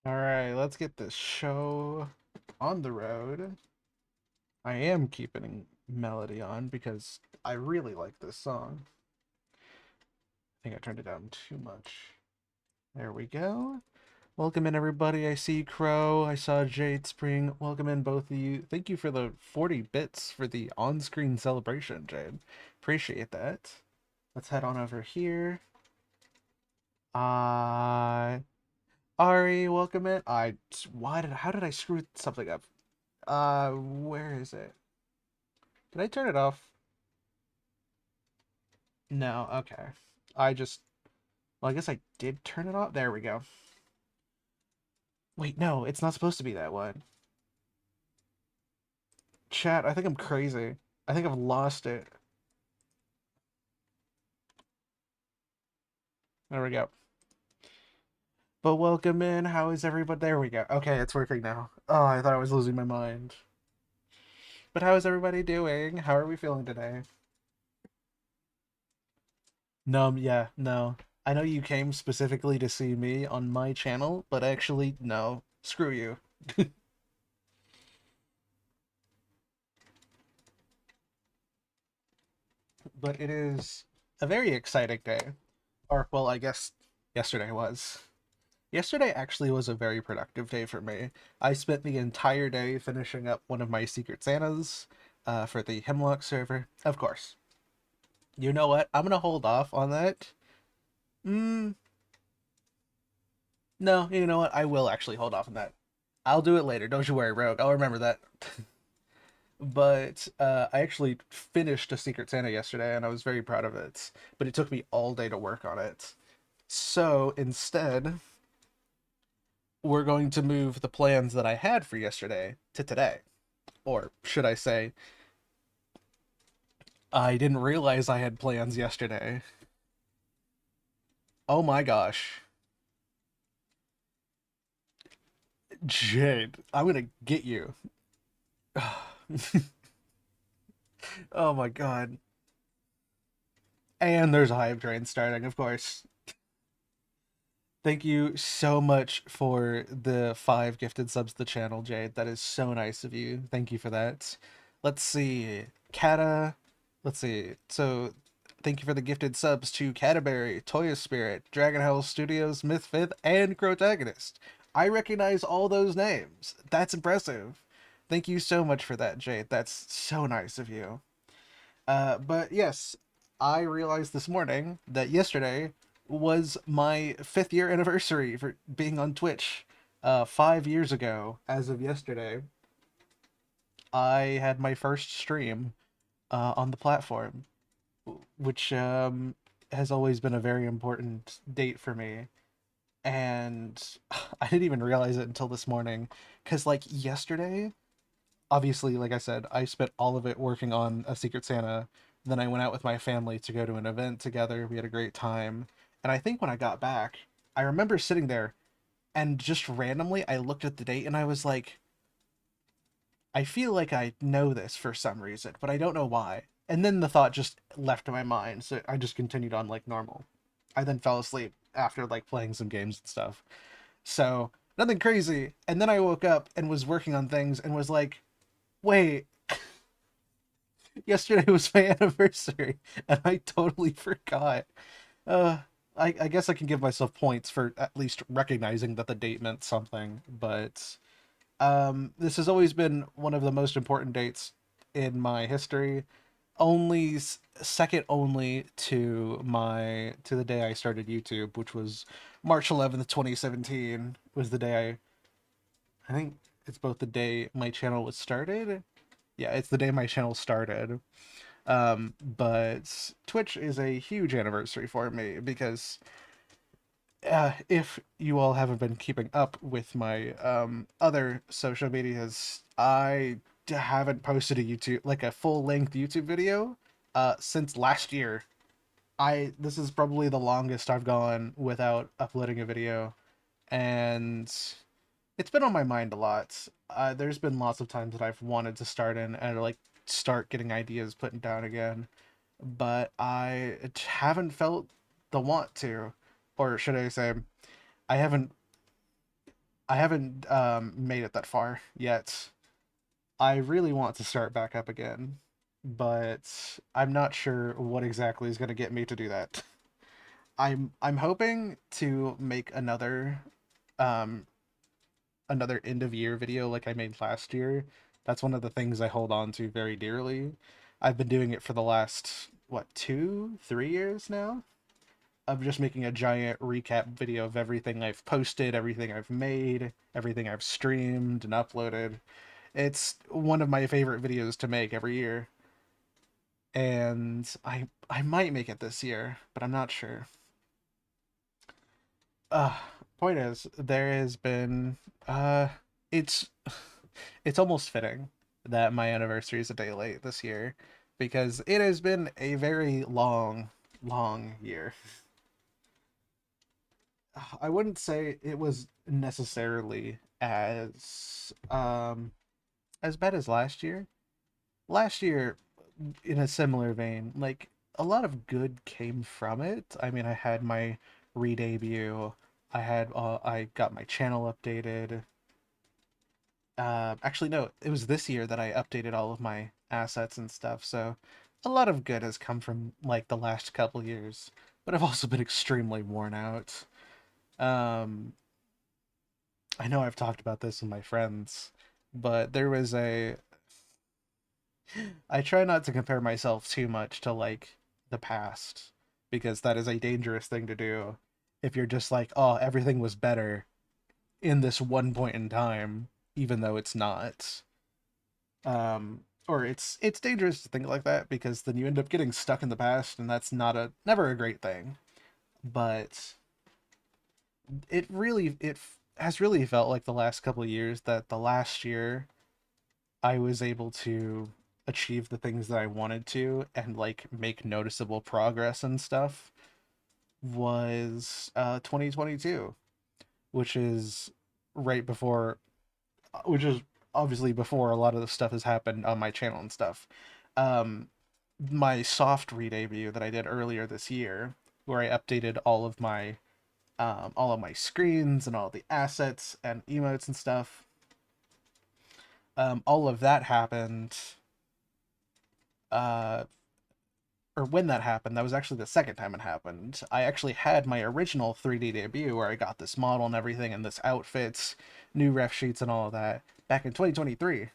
All right, let's get this show on the road. I am keeping melody on because I really like this song. I think I turned it down too much. There we go. Welcome in, everybody. I see Crow. I saw Jade Spring. Welcome in, both of you. Thank you for the 40 bits for the on screen celebration, Jade. Appreciate that. Let's head on over here. Uh, Ari, welcome in. How did I screw something up? Where is it? Did I turn it off? No, okay. I just, well, I guess I did turn it off. There we go. Wait, no, it's not supposed to be that one. Chat, I think I'm crazy. I think I've lost it. There we go. But welcome in. How is everybody? There we go. Okay, it's working now. Oh, I thought I was losing my mind. But how is everybody doing? How are we feeling today? No, yeah, no. I know you came specifically to see me on my channel, but actually, no. Screw you. But it is a very exciting day. Or, well, I guess yesterday was. Yesterday actually was a very productive day for me. I spent the entire day finishing up one of my Secret Santas for the Hemlock server. Of course. You know what? I'm gonna hold off on that. Mm, no, you know what? I will actually hold off on that. I'll do it later. Don't you worry, Rogue. I'll remember that. But I actually finished a Secret Santa yesterday, and I was very proud of it. But it took me all day to work on it. So instead, we're going to move the plans that I had for yesterday to today. Or should I say, I didn't realize I had plans yesterday. Oh my gosh. Jade, I'm gonna get you. Oh my god. And there's a hype train starting, of course. Thank you so much for the 5 gifted subs to the channel, Jade. That is so nice of you. Thank you for that. Let's see. Kata. Let's see. So, thank you for the gifted subs to Cataberry, Toya Spirit, Dragon House Studios, Mythfifth, and Protagonist. I recognize all those names. That's impressive. Thank you so much for that, Jade. That's so nice of you. But yes, I realized this morning that yesterday was my 5th year anniversary for being on Twitch. 5 years ago, as of yesterday, I had my first stream on the platform, which has always been a very important date for me. And I didn't even realize it until this morning, because like yesterday, obviously, like I said, I spent all of it working on a Secret Santa. Then I went out with my family to go to an event together. We had a great time. And I think when I got back, I remember sitting there and just randomly I looked at the date and I was like, I feel like I know this for some reason, but I don't know why. And then the thought just left my mind, so I just continued on like normal. I then fell asleep after like playing some games and stuff. So, nothing crazy. And then I woke up and was working on things and was like, wait, yesterday was my anniversary and I totally forgot. Uh, I guess I can give myself points for at least recognizing that the date meant something, but this has always been one of the most important dates in my history. Only second only to the day I started YouTube, which was March 11th, 2017, was the day I think it's both the day my channel was started. Yeah, it's the day my channel started. But Twitch is a huge anniversary for me because if you all haven't been keeping up with my other social medias, haven't posted a YouTube like a full length YouTube video since last year. I This is probably the longest I've gone without uploading a video, and it's been on my mind a lot. There's been lots of times that I've wanted to start in and like start getting ideas put down again, but I haven't felt the want to, or should I say, I haven't I haven't made it that far yet. I really want to start back up again, but I'm not sure what exactly is going to get me to do that. I'm hoping to make um another end of year video like I made last year. That's one of the things I hold on to very dearly. I've been doing it for the last what, 2, 3 years now, of just making a giant recap video of everything I've posted, everything I've made, everything I've streamed and uploaded. It's one of my favorite videos to make every year, and I might make it this year, but I'm not sure. Uh Point is, there has been uh it's it's almost fitting that my anniversary is a day late this year, because it has been a very long year. I wouldn't say it was necessarily as bad as last year. Last year, in a similar vein, like, a lot of good came from it. I mean, I had my re-debut. I got my channel updated. Actually, no, it was this year that I updated all of my assets and stuff. So a lot of good has come from like the last couple years, but I've also been extremely worn out. Um, I know I've talked about this with my friends, but I try not to compare myself too much to like the past, because that is a dangerous thing to do if you're just like, oh, everything was better in this one point in time, even though it's not. Or it's dangerous to think like that, because then you end up getting stuck in the past, and that's never a great thing. But it has really felt like the last couple of years, that the last year I was able to achieve the things that I wanted to, and like make noticeable progress and stuff, was 2022, which is right before which is obviously before a lot of the stuff has happened on my channel and stuff. Um, my soft re-debut that I did earlier this year, where I updated all of my screens and all the assets and emotes and stuff. All of that happened. Uh, or when that happened, that was actually the second time it happened. I actually had my original 3D debut where I got this model and everything, and this outfits, new ref sheets, and all of that back in 2023.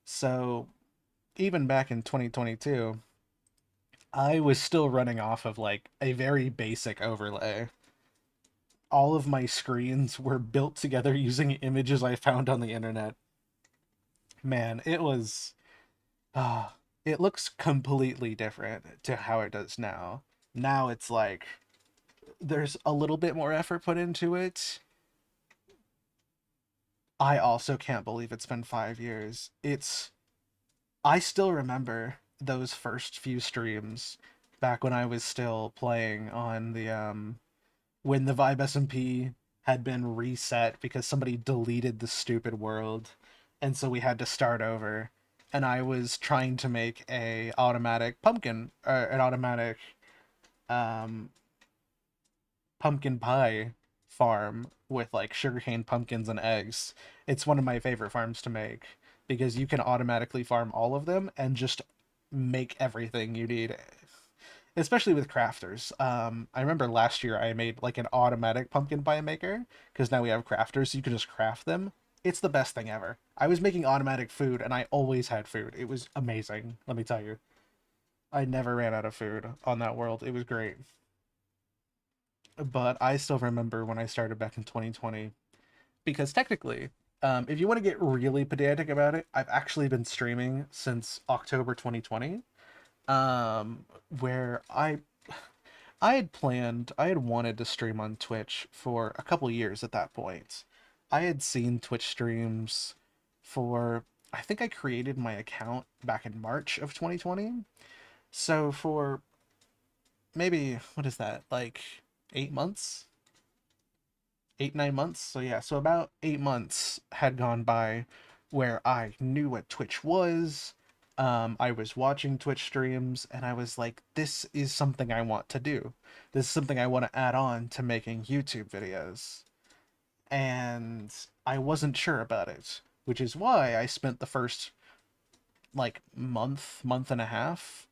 So even back in 2022, I was still running off of like a very basic overlay. All of my screens were built together using images I found on the internet. Man, uh it looks completely different to how it does now. Now it's like there's a little bit more effort put into it. I also can't believe it's been 5 years. It's I still remember those first few streams back when I was still playing on the when the Vibe SMP had been reset because somebody deleted the stupid world, and so we had to start over. And I was trying to make an automatic um, pumpkin pie farm with like sugarcane pumpkins and eggs. It's one of my favorite farms to make, because you can automatically farm all of them and just make everything you need, especially with crafters. I remember last year I made like an automatic pumpkin pie maker, because now we have crafters, so you can just craft them. It's the best thing ever. I was making automatic food, and I always had food. It was amazing, let me tell you. I never ran out of food on that world. It was great. But I still remember when I started back in 2020, because technically, if you want to get really pedantic about it, I've actually been streaming since October 2020, where I had wanted to stream on Twitch for a couple years at that point. I had seen Twitch streams for, I think I created my account back in March of 2020. So for maybe, what is that, like 8 months? 8, 9 months? So yeah, so about 8 months had gone by where I knew what Twitch was. I was watching Twitch streams, and I was like, this is something I want to do. This is something I want to add on to making YouTube videos. and I wasn't sure about it, which is why I spent the first like month and a half.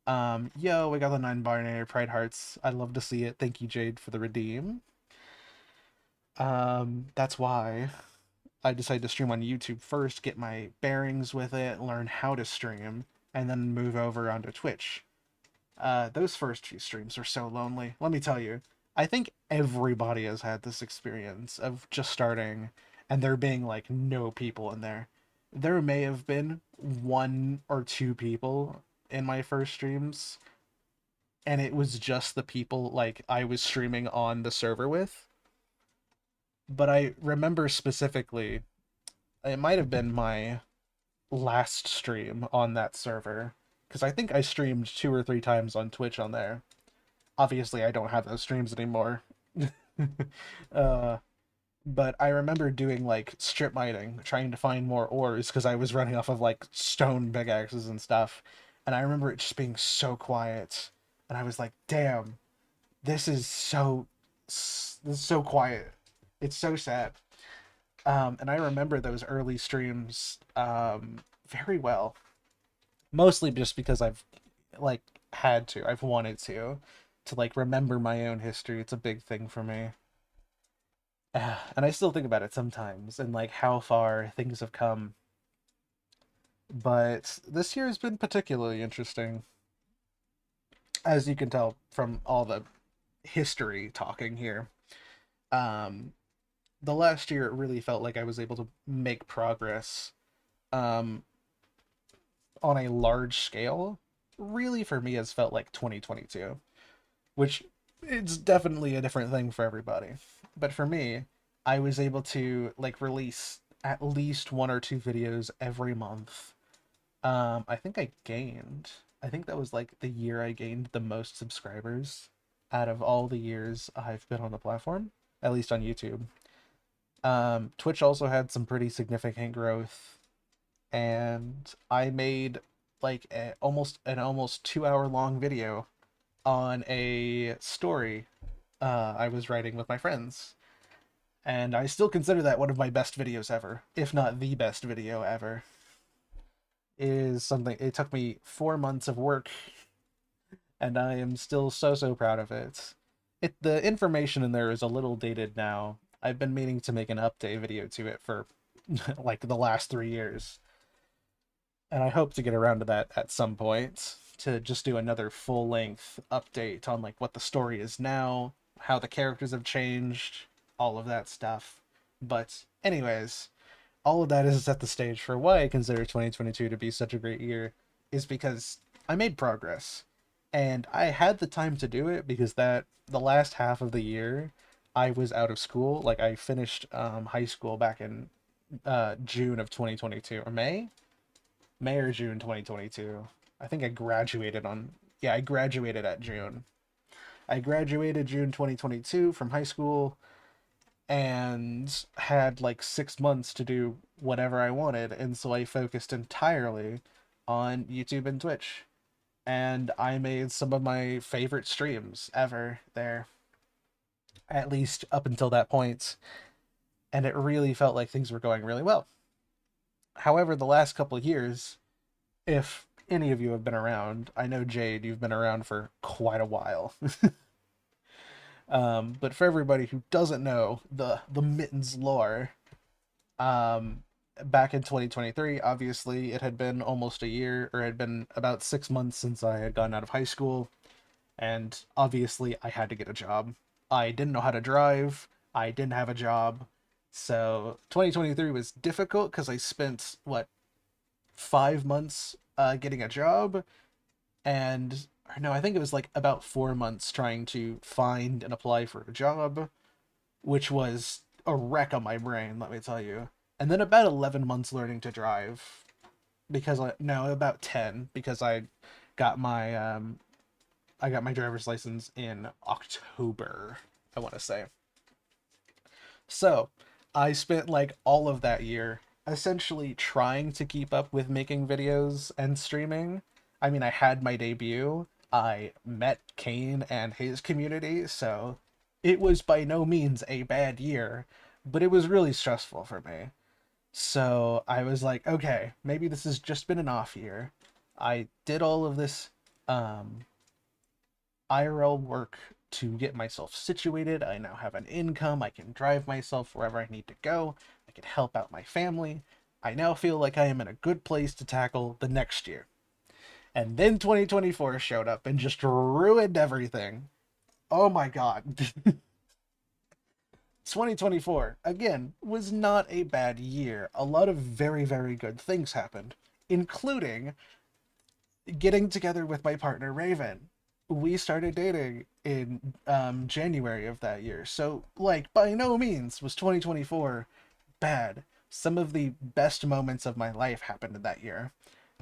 Yo, we got the 9 binary Pride Hearts. I love to see it. Thank you, Jade, for the redeem. That's why I decided to stream on YouTube first, get my bearings with it, learn how to stream, and then move over onto Twitch. Those first few streams were so lonely. Let me tell you, I think everybody has had this experience of just starting and there being like no people in there. There may have been 1 or 2 people in my first streams, and it was just the people like I was streaming on the server with. But I remember specifically, it might have been my last stream on that server because I think I streamed 2 or 3 times on Twitch on there. Obviously, I don't have those streams anymore. uh, but I remember doing like strip mining, trying to find more ores because I was running off of like stone pickaxes and stuff. And I remember it just being so quiet, and I was like, "Damn, this is so quiet. It's so sad." And I remember those early streams very well, mostly just because I've like I've wanted to like remember my own history. It's a big thing for me. And I still think about it sometimes and like how far things have come. But this year has been particularly interesting, as you can tell from all the history talking here. Um, the last year, it really felt like I was able to make progress um, on a large scale. Really, for me, has felt like 2022, which it's definitely a different thing for everybody. But for me, I was able to like release at least 1 or 2 videos every month. I think I gained. I think that was like the year I gained the most subscribers out of all the years I've been on the platform, at least on YouTube. Twitch also had some pretty significant growth, and I made like almost 2 hour long video on a story I was writing with my friends. And I still consider that one of my best videos ever, if not the best video ever. It is something, it took me 4 months of work, and I am still so proud of it. The information in there is a little dated now. I've been meaning to make an update video to it for like the last 3 years, and I hope to get around to that at some point to just do another full length update on like what the story is now, how the characters have changed, all of that stuff. But anyways, all of that is set the stage for why I consider 2022 to be such a great year is because I made progress. And I had the time to do it because that the last half of the year I was out of school. Like I finished high school back in June of 2022 or May or June 2022. I think I graduated on yeah, I graduated at June. I graduated June 2022 from high school and had like 6 months to do whatever I wanted, and so I focused entirely on YouTube and Twitch. And I made some of my favorite streams ever there, at least up until that point, and it really felt like things were going really well. However, the last couple of years, if any of you have been around, I know Jade, you've been around for quite a while. But for everybody who doesn't know the Mittens lore, um, back in 2023, obviously it had been almost a year, or it had been about 6 months since I had gotten out of high school, and obviously I had to get a job. I didn't know how to drive. I didn't have a job. So 2023 was difficult because I spent what 5 months getting a job, and or no, I think it was like about 4 months trying to find and apply for a job, which was a wreck on my brain, let me tell you. And then about 11 months learning to drive because no, about 10 because I got my driver's license in October, I want to say. So, I spent like all of that year essentially trying to keep up with making videos and streaming. I mean, I had my debut. I met Kane and his community, so it was by no means a bad year, but it was really stressful for me. So I was like, okay, maybe this has just been an off year. I did all of this um, IRL work to get myself situated. I now have an income. I can drive myself wherever I need to go. I can help out my family. I now feel like I am in a good place to tackle the next year. And then 2024 showed up and just ruined everything. Oh my god. 2024, again, was not a bad year. A lot of very, very good things happened, including getting together with my partner Raven. We started dating in January of that year. So, like, by no means was 2024 bad. Some of the best moments of my life happened in that year.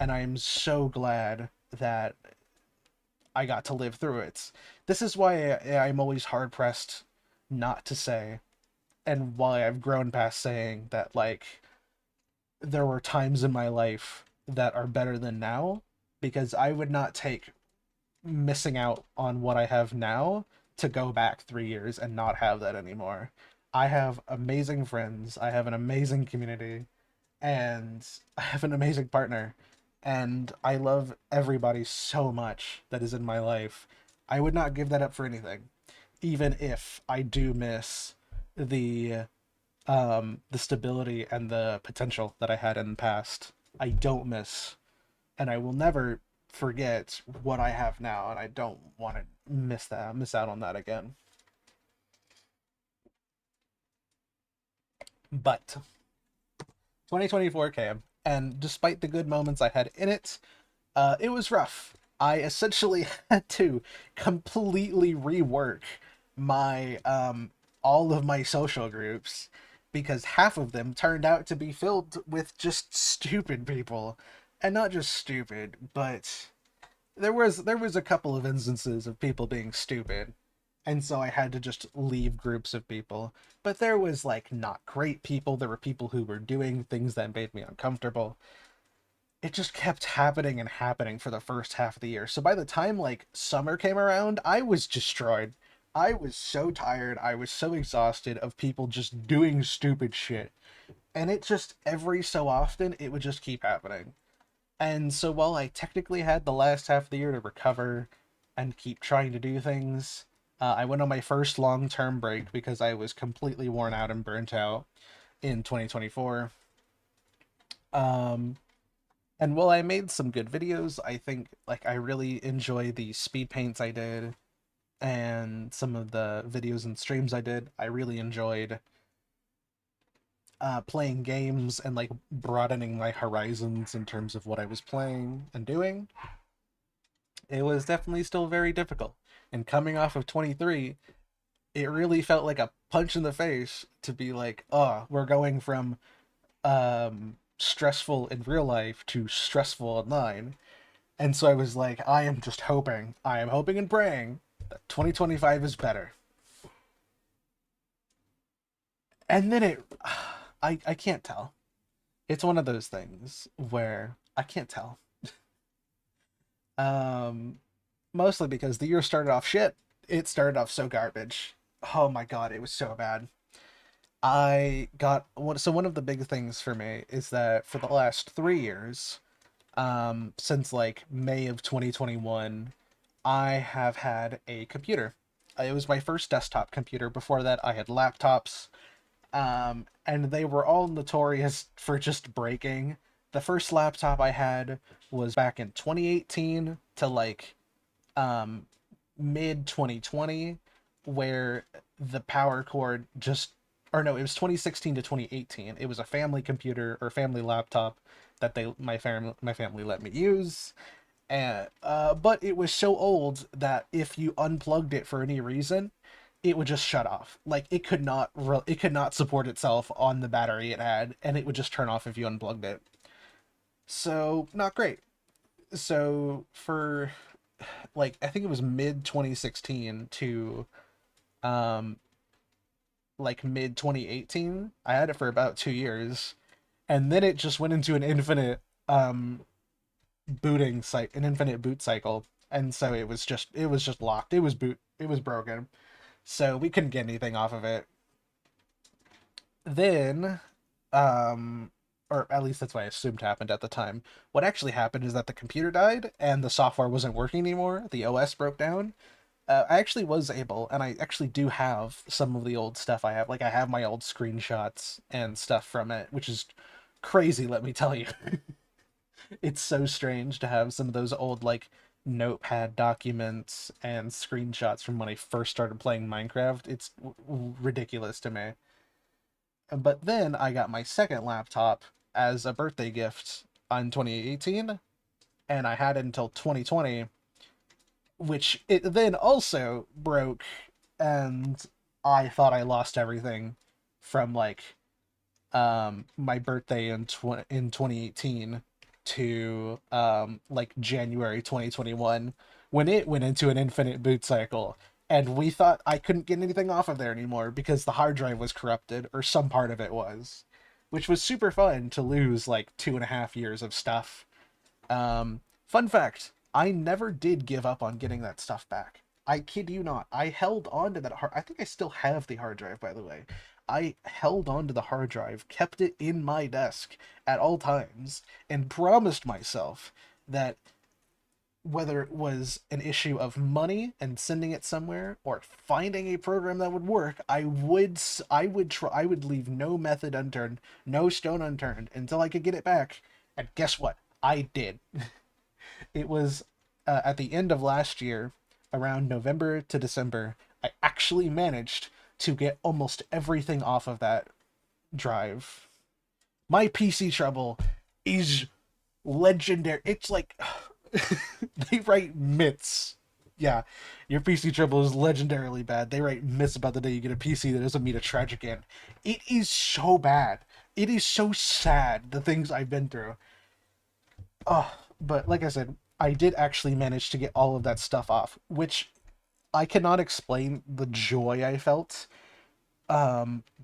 And I am so glad that I got to live through it. This is why I'm always hard pressed not to say, and why I've grown past saying that, like, there were times in my life that are better than now, because I would not take missing out on what I have now to go back 3 years and not have that anymore. I have amazing friends, I have an amazing community, and I have an amazing partner. And I love everybody so much that is in my life. I would not give that up for anything, even if I do miss the the stability and the potential that I had in the past. I don't miss, and I will never forget what I have now, and I don't want to miss out on that again. But 2024 came, and despite the good moments I had in it, it was rough. I essentially had to completely rework my all of my social groups because half of them turned out to be filled with just stupid people, and not just stupid, but there was a couple of instances of people being stupid, and so I had to just leave groups of people. But there was like not great people. There were people who were doing things that made me uncomfortable. It just kept happening and happening for the first half of the year. So by the time like summer came around, I was destroyed. I was so tired. I was so exhausted of people just doing stupid shit. And it just every so often it would just keep happening. And so while I technically had the last half of the year to recover and keep trying to do things, I went on my first long-term break because I was completely worn out and burnt out in 2024. Um, and while I made some good videos, I think like I really enjoy the speed paints I did and some of the videos and streams I did. I really enjoyed playing games and like broadening my horizons in terms of what I was playing and doing. It was definitely still very difficult. And coming off of 23, it really felt like a punch in the face to be like, oh, we're going from stressful in real life to stressful online. And so I was like, I am hoping and praying that 2025 is better. And then I can't tell. It's one of those things where I can't tell. Um, Mostly because the year started off shit. It started off so garbage. Oh my god, it was so bad. I got one of the big things for me is that for the last 3 years, since like May of 2021, I have had a computer. It was my first desktop computer. Before that, I had laptops, and they were all notorious for just breaking. The first laptop I had was back in 2018 to like um, mid 2020, where the power cord just, or no, it was 2016 to 2018. It was a family computer or family laptop that my family let me use, and but it was so old that if you unplugged it for any reason, it would just shut off. Like it could not support itself on the battery it had, and it would just turn off if you unplugged it. So not great. So for like I think it was mid 2016 to um like mid 2018, I had it for about 2 years, and then it just went into um an infinite boot cycle, and so it was just locked. It was broken, so we couldn't get anything off of it. Then, um, or at least that's what I assumed happened at the time. What actually happened is that the computer died and the software wasn't working anymore. The OS broke down. I actually was able, and I actually do have some of the old stuff I have. Like, I have my old screenshots and stuff from it, which is crazy, let me tell you. It's so strange to have some of those old, like, notepad documents and screenshots from when I first started playing Minecraft. It's ridiculous to me. But then I got my second laptop as a birthday gift in 2018, and I had it until 2020, which it then also broke, and I thought I lost everything from like my birthday in 2018 to like January 2021 when it went into an infinite boot cycle, and we thought I couldn't get anything off of there anymore because the hard drive was corrupted or some part of it was, which was super fun to lose like 2.5 years of stuff. Fun fact, I never did give up on getting that stuff back. I kid you not. I held on to that hard. I think I still have the hard drive, by the way. I held on to the hard drive, kept it in my desk at all times, and promised myself that whether it was an issue of money and sending it somewhere or finding a program that would work, I would leave no method unturned, no stone unturned until I could get it back. And guess what? I did. It was at the end of last year, around November to December, I actually managed to get almost everything off of that drive. My PC trouble is legendary. It's like they write myths. Yeah, your PC trouble is legendarily bad. They write myths about the day you get a PC that doesn't meet a tragic end. It is so bad. It is so sad, the things I've been through. Oh, but like I said, I did actually manage to get all of that stuff off, which I cannot explain the joy I felt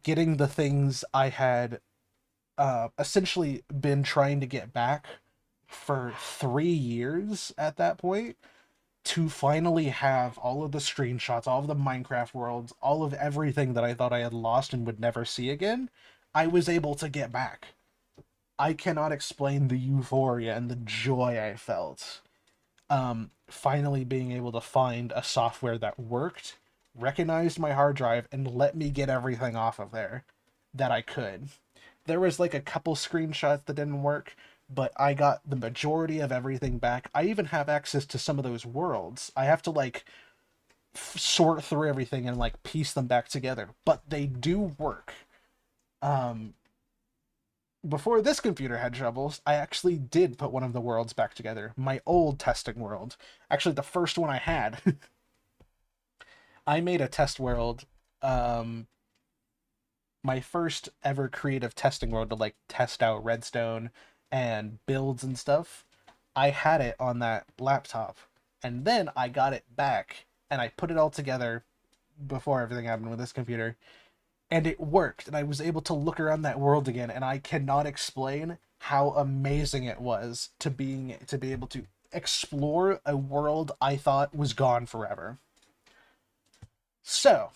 getting the things I had essentially been trying to get back for 3 years at that point, to finally have all of the screenshots, all of the Minecraft worlds, all of everything that I thought I had lost and would never see again. I was able to get back. I cannot explain the euphoria and the joy I felt finally being able to find a software that worked, recognized my hard drive, and let me get everything off of there that I could. There was like a couple screenshots that didn't work, but I got the majority of everything back. I even have access to some of those worlds. I have to like sort through everything and like piece them back together, but they do work. Um, Before this computer had troubles, I actually did put one of the worlds back together. My old testing world. Actually, the first one I had. I made a test world. Um, my first ever creative testing world to like test out Redstone and builds and stuff. I had it on that laptop. And then I got it back and I put it all together before everything happened with this computer, and it worked, and I was able to look around that world again, and I cannot explain how amazing it was to be able to explore a world I thought was gone forever. So,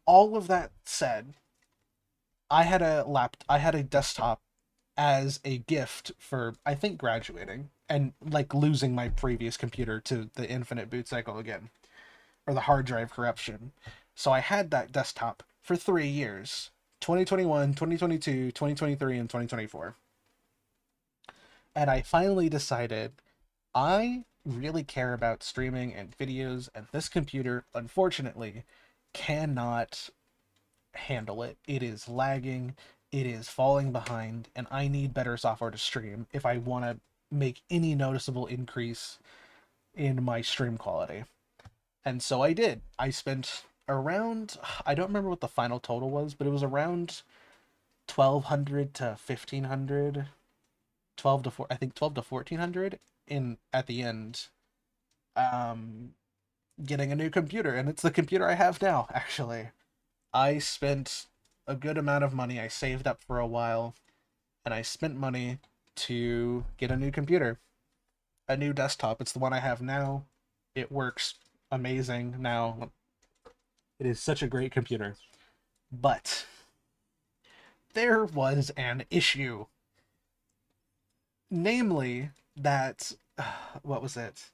all of that said, I had a desktop as a gift for I think graduating and like losing my previous computer to the infinite boot cycle again, or the hard drive corruption. So I had that desktop for 3 years: 2021, 2022, 2023, and 2024. And I finally decided I really care about streaming and videos, and this computer, unfortunately, cannot handle it. It is lagging, it is falling behind, and I need better software to stream if I want to make any noticeable increase in my stream quality. And so I did. I spent around, I don't remember what the final total was, but it was around 1200 to 1500, 12 to 4, I think 12 to 1400 in at the end um getting a new computer, and it's the computer I have now actually. I spent a good amount of money. I saved up for a while and I spent money to get a new computer, a new desktop. It's the one I have now. It works amazing now. It is such a great computer. But there was an issue. Namely, that, what was it?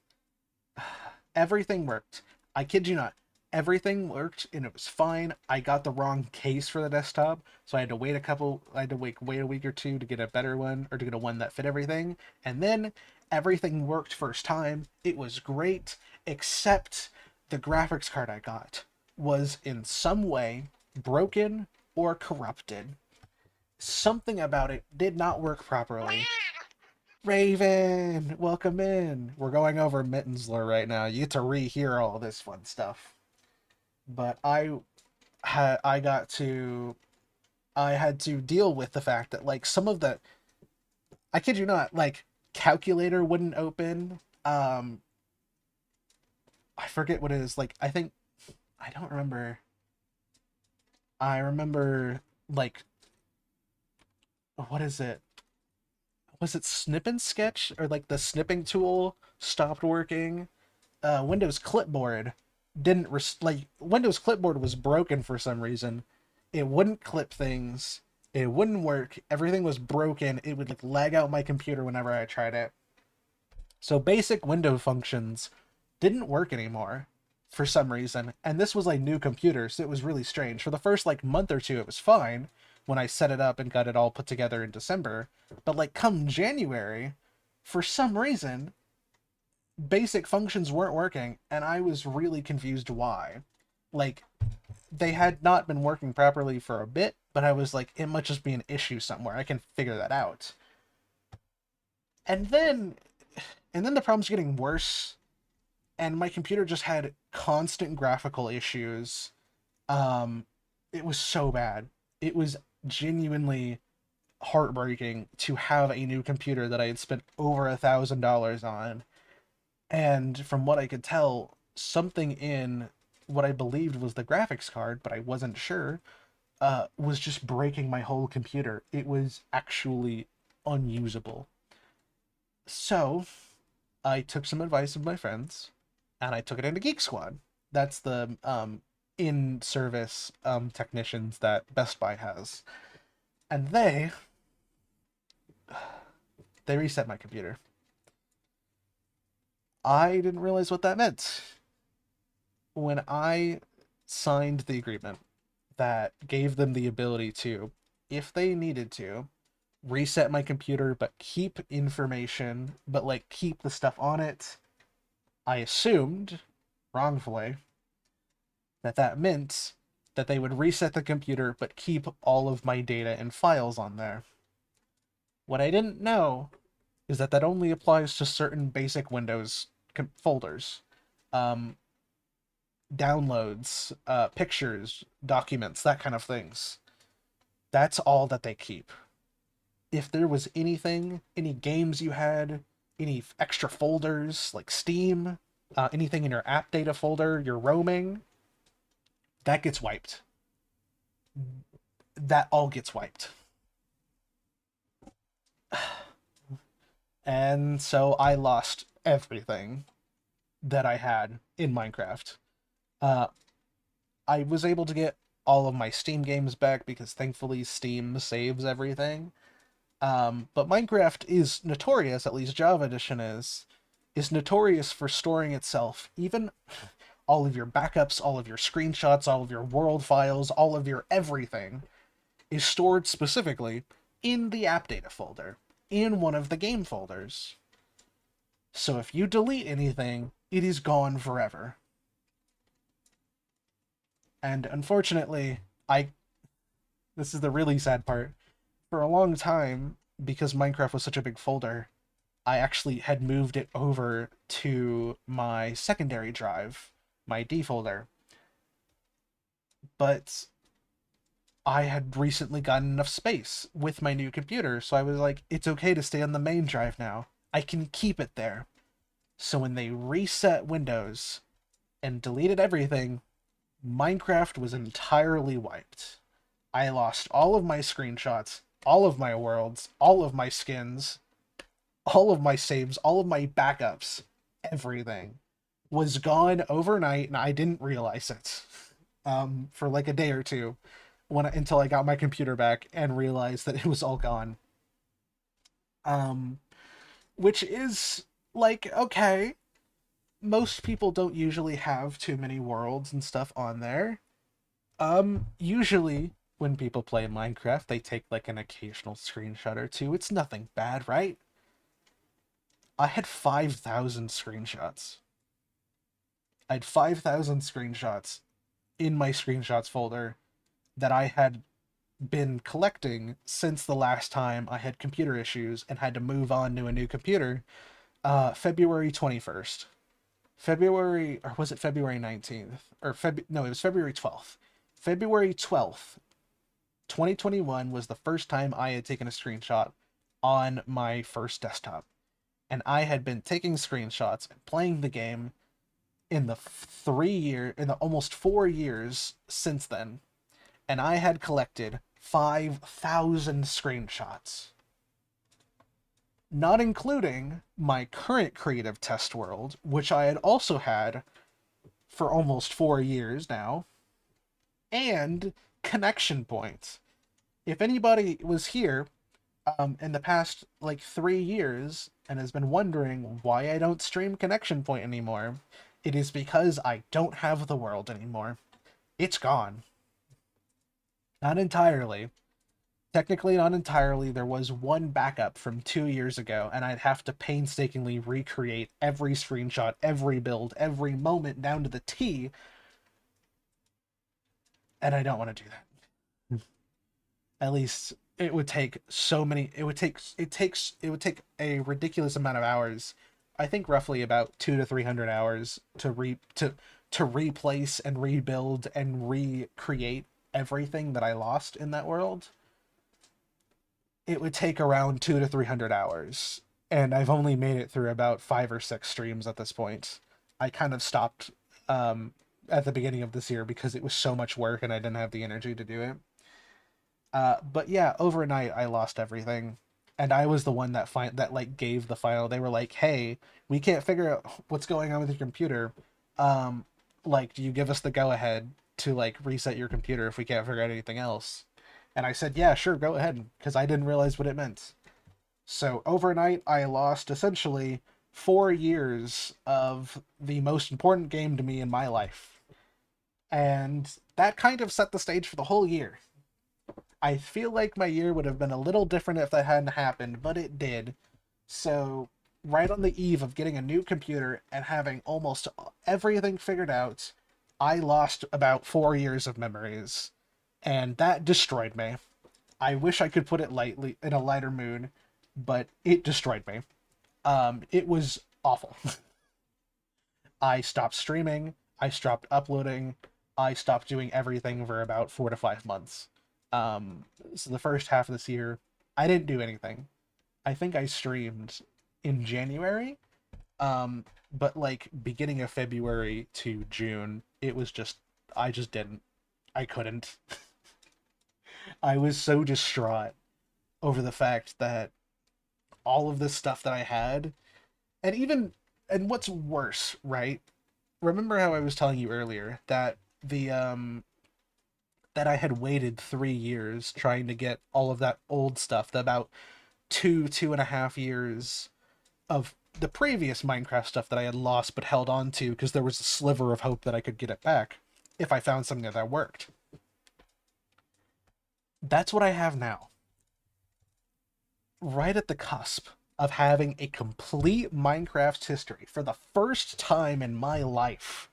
Everything worked. I kid you not. Everything worked and it was fine. I got the wrong case for the desktop, so I had to wait wait a week or two to get a better one, or to get a one that fit everything. And then everything worked first time. It was great, except the graphics card I got was in some way broken or corrupted. Something about it did not work properly. Raven, welcome in. We're going over Mittens lore right now. You get to rehear all this fun stuff. But I got to I had to deal with the fact that like some of the, I kid you not, like calculator wouldn't open. I forget what it is. Like I think I don't remember. I remember like what is it? Was it snip and sketch, or like the snipping tool stopped working? Windows Clipboard didn't like Windows Clipboard was broken for some reason. It wouldn't clip things. It wouldn't work. Everything was broken. It would like lag out my computer whenever I tried it. So basic window functions didn't work anymore for some reason. And this was like new computer, so it was really strange. For the first like month or two, it was fine when I set it up and got it all put together in December. But like come January, for some reason, basic functions weren't working, and I was really confused why. Like, they had not been working properly for a bit, but I was like, it must just be an issue somewhere. I can figure that out. And then the problem's getting worse, and my computer just had constant graphical issues. Um, it was so bad. It was genuinely heartbreaking to have a new computer that I had spent over $1,000 on. And from what I could tell, something in what I believed was the graphics card, but I wasn't sure, was just breaking my whole computer. It was actually unusable. So I took some advice of my friends, and I took it into Geek Squad. That's the in-service technicians that Best Buy has, and they reset my computer. I didn't realize what that meant. When I signed the agreement that gave them the ability to, if they needed to, reset my computer but keep information, but like keep the stuff on it, I assumed, wrongfully, that that meant that they would reset the computer but keep all of my data and files on there. What I didn't know is that that only applies to certain basic Windows folders. Um, Downloads, pictures, documents, that kind of things. That's all that they keep. If there was anything, any games you had, any extra folders like Steam, anything in your app data folder, your roaming, that gets wiped. That all gets wiped. And so I lost everything that I had in Minecraft. Uh, I was able to get all of my Steam games back because thankfully Steam saves everything. But Minecraft is notorious, at least Java Edition is notorious for storing itself. Even all of your backups, all of your screenshots, all of your world files, all of your everything is stored specifically in the app data folder, in one of the game folders. So if you delete anything, it is gone forever. And unfortunately, this is the really sad part. For a long time, because Minecraft was such a big folder, I actually had moved it over to my secondary drive, my D folder. But I had recently gotten enough space with my new computer, so I was like, it's okay to stay on the main drive now. I can keep it there. So when they reset Windows and deleted everything, Minecraft was entirely wiped. I lost all of my screenshots, all of my worlds, all of my skins, all of my saves, all of my backups, everything was gone overnight, and I didn't realize it for like a day or two. until I got my computer back and realized that it was all gone. Um, which is like, okay, most people don't usually have too many worlds and stuff on there. Usually when people play Minecraft, they take like an occasional screenshot or two. It's nothing bad, right? I had 5,000 screenshots. I had 5,000 screenshots in my screenshots folder that I had been collecting since the last time I had computer issues and had to move on to a new computer. February 21st. February, or was it February 19th? No, it was February 12th. February 12th, 2021 was the first time I had taken a screenshot on my first desktop. And I had been taking screenshots and playing the game in the almost 4 years since then. And I had collected 5,000 screenshots. Not including my current creative test world, which I had also had for almost 4 years now, and connection points. If anybody was here in the past like 3 years and has been wondering why I don't stream connection point anymore, it is because I don't have the world anymore. It's gone. Not entirely. Technically, not entirely. There was one backup from 2 years ago, and I'd have to painstakingly recreate every screenshot, every build, every moment down to the T, and I don't want to do that. At least it would take so many. It would take a ridiculous amount of hours. I think roughly about 200 to 300 hours to replace and rebuild and recreate everything that I lost in that world. It would take around 200 to 300 hours, and I've only made it through about 5 or 6 streams at this point. I kind of stopped at the beginning of this year because it was so much work and I didn't have the energy to do it. But yeah, overnight I lost everything, and I was the one that like gave the file. They were like, "Hey, we can't figure out what's going on with your computer. Um, like, do you give us the go ahead to like reset your computer if we can't figure out anything else?" And I said, "Yeah, sure, go ahead," because I didn't realize what it meant. So overnight, I lost essentially 4 years of the most important game to me in my life, and that kind of set the stage for the whole year. I feel like my year would have been a little different if that hadn't happened, but it did. So, right on the eve of getting a new computer and having almost everything figured out, I lost about 4 years of memories, and that destroyed me. I wish I could put it lightly in a lighter mood, but it destroyed me. It was awful. I stopped streaming, I stopped uploading, I stopped doing everything for about 4 to 5 months. So the first half of this year, I didn't do anything. I think I streamed in January, but like beginning of February to June, it was just I just didn't. I couldn't. I was so distraught over the fact that all of this stuff that I had, and even and what's worse, right? Remember how I was telling you earlier that the that I had waited 3 years trying to get all of that old stuff, the about 2.5 years of the previous Minecraft stuff that I had lost but held on to because there was a sliver of hope that I could get it back if I found something that worked. That's what I have now. Right at the cusp of having a complete Minecraft history for the first time in my life.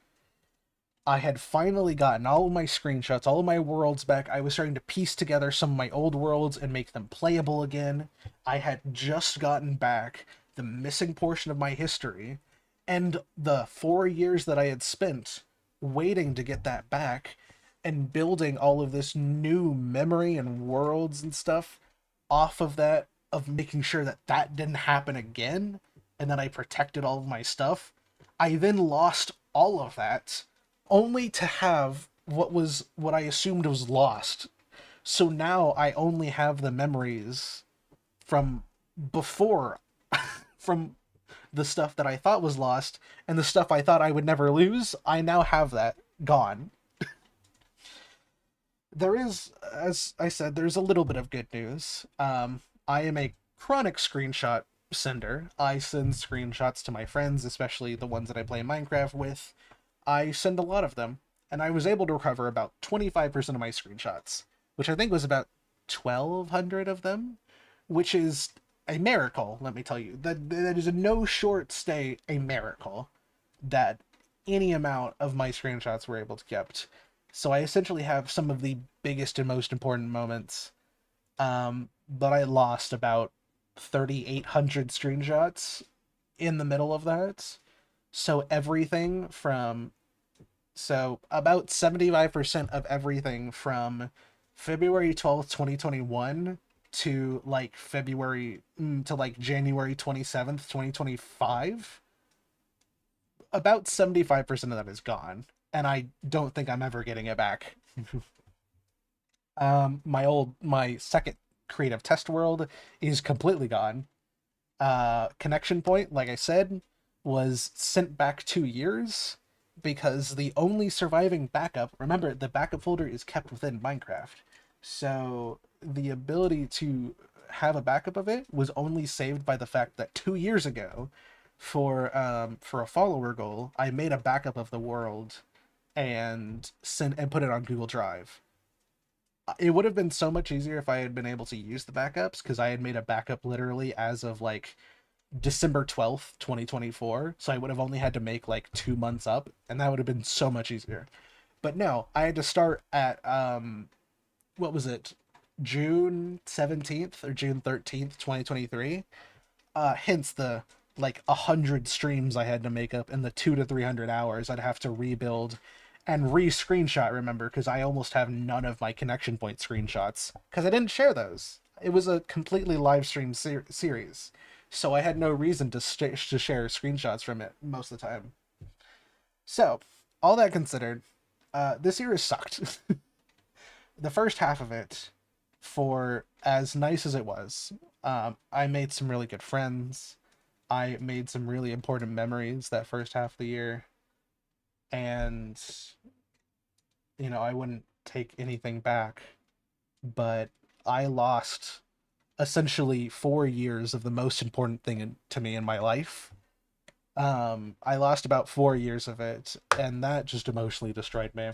I had finally gotten all of my screenshots, all of my worlds back. I was starting to piece together some of my old worlds and make them playable again. I had just gotten back the missing portion of my history, and the 4 years that I had spent waiting to get that back and building all of this new memory and worlds and stuff off of that, of making sure that that didn't happen again, and that I protected all of my stuff. I then lost all of that only to have what I assumed was lost. So now I only have the memories from before, from the stuff that I thought was lost, and the stuff I thought I would never lose. I now have that gone. there is, as I said, there's a little bit of good news. I am a chronic screenshot sender. I send screenshots to my friends, especially the ones that I play Minecraft with. I send a lot of them, and I was able to recover about 25% of my screenshots, which I think was about 1,200 of them, which is a miracle, let me tell you. That is a no short stay a miracle that any amount of my screenshots were able to kept. So I essentially have some of the biggest and most important moments. But I lost about 3,800 screenshots in the middle of that. So everything from so about 75% of everything from February 12th, 2021 to like February to like January 27th, 2025, about 75% of that is gone, and I don't think I'm ever getting it back. My second creative test world is completely gone. Connection point, like I said, was sent back 2 years because the only surviving backup, remember, the backup folder is kept within Minecraft. So the ability to have a backup of it was only saved by the fact that 2 years ago, for a follower goal, I made a backup of the world and sent and put it on Google Drive. It would have been so much easier if I had been able to use the backups because I had made a backup literally as of like December 12th, 2024. So I would have only had to make like 2 months up, and that would have been so much easier. But no, I had to start at what was it? June 17th or June 13th, 2023. Hence the like 100 streams I had to make up in the 200 to 300 hours I'd have to rebuild and re-screenshot, remember, because I almost have none of my connection point screenshots because I didn't share those. It was a completely live stream series, so I had no reason to share screenshots from it most of the time. So, all that considered, this year has sucked. The first half of it, for as nice as it was, I made some really good friends. I made some really important memories that first half of the year, and I wouldn't take anything back, but I lost essentially 4 years of the most important thing to me in my life. I lost about 4 years of it, and that just emotionally destroyed me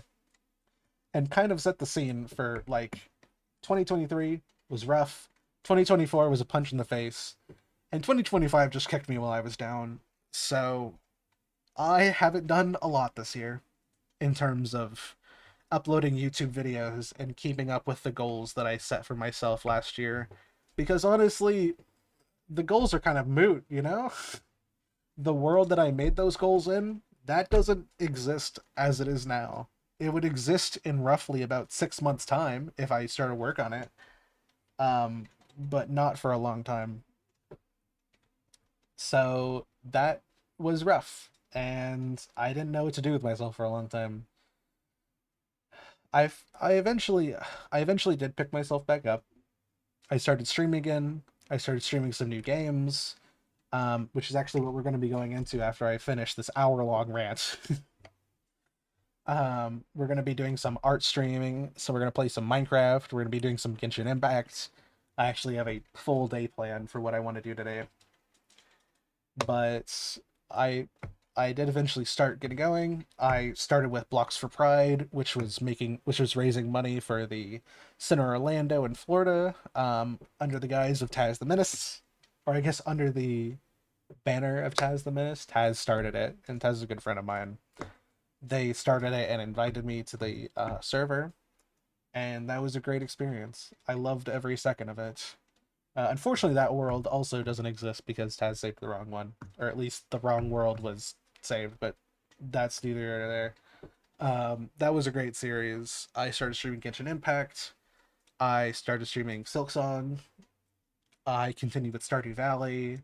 and kind of set the scene for like 2023 was rough. 2024 was a punch in the face, and 2025 just kicked me while I was down. So I haven't done a lot this year in terms of uploading YouTube videos and keeping up with the goals that I set for myself last year. Because honestly, the goals are kind of moot, you know? The world that I made those goals in, that doesn't exist as it is now. It would exist in roughly about 6 months' time if I started work on it, but not for a long time. So that was rough, and I didn't know what to do with myself for a long time. I eventually did pick myself back up. I started streaming again. I started streaming some new games, which is actually what we're going to be going into after I finish this hour-long rant. We're going to be doing some art streaming, so we're going to play some Minecraft. We're going to be doing some Genshin Impact. I actually have a full day plan for what I want to do today, but I I did eventually start getting going. I started with Blocks for Pride, which was raising money for the Center Orlando in Florida, under the guise of Taz the Menace, or I guess under the banner of Taz the Menace. Taz started it, and Taz is a good friend of mine. They started it and invited me to the server, and that was a great experience. I loved every second of it. Unfortunately, that world also doesn't exist because Taz saved the wrong one, or at least the wrong world was saved. But that's neither here nor there. That was a great series. I started streaming Genshin Impact. I started streaming Silksong. I continued with Stardew Valley.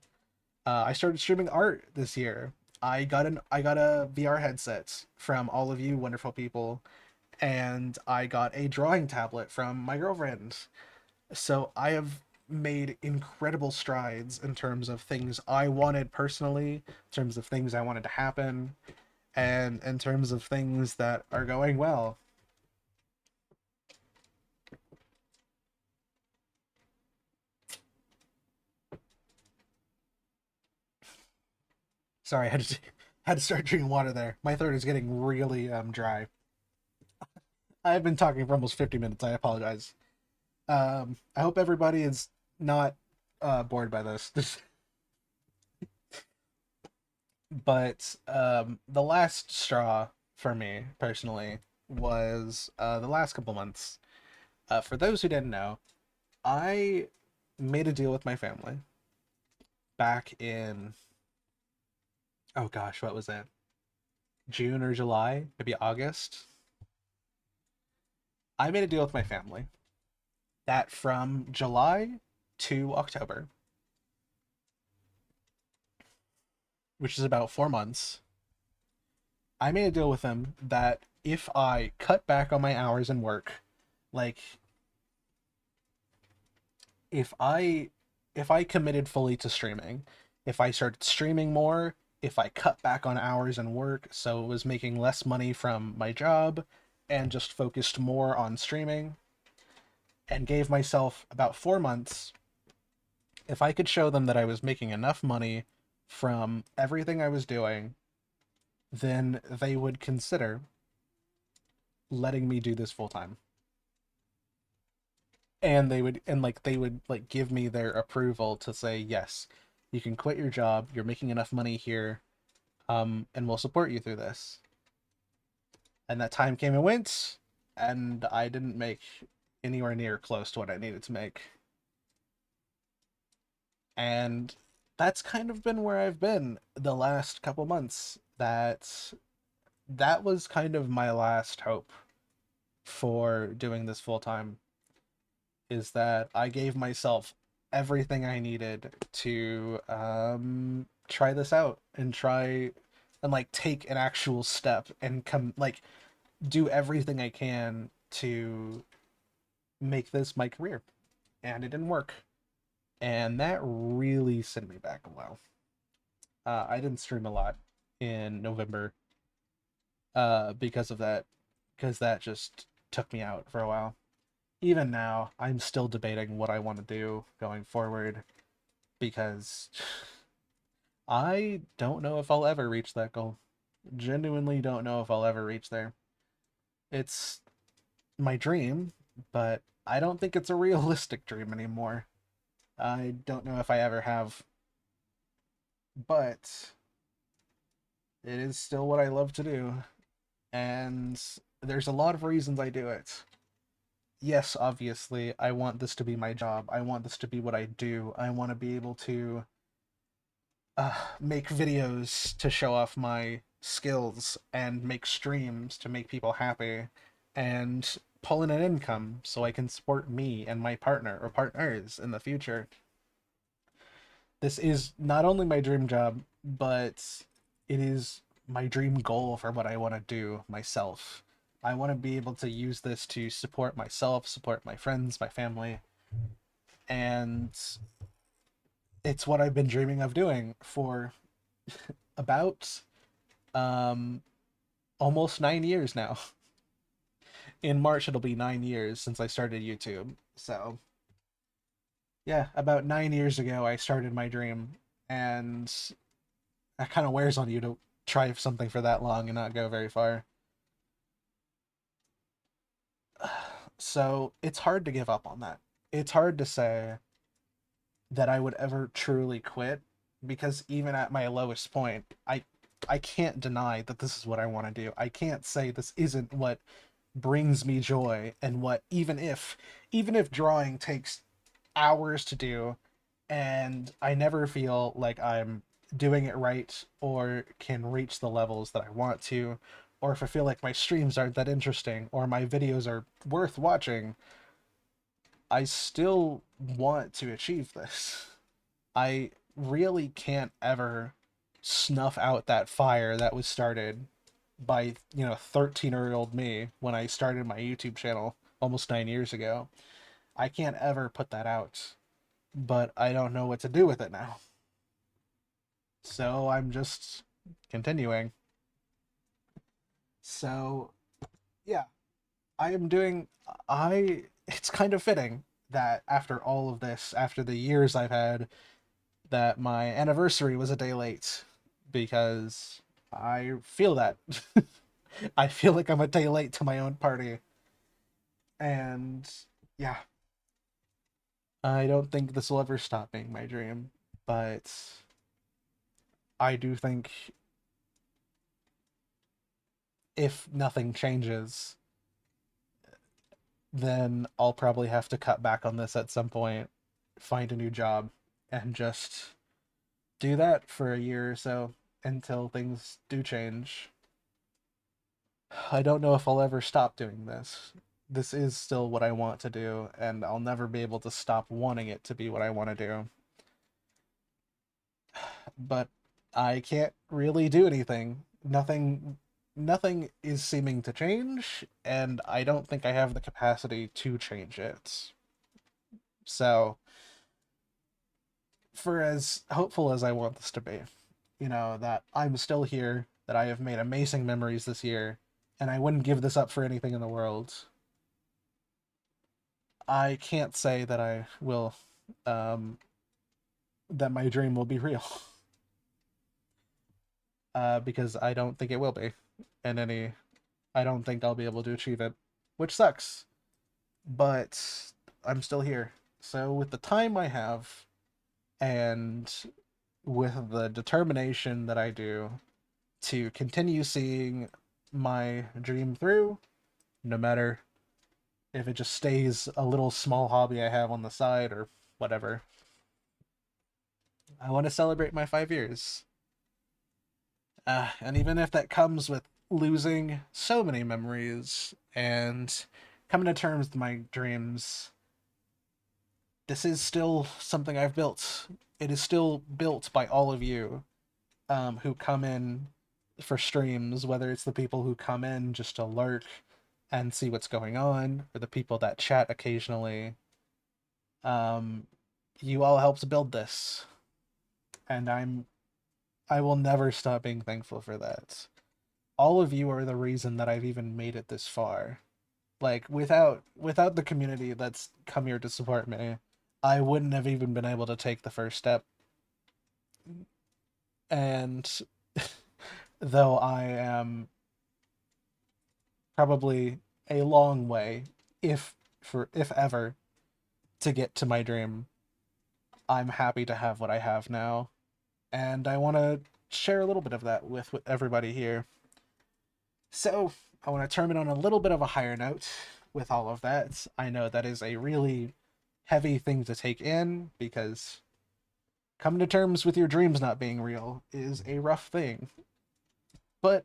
I started streaming art this year. I got a VR headset from all of you wonderful people, and I got a drawing tablet from my girlfriend. So I have made incredible strides in terms of things I wanted personally, in terms of things I wanted to happen, and in terms of things that are going well. Sorry, I had to start drinking water there. My throat is getting really dry. I've been talking for almost 50 minutes. I apologize. I hope everybody is not bored by this. But the last straw for me personally was the last couple months. For those who didn't know, I made a deal with my family back in, oh gosh, what was that? June or July, maybe August. I made a deal with my family that from July to October, which is about 4 months, I made a deal with them that if I cut back on my hours and work, like if I if I committed fully to streaming, if I started streaming more, if I cut back on hours and work, so it was making less money from my job and just focused more on streaming and gave myself about 4 months, if I could show them that I was making enough money from everything I was doing, then they would consider letting me do this full time. And they would like give me their approval to say, yes, you can quit your job, you're making enough money here, and we'll support you through this. And that time came and went, and I didn't make anywhere near close to what I needed to make. And that's kind of been where I've been the last couple months. That was kind of my last hope for doing this full time, is that I gave myself everything I needed to try this out and try and like take an actual step and come like do everything I can to make this my career. And it didn't work. And that really sent me back a while. I didn't stream a lot in November because of that, because that just took me out for a while. Even now, I'm still debating what I want to do going forward because I don't know if I'll ever reach that goal. Genuinely don't know if I'll ever reach there. It's my dream, but I don't think it's a realistic dream anymore. I don't know if I ever have, but it is still what I love to do, and there's a lot of reasons I do it. Yes, obviously, I want this to be my job. I want this to be what I do. I want to be able to make videos to show off my skills and make streams to make people happy and pull in an income so I can support me and my partner or partners in the future. This is not only my dream job, but it is my dream goal for what I want to do myself. I want to be able to use this to support myself, support my friends, my family, and it's what I've been dreaming of doing for about um almost 9 years now. In March it'll be 9 years since I started YouTube. So yeah, about 9 years ago I started my dream, and that kind of wears on you to try something for that long and not go very far. So it's hard to give up on that. It's hard to say that I would ever truly quit, because even at my lowest point, I can't deny that this is what I want to do. I can't say this isn't what brings me joy, and what, even if drawing takes hours to do and I never feel like I'm doing it right or can reach the levels that I want to, or if I feel like my streams aren't that interesting or my videos are worth watching, I still want to achieve this. I really can't ever snuff out that fire that was started by, 13-year-old me when I started my YouTube channel almost 9 years ago. I can't ever put that out, but I don't know what to do with it now. So I'm just continuing. So, yeah, I am doing. It's kind of fitting that after all of this, after the years I've had, that my anniversary was a day late, because I feel that. I feel like I'm a day late to my own party. And yeah, I don't think this will ever stop being my dream, but I do think if nothing changes, then I'll probably have to cut back on this at some point, find a new job, and just do that for a year or so until things do change. I don't know if I'll ever stop doing this. This is still what I want to do, and I'll never be able to stop wanting it to be what I want to do. But I can't really do anything. Nothing is seeming to change, and I don't think I have the capacity to change it. So, for as hopeful as I want this to be, that I'm still here, that I have made amazing memories this year, and I wouldn't give this up for anything in the world. I can't say that I will, um, that my dream will be real, because I don't think it will be, and I don't think I'll be able to achieve it, which sucks. But I'm still here. So with the time I have, and with the determination that I do to continue seeing my dream through, no matter if it just stays a little small hobby I have on the side or whatever. I want to celebrate my 5 years. And even if that comes with losing so many memories and coming to terms with my dreams, this is still something I've built. It is still built by all of you, who come in for streams, whether it's the people who come in just to lurk and see what's going on, or the people that chat occasionally. Um, you all helped build this, and I will never stop being thankful for that. All of you are the reason that I've even made it this far. Like without the community that's come here to support me, I wouldn't have even been able to take the first step. And though I am probably a long way, if ever, to get to my dream, I'm happy to have what I have now, and I want to share a little bit of that with everybody here. So I want to term it on a little bit of a higher note with all of that. I know that is a really heavy thing to take in because coming to terms with your dreams not being real is a rough thing. But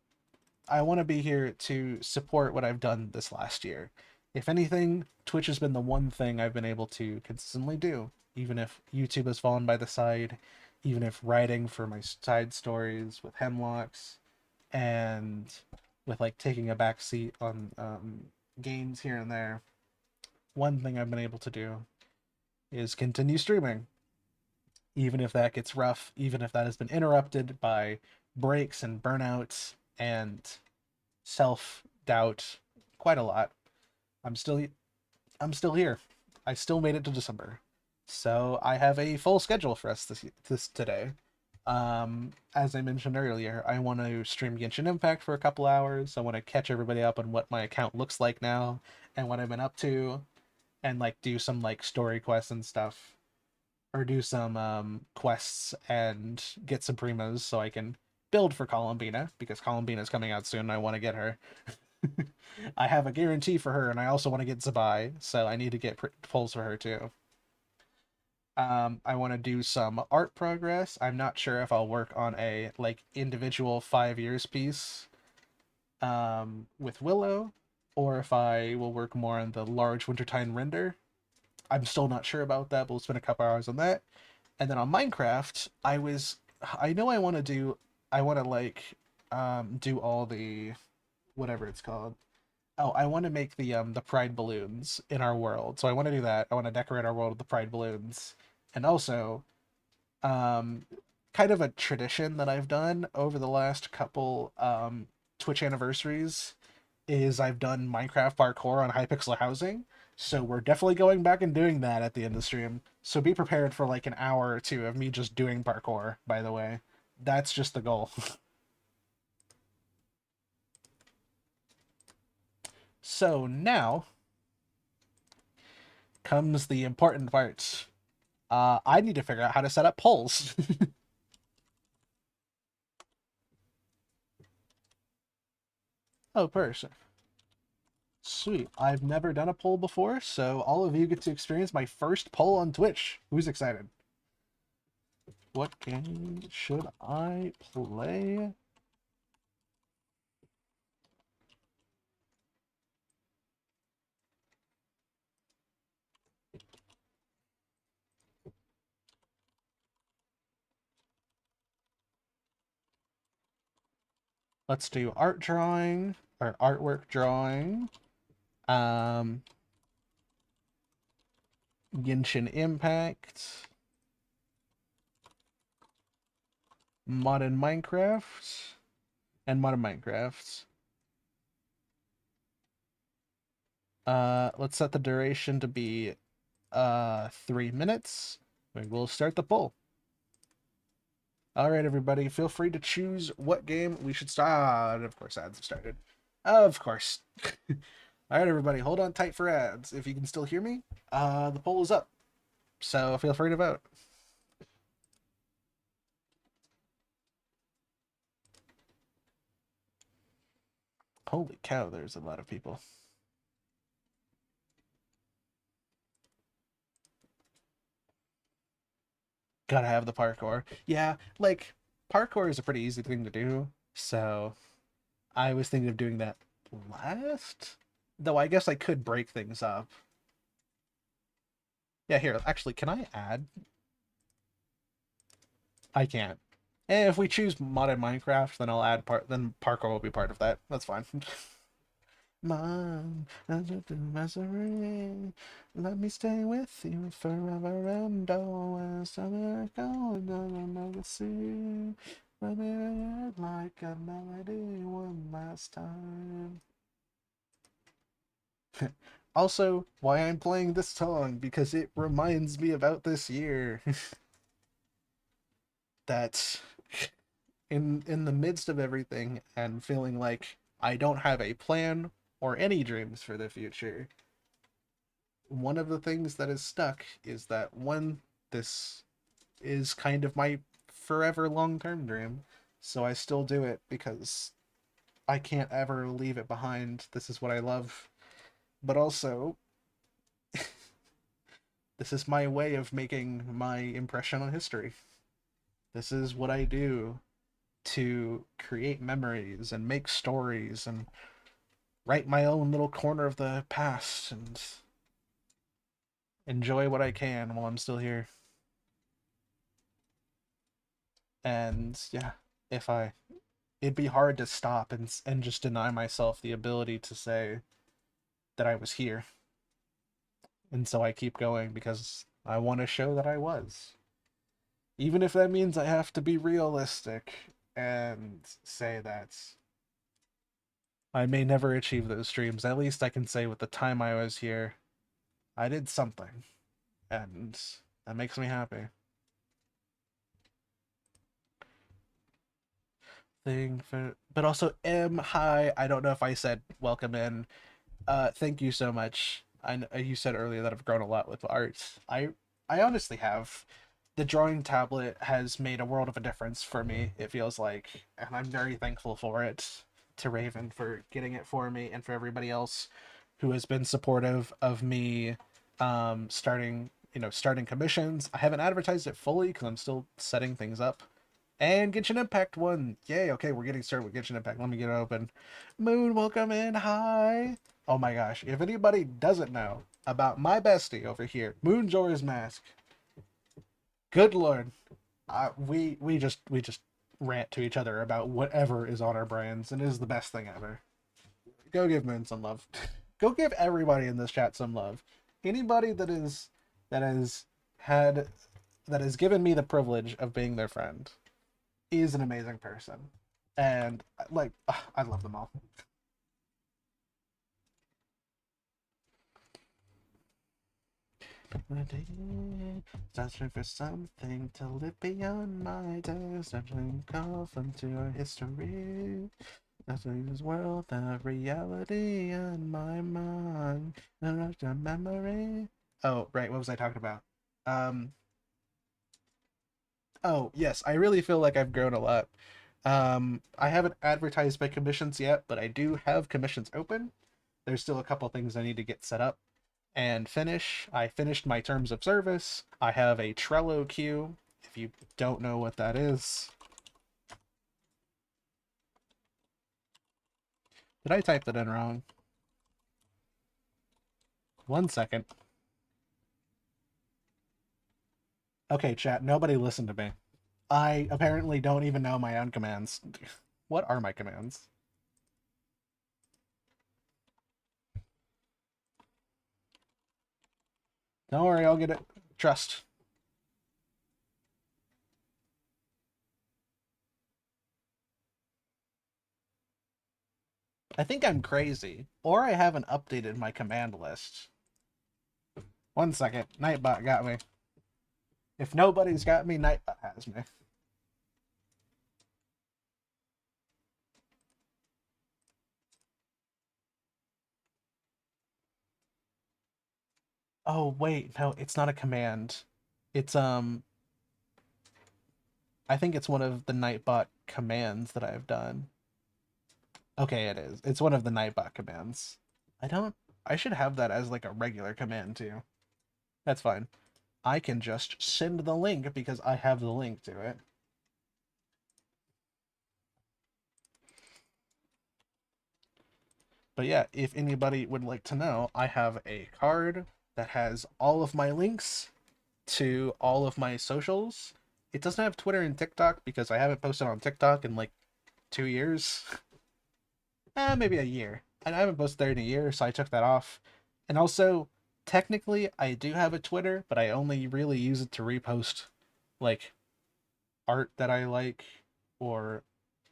I want to be here to support what I've done this last year. If anything, Twitch has been the one thing I've been able to consistently do, even if YouTube has fallen by the side, even if writing for my side stories with Hemlocks and with like taking a back seat on games here and there. One thing I've been able to do is continue streaming, even if that gets rough, even if that has been interrupted by breaks and burnouts and self doubt quite a lot. I'm still I'm still here. I still made it to December. So I have a full schedule for us this today. As I mentioned earlier, I want to stream Genshin Impact for a couple hours. I want to catch everybody up on what my account looks like now and what I've been up to, and like do some like story quests and stuff, or do some quests and get some primas so I can build for Columbina because Columbina is coming out soon. And I want to get her. I have a guarantee for her, and I also want to get Zabai, so I need to get pulls for her too. I want to do some art progress. I'm not sure if I'll work on a like individual 5 years piece with Willow, or if I will work more on the large Wintertime render. I'm still not sure about that, but we'll spend a couple hours on that. And then on Minecraft, I know I want to like do all the whatever it's called. Oh, I want to make the pride balloons in our world. So I want to do that. I want to decorate our world with the pride balloons. And also, um kind of a tradition that I've done over the last couple Twitch anniversaries is I've done Minecraft parkour on Hypixel housing. So we're definitely going back and doing that at the end of the stream. So be prepared for like an hour or two of me just doing parkour, by the way. That's just the goal. So now comes the important part. I need to figure out how to set up polls. Oh, person. Sweet. I've never done a poll before, so all of you get to experience my first poll on Twitch. Who's excited? What game should I play? Let's do art drawing or artwork drawing. Genshin Impact. Modern Minecraft. And Modern Minecraft. Let's set the duration to be 3 minutes. We will start the poll. All right, everybody, feel free to choose what game we should start. Of course, ads have started. Of course. All right, everybody, hold on tight for ads. If you can still hear me, the poll is up, so feel free to vote. Holy cow, there's a lot of people. Gotta have the parkour. Yeah, like, parkour is a pretty easy thing to do, so I was thinking of doing that last. Though I guess I could break things up. Yeah, here, actually, can I add? I can't. And if we choose modded Minecraft, then I'll add then parkour will be part of that. That's fine. Mom, let me stay with you forever and always. Summer going on the sea. Let me like a melody one last time. Also, why I'm playing this song, because it reminds me about this year. That in the midst of everything and feeling like I don't have a plan or any dreams for the future, one of the things that is stuck is that one, this is kind of my forever long-term dream, so I still do it because I can't ever leave it behind. This is what I love. But also, this is my way of making my impression on history. This is what I do to create memories and make stories and write my own little corner of the past and enjoy what I can while I'm still here. And yeah, if I it'd be hard to stop and just deny myself the ability to say that I was here. And so I keep going because I want to show that I was. Even if that means I have to be realistic and say that I may never achieve those dreams, at least I can say with the time I was here, I did something. And that makes me happy. Thing for, but also hi. I don't know if I said welcome in. Thank you so much. You said earlier that I've grown a lot with art. I honestly have. The drawing tablet has made a world of a difference for me, it feels like, and I'm very thankful for it, to Raven for getting it for me, and for everybody else who has been supportive of me starting commissions. I haven't advertised it fully because I'm still setting things up. And Genshin Impact won. Yay, okay, we're getting started with Genshin Impact. Let me get it open. Moon, welcome in. Hi. Oh my gosh, if anybody doesn't know about my bestie over here, Moonjora's Mask, good lord, we just rant to each other about whatever is on our brains, and it is the best thing ever. Go give Moon some love. Go give everybody in this chat some love. Anybody that has had that has given me the privilege of being their friend is an amazing person, and like I love them all. Searching for something to live beyond my days. Searching call into our history. Nothing is world, the reality in my mind. The memory. Oh, right. What was I talking about? Um. Oh, yes. I really feel like I've grown a lot. I haven't advertised my commissions yet, but I do have commissions open. There's still a couple things I need to get set up and finish. I finished my terms of service. I have a Trello queue. If you don't know what that is, did I type that in wrong? 1 second. Okay, chat. Nobody listen to me. I apparently don't even know my own commands. What are my commands? Don't worry, I'll get it. Trust. I think I'm crazy, or I haven't updated my command list. 1 second. Nightbot got me. If nobody's got me, Nightbot has me. Oh, wait. No, it's not a command. It's, I think it's one of the Nightbot commands that I've done. Okay, it is. It's one of the Nightbot commands. I don't... I should have that as, like, a regular command, too. That's fine. I can just send the link because I have the link to it. But yeah, if anybody would like to know, I have a card that has all of my links to all of my socials. It doesn't have Twitter and TikTok because I haven't posted on TikTok in like 2 years. Maybe a year. I haven't posted there in a year, so I took that off. And also, technically, I do have a Twitter, but I only really use it to repost like art that I like or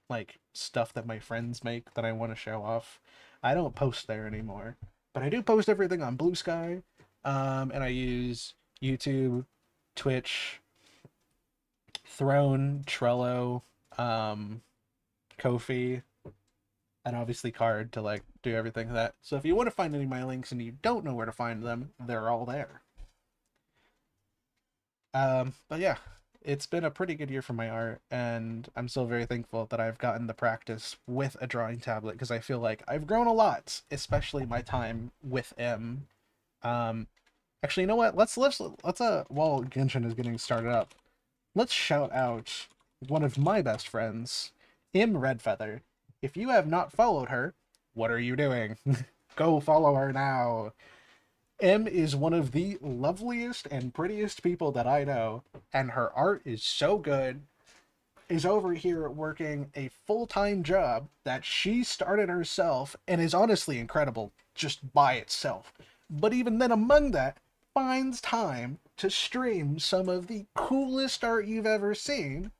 like stuff that my friends make that I want to show off. I don't post there anymore, but I do post everything on Blue Sky, and I use YouTube, Twitch, Throne, Trello, um, Kofi, and obviously Card to like do everything like that. So if you want to find any of my links and you don't know where to find them, they're all there. But yeah, it's been a pretty good year for my art, and I'm still very thankful that I've gotten the practice with a drawing tablet because I feel like I've grown a lot, especially my time with M. Um, Actually, you know what? Let's while Genshin is getting started up, let's shout out one of my best friends, M Redfeather. If you have not followed her, what are you doing? Go follow her now. M is one of the loveliest and prettiest people that I know, and her art is so good. Is over here working a full-time job that she started herself and is honestly incredible just by itself. But even then, among that, finds time to stream some of the coolest art you've ever seen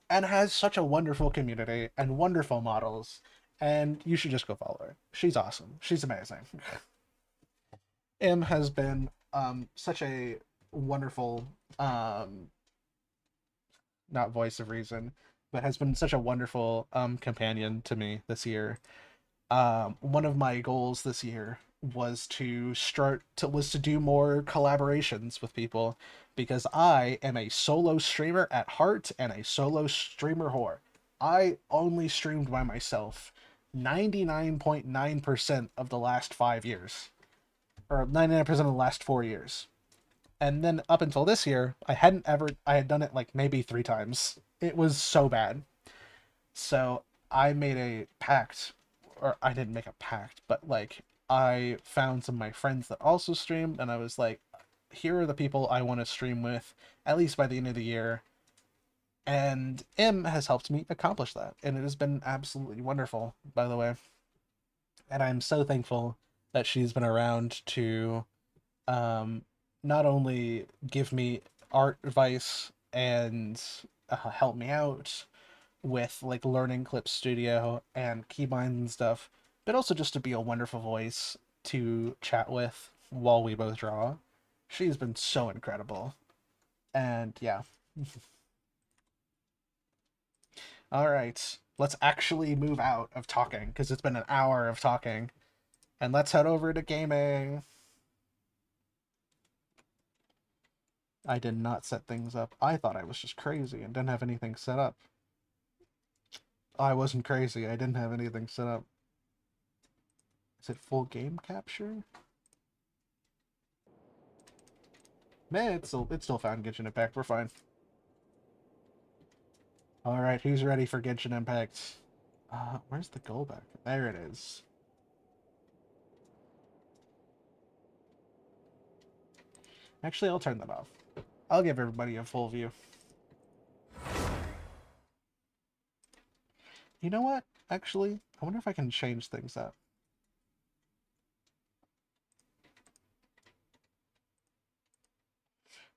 and has such a wonderful community and wonderful models. And you should just go follow her. She's awesome. She's amazing. M has been such a wonderful not voice of reason, but has been such a wonderful companion to me this year. One of my goals this year was to do more collaborations with people because I am a solo streamer at heart and a solo streamer whore. I only streamed by myself 99.9% of the last 5 years, or 99% of the last 4 years. And then up until this year, I had done it like maybe 3 times. It was so bad. So I made a pact, or I didn't make a pact, but like I found some of my friends that also streamed, and I was like, here are the people I want to stream with, at least by the end of the year. And M has helped me accomplish that, and it has been absolutely wonderful, by the way. And I'm so thankful that she's been around to um, not only give me art advice and help me out with like learning Clip Studio and keybinds and stuff, but also just to be a wonderful voice to chat with while we both draw. She's been so incredible. And yeah. All right. Let's actually move out of talking because it's been an hour of talking. And let's head over to gaming. I did not set things up. I thought I was just crazy and didn't have anything set up. I wasn't crazy. I didn't have anything set up. Is it full game capture? Man, it still found Genshin Impact. We're fine. Alright, who's ready for Genshin Impact? Where's the goal back? There it is. Actually, I'll turn that off. I'll give everybody a full view. You know what? Actually, I wonder if I can change things up.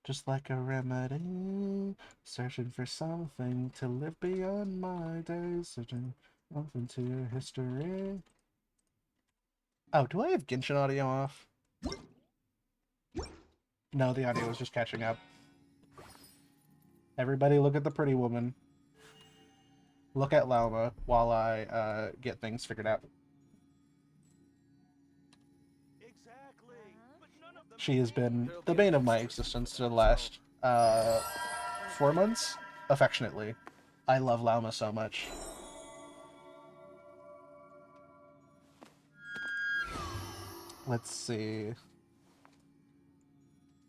Just like a remedy, searching for something to live beyond my days, searching off into your history. Oh, do I have Genshin audio off? No, the audio was just catching up. Everybody look at the pretty woman. Look at Lauma while I get things figured out. She has been the bane of my existence for the last 4 months, affectionately. I love Lauma so much. Let's see.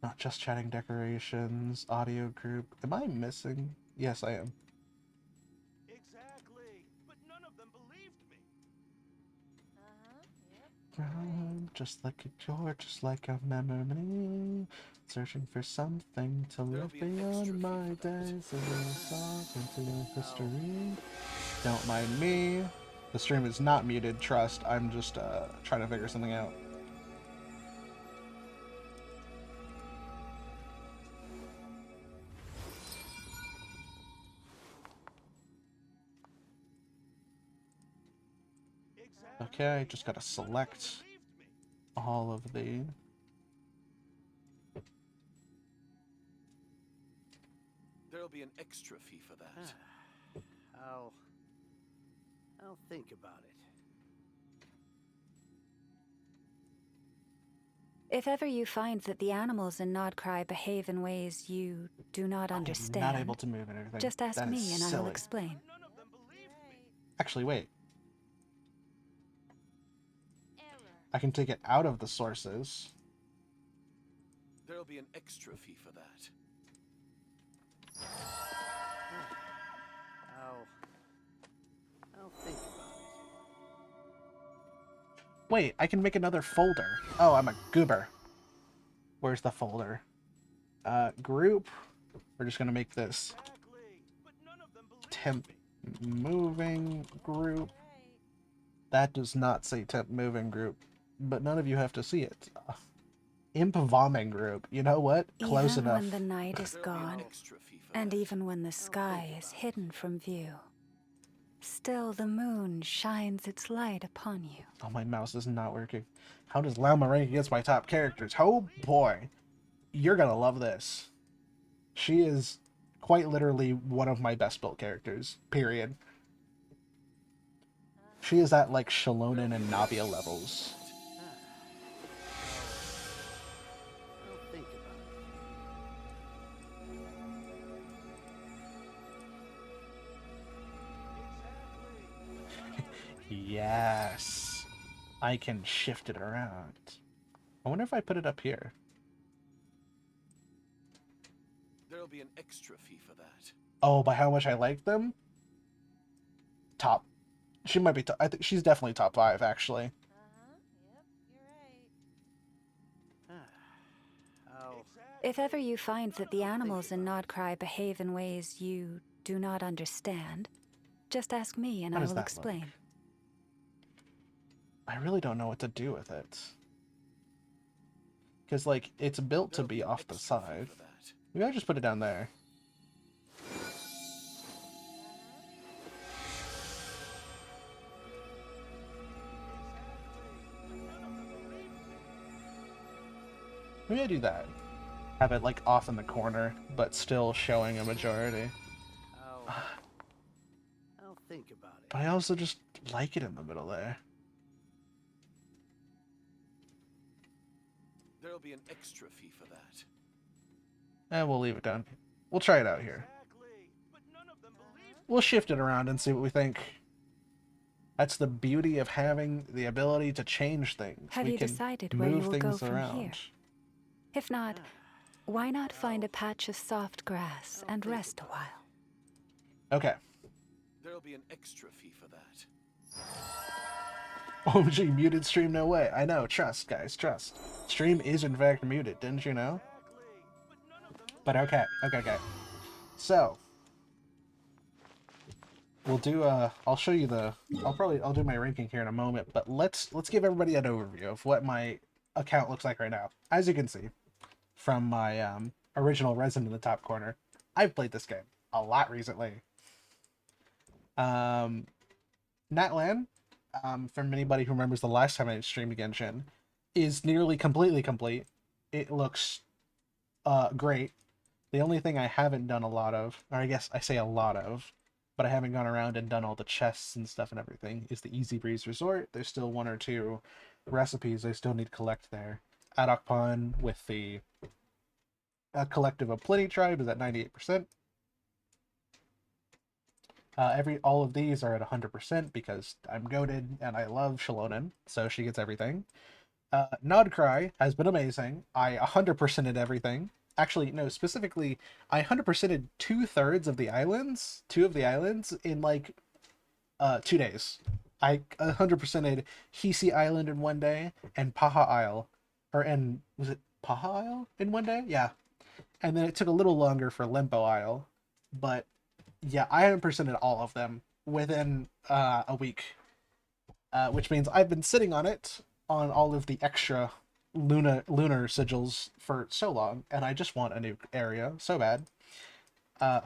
Not just chatting decorations, audio group. Am I missing? Yes, I am. Exactly, but none of them believed me. Just like a door, just like a memory. Searching for something to live beyond my days. Into history. Don't mind me. The stream is not muted, trust. I'm just trying to figure something out. Okay, just gotta select all of the... There'll be an extra fee for that. I'll think about it. If ever you find that the animals in Nodcry behave in ways you do not understand, I'm not able to move and everything. just ask me and I will explain. None of them believed me. Actually, wait. I can take it out of the sources. There'll be an extra fee for that. I'll think about it. Wait, I can make another folder. Oh, I'm a goober. Where's the folder? Group. We're just gonna make this temp moving group. That does not say temp moving group, but none of you have to see it. Imp vomming group. You know what? Close Even enough. when the night is gone, and even when the sky is hidden from view, still the moon shines its light upon you. Oh, my mouse is not working. How does Lauma rank against my top characters? Oh boy. You're gonna love this. She is quite literally one of my best built characters, period. She is at like Shalonen and Navia levels. I'll think about it. Yes. I can shift it around. I wonder if I put it up here. There'll be an extra fee for that. Oh, by how much I like them? Top. She might be top. I think she's definitely top 5, actually. Yep, you're right. If ever you find that the animals in Nodcry behave in ways you do not understand, just ask me and How I does will that explain. look? I really don't know what to do with it. Because, like, it's built to be off the side. Maybe I just put it down there. Maybe I do that. have it like off in the corner, but still showing a majority. I'll think about it. But I also just like it in the middle there. There'll be an extra fee for that. And we'll leave it down. We'll try it out here. Exactly. But none of them believe. We'll shift it around and see what we think. That's the beauty of having the ability to change things. Have we you can decided where you move will go things from around. here? If not, why not find a patch of soft grass and rest a while? Okay. There'll be an extra fee for that. OMG, muted stream, no way. I know, trust, guys, trust. Stream is in fact muted, didn't you know? But okay. So, we'll do, I'll show you the, I'll do my ranking here in a moment, but let's give everybody an overview of what my account looks like right now. As you can see, from my, original resin in the top corner, I've played this game a lot recently. Natlan, from anybody who remembers the last time I streamed Genshin, is nearly completely complete. It looks great. The only thing I haven't done a lot of, or I guess I say a lot of, but I haven't gone around and done all the chests and stuff and everything, is the Easy Breeze Resort. There's still 1 or 2 recipes I still need to collect there. Adokpon with the Collective of Pliny tribe is at 98%. All of these are at 100% because I'm goated and I love Shalonen, so she gets everything. Nodcry has been amazing. I 100%ed everything. Actually, no, specifically, I 100%ed 2/3 of the islands, 2 of the islands, in like 2 days. I 100%ed Hisi Island in 1 day and Paha Isle, was it Paha Isle in 1 day? Yeah. And then it took a little longer for Lempo Isle, but yeah, I 100%ed all of them within a week, which means I've been sitting on it, on all of the extra lunar sigils for so long, and I just want a new area so bad.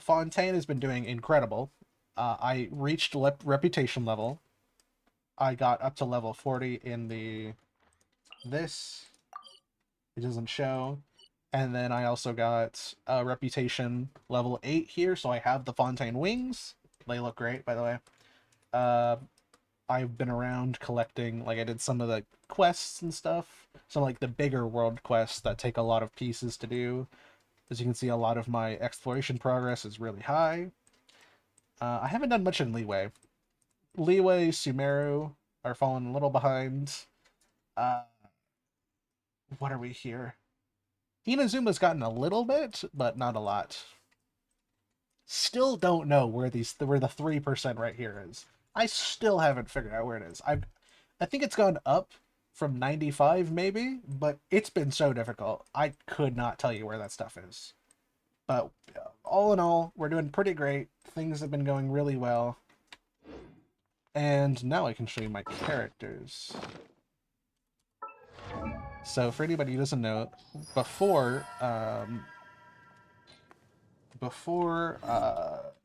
Fontaine has been doing incredible. I reached reputation level. I got up to level 40 in this. It doesn't show. And then I also got a reputation level 8 here, so I have the Fontaine wings. They look great, by the way. I've been around collecting, like I did some of the quests and stuff. Some like the bigger world quests that take a lot of pieces to do. As you can see, a lot of my exploration progress is really high. I haven't done much in Leeway. Leeway, Sumeru are falling a little behind. What are we here? Inazuma's gotten a little bit, but not a lot. Still don't know where the 3% right here is. I still haven't figured out where it is. I think it's gone up from 95 maybe, but it's been so difficult. I could not tell you where that stuff is. But all in all, we're doing pretty great. Things have been going really well. And now I can show you my characters. So for anybody who doesn't know, before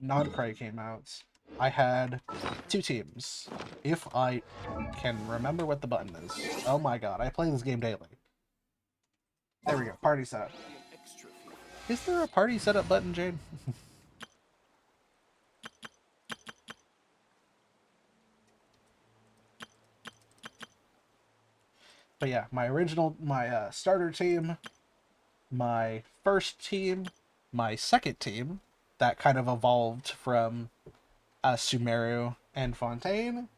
Nodcry came out, I had 2 teams. If I can remember what the button is. Oh my god, I play this game daily. There we go, party setup. Is there a party setup button, Jade? But yeah, my starter team, my first team, my second team, that kind of evolved from Sumeru and Fontaine.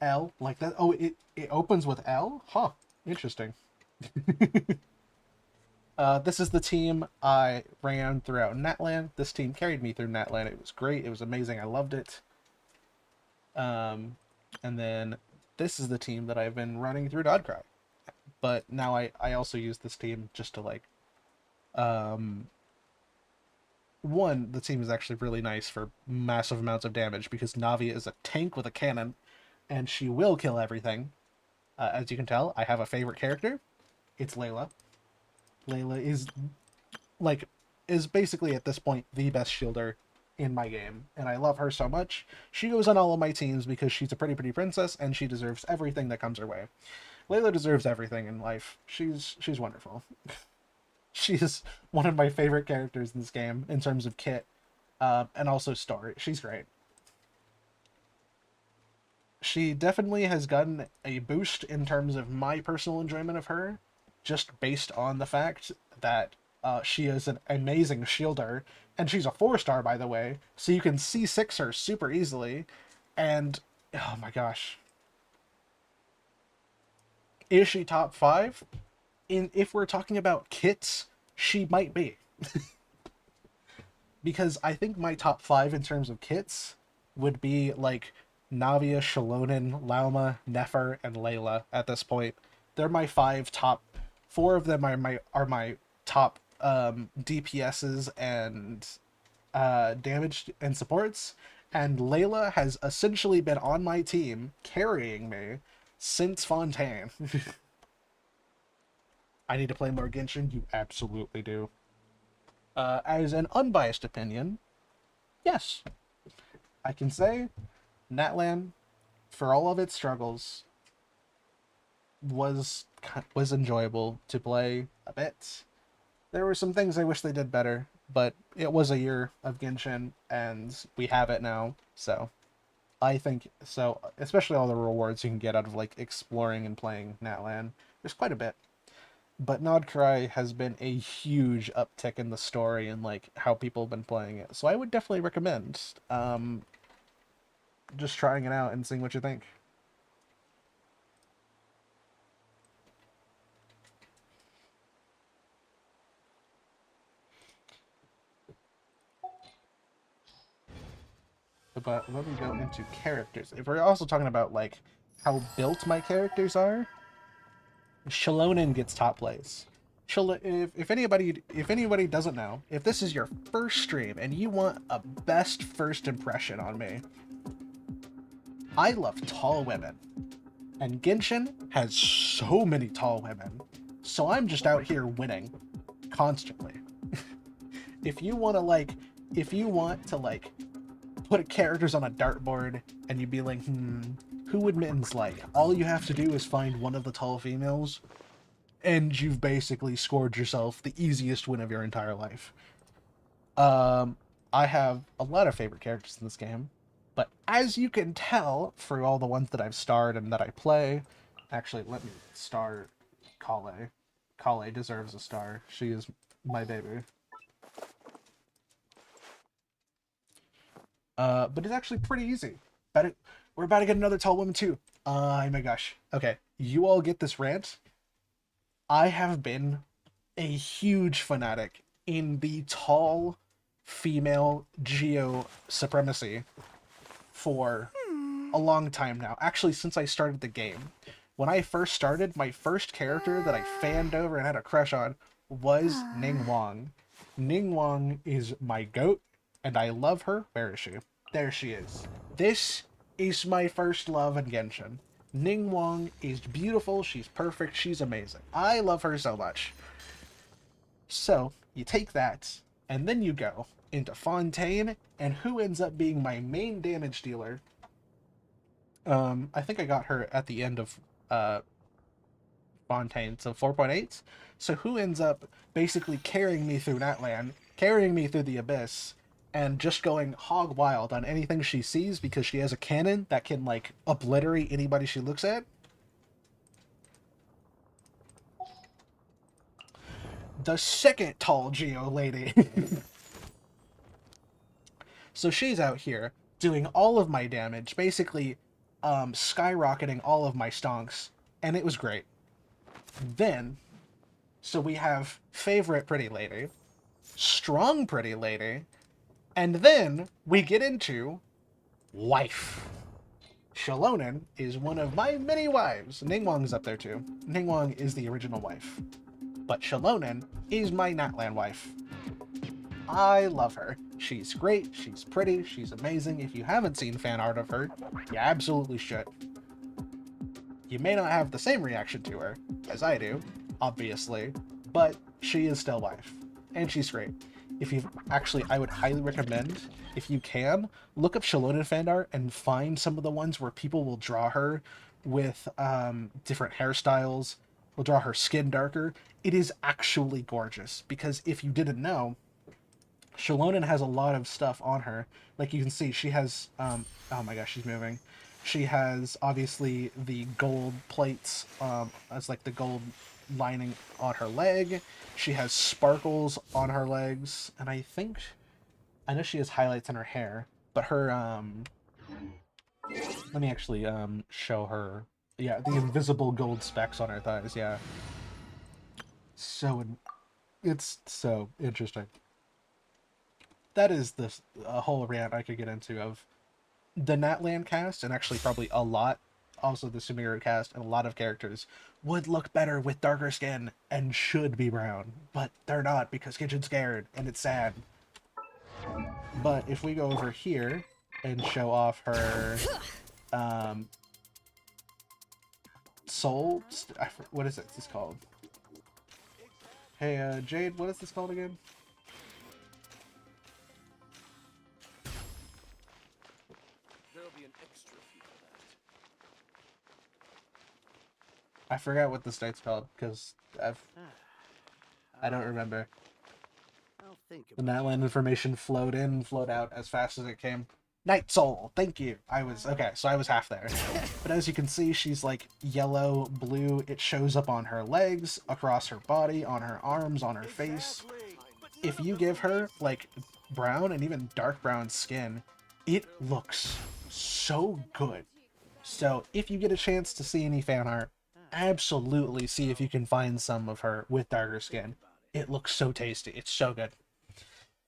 L, like that. Oh, it opens with L? Huh, interesting. This is the team I ran throughout Natlan. This team carried me through Natlan. It was great. It was amazing. I loved it. And then this is the team that I've been running through Nodcry. But now I also use this team just to like... One, the team is actually really nice for massive amounts of damage because Navi is a tank with a cannon, and she will kill everything. As you can tell, I have a favorite character. It's Layla. Layla is basically at this point the best shielder in my game, and I love her so much. She goes on all of my teams because she's a pretty princess, and she deserves everything that comes her way. Layla deserves everything in life. She's wonderful. She is one of my favorite characters in this game in terms of kit, and also story. She's great. She definitely has gotten a boost in terms of my personal enjoyment of her, just based on the fact that she is an amazing shielder, and she's a 4-star, by the way, so you can C6 her super easily, and oh my gosh. Is she top 5? If we're talking about kits, she might be. Because I think my top 5 in terms of kits would be like Navia, Shalonen, Lauma, Nefer, and Layla at this point. They're my 5 top. 4 of them are my top DPSs and damage and supports. And Layla has essentially been on my team, carrying me, since Fontaine. I need to play more Genshin? You absolutely do. As an unbiased opinion, yes. I can say Natlan, for all of its struggles, was enjoyable to play a bit. There were some things I wish they did better, but it was a year of Genshin, and we have it now, so I think so. Especially all the rewards you can get out of like exploring and playing Natlan. There's quite a bit. But Nodcry has been a huge uptick in the story and like how people have been playing it. So I would definitely recommend just trying it out and seeing what you think. But let me go into characters. If we're also talking about like how built my characters are, Shalonen gets top place. If anybody doesn't know, if this is your first stream and you want a best first impression on me, I love tall women, and Genshin has so many tall women, so I'm just out here winning constantly. If you want to put characters on a dartboard and you'd be like, who would Mittens like? All you have to do is find one of the tall females, and you've basically scored yourself the easiest win of your entire life. I have a lot of favorite characters in this game, but as you can tell through all the ones that I've starred and that I play, actually, let me star Kale. Kale deserves a star. She is my baby. But it's actually pretty easy. We're about to get another tall woman too. Oh my gosh. Okay, you all get this rant. I have been a huge fanatic in the tall female Geo supremacy for a long time now. Actually, since I started the game. When I first started, my first character that I fanned over and had a crush on was Ningguang. Ningguang is my goat, and I love her. Where is she? There she is. This is my first love in Genshin. Ningguang is beautiful, she's perfect, she's amazing. I love her so much. So, you take that, and then you go into Fontaine, and who ends up being my main damage dealer? I think I got her at the end of Fontaine, so 4.8. So who ends up basically carrying me through Natlan, carrying me through the Abyss, and just going hog wild on anything she sees because she has a cannon that can, like, obliterate anybody she looks at? The second tall Geo lady. So she's out here doing all of my damage, basically skyrocketing all of my stonks, and it was great. Then, so we have favorite pretty lady, strong pretty lady, and then we get into wife. Shalonen is one of my many wives. Ningguang's up there too. Ningguang is the original wife. But Shalonen is my Natlan wife. I love her. She's great, she's pretty, she's amazing. If you haven't seen fan art of her, you absolutely should. You may not have the same reaction to her, as I do, obviously, but she is still wife. And she's great. if you actually, I would highly recommend, if you can, look up Shalona fan art and find some of the ones where people will draw her with different hairstyles, will draw her skin darker. It is actually gorgeous, because if you didn't know, Shalona has a lot of stuff on her. Like you can see, she has, oh my gosh, she's moving. She has, obviously, the gold plates, as like the gold lining on her leg. She has sparkles on her legs, and I know she has highlights in her hair, but her, let me actually, show her, yeah, the invisible gold specks on her thighs, yeah. It's so interesting. That is a whole rant I could get into of the Natlan cast, and actually probably a lot, also the Sumeru cast, and a lot of characters would look better with darker skin and should be brown, but they're not because Kitchen's scared, and it's sad. But if we go over here and show off her soul, what is this called? Hey, Jade, what is this called again? I forgot what the state's called, because I don't remember. I'll think The about Natlan information flowed in, flowed out as fast as it came. Night Soul, thank you. Okay, so I was half there. But as you can see, she's like yellow, blue. It shows up on her legs, across her body, on her arms, on her face. If you give her like brown and even dark brown skin, it looks so good. So if you get a chance to see any fan art, absolutely see if you can find some of her with darker skin. It looks so tasty. It's so good.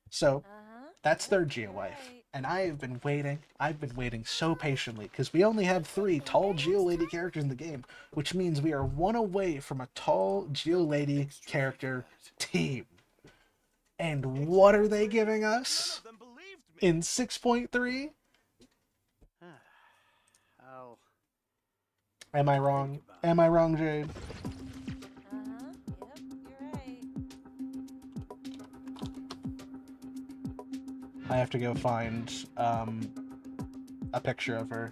So that's their Geolife. And I've been waiting so patiently, because we only have 3 tall Geolady characters in the game, which means we are 1 away from a tall Geolady character team. And what are they giving us in 6.3? I'll Am I wrong? Am I wrong, Jade? Yep, you're right. I have to go find a picture of her.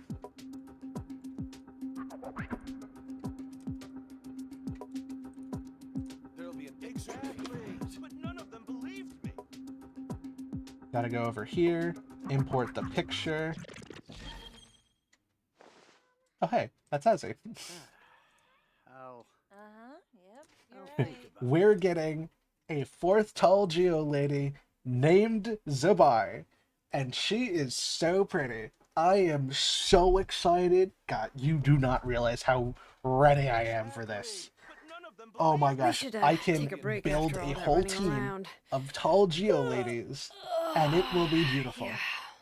There'll be an extra fee for that. but none of them believed me. Gotta go over here, import the picture. Oh hey, that's Ezzy. I'll Yep, you're think right. about We're getting a 4th tall Geolady named Zabai, and she is so pretty. I am so excited. God, you do not realize how ready I am for this. but none of them Oh my We gosh, should I can take a break build after all a that whole running team around. of tall Geoladies, and it will be beautiful. Yeah,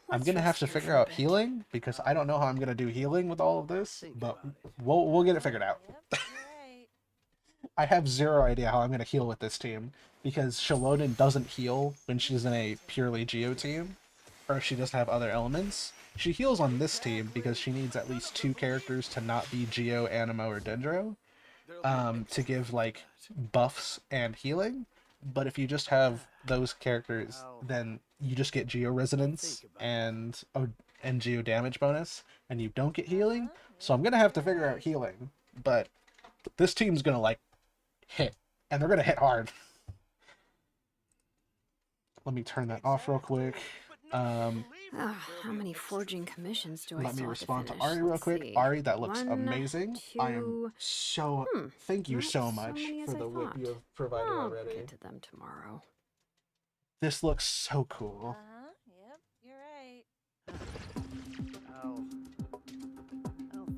I'm let's gonna have rest to here figure for a out bit. healing, because I don't know how I'm gonna do healing with all of this, Think but about it. we'll get it figured out. Yep, you're right. I have zero idea how I'm gonna heal with this team, because Shalona doesn't heal when she's in a purely Geo team, or if she doesn't have other elements. She heals on this team because she needs at least 2 characters to not be Geo, Animo, or Dendro, to give like buffs and healing. But if you just have those characters, then you just get Geo resonance and Geo damage bonus, and you don't get healing. So I'm gonna have to figure out healing, but this team's gonna like hit, and they're gonna hit hard. Let me turn that off real quick. How many forging commissions do I Let still me have to respond to finish? Ari real Let's quick. see. Ari, that looks 1, amazing. I am 2. so thank you not so so much many as for I the whip thought. you have provided I'll already. get to them tomorrow. This looks so cool. Yep, you're right. I'll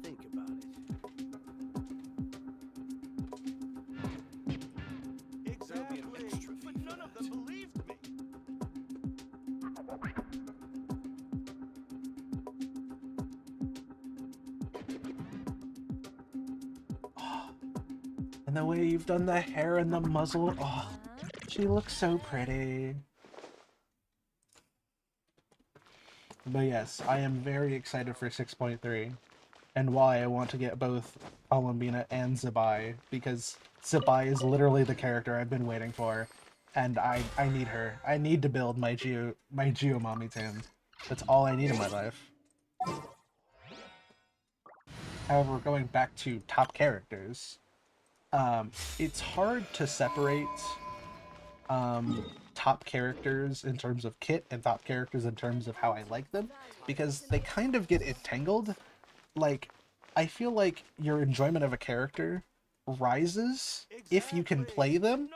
think about it. There'll be an extra fee but for none of that. them believed me. And the way you've done the hair and the muzzle, oh, she looks so pretty. But yes, I am very excited for 6.3, and why I want to get both Columbina and Zabai, because Zabai is literally the character I've been waiting for. and I need her. I need to build my Geomami team. That's all I need in my life. However, going back to top characters, it's hard to separate top characters in terms of kit and top characters in terms of how I like them, because they kind of get entangled. Like, I feel like your enjoyment of a character rises if you can play them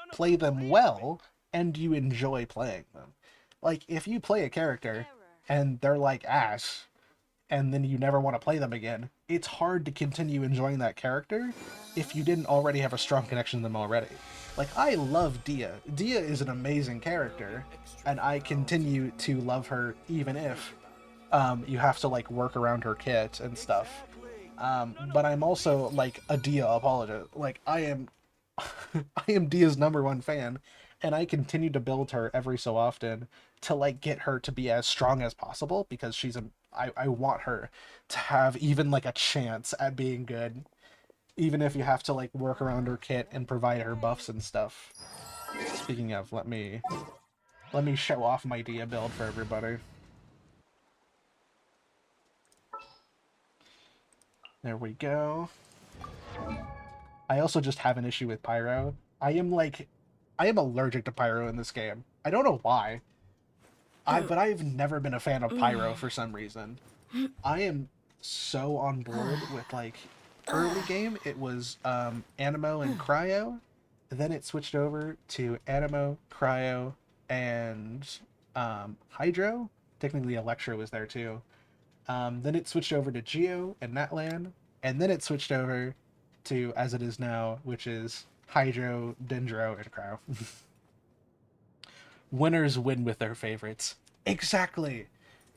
well, and you enjoy playing them. Like, if you play a character and they're like Ash, and then you never want to play them again, it's hard to continue enjoying that character if you didn't already have a strong connection to them already. Like, I love Dia. Dia is an amazing character, and I continue to love her even if you have to, like, work around her kit and stuff. But I'm also, like, a Dia apologist. Like, I am I am Dia's #1 fan, and I continue to build her every so often to, like, get her to be as strong as possible, because I want her to have even, like, a chance at being good, even if you have to, like, work around her kit and provide her buffs and stuff. Speaking of, let me show off my Dia build for everybody. There we go. I also just have an issue with Pyro. I am allergic to Pyro in this game. I don't know why. But I've never been a fan of Pyro for some reason. I am so on board with, like, early game, it was Anemo and Cryo. Then it switched over to Anemo, Cryo, and Hydro. Technically Electro was there too. Then it switched over to Geo and Natlan, and then it switched over to as it is now, which is Hydro, Dendro, and Crow. Winners win with their favorites. Exactly.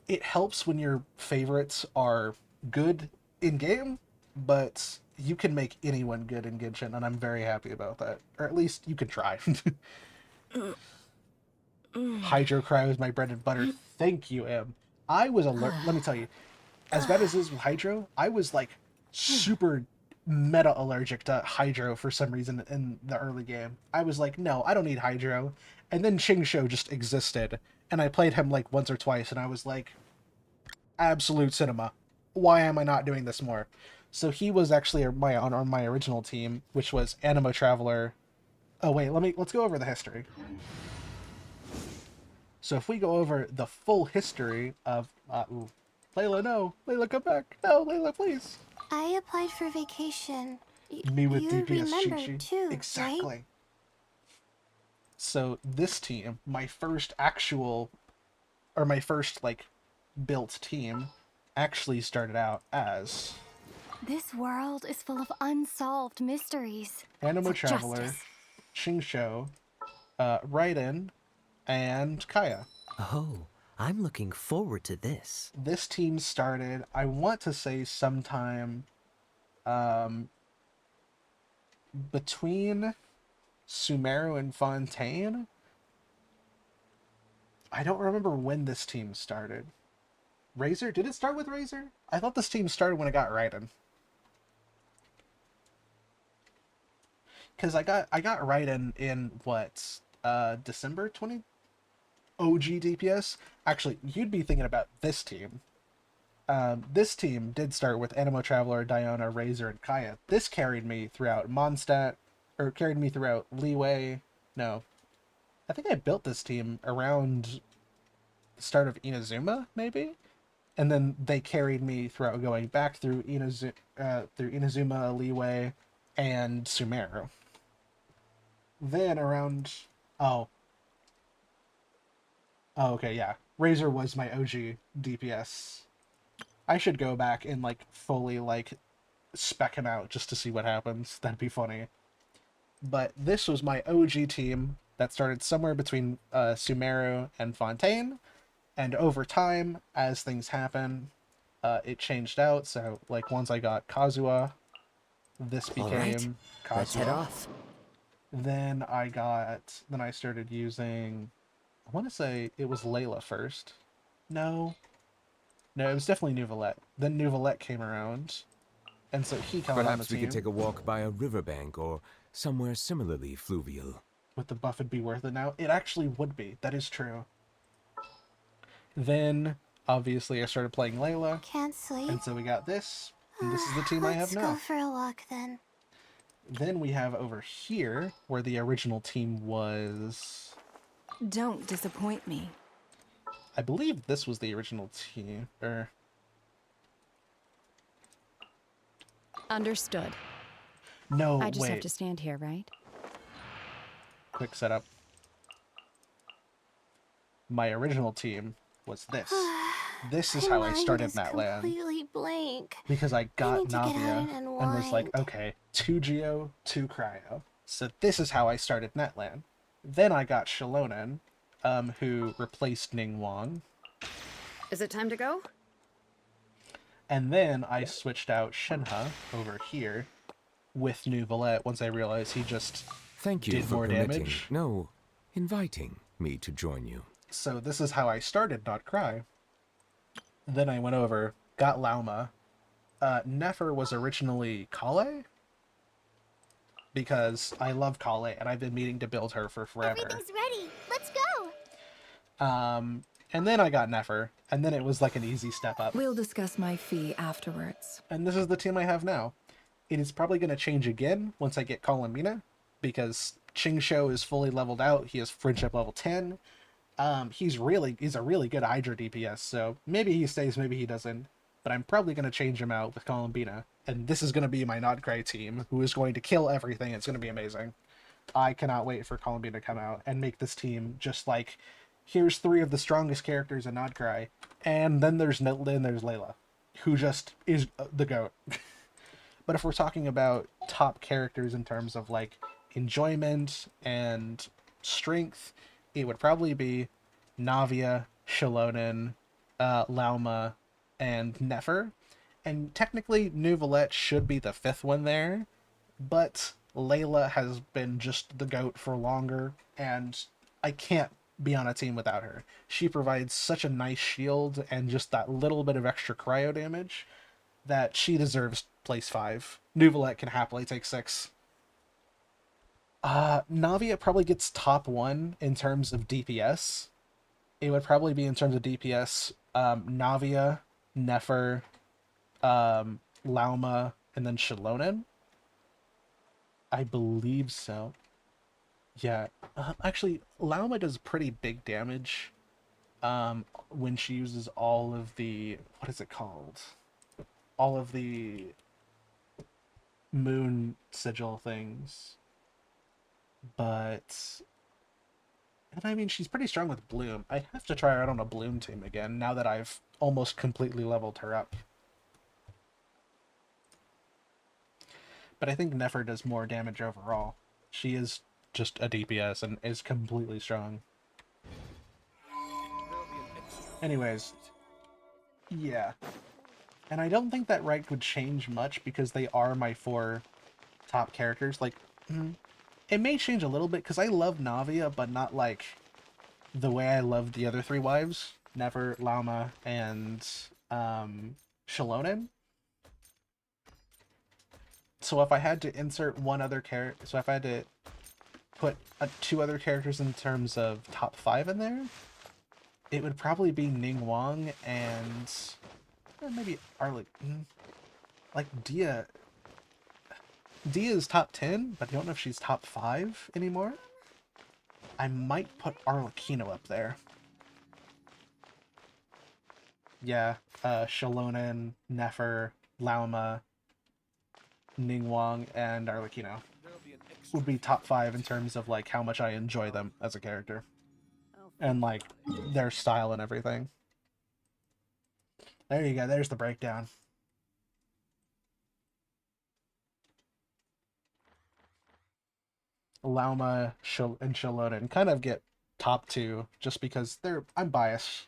It helps when your favorites are good in game, but you can make anyone good in Genshin, and I'm very happy about that. Or at least you can try. Hydro Cryo is my bread and butter. Thank you, Em. I was alert. Let me tell you, as bad as it is with Hydro, I was, like, super meta allergic to Hydro for some reason in the early game. I was like, no, I don't need Hydro. And then Xingqiu just existed, and I played him, like, once or twice, and I was like, absolute cinema. Why am I not doing this more? So he was actually on my original team, which was Anemo Traveler. Oh wait, let's go over the history. So if we go over the full history of Layla, no, Layla, come back, no, Layla, please. I applied for vacation. Me with you DPS remember Chi-Chi. too, Exactly. right? So this team, my first like built team, actually started out as This world is full of unsolved mysteries. Anemo For Traveler, justice. Xingqiu, Raiden, and Kaya. Oh, I'm looking forward to this. This team started, I want to say, sometime between Sumeru and Fontaine. I don't remember when this team started. Razor? Did it start with Razor? I thought this team started when it got Raiden. Because I got Raiden in what? December 20? OG DPS? Actually, you'd be thinking about this team. This team did start with Anemo Traveler, Diona, Razor, and Kaya. This carried me throughout Mondstadt, or carried me throughout Leeway. No. I think I built this team around the start of Inazuma, maybe? And then they carried me throughout going back through Inazuma, Leeway, and Sumeru. Then around... Oh, okay, yeah. Razor was my OG DPS. I should go back and, like, fully, like, spec him out just to see what happens. That'd be funny. But this was my OG team that started somewhere between Sumeru and Fontaine. And over time, as things happen, it changed out. So, like, once I got Kazuha, this became All right, let's head Kazuha. off. Then I started using, I want to say it was Layla first. No, it was definitely Nuvolette. Then Nuvolette came around, and so he got on the Perhaps we team. could take a walk by a riverbank or somewhere similarly fluvial. with the buff it'd be worth it now. It actually would be. That is true. Then, obviously, I started playing Layla, Can't sleep. and so we got this, and this is the team I have Let's now. go for a walk then. Then we have over here, where the original team was... Don't disappoint me. I believe this was the original team, or... Understood. No, I just wait. have to stand here, right? Quick setup. My original team was this. This is how I started that land. Completely blank. Because I got need to get out Navia and and was like, unwind. okay, 2 Geo, 2 Cryo. So this is how I started Netland. Then I got Shalonen, who replaced Ning Wang. Is it time to go? And then I switched out Shenhe over here with Nuvolette once I realized he just Thank you did for more permitting, damage. no, inviting me to join you. So this is how I started Not Cry. Then I went over, got Lauma. Nefer was originally Kale, because I love Kale and I've been meaning to build her for forever. Everything's ready. Let's go. And then I got Nefer, and then it was like an easy step up. We'll discuss my fee afterwards. And this is the team I have now. It is probably going to change again once I get Colomina, because Qingshou is fully leveled out. He has friendship level 10. He's a really good Hydra DPS, so maybe he stays, maybe he doesn't. But I'm probably going to change him out with Columbina. And this is going to be my Not Grey team, who is going to kill everything. It's going to be amazing. I cannot wait for Columbina to come out and make this team just like, here's 3 of the strongest characters in Not Grey, and then there's Layla, who just is the GOAT. But if we're talking about top characters in terms of like enjoyment and strength, it would probably be Navia, Shalonen, Lauma, and Nefer. And technically, Nuvolette should be the 5th one there, but Layla has been just the GOAT for longer, and I can't be on a team without her. She provides such a nice shield and just that little bit of extra cryo damage that she deserves place 5. Nuvolette can happily take 6. Navia probably gets top 1 in terms of DPS. It would probably be in terms of DPS, Navia, Nefer, Lauma, and then Shalonen. I believe so. Yeah, actually, Lauma does pretty big damage when she uses all of the, what is it called? All of the moon sigil things. But, and I mean, she's pretty strong with Bloom. I have to try her out on a Bloom team again, now that I've almost completely leveled her up. But I think Nefer does more damage overall. She is just a DPS and is completely strong. Anyways, yeah. And I don't think that rank would change much because they are my 4 top characters. Like, it may change a little bit because I love Navia, but not like the way I love the other 3 wives. Nefer, Lauma, and Shalonen. So if I had to insert one other character, so if I had to put 2 other characters in terms of top 5 in there, it would probably be Ning Wang and maybe Arlie. Like Dia. Dia is top 10, but I don't know if she's top 5 anymore. I might put Arlecchino up there. Yeah, Shalonen, Nefer, Lauma, Ning Wang, and Arlecchino would be top 5 in terms of like how much I enjoy them as a character. And like their style and everything. There you go, there's the breakdown. Lauma and Shalonen kind of get top 2 just because I'm biased.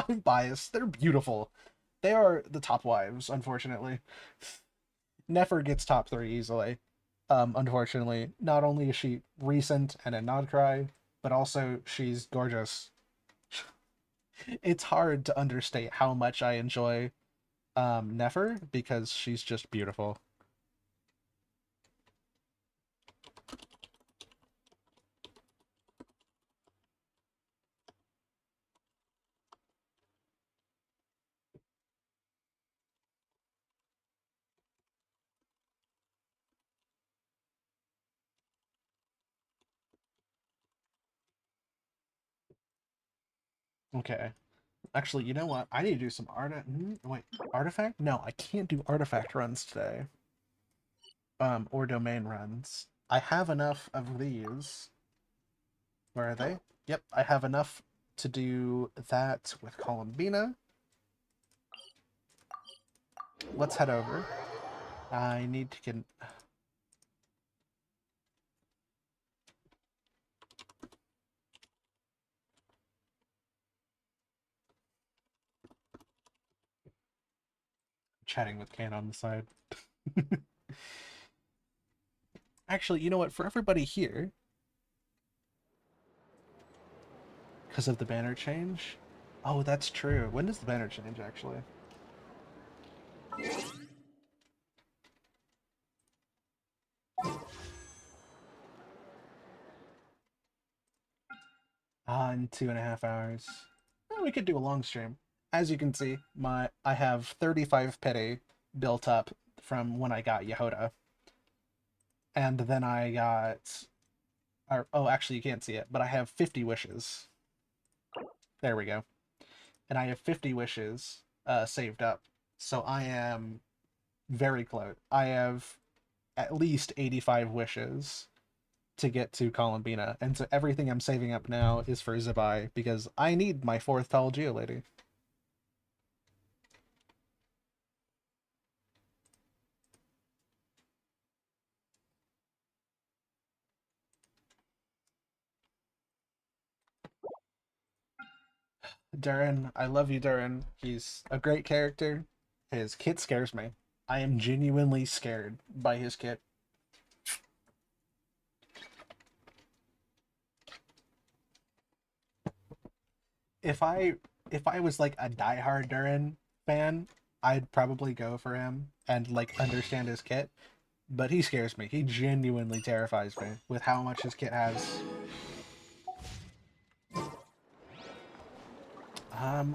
I'm biased. They're beautiful. They are the top wives, unfortunately. Nefer gets top 3 easily. Unfortunately, not only is she recent and a Not Cry, but also she's gorgeous. It's hard to understate how much I enjoy Nefer because she's just beautiful. Okay. Actually, you know what? I need to do some wait, artifact? No, I can't do artifact runs today. Or domain runs. I have enough of these. Where are they? Yep, I have enough to do that with Columbina. Let's head over. I need to get... Chatting with Can on the side. Actually, you know what? For everybody here, because of the banner change. Oh, that's true. When does the banner change, actually? In 2.5 hours. Well, we could do a long stream. As you can see, I have 35 pity built up from when I got Yehoda. And then I got... oh, actually, you can't see it, but I have 50 wishes. There we go. And I have 50 wishes saved up. So I am very close. I have at least 85 wishes to get to Columbina. And so everything I'm saving up now is for Zabai, because I need my 4th tall Geolady. Durin, I love you, Durin. He's a great character. His kit scares me. I am genuinely scared by his kit. If I was like a diehard Durin fan, I'd probably go for him and like understand his kit. But he scares me. He genuinely terrifies me with how much his kit has.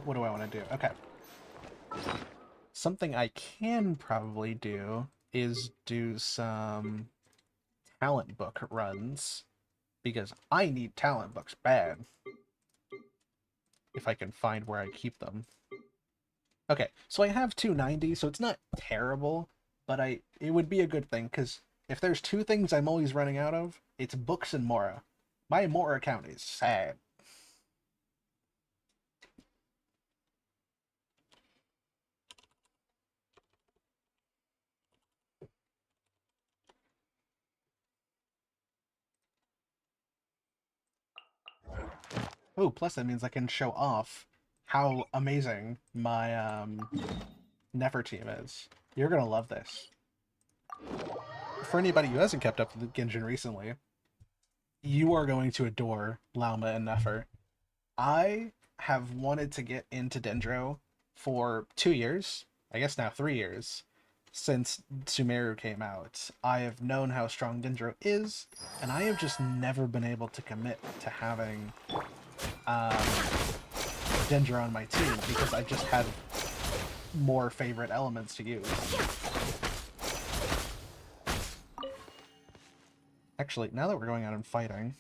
What do I want to do? Okay. Something I can probably do is do some talent book runs, because I need talent books bad. If I can find where I keep them. Okay, so I have 290, so it's not terrible, but it would be a good thing, because if there's 2 things I'm always running out of, it's books and Mora. My Mora account is sad. Oh, plus that means I can show off how amazing my Nefer team is. You're gonna love this. For anybody who hasn't kept up with Genshin recently, you are going to adore Lauma and Nefer. I have wanted to get into Dendro for 2 years, I guess now 3 years, since Sumeru came out. I have known how strong Dendro is, and I have just never been able to commit to having Dendro on my team, because I just had more favorite elements to use. Actually, now that we're going out and fighting,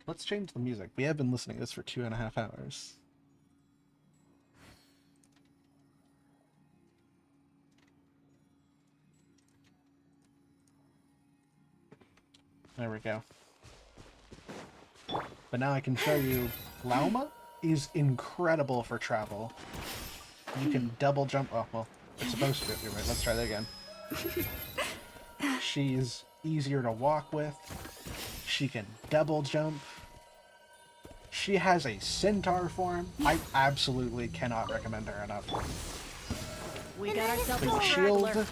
let's change the music. We have been listening to this for 2.5 hours. There we go. But now I can show you, Lauma is incredible for travel. You can double jump. Oh, well, it's supposed to. You're right. Let's try that again. She's easier to walk with. She can double jump. She has a centaur form. I absolutely cannot recommend her enough. We got ourselves Big a shield. straggler.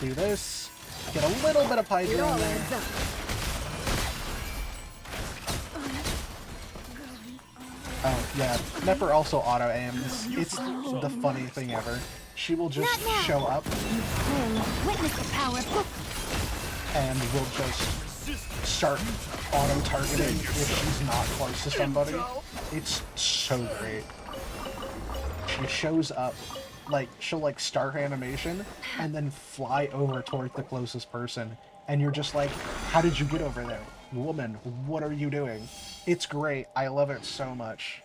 Do this. Get a little bit of Python in there. Oh, yeah. Nefer also auto-aims. It's the funny thing ever. She will just show up Witness the power. and will just start auto-targeting if she's not close to somebody. It's so great. She shows up, like, she'll like start her animation and then fly over toward the closest person. And you're just like, how did you get over there? Woman, what are you doing? It's great. I love it so much.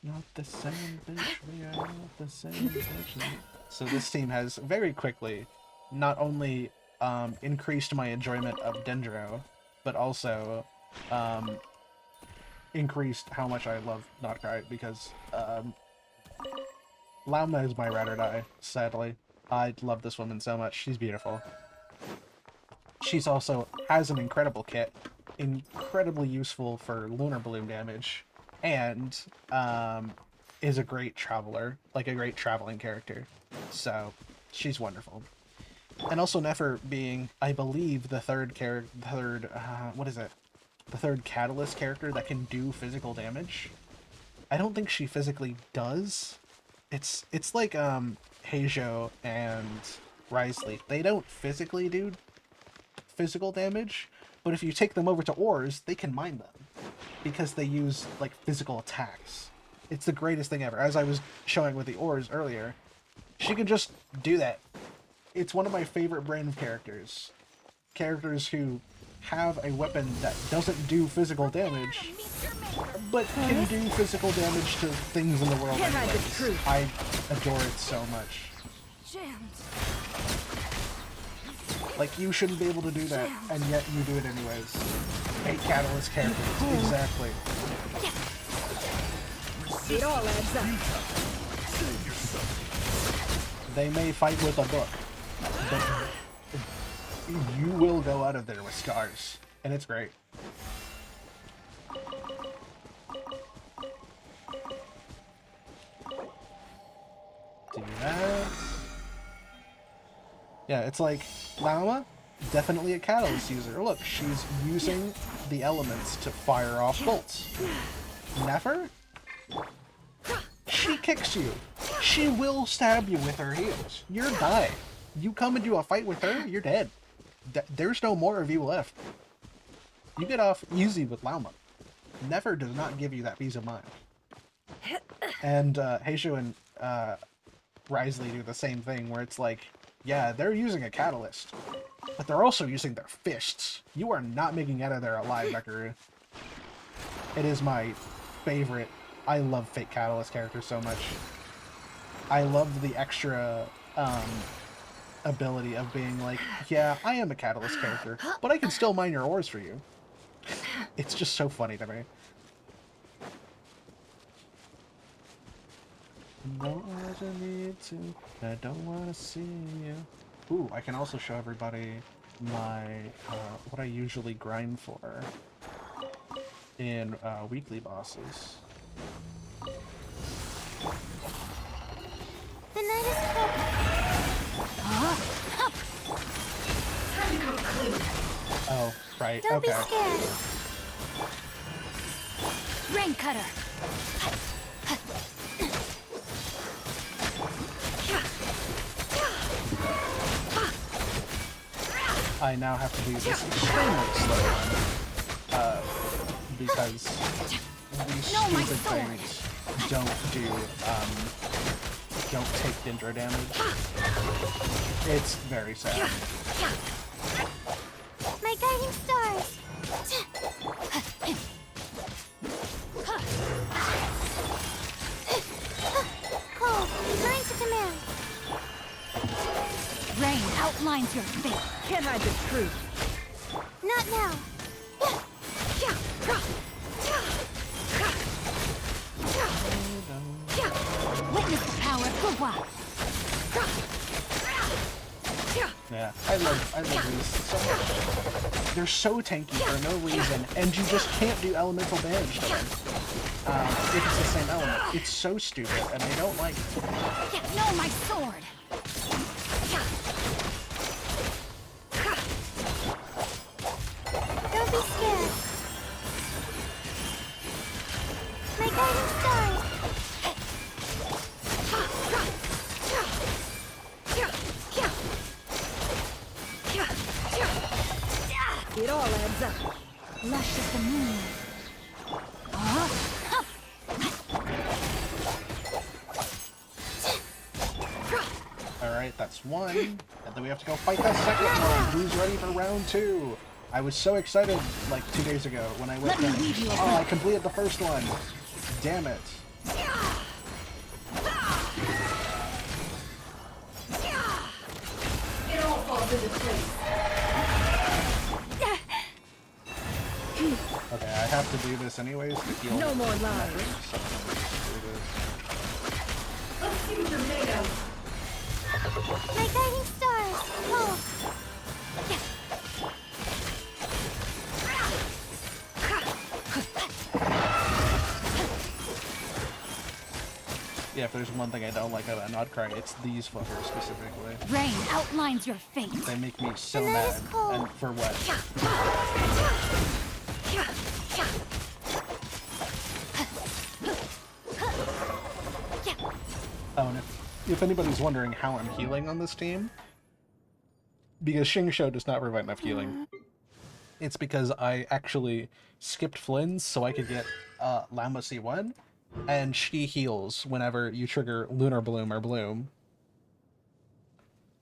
Not the same bitch, we are not the same bitch. So this team has very quickly not only increased my enjoyment of Dendro, but also increased how much I love Notcry, because Lauma is my ride or die, sadly. I love this woman so much. She's beautiful. She's also has an incredible kit, incredibly useful for lunar bloom damage, and is a great traveler, like a great traveling character. So she's wonderful. And also Nefer being, I believe, the third catalyst character that can do physical damage. I don't think she physically does. It's like Heijo and Wriothesley. They don't physically do physical damage, but if you take them over to ores, they can mine them because they use like physical attacks. It's the greatest thing ever. As I was showing with the ores earlier, she can just do that. It's one of my favorite brand of characters. Characters who have a weapon that doesn't do physical damage, but can do physical damage to things in the world anyways. I adore it so much. Like, you shouldn't be able to do that, and yet you do it anyways. 8 catalyst characters, exactly. It all adds up. They may fight with a book, but you will go out of there with scars, and it's great. Do that. Yeah, it's like, Lauma, definitely a catalyst user. Look, she's using the elements to fire off bolts. Nefer? She kicks you. She will stab you with her heels. You're dying. You come into a fight with her, you're dead. There's no more of you left. You get off easy with Lauma. Nefer does not give you that peace of mind. And Heijo and Wriothesley do the same thing, where it's like, yeah, they're using a catalyst, but they're also using their fists. You are not making out of there alive, Bekaru. It is my favorite. I love Fate Catalyst characters so much. I love the extra ability of being like, yeah, I am a catalyst character, but I can still mine your ores for you. It's just so funny to me. No, I don't need to. I don't want to see you. Ooh, I can also show everybody my what I usually grind for in weekly bosses. The night is cold. Oh, right. Don't Okay. be scared. Rain cutter. I now have to do this extremely slow because these stupid things don't take Dendro damage. It's very sad. My guiding stars. Cold, learn to command. Rain outlines your fate. Can't hide the truth. Not now. Witness the power of Guwa. Yeah, I love these so much. They're so tanky for no reason, and you just can't do elemental damage to them if it's the same element. It's so stupid, and I don't like it. No, my sword. Don't be scared. My guiding stars. It all adds up. Lush as the moon. Alright, that's one. And then we have to go fight the second one. Who's ready for round 2? I was so excited like 2 days ago when I went there. Oh, I completed the first one. Damn it. It all falls into place. Okay, I have to do this anyways to heal. No more lies. So I'm gonna do this. Let's see what you're made of. My guiding stars. Oh, Yeah, if there's one thing I don't like about Nodcry, it's these fuckers specifically. rain outlines your fate. They make me so And that mad. is cold. And for what? Oh, and if anybody's wondering how I'm healing on this team, because Xingqiu does not provide enough healing, it's because I actually skipped Flynn's so I could get Llama C1, and she heals whenever you trigger Lunar Bloom or Bloom.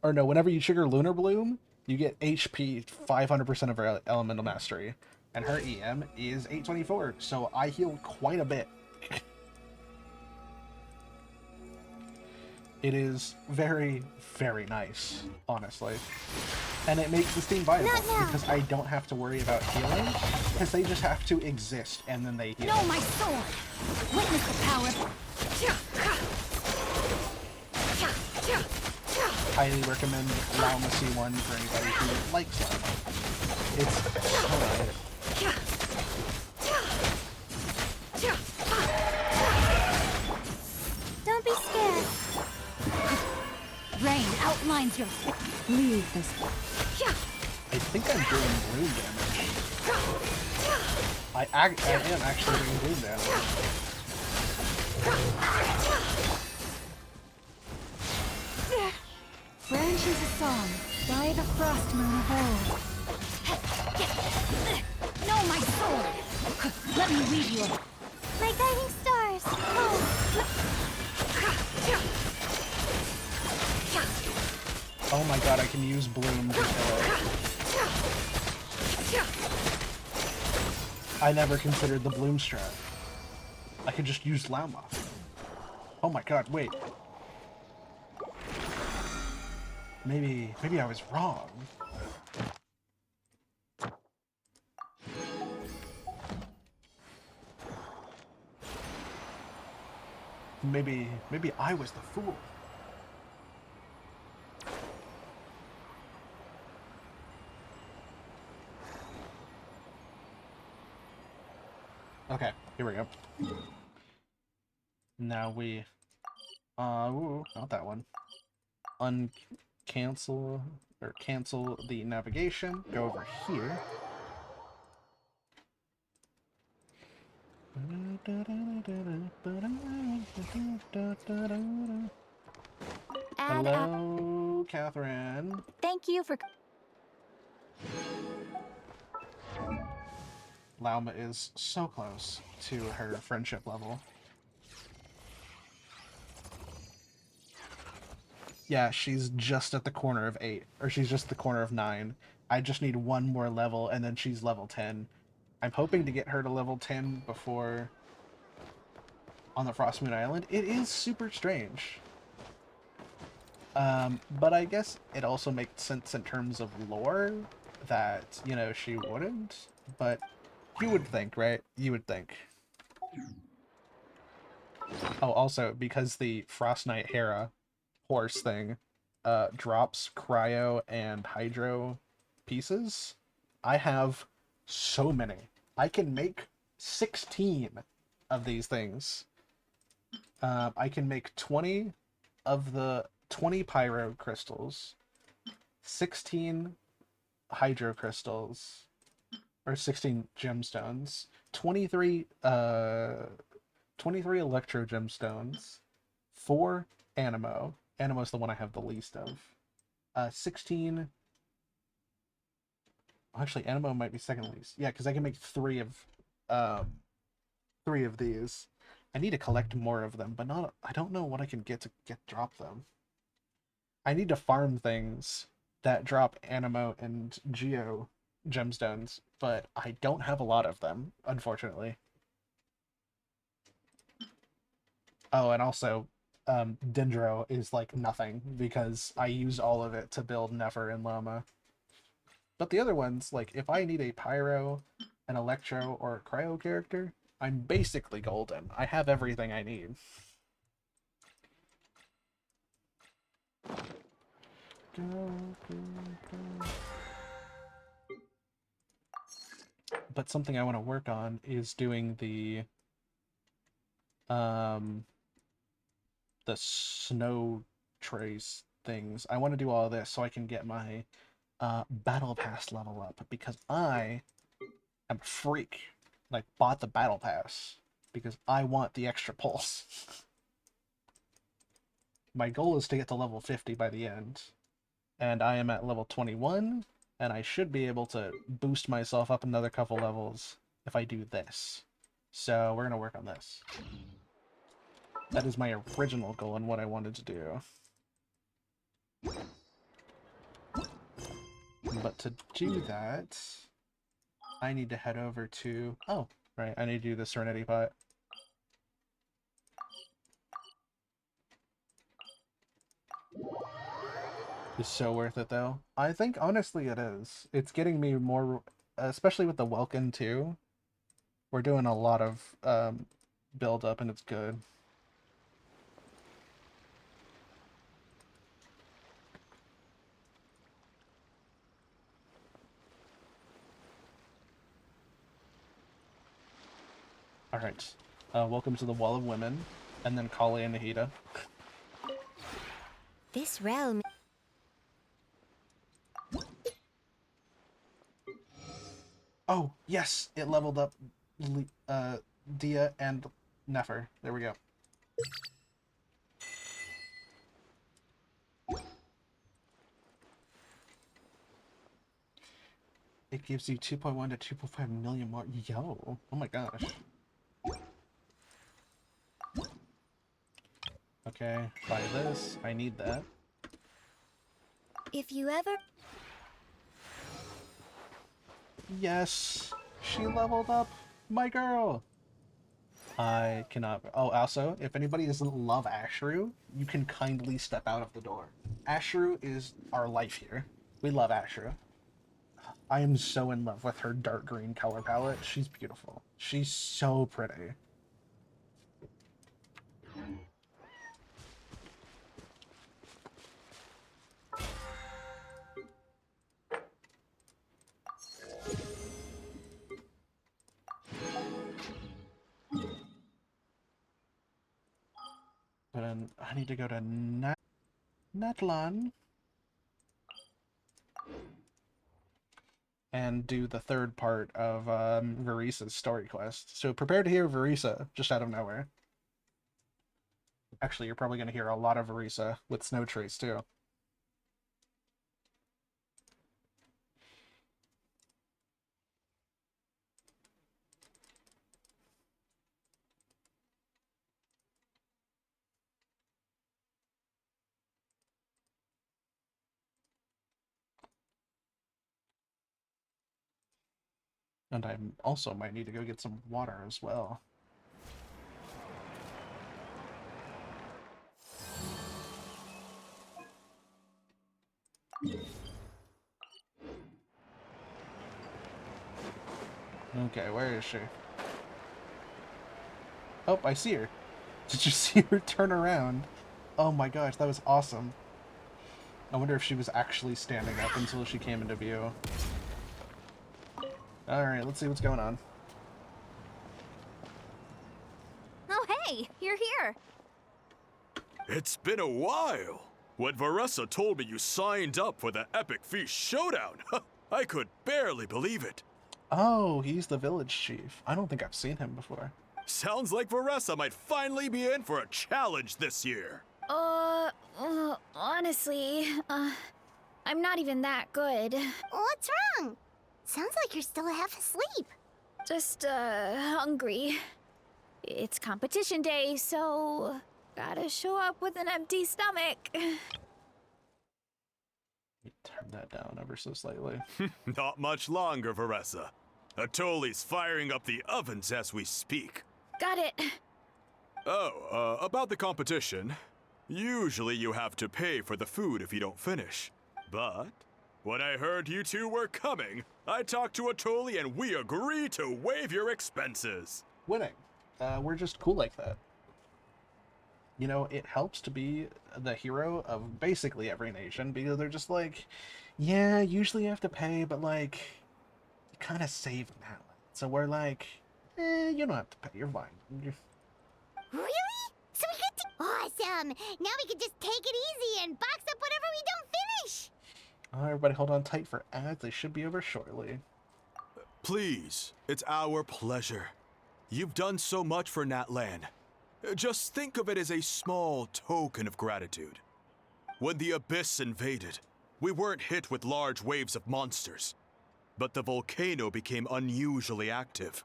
Or no, whenever you trigger Lunar Bloom, you get HP 500% of her Elemental Mastery, and her EM is 824, so I heal quite a bit. It is very, very nice, honestly. And it makes this team viable, Not now. because I don't have to worry about healing, because they just have to exist, and then they heal. Know my sword. Witness the power. Highly recommend Llama C1 for anybody who likes Llama. It's so good. Don't be scared. Rain outlines your fate. Leave this. I think I'm doing bloom damage. I am actually doing bloom damage. Branches a song by the frost moon of old. Know my sword. Let me lead you. My guiding stars. Oh my god, I can use bloom to kill it. I never considered the bloom strat. I could just use Llama. Oh my god, wait. Maybe I was wrong. Maybe I was the fool. Okay, here we go. Now we ooh, not that one. Uncancel or cancel the navigation. Go over here. Add up. Hello, Catherine. Thank you for. Lauma is so close to her friendship level. Yeah, she's just at the corner of 8, or she's just at the corner of 9. I just need one more level, and then she's level 10. I'm hoping to get her to level 10 before on the Frost Moon Island. It is super strange. But I guess it also makes sense in terms of lore that, you know, she wouldn't. But you would think, right? You would think. Oh, also, because the Frost Knight Hera horse thing drops cryo and hydro pieces, I have so many. I can make 16 of these things. I can make 20 of the 20 pyro crystals, 16 hydro crystals, or 16 gemstones, 23 electro gemstones, 4 animo. Animo is the one I have the least of. 16. Actually, animo might be second least. Yeah, because I can make 3 of these. I need to collect more of them, but not. I don't know what I can get to drop them. I need to farm things that drop Animo and Geo gemstones, but I don't have a lot of them, unfortunately. Oh, and also, Dendro is like nothing because I used all of it to build Nefer and Llama. But the other ones, like if I need a Pyro, an Electro, or a Cryo character, I'm basically golden. I have everything I need. Go, go, go. But something I want to work on is doing the snow trace things. I want to do all this so I can get my battle pass level up because I am a freak. Like bought the battle pass because I want the extra pulse. My goal is to get to level 50 by the end, and I am at level 21, and I should be able to boost myself up another couple levels if I do this. So we're gonna work on this. That is my original goal and what I wanted to do. But to do that, I need to head over to... Oh, right, I need to do the Serenity Pot. It's so worth it, though. I think, honestly, it is. It's getting me more... Especially with the Welkin, too. We're doing a lot of build-up, and it's good. Alright. Welcome to the Wall of Women, and then Kali and Nahida. This realm. Oh, yes! It leveled up Dia and Nefer. There we go. It gives you 2.1 to 2.5 million more. Yo! Oh my gosh. Okay, buy this. I need that. If you ever. Yes! She leveled up! My girl! I cannot... Oh, also, if anybody doesn't love Ashru, you can kindly step out of the door. Ashru is our life here. We love Ashru. I am so in love with her dark green color palette. She's beautiful. She's so pretty. But I need to go to Natlan and do the third part of Varisa's story quest. So prepare to hear Varisa just out of nowhere. Actually, you're probably going to hear a lot of Varisa with Snow Trace too. And I also might need to go get some water as well. Okay, where is she? Oh, I see her. Did you see her turn around? Oh my gosh, that was awesome. I wonder if she was actually standing up until she came into view. Alright, let's see what's going on. Oh, hey, you're here. It's been a while. When Varessa told me you signed up for the Epic Feast Showdown, I could barely believe it. Oh, he's the village chief. I don't think I've seen him before. Sounds like Varessa might finally be in for a challenge this year. Honestly, I'm not even that good. What's wrong? Sounds like you're still half asleep. Just, hungry. It's competition day, so gotta show up with an empty stomach. Turn that down ever so slightly. Not much longer, Varessa. Atoli's firing up the ovens as we speak. Got it. Oh, about the competition. Usually you have to pay for the food if you don't finish. But when I heard you two were coming, I talked to Atoli and we agreed to waive your expenses. Winning. We're just cool like that. You know, it helps to be the hero of basically every nation because they're just like, yeah, usually you have to pay, but like, you kind of save now. So we're like, you don't have to pay, you're fine. Really? So we get to... Awesome! Now we can just take it easy and box up whatever we don't finish! Everybody hold on tight for ads, they should be over shortly. Please, it's our pleasure. You've done so much for Natlan. Just think of it as a small token of gratitude. When the Abyss invaded, we weren't hit with large waves of monsters, but the volcano became unusually active.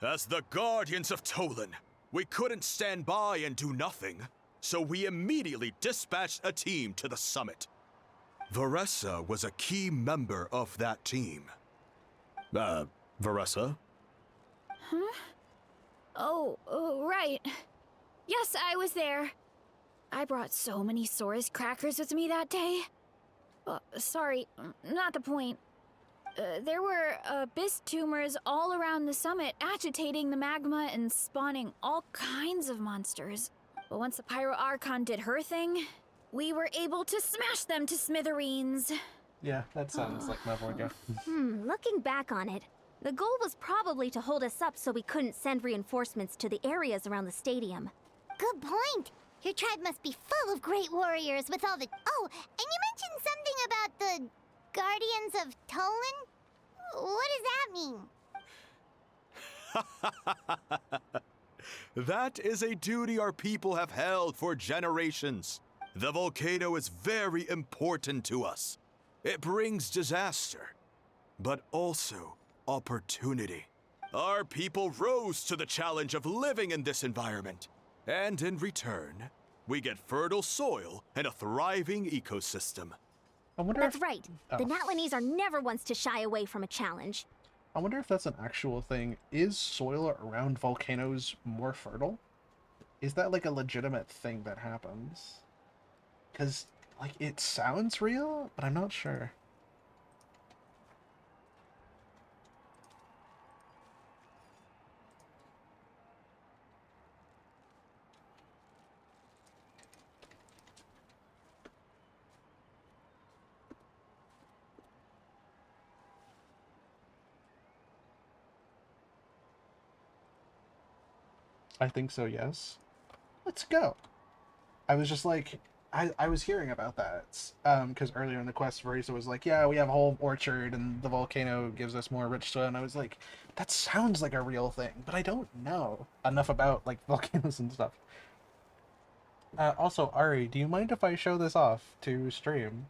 As the Guardians of Tolan, we couldn't stand by and do nothing, so we immediately dispatched a team to the summit. Varessa was a key member of that team. Varessa? Huh? Oh, right. Yes, I was there. I brought so many Saurus crackers with me that day. Sorry, not the point. There were abyss tumors all around the summit, agitating the magma and spawning all kinds of monsters. But once the Pyro Archon did her thing, we were able to smash them to smithereens. Yeah, that sounds like my Vorga. Looking back on it, the goal was probably to hold us up so we couldn't send reinforcements to the areas around the stadium. Good point. Your tribe must be full of great warriors with all the... Oh, and you mentioned something about the Guardians of Tolan? What does that mean? That is a duty our people have held for generations. The volcano is very important to us. It brings disaster, but also opportunity. Our people rose to the challenge of living in this environment, and in return, we get fertile soil and a thriving ecosystem. I wonder That's if, right. The Natlanese are never ones to shy away from a challenge. I wonder if that's an actual thing. Is soil around volcanoes more fertile? Is that like a legitimate thing that happens? Because, like, it sounds real, but I'm not sure. I think so, yes. Let's go. I was just like, I was hearing about that. Because earlier in the quest, Verisa was like, yeah, we have a whole orchard and the volcano gives us more rich soil. And I was like, that sounds like a real thing, but I don't know enough about, like, volcanoes and stuff. Also, Ari, do you mind if I show this off to stream?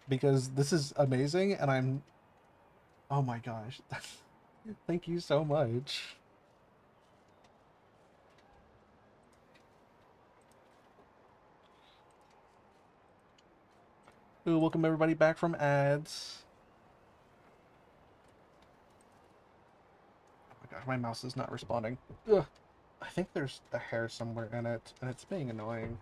Because this is amazing and I'm... Oh my gosh. Thank you so much. Ooh, welcome everybody back from ads. Oh my gosh, my mouse is not responding. Ugh. I think there's a hair somewhere in it, and it's being annoying.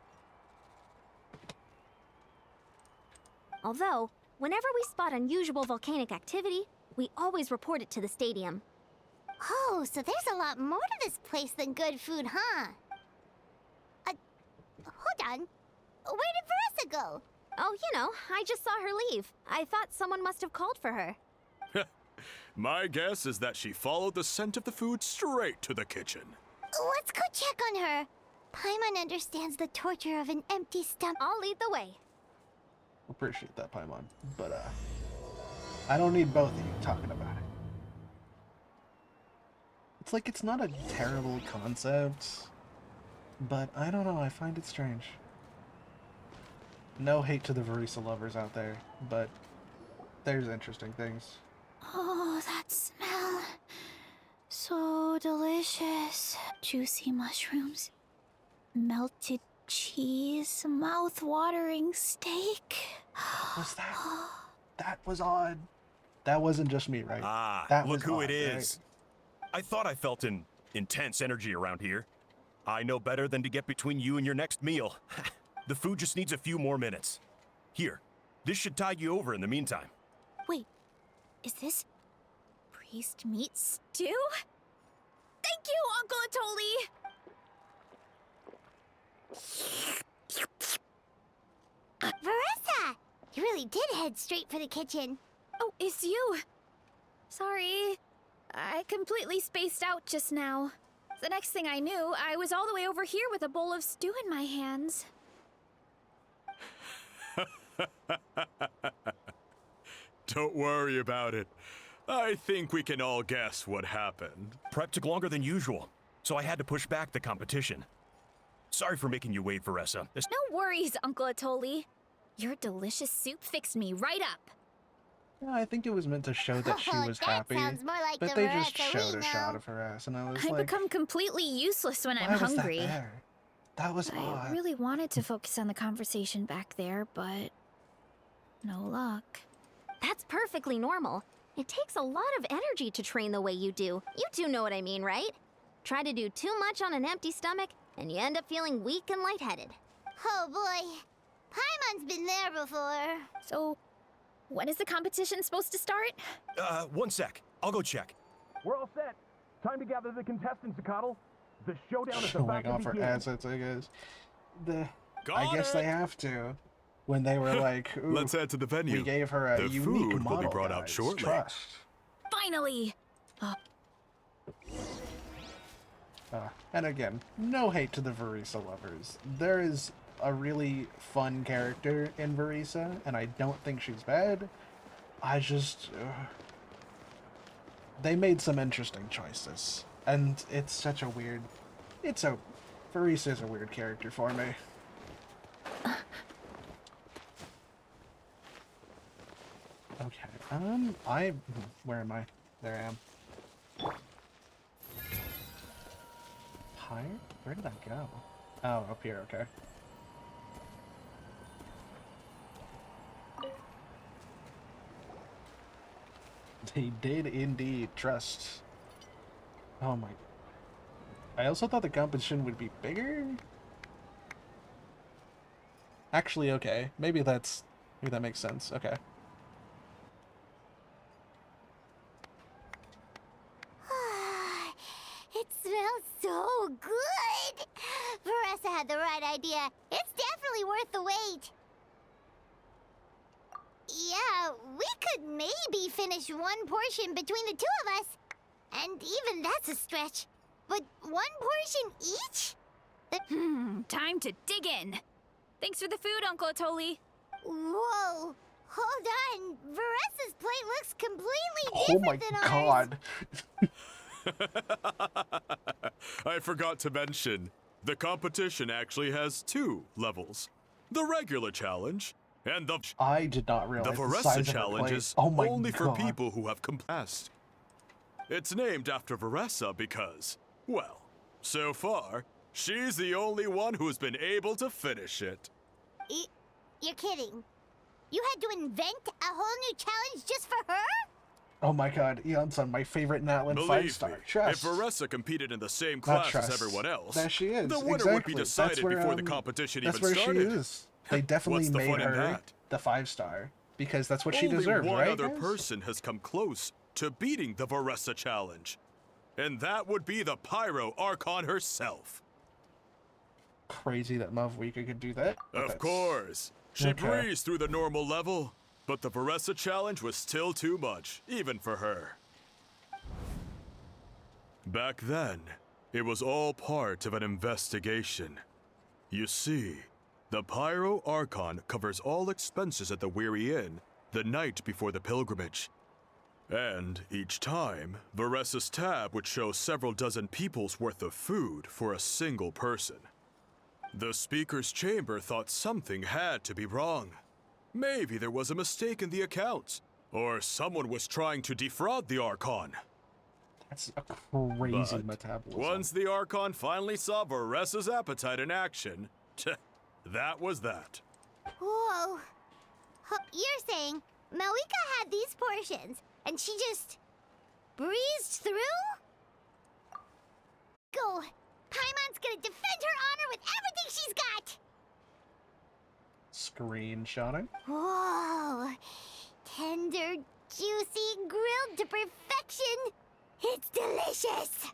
Although, whenever we spot unusual volcanic activity, we always report it to the stadium. Oh, so there's a lot more to this place than good food, huh? Hold on. Where did Veressa go? Oh, you know, I just saw her leave. I thought someone must have called for her. My guess is that she followed the scent of the food straight to the kitchen. Let's go check on her. Paimon understands the torture of an empty stomach. I'll lead the way. Appreciate that, Paimon. But, I don't need both of you talking about it. It's like, it's not a terrible concept, but I don't know, I find it strange. No hate to the Verisa lovers out there, but there's interesting things. Oh, that smell. So delicious. Juicy mushrooms, melted cheese, mouth-watering steak. Was that? That was odd. That wasn't just me, right? Ah, that look was who odd, it is. I thought I felt an intense energy around here. I know better than to get between you and your next meal. The food just needs a few more minutes. Here, this should tide you over in the meantime. Wait, is this priest meat stew? Thank you, Uncle Atoli! Veressa! You really did head straight for the kitchen. Oh, it's you. Sorry. I completely spaced out just now. The next thing I knew, I was all the way over here with a bowl of stew in my hands. Don't worry about it. I think we can all guess what happened. Prep took longer than usual, so I had to push back the competition. Sorry for making you wait, Veressa. No worries, Uncle Atoli. Your delicious soup fixed me right up. Yeah, I think it was meant to show that she was That happy, sounds more like but the they just Veressa showed we a shot know. of her ass, and I was I like, become completely useless when why I'm was hungry. that there? That was I odd. really wanted to focus on the conversation back there, but no luck. That's perfectly normal. It takes a lot of energy to train the way you do. You do know what I mean, right? Try to do too much on an empty stomach, and you end up feeling weak and lightheaded. Oh boy. Paimon's been there before. So, when is the competition supposed to start? 1 sec. I'll go check. We're all set. Time to gather the contestants, Zakatl. The showdown is Showing about off to her begin. assets, I guess. I Got guess it. they have to. When they were like, ooh, Let's head to the venue. we gave her a The unique food will model, be brought out guys. shortly. Trust. Finally! And again, no hate to the Veressa lovers. There is a really fun character in Veressa, and I don't think she's bad. I just... they made some interesting choices. And it's such a weird... Veressa is a weird character for me. Okay, where am I? There I am. Pyre? Where did I go? Oh, up here, okay. They did indeed trust. Oh my. I also thought the competition would be bigger. Actually, okay. Maybe that makes sense. Okay. It smells so good. Veressa had the right idea. It's definitely worth the wait. Yeah, we could maybe finish one portion between the two of us. And even that's a stretch. But one portion each? Time to dig in. Thanks for the food, Uncle Atoli. Whoa. Hold on. Veressa's plate looks completely Oh my different than ours. god. I forgot to mention, the competition actually has 2 levels. The regular challenge and the I did not realize the Veressa size of her challenge plate. is Oh my only for god. people who have passed. It's named after Veressa because, well, so far, she's the only one who's been able to finish it. You're kidding. You had to invent a whole new challenge just for her? Oh my god, Eonson, my favorite Natlan Believe 5-star. me, Trust. if Veressa competed in the same Not class trust. as everyone else, There she is. the winner exactly. would be decided That's where, before the competition that's even where started. she is. They definitely What's the made fun in her that? the 5-star because that's what she Only deserves, one right? other guys? person has come close to beating the Veressa challenge, and that would be the Pyro Archon herself. Crazy that Mavwika could do that. but Of that's- course, she Okay. breezed through the normal level, but the Veressa challenge was still too much, even for her. Back then, it was all part of an investigation. You see, the Pyro Archon covers all expenses at the Weary Inn the night before the pilgrimage. And each time, Veressa's tab would show several dozen people's worth of food for a single person. The Speaker's Chamber thought something had to be wrong. Maybe there was a mistake in the accounts, or someone was trying to defraud the Archon. That's a crazy But metabolism. once the Archon finally saw Veressa's appetite in action, That was that. Whoa. You're saying Malika had these portions, and she just breezed through? Go! Paimon's gonna defend her honor with everything she's got! Screenshotting. Whoa! Tender, juicy, grilled to perfection! It's delicious!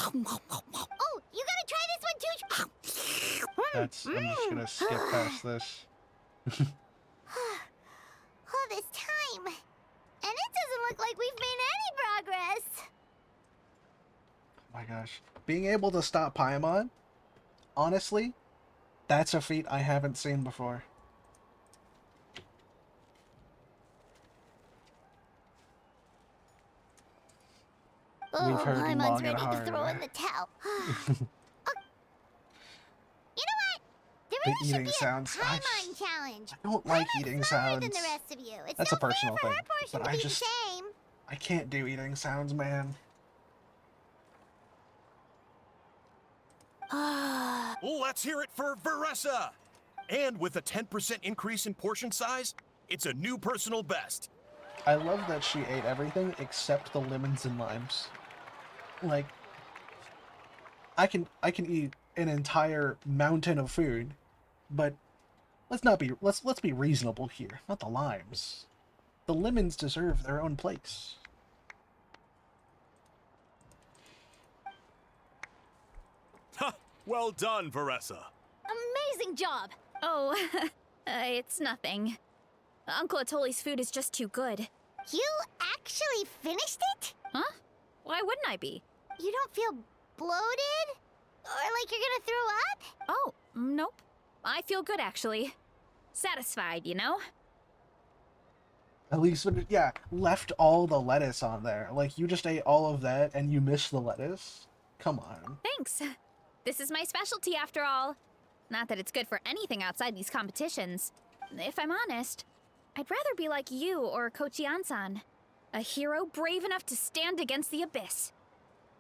Oh, you gotta try this one too! That's. I'm just gonna skip past this. All this time, and it doesn't look like we've made any progress. Oh my gosh. Being able to stop Paimon, honestly, that's a feat I haven't seen before. We've heard Paimon's long and ready to hard. throw in the towel. You know what? There The really should eating be sounds. a Paimon challenge. I don't like Paimon's eating smaller sounds. than the rest of you. It's That's no a personal fair for thing, her portion but to I be just- the same. I can't do eating sounds, man. Let's hear it for Veressa! And with a 10% increase in portion size, it's a new personal best. I love that she ate everything except the lemons and limes. Like, I can eat an entire mountain of food, but let's be reasonable here. Not the limes. The lemons deserve their own place. Ha! Well done, Veressa. Amazing job! Oh, it's nothing. Uncle Atoli's food is just too good. You actually finished it? Huh? Why wouldn't I be? You don't feel bloated? Or like you're gonna throw up? Oh, nope. I feel good, actually. Satisfied, you know? At least, yeah, left all the lettuce on there. Like, you just ate all of that and you missed the lettuce? Come on. Thanks. This is my specialty, after all. Not that it's good for anything outside these competitions. If I'm honest, I'd rather be like you or Kochi-an-san. A hero brave enough to stand against the abyss.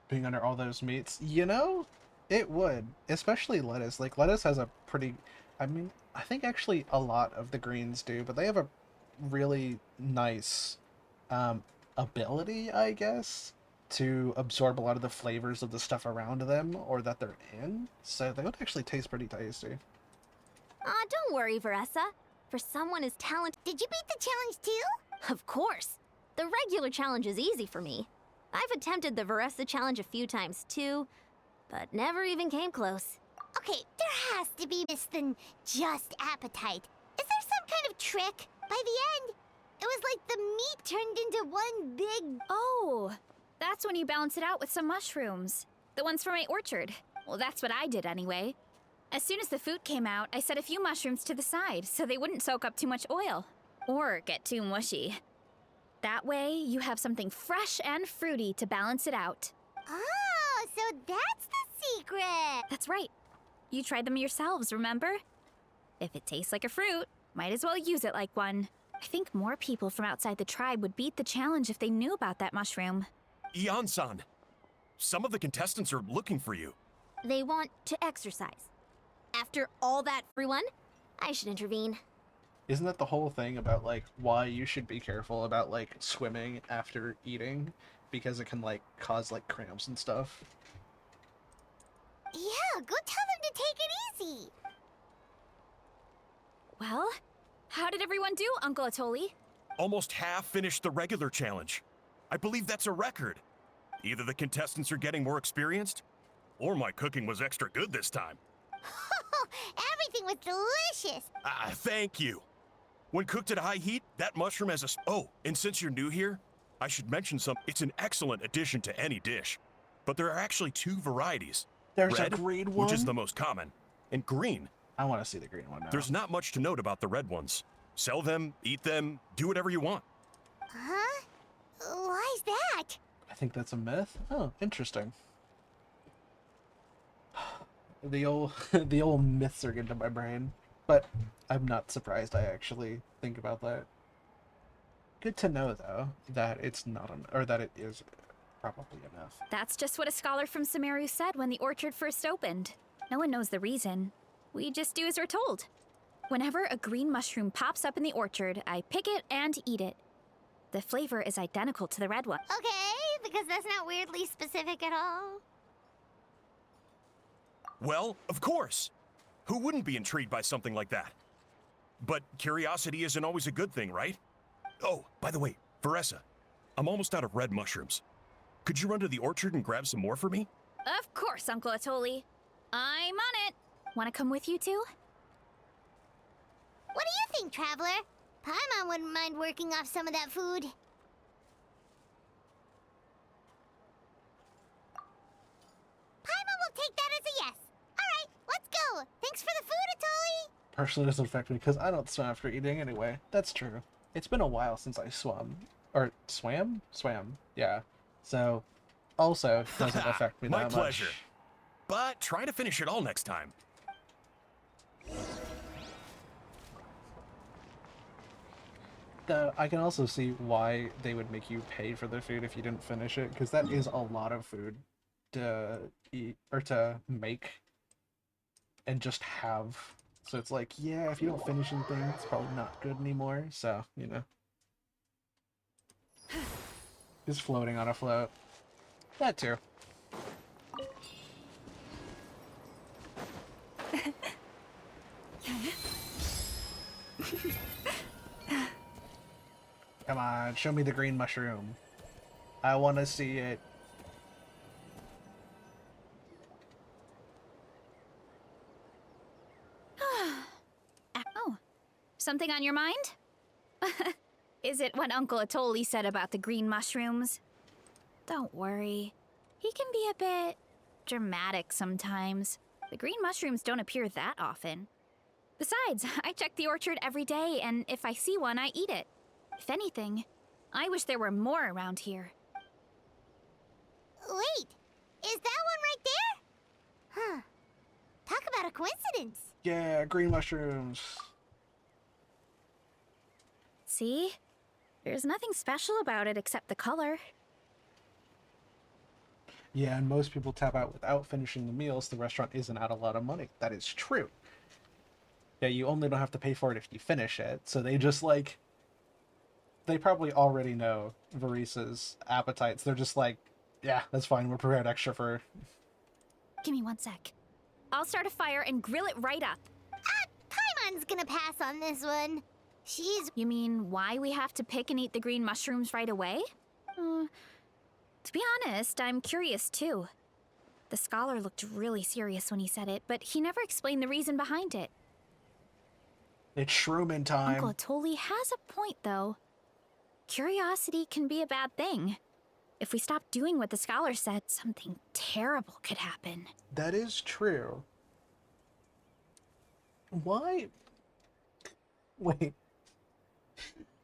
Being under all those meats, you know, it would. Especially lettuce. Like, lettuce has a pretty... I mean, I think actually a lot of the greens do, but they have a really nice ability, I guess, to absorb a lot of the flavors of the stuff around them or that they're in. So they would actually taste pretty tasty. Aw, don't worry, Veressa. For someone as talented... Did you beat the challenge too? Of course. The regular challenge is easy for me. I've attempted the Veressa challenge a few times too, but never even came close. Okay, there has to be more than just appetite. Is there some kind of trick? By the end, it was like the meat turned into one big... Oh, that's when you balance it out with some mushrooms. The ones from my orchard. Well, that's what I did anyway. As soon as the food came out, I set a few mushrooms to the side so they wouldn't soak up too much oil. Or get too mushy. That way, you have something fresh and fruity to balance it out. Oh, so that's the secret! That's right. You tried them yourselves, remember? If it tastes like a fruit, might as well use it like one. I think more people from outside the tribe would beat the challenge if they knew about that mushroom. Ian-san, some of the contestants are looking for you. They want to exercise. After all that for one, I should intervene. Isn't that the whole thing about, like, why you should be careful about, like, swimming after eating? Because it can, like, cause, like, cramps and stuff. Yeah, go tell them to take it easy. Well, how did everyone do, Uncle Atoli? Almost half finished the regular challenge. I believe that's a record. Either the contestants are getting more experienced, or my cooking was extra good this time. Everything was delicious. Thank you. When cooked at high heat, that mushroom has a... Oh, and since you're new here, I should mention it's an excellent addition to any dish. But there are actually two varieties. There's red, a green one? which is the most common, and green. I want to see the green one now. There's not much to note about the red ones. Sell them, eat them, do whatever you want. Huh? Why's that? I think that's a myth. Oh, interesting. The old myths are getting to my brain, but I'm not surprised I actually think about that. Good to know though that it's not or that it is probably enough. That's just what a scholar from Sumeru said when the orchard first opened. No one knows the reason. We just do as we're told. Whenever a green mushroom pops up in the orchard, I pick it and eat it. The flavor is identical to the red one. Okay, because that's not weirdly specific at all. Well, of course. Who wouldn't be intrigued by something like that? But curiosity isn't always a good thing, right? Oh, by the way, Veressa, I'm almost out of red mushrooms. Could you run to the orchard and grab some more for me? Of course, Uncle Atoli. I'm on it. Want to come with you too? What do you think, Traveler? Paimon wouldn't mind working off some of that food. Paimon will take that as a yes. Alright, let's go. Thanks for the food, Atoli. Personally doesn't affect me because I don't swim after eating anyway. That's true. It's been a while since I swum. Or swam? Swam. Yeah. So, also doesn't affect me My that pleasure. much. But try to finish it all next time. Though I can also see why they would make you pay for the food if you didn't finish it, because that is a lot of food to eat or to make and just have. So it's like, yeah, if you don't finish anything, it's probably not good anymore. So, you know. Just floating on a float. That too. Come on, show me the green mushroom. I want to see it. Oh, something on your mind? Is it what Uncle Atoli said about the green mushrooms? Don't worry. He can be a bit dramatic sometimes. The green mushrooms don't appear that often. Besides, I check the orchard every day, and if I see one, I eat it. If anything, I wish there were more around here. Wait, is that one right there? Huh. Talk about a coincidence. Yeah, green mushrooms. See? There's nothing special about it except the color. Yeah, and most people tap out without finishing the meals. The restaurant isn't out a lot of money. That is true. Yeah, you only don't have to pay for it if you finish it. So they just like... They probably already know Veresa's appetites. They're just like, yeah, that's fine. We're prepared extra for... Give me 1 sec. I'll start a fire and grill it right up. Paimon's gonna pass on this one. She's... You mean why we have to pick and eat the green mushrooms right away? To be honest, I'm curious too. The scholar looked really serious when he said it, but he never explained the reason behind it. It's Shroomin' time. Uncle Atoli has a point, though. Curiosity can be a bad thing. If we stop doing what the scholar said, something terrible could happen. That is true. Why? Wait.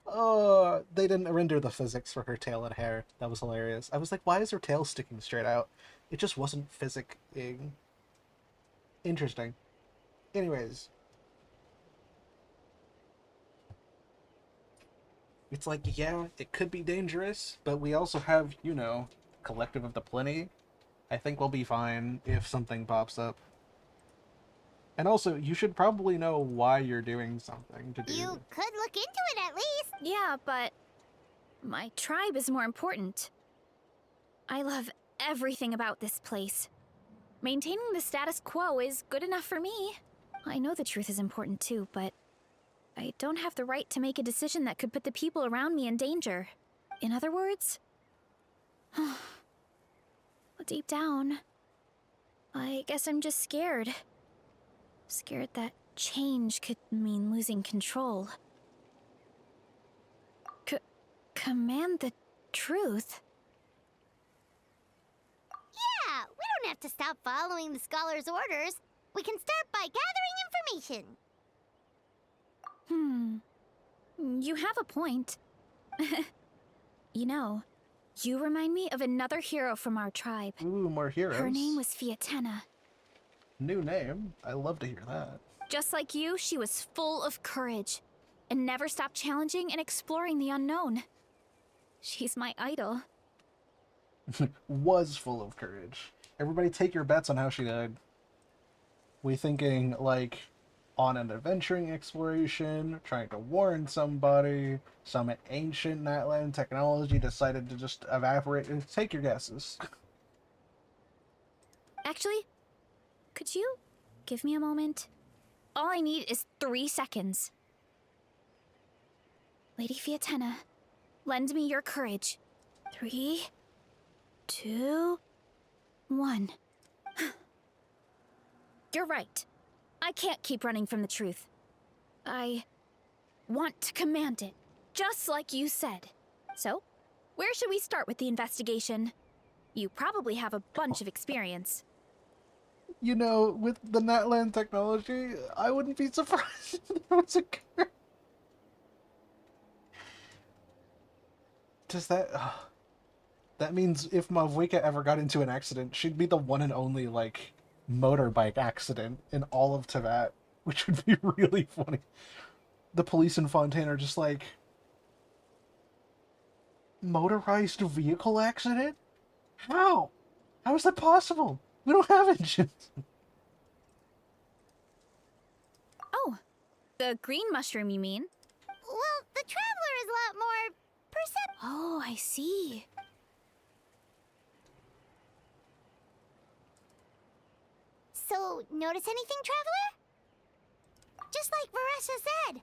Oh, they didn't render the physics for her tail and hair. That was hilarious. I was like, why is her tail sticking straight out? It just wasn't physicking. Interesting. Anyways. It's like, yeah, it could be dangerous, but we also have, you know, Collective of the Plenty. I think we'll be fine if something pops up. And also, you should probably know why you're doing something to do. You could look into it at least. Yeah, but my tribe is more important. I love everything about this place. Maintaining the status quo is good enough for me. I know the truth is important too, but I don't have the right to make a decision that could put the people around me in danger. In other words, deep down, I guess I'm just scared. Scared that change could mean losing control. Command the truth? Yeah, we don't have to stop following the scholar's orders. We can start by gathering information. You have a point. You know, you remind me of another hero from our tribe. Ooh, more heroes. Her name was Fiatena. New name. I love to hear that. Just like you, she was full of courage and never stopped challenging and exploring the unknown. She's my idol. was full of courage. Everybody take your bets on how she died. We thinking, like, on an adventuring exploration, trying to warn somebody, some ancient Natlan technology decided to just evaporate. Take your guesses. Actually, could you give me a moment? All I need is 3 seconds. Lady Fiatenna, lend me your courage. 3, 2, 1. You're right. I can't keep running from the truth. I want to command it, just like you said. So, where should we start with the investigation? You probably have a bunch of experience. You know, with the Natlan technology, I wouldn't be surprised if there was a girl. Does that... that means if Mavwika ever got into an accident, she'd be the one and only, like, motorbike accident in all of Teyvat, which would be really funny. The police in Fontaine are just like, motorized vehicle accident? How? How is that possible? We don't have engines. Oh, the green mushroom, you mean? Well, the Traveler is a lot more perceptive. Oh, I see. So, notice anything, Traveler? Just like Varesha said.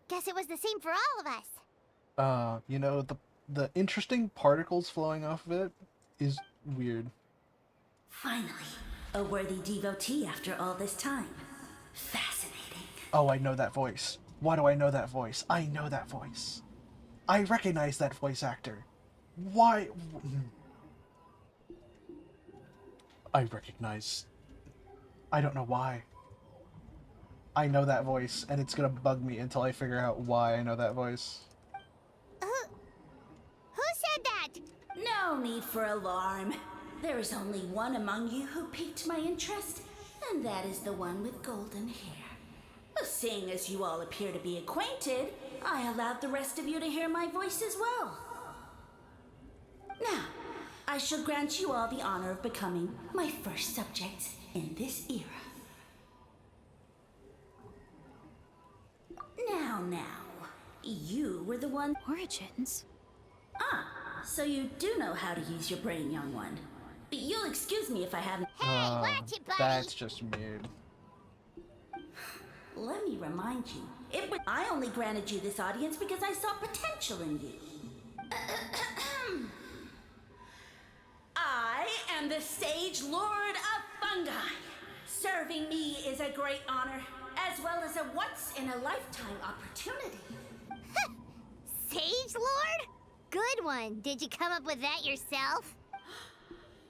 Guess it was the same for all of us. You know, the interesting particles flowing off of it is weird. Finally, a worthy devotee after all this time. Fascinating. Oh, I know that voice. Why do I know that voice? I know that voice. I recognize that voice actor. Why? I recognize... I don't know why. I know that voice, and it's gonna bug me until I figure out why I know that voice. Who said that? No need for alarm. There is only one among you who piqued my interest, and that is the one with golden hair. Seeing as you all appear to be acquainted, I allowed the rest of you to hear my voice as well. Now, I shall grant you all the honor of becoming my first subjects in this era. Now, you were the one... Origins? Ah, so you do know how to use your brain, young one. But you'll excuse me if I haven't... Hey, watch it, buddy! That's just weird. Let me remind you, I only granted you this audience because I saw potential in you. I am the Sage Lord of Fungi. Serving me is a great honor, as well as a once-in-a-lifetime opportunity. Sage Lord? Good one. Did you come up with that yourself?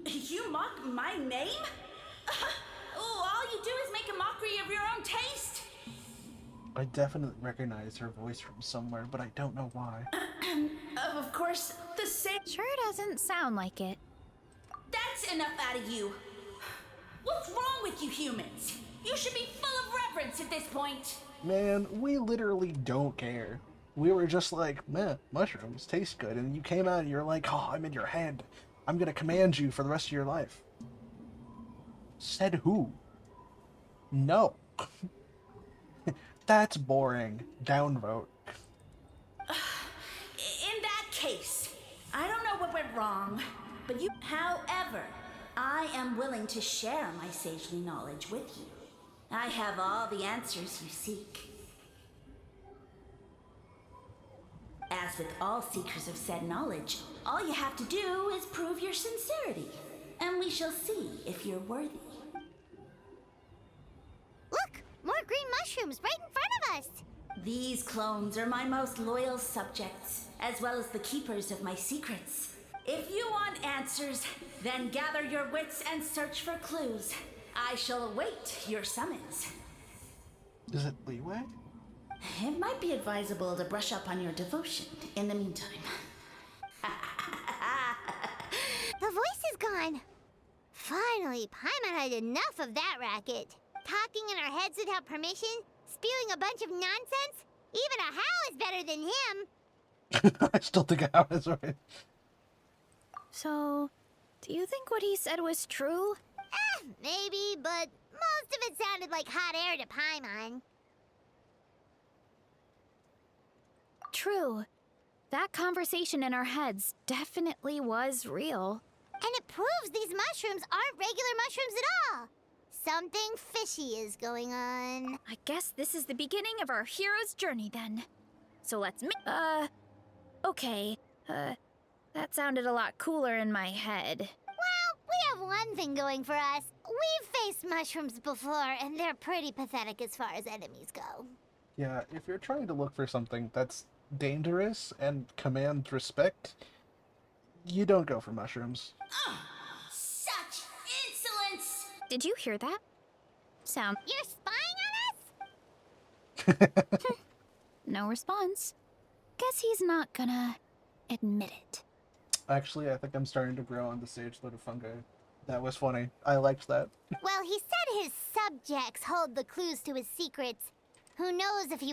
You mock my name? All you do is make a mockery of your own taste. I definitely recognize her voice from somewhere, but I don't know why. Of course, the same... Sure doesn't sound like it. That's enough out of you. What's wrong with you humans? You should be full of reverence at this point. Man, we literally don't care. We were just like, meh, mushrooms taste good, and you came out and you're like, oh, I'm in your head. I'm gonna command you for the rest of your life. Said who? No. That's boring. Downvote. In that case, I don't know what went wrong, but you... However, I am willing to share my sagely knowledge with you. I have all the answers you seek. As with all seekers of said knowledge, all you have to do is prove your sincerity, and we shall see if you're worthy. Look! More green mushrooms right in front of us! These clones are my most loyal subjects, as well as the keepers of my secrets. If you want answers, then gather your wits and search for clues. I shall await your summons. Is it Leeway? It might be advisable to brush up on your devotion in the meantime. The voice is gone. Finally, Paimon had enough of that racket. Talking in our heads without permission, spewing a bunch of nonsense. Even a Hal is better than him. I still think I was right. So, Do you think what he said was true? Maybe, but most of it sounded like hot air to Paimon. True. That conversation in our heads definitely was real. And it proves these mushrooms aren't regular mushrooms at all. Something fishy is going on. I guess this is the beginning of our hero's journey then. So let's okay. That sounded a lot cooler in my head. Well, we have one thing going for us. We've faced mushrooms before, and they're pretty pathetic as far as enemies go. Yeah, if you're trying to look for something that's dangerous and commands respect, you don't go for mushrooms. Such insolence! Did you hear that? Sound. You're spying on us? No response. Guess he's not gonna admit it. Actually, I think I'm starting to grow on the sage load of fungi. That was funny. I liked that. Well, he said his subjects hold the clues to his secrets. Who knows if you...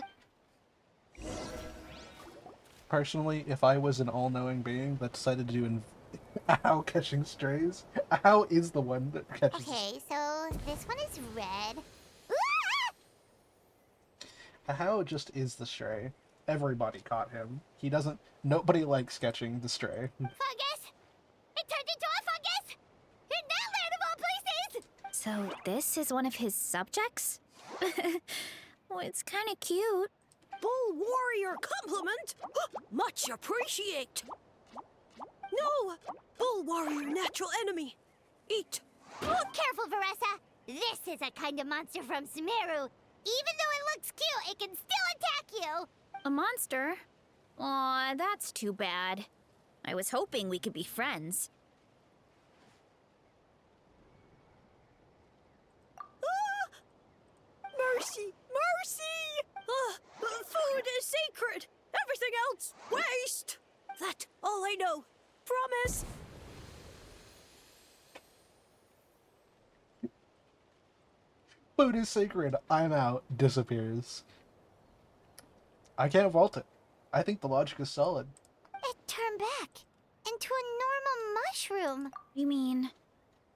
Personally, if I was an all-knowing being that decided to do Ow catching strays, Ow is the one that catches. Okay, so this one is red. Ow just is the stray. Everybody caught him. He doesn't. Nobody likes catching the stray. Fungus! It turned into a fungus! In that land of all places! So this is one of his subjects? Well, it's kind of cute. Bull warrior compliment! Much appreciate! No! Bull warrior natural enemy! Eat! Oh, careful, Veressa! This is a kind of monster from Sumeru. Even though it looks cute, it can still attack you! A monster? Aw, that's too bad. I was hoping we could be friends. Mercy! Mercy! Food is sacred! Everything else, waste! That's all I know. Promise! Food is sacred. I'm out. Disappears. I can't vault it. I think the logic is solid. It turned back into a normal mushroom. You mean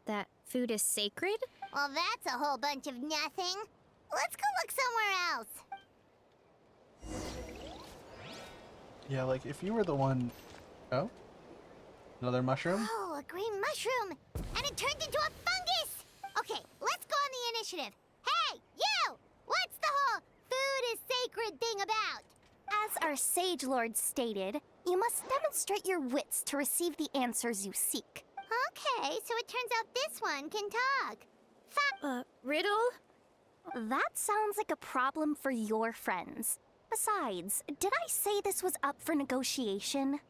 that food is sacred? Well, that's a whole bunch of nothing. Let's go look somewhere else. Yeah, like if you were the one... Oh? Another mushroom? Oh, a green mushroom! And it turned into a fungus! Okay, let's go on the initiative. Hey, you! What's the whole food is sacred thing about? As our Sage Lord stated, you must demonstrate your wits to receive the answers you seek. Okay, so it turns out this one can talk. Riddle? That sounds like a problem for your friends. Besides, did I say this was up for negotiation?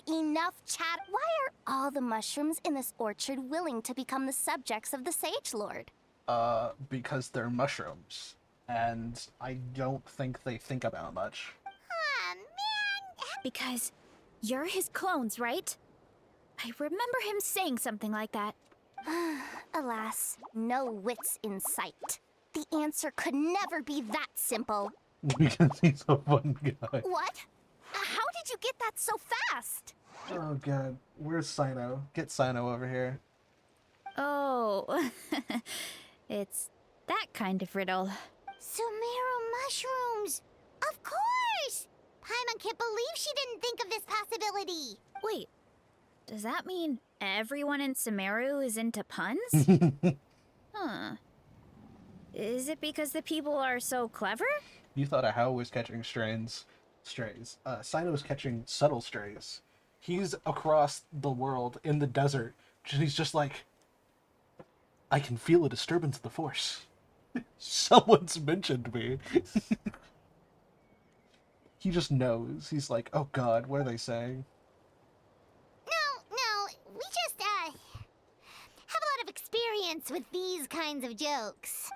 Enough chat. Why are all the mushrooms in this orchard willing to become the subjects of the Sage Lord? Because they're mushrooms. And I don't think they think about much. Aw, man! Because you're his clones, right? I remember him saying something like that. Alas, no wits in sight. The answer could never be that simple. Because he's a fun guy. What? How did you get that so fast? Oh god, where's Sino? Get Sino over here. Oh, it's that kind of riddle. Sumeru mushrooms! Of course! Paimon can't believe she didn't think of this possibility. Wait, does that mean everyone in Sumeru is into puns? Huh. Is it because the people are so clever? You thought Ahau was catching strays. Sino's catching subtle strays. He's across the world in the desert. He's just like, I can feel a disturbance of the force. Someone's mentioned me. He just knows. He's like, oh god, what are they saying? No, we just, have a lot of experience with these kinds of jokes.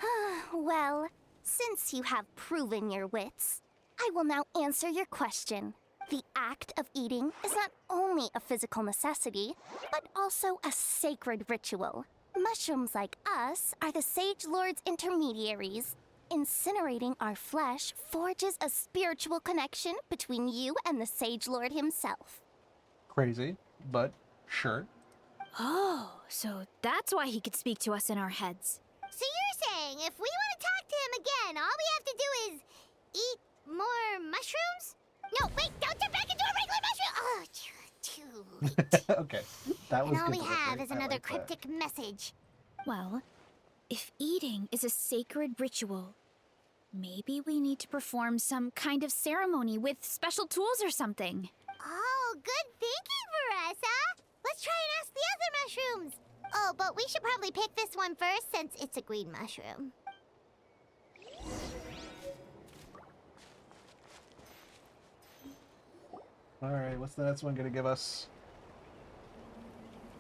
Well, since you have proven your wits, I will now answer your question. The act of eating is not only a physical necessity, but also a sacred ritual. Mushrooms like us are the Sage Lord's intermediaries. Incinerating our flesh forges a spiritual connection between you and the Sage Lord himself. crazy, but sure. Oh, so that's why he could speak to us in our heads. So you're saying if we want to talk to him again, all we have to do is eat more mushrooms? No, wait, don't turn back into a regular mushroom! Oh, too. Okay, that was And all good we delivery. have is I another like that. cryptic message. Well, if eating is a sacred ritual, maybe we need to perform some kind of ceremony with special tools or something. Oh, good thinking, Veressa. Let's try and ask the other mushrooms. Oh, but we should probably pick this one first since it's a green mushroom. Alright, what's the next one gonna give us?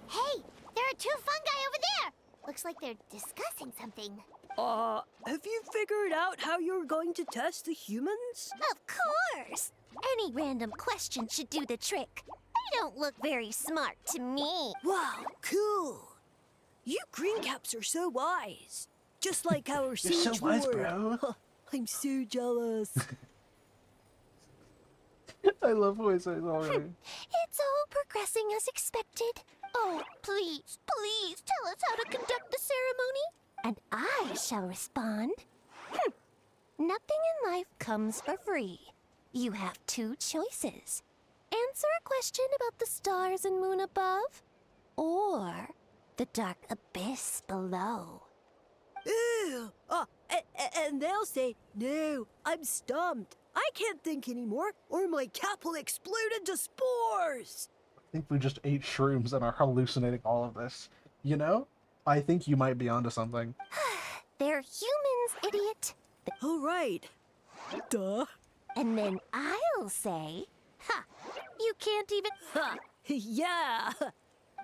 Hey, there are two fungi over there. Looks like they're discussing something. Have you figured out how you're going to test the humans? Of course! Any random question should do the trick. They don't look very smart to me. Wow, cool! You green caps are so wise. Just like our You're siege so wise, lord. bro. I'm so jealous. I love voices already. It's all progressing as expected. Oh, please, please tell us how to conduct the ceremony, and I shall respond. Nothing in life comes for free. You have two choices. Answer a question about the stars and moon above, or the dark abyss below. Ew! And they'll say, no, I'm stumped. I can't think anymore, or my cap will explode into spores. I think we just ate shrooms and are hallucinating all of this. You know? I think you might be onto something. They're humans, idiot. All right. Duh. And then I'll say, ha, you can't even... Ha! Yeah!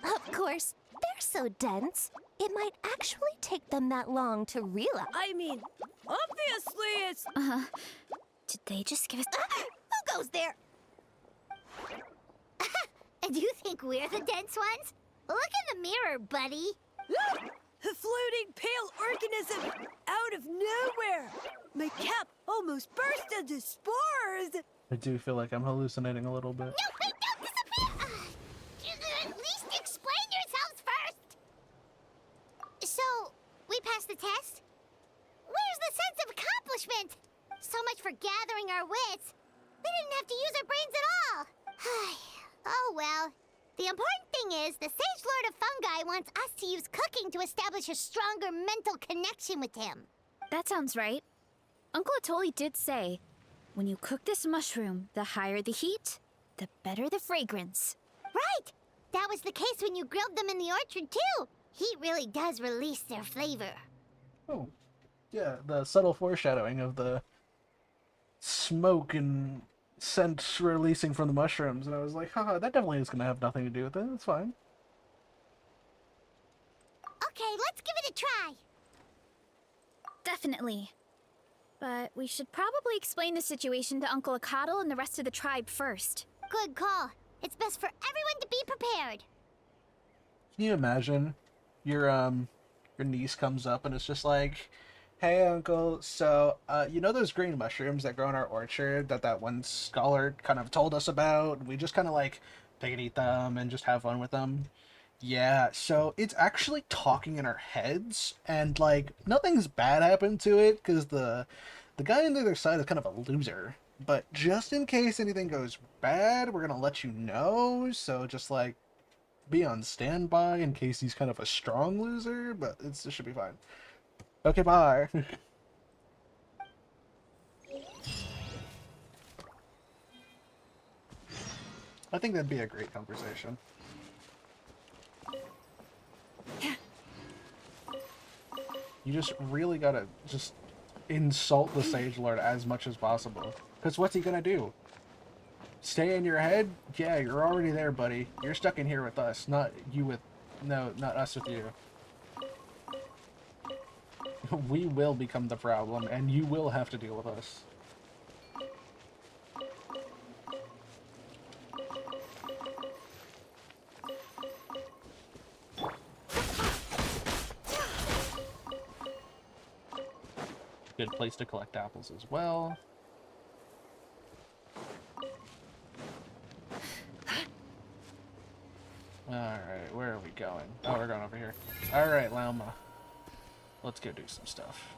Of course, they're so dense, it might actually take them that long to realize. I mean, obviously it's... Did they just give us... Who goes there? And you think we're the dense ones? Look in the mirror, buddy. A floating pale organism out of nowhere! My cap almost burst into spores! I do feel like I'm hallucinating a little bit. No, wait, don't disappear! At least explain yourselves first! So, we passed the test? Where's the sense of accomplishment? So much for gathering our wits. We didn't have to use our brains at all. Oh well. The important thing is, the Sage Lord of Fungi wants us to use cooking to establish a stronger mental connection with him. That sounds right. Uncle Atoli did say, when you cook this mushroom, the higher the heat, the better the fragrance. Right! That was the case when you grilled them in the orchard, too. Heat really does release their flavor. Oh, yeah, the subtle foreshadowing of the smoke and scent releasing from the mushrooms, and I was like, haha, that definitely is going to have nothing to do with it. That's fine. Okay, let's give it a try. Definitely. But we should probably explain the situation to Uncle Akadal and the rest of the tribe first. Good call. It's best for everyone to be prepared. Can you imagine your niece comes up and it's just like, hey uncle, so you know those green mushrooms that grow in our orchard that one scholar kind of told us about? We just kind of like pick and eat them and just have fun with them. Yeah, so it's actually talking in our heads, and like nothing's bad happened to it because the guy on the other side is kind of a loser. But just in case anything goes bad, we're gonna let you know. So just like be on standby in case he's kind of a strong loser. But it should be fine. Okay, bye. I think that'd be a great conversation. You just really gotta just insult the Sage Lord as much as possible. Because what's he gonna do? Stay in your head? Yeah, you're already there, buddy. You're stuck in here with us, not you with... No, not us with you. We will become the problem, and you will have to deal with us. Good place to collect apples as well. Alright, where are we going? Oh, we're going over here. Alright, Lauma. Let's go do some stuff.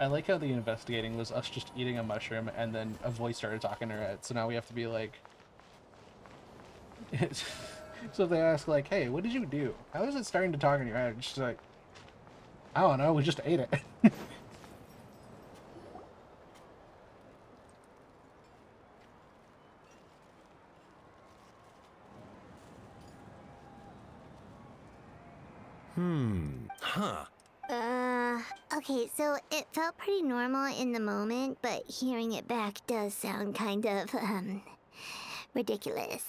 I like how the investigating was us just eating a mushroom and then a voice started talking to her head. So now we have to be like... So if they ask like, hey, what did you do? How is it starting to talk in your head? She's like, I don't know, we just ate it. Huh. Okay, so it felt pretty normal in the moment, but hearing it back does sound kind of, ridiculous.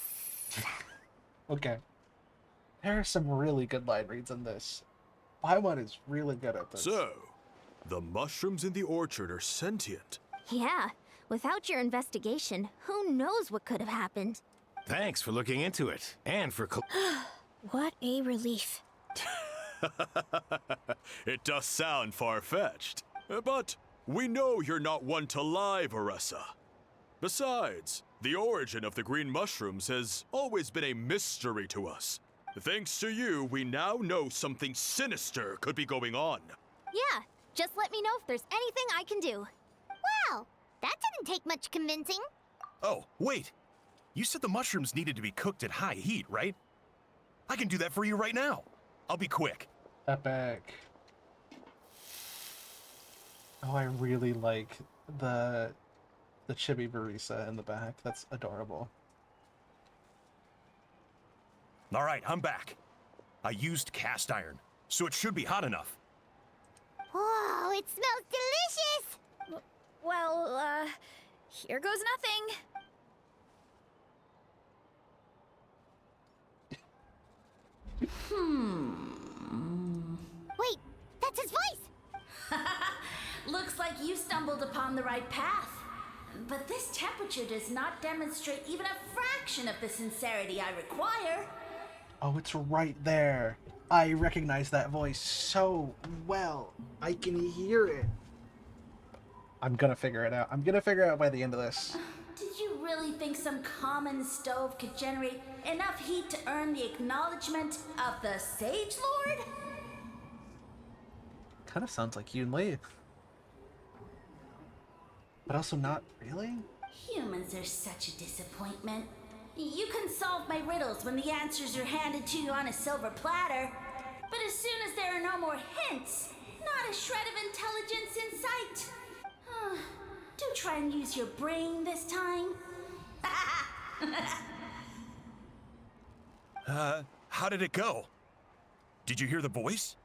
Okay. There are some really good line reads in this. Paimon is really good at this. So, the mushrooms in the orchard are sentient. Yeah, without your investigation, who knows what could have happened? Thanks for looking into it, and for What a relief. It does sound far-fetched, but we know you're not one to lie, Varessa. Besides, the origin of the green mushrooms has always been a mystery to us. Thanks to you, we now know something sinister could be going on. Yeah, just let me know if there's anything I can do. Wow, that didn't take much convincing. Oh, wait. You said the mushrooms needed to be cooked at high heat, right? I can do that for you right now. I'll be quick. Epic. Oh, I really like the chibi barista in the back. That's adorable. All right, I'm back. I used cast iron, so it should be hot enough. Whoa, it smells delicious! Well, here goes nothing. Wait, that's his voice! Looks like you stumbled upon the right path. But this temperature does not demonstrate even a fraction of the sincerity I require. Oh, it's right there. I recognize that voice so well. I can hear it. I'm gonna figure it out. I'm gonna figure it out by the end of this. Did you really think some common stove could generate enough heat to earn the acknowledgement of the Sage Lord? Kind of sounds like Yoon Lee. But also not really? Humans are such a disappointment. You can solve my riddles when the answers are handed to you on a silver platter. But as soon as there are no more hints, not a shred of intelligence in sight. Do try and use your brain this time. How did it go? Did you hear the voice?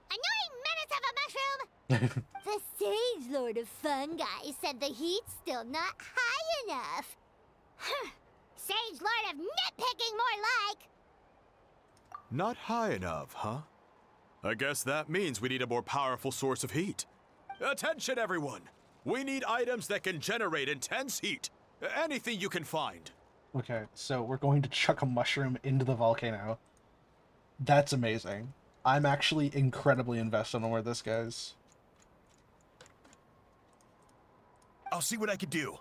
Annoying menace of a mushroom! The Sage Lord of Fungi said the heat's still not high enough. Sage Lord of Nitpicking, more like! Not high enough, huh? I guess that means we need a more powerful source of heat. Attention, everyone! We need items that can generate intense heat. Anything you can find. Okay, so we're going to chuck a mushroom into the volcano. That's amazing. I'm actually incredibly invested in where this goes. I'll see what I can do.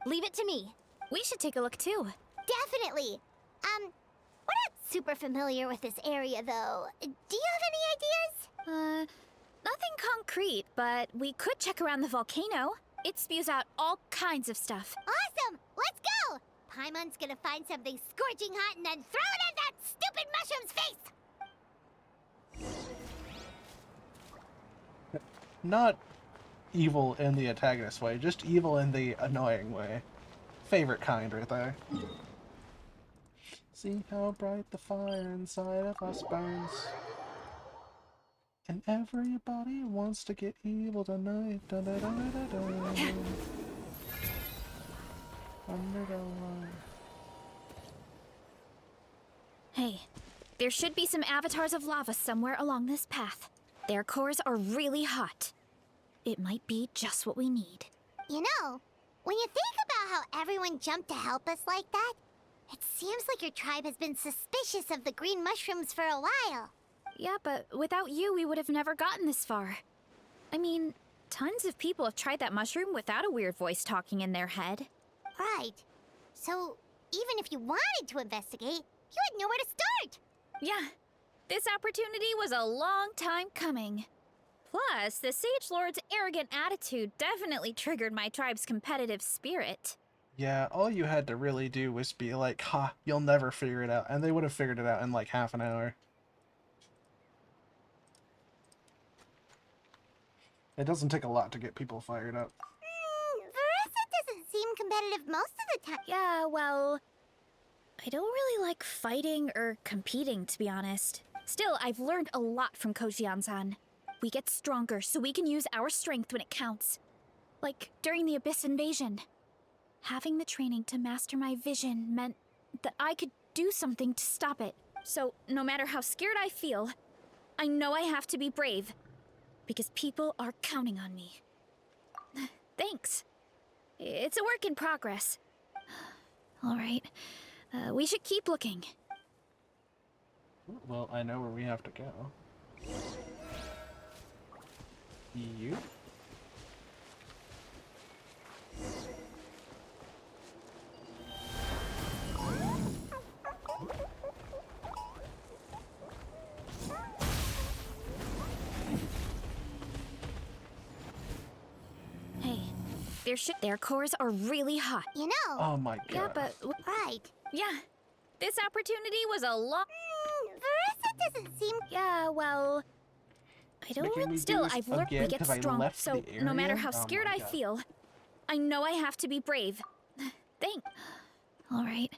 Leave it to me. We should take a look too. Definitely. We're not super familiar with this area, though. Do you have any ideas? Nothing concrete, but we could check around the volcano. It spews out all kinds of stuff. Awesome! Let's go! Paimon's gonna find something scorching hot and then throw it in that stupid mushroom's face! Not evil in the antagonist way, just evil in the annoying way. Favorite kind right there. See how bright the fire inside of us burns. And everybody wants to get evil tonight. Da, da, da, da, da, da. Under the light. Hey, there should be some avatars of lava somewhere along this path. Their cores are really hot. It might be just what we need. You know, when you think about how everyone jumped to help us like that, it seems like your tribe has been suspicious of the green mushrooms for a while. Yeah, but without you, we would have never gotten this far. I mean, Tons of people have tried that mushroom without a weird voice talking in their head. Right. So, even if you wanted to investigate, you had nowhere to start. Yeah, this opportunity was a long time coming. Plus, the Sage Lord's arrogant attitude definitely triggered my tribe's competitive spirit. Yeah, all you had to really do was be like, ha, you'll never figure it out. And they would have figured it out in like half an hour. It doesn't take a lot to get people fired up. Veressa doesn't seem competitive most of the time. Yeah, well, I don't really like fighting or competing, to be honest. Still, I've learned a lot from Kojian-san. We get stronger so we can use our strength when it counts. Like during the Abyss invasion. Having the training to master my vision meant that I could do something to stop it. So, no matter how scared I feel, I know I have to be brave. Because people are counting on me. Thanks. It's a work in progress. All right. We should keep looking. Well, I know where we have to go. You? Hey, their cores are really hot. You know. Oh my god. Yeah, but Right. yeah, this opportunity was a long. Veressa doesn't seem. Yeah, well, I don't. Making me do Still, this I've learned we again get 'cause I strong. left So the no matter area? how Oh scared my I God. feel, I know I have to be brave. Thanks. All right.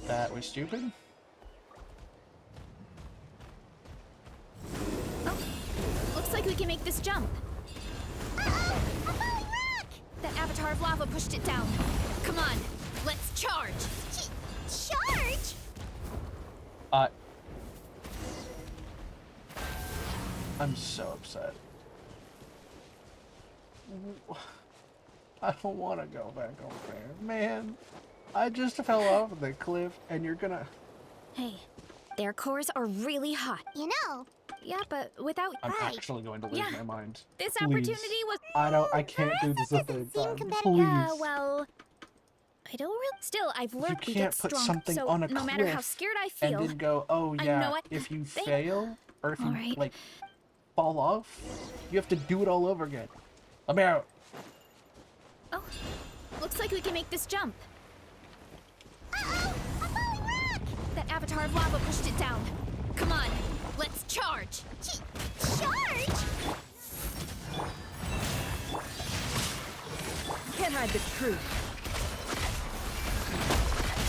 That was stupid. Oh, looks like we can make this jump. Uh-oh! A falling rock! That avatar of lava pushed it down. Come on, let's charge. Charge? I'm so upset. I don't want to go back over there. Man, I just fell off the cliff and you're gonna... Hey, their cores are really hot. You know. Yeah, but without... I'm actually going to lose Yeah, my mind. this Please. opportunity was... I can't do this a third time. Please. Yeah, well... I don't really... Still, I've learned we You get can't put strong, something so on a no cliff matter how scared I feel... and then go, oh I yeah, know if you Thank- fail, or if you, Alright. like, fall off, you have to do it all over again. Let me out. Oh, looks like we can make this jump. Uh-oh! A falling rock! That avatar of lava pushed it down. Come on, let's charge. Charge? Can't hide the truth.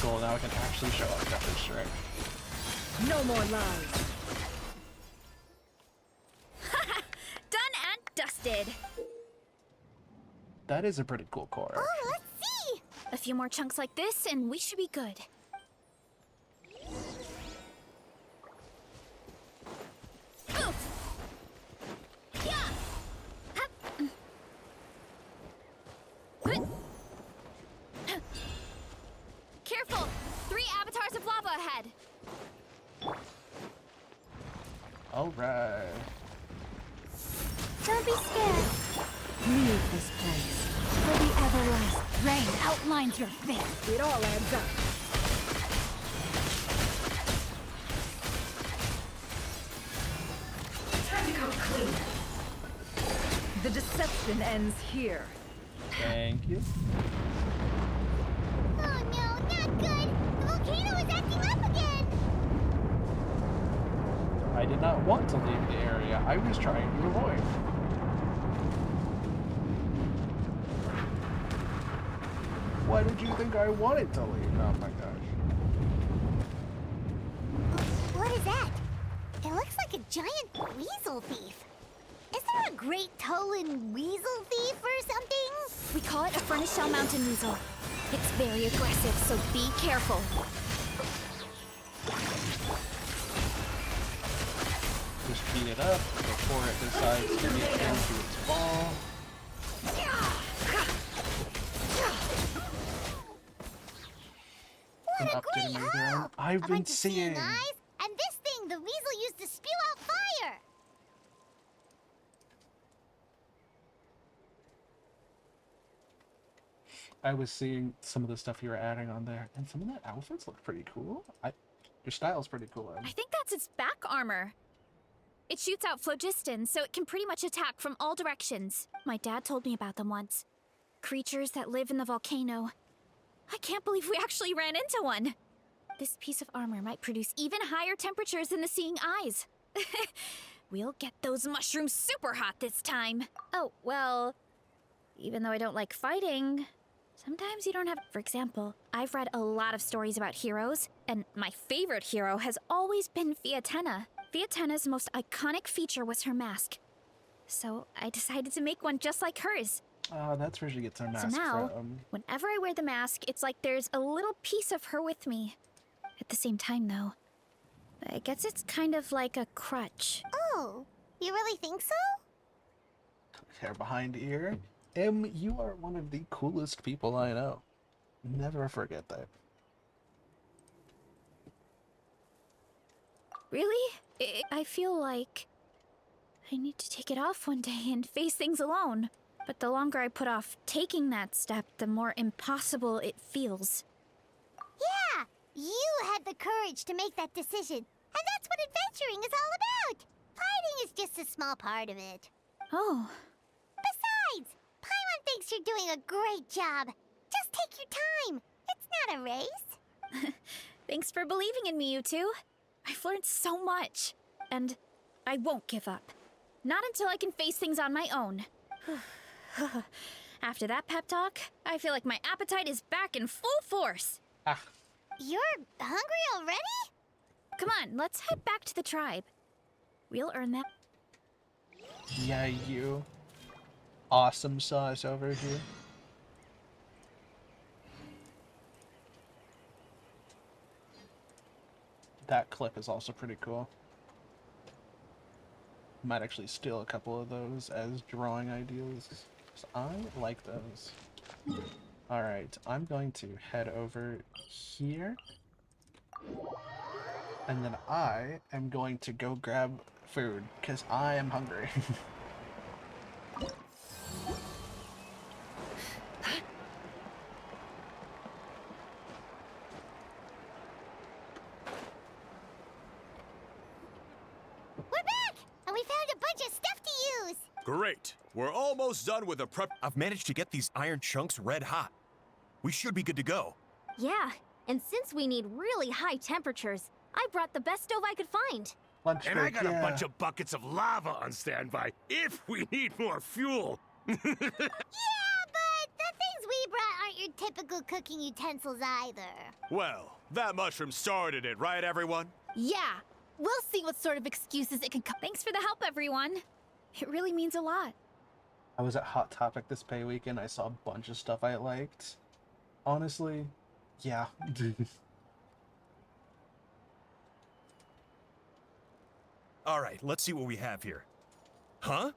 Cool, now I can actually show off coverage strike. No more lies. Done and dusted. That is a pretty cool core. Oh, let's see! A few more chunks like this and we should be good. Oof. Yeah. Hup. Careful! 3 avatars of lava ahead. Alright. Don't be scared. Leave this place. For the everlast rain outlines your fate. It all adds up. Time to come clean. The deception ends here. Thank you. Oh no, not good! The volcano is acting up again! I did not want to leave the area. I was trying to avoid. Why did you think I wanted to leave? Oh my gosh. What is that? It looks like a giant weasel thief. Is there a Great Tolan weasel thief or something? We call it a Furnace Shell Mountain Weasel. It's very aggressive, so be careful. Just beat it up before it decides to get into its ball. An update in my ground. I've A been bunch of seeing seeing. eyes, and this thing the weasel used to spew out fire. I was seeing some of the stuff you were adding on there, and some of the outfits look pretty cool. Your style's pretty cool. I think that's its back armor. It shoots out phlogiston, so it can pretty much attack from all directions. My dad told me about them once. Creatures that live in the volcano. I can't believe we actually ran into one. This piece of armor might produce even higher temperatures than the seeing eyes. We'll get those mushrooms super hot this time. Oh, well, even though I don't like fighting, sometimes you don't have... For example, I've read a lot of stories about heroes, and my favorite hero has always been Fiatenna. Fiatenna's most iconic feature was her mask. So I decided to make one just like hers. That's where she gets her mask So now, from. whenever I wear the mask, it's like there's a little piece of her with me. At the same time, though, I guess it's kind of like a crutch. Oh, you really think so? Hair behind ear. You are one of the coolest people I know. Never forget that. Really? I feel like I need to take it off one day and face things alone. But the longer I put off taking that step, the more impossible it feels. Yeah, you had the courage to make that decision. And that's what adventuring is all about. Fighting is just a small part of it. Oh. Besides, Paimon thinks you're doing a great job. Just take your time. It's not a race. Thanks for believing in me, you two. I've learned so much. And I won't give up. Not until I can face things on my own. After that pep talk, I feel like my appetite is back in full force. You're hungry already? Come on, let's head back to the tribe. We'll earn that. Yeah, you. Awesome sauce over here. That clip is also pretty cool. Might actually steal a couple of those as drawing ideas. 'Cause I like those. Alright, I'm going to head over here. And then I am going to go grab food, because I am hungry. We're back! And we found a bunch of stuff to use! Great. We're almost done with the prep. I've managed to get these iron chunks red hot. We should be good to go. Yeah, and since we need really high temperatures, I brought the best stove I could find. And I got a bunch of buckets of lava on standby if we need more fuel. Yeah, but the things we brought aren't your typical cooking utensils either. Well, that mushroom started it, right, everyone? Yeah, we'll see what sort of excuses it can come. Thanks for the help, everyone. It really means a lot. I was at Hot Topic this pay weekend. I saw a bunch of stuff I liked. Honestly, yeah. All right, let's see what we have here. Huh?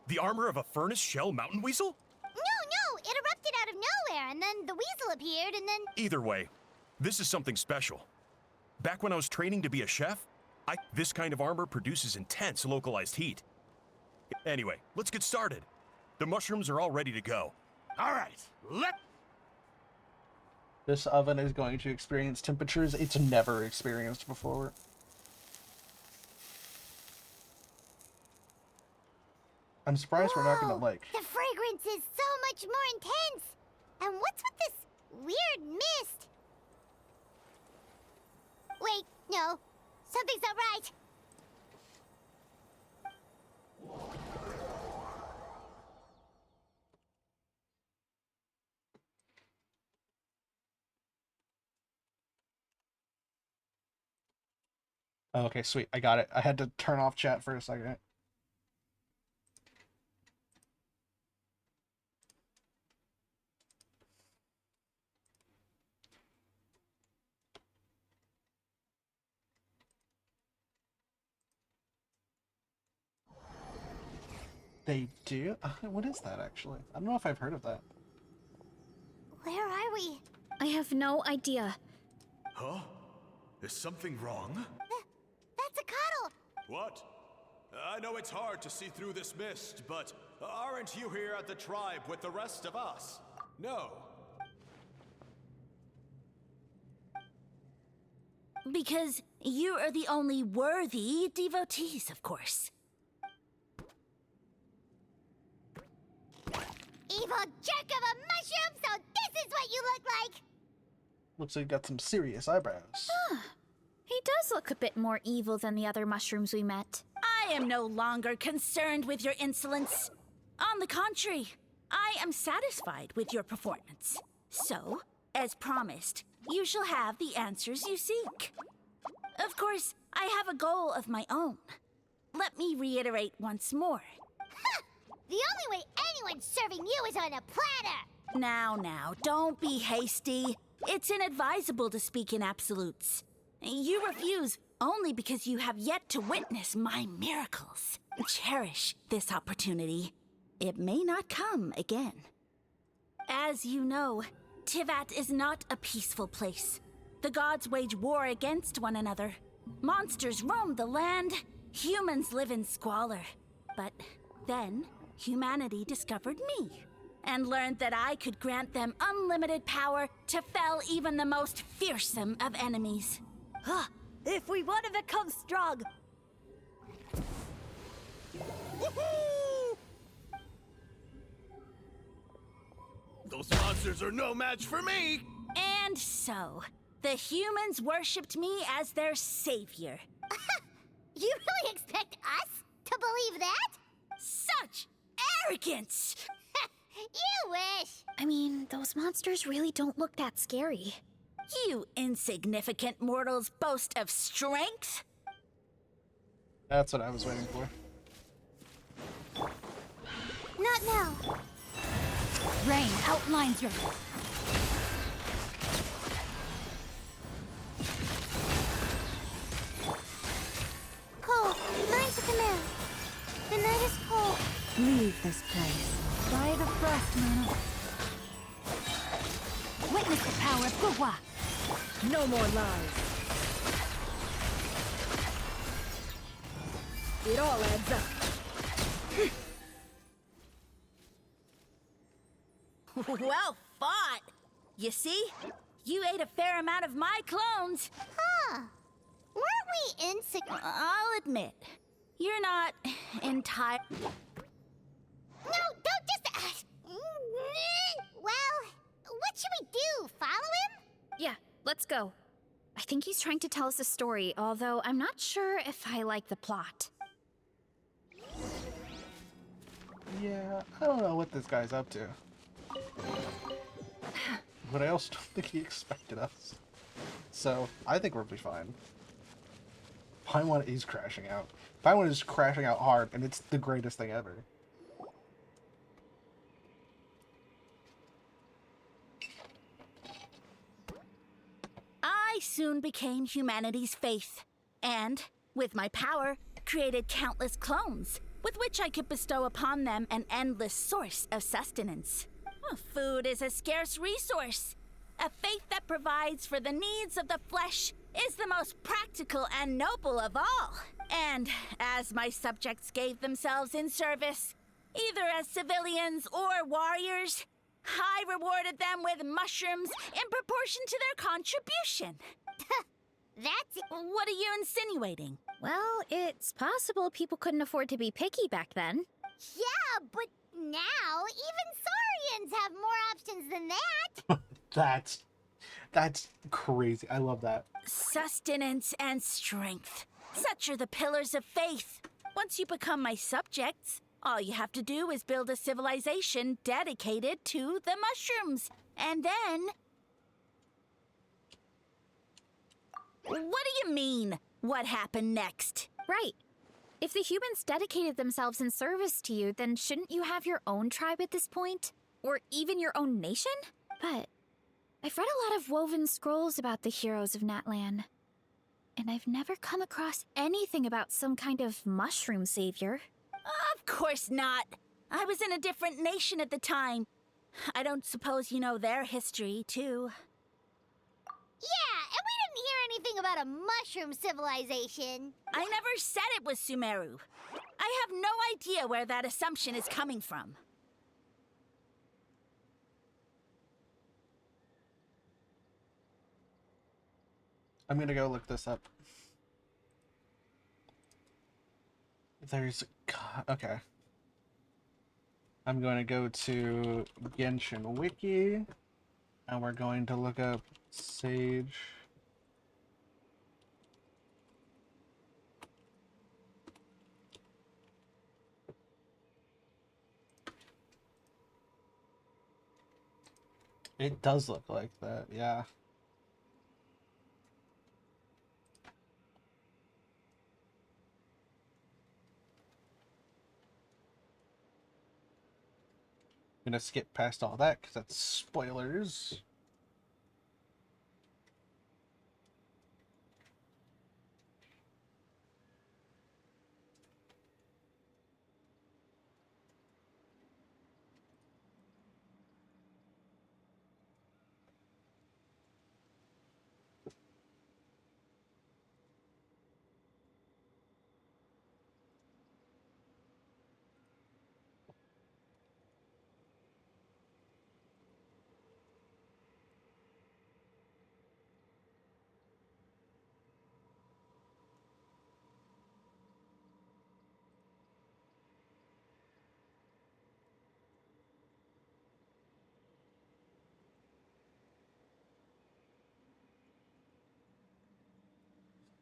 The armor of a furnace shell mountain weasel? No, it erupted out of nowhere, and then the weasel appeared, and then... Either way, this is something special. Back when I was training to be a chef, this kind of armor produces intense localized heat. Anyway, let's get started. The mushrooms are all ready to go. All right, This oven is going to experience temperatures it's never experienced before. I'm surprised we're not gonna like... The fragrance is so much more intense! And what's with this weird mist? Wait, no. Something's not right. Oh, okay, sweet. I got it. I had to turn off chat for a second. They do? What is that, actually? I don't know if I've heard of that. Where are we? I have no idea. Huh? Is something wrong? That's a cuddle! What? I know it's hard to see through this mist, but aren't you here at the tribe with the rest of us? No. Because you are the only worthy devotees, of course. Evil jerk of a mushroom, so this is what you look like! Looks like you got some serious eyebrows. He does look a bit more evil than the other mushrooms we met. I am no longer concerned with your insolence. On the contrary, I am satisfied with your performance. So, as promised, you shall have the answers you seek. Of course, I have a goal of my own. Let me reiterate once more. The only way anyone's serving you is on a platter! Now, don't be hasty. It's inadvisable to speak in absolutes. You refuse only because you have yet to witness my miracles. Cherish this opportunity. It may not come again. As you know, Tivat is not a peaceful place. The gods wage war against one another. Monsters roam the land. Humans live in squalor. But then, humanity discovered me and learned that I could grant them unlimited power to fell even the most fearsome of enemies. If we want to become strong, Those monsters are no match for me! And so, the humans worshipped me as their savior. You really expect us to believe that? Such arrogance! You wish! I mean, those monsters really don't look that scary. You insignificant mortals boast of strength? That's what I was waiting for. Not now. Rain outlines your... Cold, mine to command. The night is cold. Leave this place. By the frost moon. Witness the power of Gugwa. no more lies. It all adds up. Well fought! You see? You ate a fair amount of my clones. Huh. Weren't we insignificant? I'll admit, you're not entire. No, don't just... Well, what should we do? Follow him? Yeah, let's go. I think he's trying to tell us a story, although I'm not sure if I like the plot. Yeah, I don't know what this guy's up to. But I also don't think he expected us. So, I think we'll be fine. Paimon is crashing out. Paimon is crashing out hard, and it's the greatest thing ever. I soon became humanity's faith, and, with my power, created countless clones, with which I could bestow upon them an endless source of sustenance. Food is a scarce resource. A faith that provides for the needs of the flesh is the most practical and noble of all. And as my subjects gave themselves in service, either as civilians or warriors, I rewarded them with mushrooms in proportion to their contribution. That's... What are you insinuating? Well, it's possible people couldn't afford to be picky back then. Yeah, but now even Saurians have more options than that. That's crazy. I love that. Sustenance and strength. Such are the pillars of faith. Once you become my subjects, all you have to do is build a civilization dedicated to the mushrooms. And then... What do you mean, what happened next? Right. If the humans dedicated themselves in service to you, then shouldn't you have your own tribe at this point? Or even your own nation? But I've read a lot of woven scrolls about the heroes of Natlan, and I've never come across anything about some kind of mushroom savior. Of course not. I was in a different nation at the time. I don't suppose you know their history, too. Yeah, and we didn't hear anything about a mushroom civilization. I never said it was Sumeru. I have no idea where that assumption is coming from. I'm gonna go look this up. There's... Okay. I'm going to go to Genshin Wiki, and we're going to look up Sage. It does look like that, yeah. I'm gonna skip past all that because that's spoilers.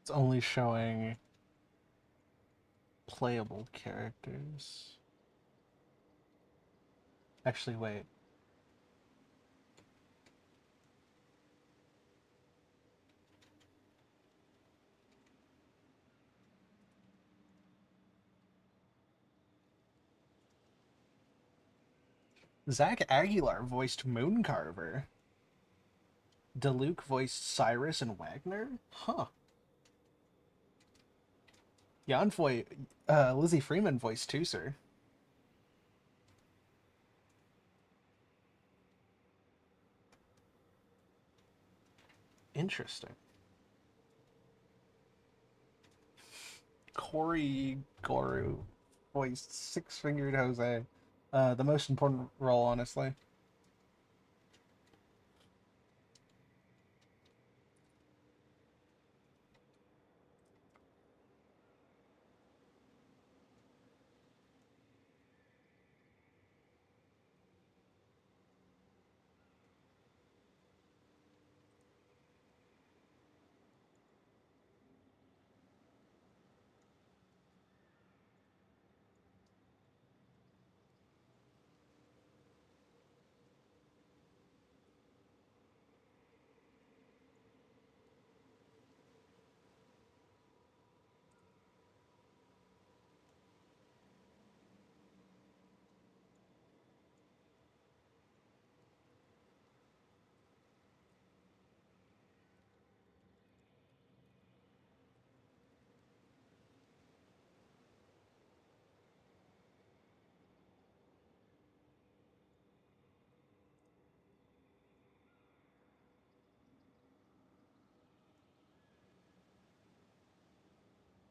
It's only showing playable characters. Actually, wait. Zach Aguilar voiced Mooncarver. DeLuke voiced Cyrus and Wagner? Huh. Jan Lizzie Freeman voiced Tooser. Interesting. Corey Goru voiced Six-Fingered Jose. The most important role, honestly.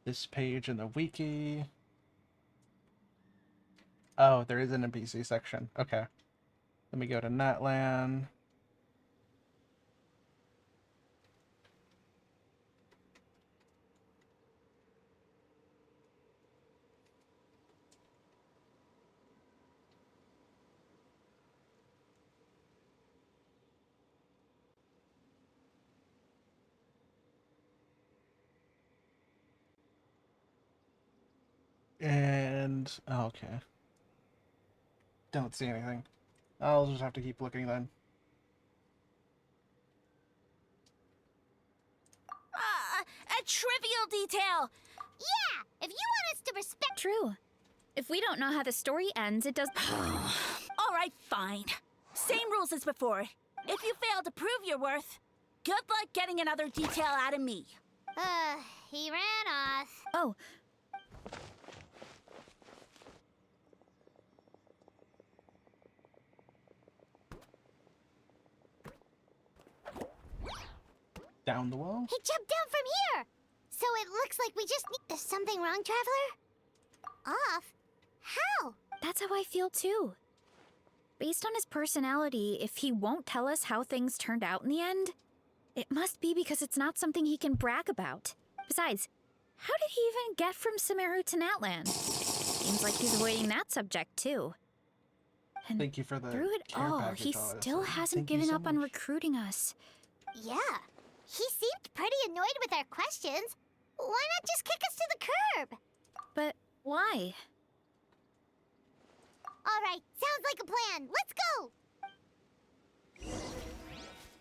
This page in the wiki. Oh, there is an NPC section. Okay. Let me go to Natlan. And... oh, okay. Don't see anything. I'll just have to keep looking then. A trivial detail! Yeah! If you want us to respect. True. If we don't know how the story ends, it does. Alright, fine. Same rules as before. If you fail to prove your worth, good luck getting another detail out of me. He ran off. Oh. Down the wall? He jumped down from here! So it looks like we just need... Is something wrong, Traveler? Off? How? That's how I feel too. Based on his personality, if he won't tell us how things turned out in the end, It must be because it's not something he can brag about. Besides, how did he even get from Sumeru to Natlan? Seems like he's avoiding that subject, too. And Thank you for the through it care all, package, he honestly. still hasn't Thank you given so up on much. recruiting us. Yeah, he seemed pretty annoyed with our questions. Why not just kick us to the curb? But why? All right, sounds like a plan. Let's go.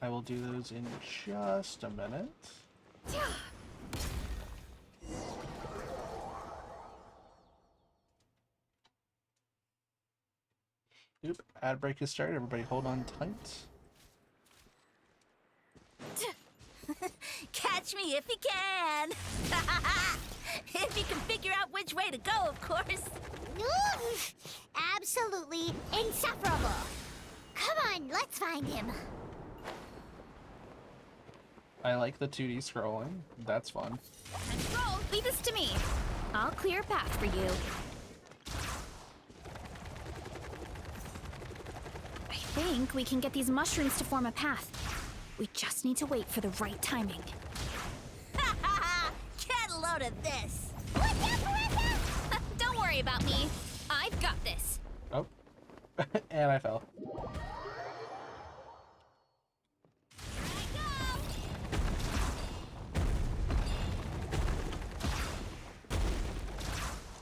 I will do those in just a minute. Oop, ad break has started. Everybody hold on tight. Catch me if you can. If you can figure out which way to go, of course. Absolutely insufferable. Come on, let's find him. I like the 2D scrolling. That's fun. Control, leave this to me. I'll clear a path for you. I think we can get these mushrooms to form a path. We just need to wait for the right timing. Get a load of this. Don't worry about me. I've got this. Oh. And I fell.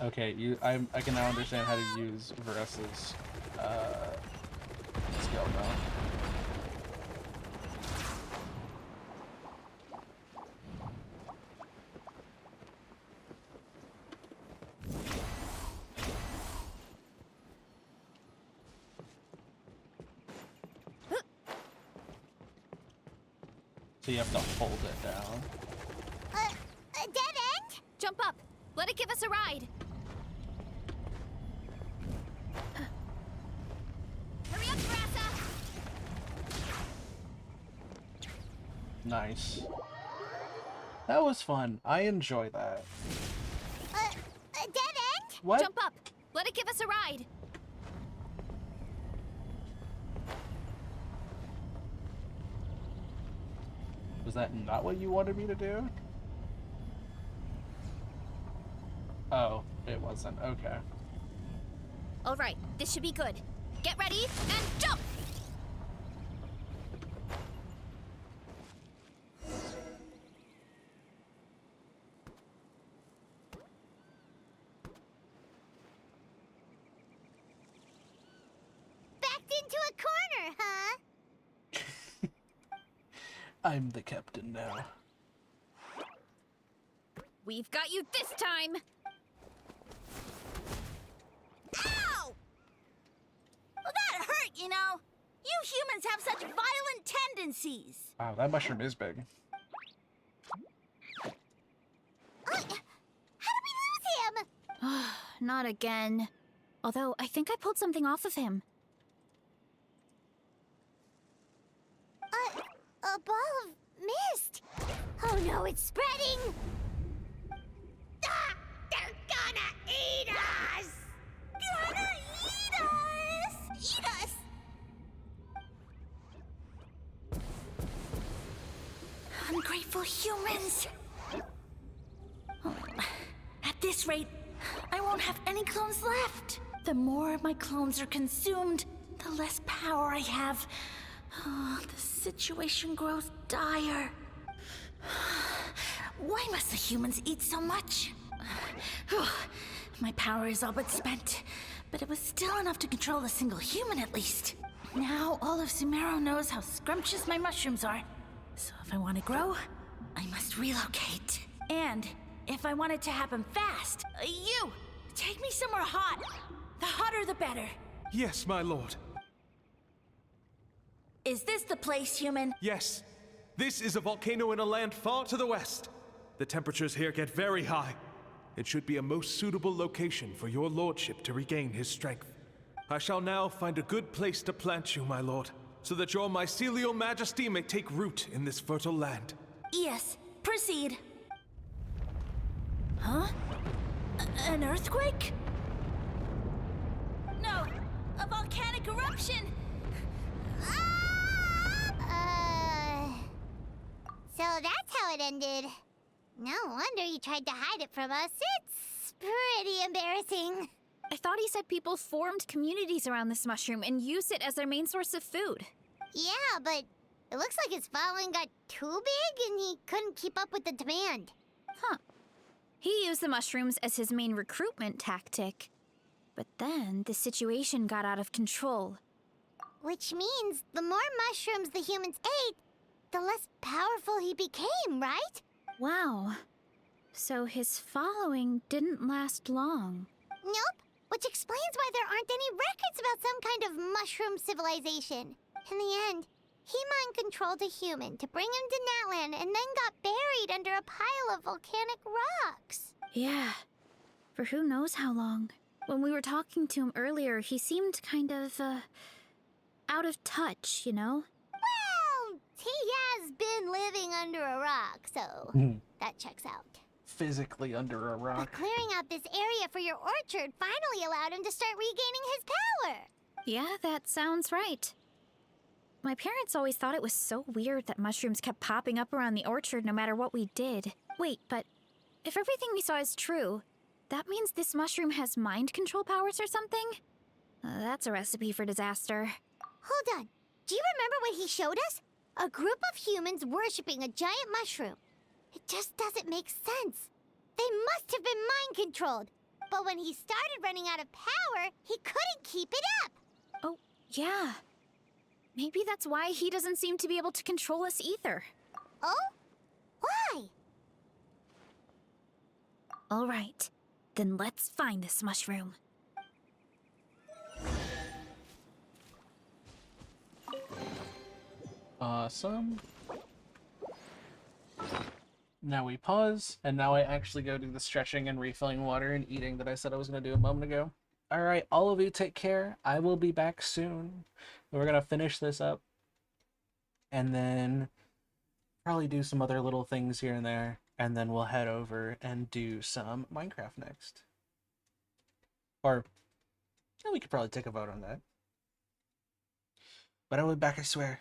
Okay, I can now understand how to use Varessa's skill now. So you have to hold it down. A dead end? Jump up. Let it give us a ride. Hurry up, Grassa! Nice. That was fun. I enjoy that. A dead end? What? Jump up. Let it give us a ride. Was that not what you wanted me to do? Oh, it wasn't. Okay. All right, this should be good. Get ready and jump! Backed into a corner, huh? I'm the captain now. We've got you this time! Ow! Well, that hurt, you know. You humans have such violent tendencies. Wow, that mushroom is big. How did we lose him? Not again. Although, I think I pulled something off of him. A ball of mist. Oh no, it's spreading. Ah, they're gonna eat us. Gonna eat us. Eat us. Ungrateful humans. At this rate, I won't have any clones left. The more my clones are consumed, the less power I have. Oh, the situation grows dire. Why must the humans eat so much? My power is all but spent, but it was still enough to control a single human at least. Now all of Sumeru knows how scrumptious my mushrooms are. So if I want to grow, I must relocate. And if I want it to happen fast, you, take me somewhere hot. The hotter the better. Yes, my lord. Is this the place, human? Yes. This is a volcano in a land far to the west. The temperatures here get very high. It should be a most suitable location for your lordship to regain his strength. I shall now find a good place to plant you, my lord, so that your mycelial majesty may take root in this fertile land. Yes, proceed. Huh? An earthquake? No, a volcanic eruption! So that's how it ended. No wonder you tried to hide it from us. It's pretty embarrassing. I thought he said people formed communities around this mushroom and used it as their main source of food. Yeah, but it looks like his following got too big and he couldn't keep up with the demand. Huh. He used the mushrooms as his main recruitment tactic. But then the situation got out of control. Which means the more mushrooms the humans ate, the less powerful he became, right? Wow. So his following didn't last long. Nope. Which explains why there aren't any records about some kind of mushroom civilization. In the end, he mind-controlled a human to bring him to Natlan and then got buried under a pile of volcanic rocks. Yeah. For who knows how long. When we were talking to him earlier, he seemed kind of, out of touch, you know? Well, he has been living under a rock, so that checks out. Physically under a rock. But clearing out this area for your orchard finally allowed him to start regaining his power. Yeah, that sounds right. My parents always thought it was so weird that mushrooms kept popping up around the orchard no matter what we did. Wait, but if everything we saw is true, that means this mushroom has mind control powers or something? That's a recipe for disaster. Hold on. Do you remember what he showed us? A group of humans worshipping a giant mushroom. It just doesn't make sense. They must have been mind-controlled. But when he started running out of power, he couldn't keep it up. Oh, yeah. Maybe that's why he doesn't seem to be able to control us either. Oh? Why? All right. Then let's find this mushroom. Awesome. Now we pause, and now I actually go do the stretching and refilling water and eating that I said I was going to do a moment ago. Alright, all of you take care. I will be back soon. We're going to finish this up. And then probably do some other little things here and there. And then we'll head over and do some Minecraft next. Or, we could probably take a vote on that. But I will be back, I swear.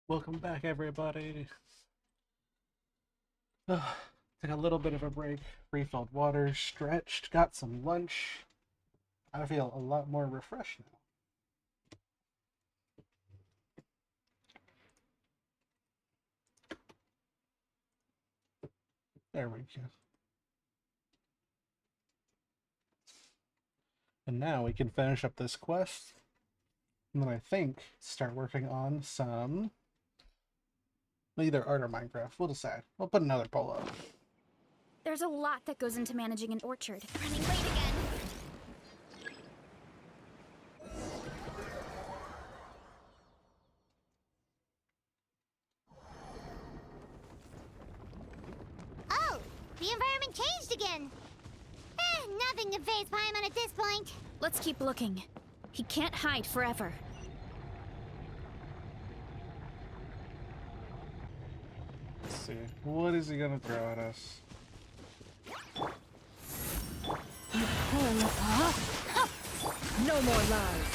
Welcome back, everybody. Took a little bit of a break, refilled water, stretched, got some lunch. I feel a lot more refreshed now. There we go. And now we can finish up this quest. And then I think start working on some either art or Minecraft. We'll decide. We'll put another poll up. There's a lot that goes into managing an orchard. Running late again. Oh, the environment changed again. Nothing can faze Paimon at this point. Let's keep looking. He can't hide forever. Let's see. What is he gonna throw at us? No more lies.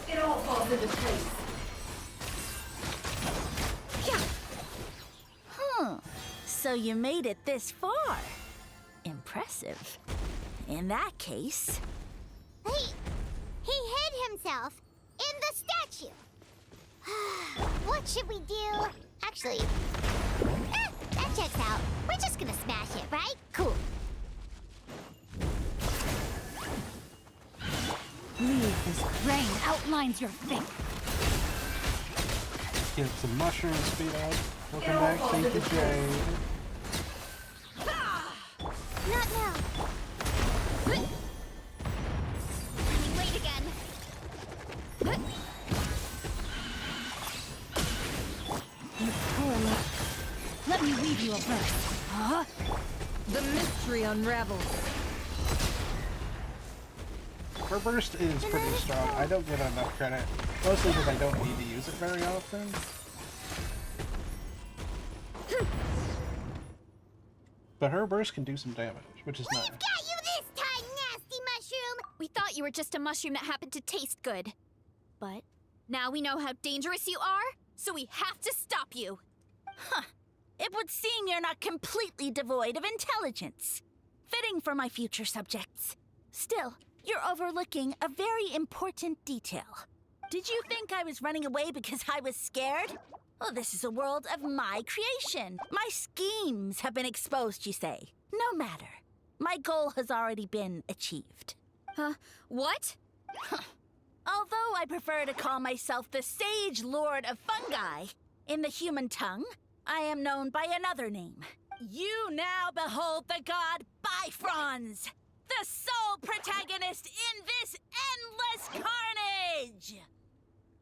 It all falls into place. So you made it this far. Impressive. In that case... He hid himself in the statue. What should we do? Actually, that checks out. We're just gonna smash it, right? Cool. Leave this grain outlines your fate. Get some mushroom speed up. Welcome back, thank you, Jade. Not now. Running late again. You poor little... Let me weave you a verse. Huh? The mystery unravels. Her burst is pretty strong. I don't get enough credit. Mostly because I don't need to use it very often. But her burst can do some damage, which is nice. Got you this time, nasty mushroom! We thought you were just a mushroom that happened to taste good. But now we know how dangerous you are, so we have to stop you. Huh. It would seem you're not completely devoid of intelligence. Fitting for my future subjects. Still, you're overlooking a very important detail. Did you think I was running away because I was scared? Oh, this is a world of my creation. My schemes have been exposed, you say. No matter. My goal has already been achieved. What? Although I prefer to call myself the Sage Lord of Fungi, in the human tongue, I am known by another name. You now behold the god Bifrons, the sole protagonist in this endless carnage!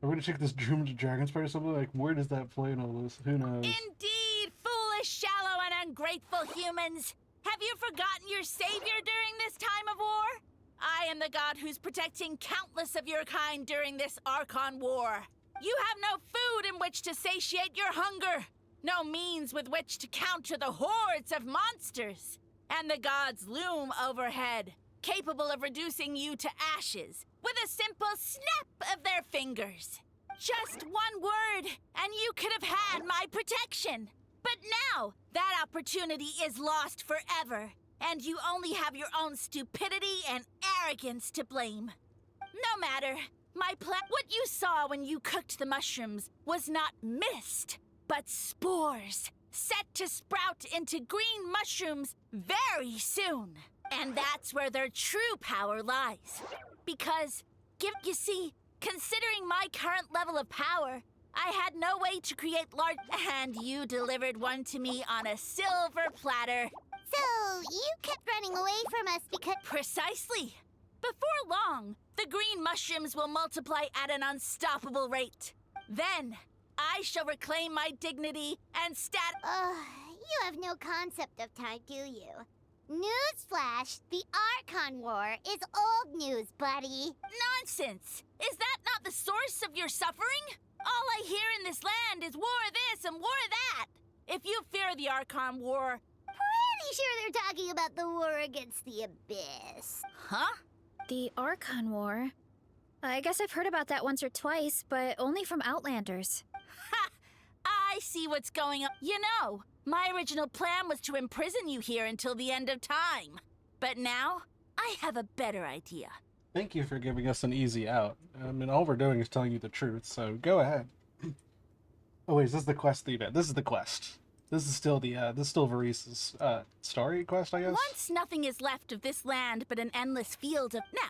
Are we gonna check this Doom to Dragon's Part or something? Like, where does that play in all this? Who knows? Indeed, foolish, shallow, and ungrateful humans! Have you forgotten your savior during this time of war? I am the god who's protecting countless of your kind during this Archon War. You have no food in which to satiate your hunger, no means with which to counter the hordes of monsters. And the gods loom overhead, capable of reducing you to ashes with a simple snap of their fingers. Just one word, and you could have had my protection. But now, that opportunity is lost forever, and you only have your own stupidity and arrogance to blame. No matter, what you saw when you cooked the mushrooms was not mist, but spores, set to sprout into green mushrooms very soon. And that's where their true power lies. Because, you see, considering my current level of power, I had no way to create large... And you delivered one to me on a silver platter. So, you kept running away from us because... Precisely. Before long, the green mushrooms will multiply at an unstoppable rate. Then, I shall reclaim my dignity and you have no concept of time, do you? Newsflash, the Archon War is old news, buddy. Nonsense! Is that not the source of your suffering? All I hear in this land is war this and war that. If you fear the Archon War... Pretty sure they're talking about the war against the Abyss. Huh? The Archon War? I guess I've heard about that once or twice, but only from Outlanders. Ha! I see what's going on. You know, my original plan was to imprison you here until the end of time. But now, I have a better idea. Thank you for giving us an easy out. I mean, all we're doing is telling you the truth, so go ahead. Oh wait, is this the quest the event? This is the quest. This is still the, this is still Varise's, story quest, I guess? Once nothing is left of this land but an endless field of... Now,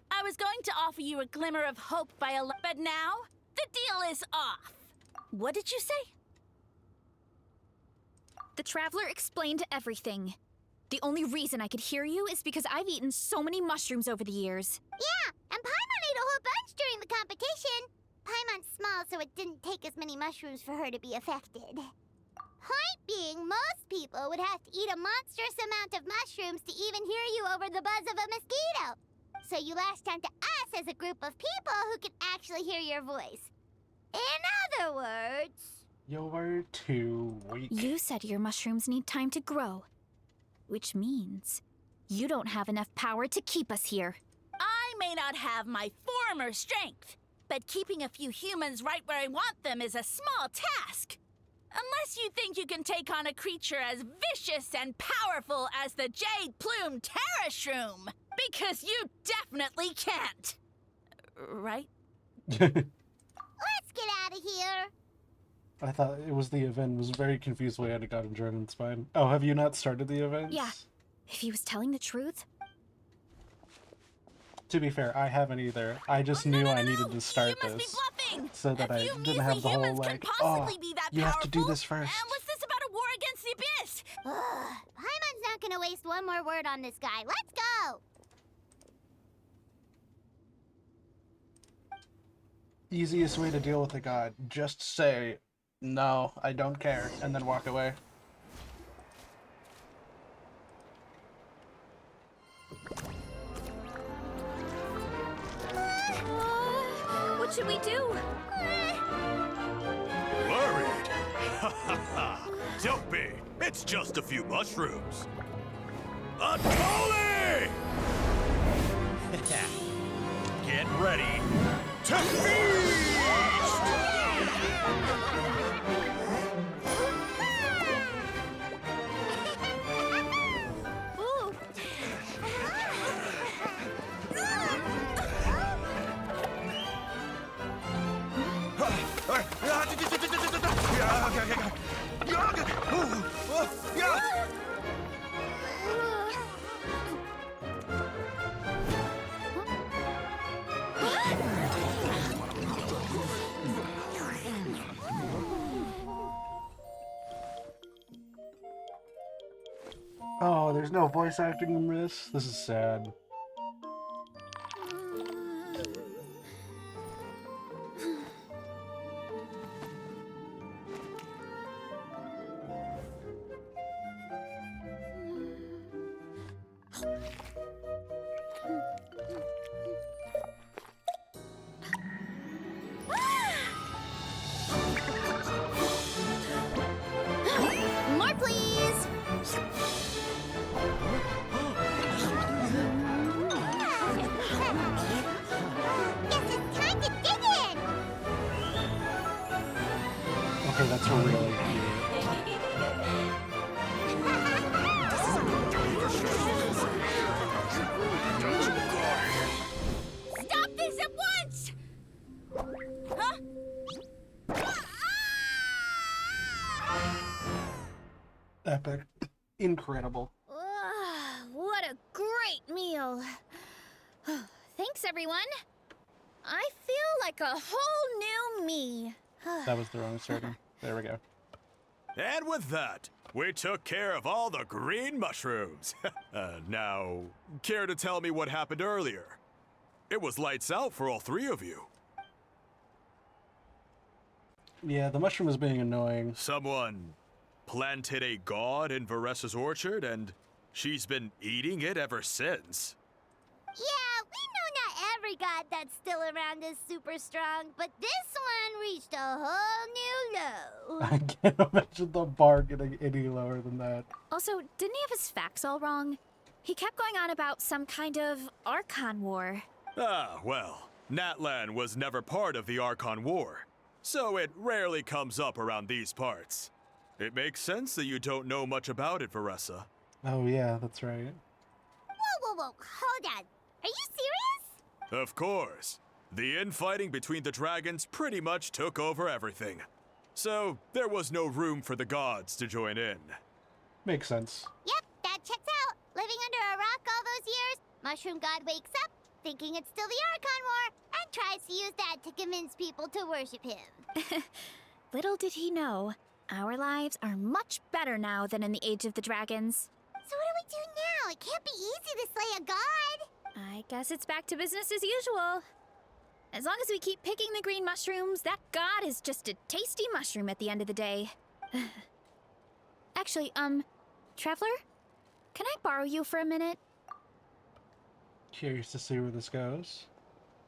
I was going to offer you a glimmer of hope but now, the deal is off. What did you say? The Traveler explained everything. The only reason I could hear you is because I've eaten so many mushrooms over the years. Yeah, and Paimon ate a whole bunch during the competition. Paimon's small, so it didn't take as many mushrooms for her to be affected. Point being, most people would have to eat a monstrous amount of mushrooms to even hear you over the buzz of a mosquito. So you latched onto us as a group of people who could actually hear your voice. In other words... You're too weak. You said your mushrooms need time to grow. Which means you don't have enough power to keep us here. I may not have my former strength, but keeping a few humans right where I want them is a small task. Unless you think you can take on a creature as vicious and powerful as the Jade-Plume Terrashroom. Because you definitely can't. Right? Let's get out of here. I thought it was the event. Was very confused why I got in German spine. Oh, have you not started the event? Yeah. If he was telling the truth. To be fair, I haven't either. I just knew I needed to start this so that I didn't have the whole like, oh, you have to do this first. And what's this about a war against the abyss? Paimon's not gonna waste one more word on this guy. Let's go! Easiest way to deal with a god. Just say, no, I don't care, and then walk away. What should we do? Worried? Ha ha ha! Don't be! It's just a few mushrooms! Atoli! Get ready to feast! Oh, there's no voice acting in this? This is sad. More, please! Okay, that's really cute. Stop this at once! Huh? Epic. Incredible. What a great meal. Thanks, everyone. I feel like a whole new me. That was the wrong starting. There we go. And with that, we took care of all the green mushrooms. Now, care to tell me what happened earlier? It was lights out for all three of you. Yeah, the mushroom was being annoying. Someone planted a god in Varesa's orchard, and she's been eating it ever since. Yeah, we know not every god that's still around is super strong, but this one reached a whole new low. I can't imagine the bar getting any lower than that. Also, didn't he have his facts all wrong? He kept going on about some kind of Archon war. Ah, well, Natlan was never part of the Archon War, so it rarely comes up around these parts. It makes sense that you don't know much about it, Varessa. Oh yeah, that's right. Whoa, hold on. Are you serious? Of course. The infighting between the dragons pretty much took over everything. So, there was no room for the gods to join in. Makes sense. Yep, that checks out. Living under a rock all those years, Mushroom God wakes up, thinking it's still the Archon War, and tries to use that to convince people to worship him. Little did he know, our lives are much better now than in the Age of the Dragons. So what do we do now? It can't be easy to slay a god. I guess it's back to business as usual. As long as we keep picking the green mushrooms, that god is just a tasty mushroom at the end of the day. Actually, Traveler? Can I borrow you for a minute? Curious to see where this goes.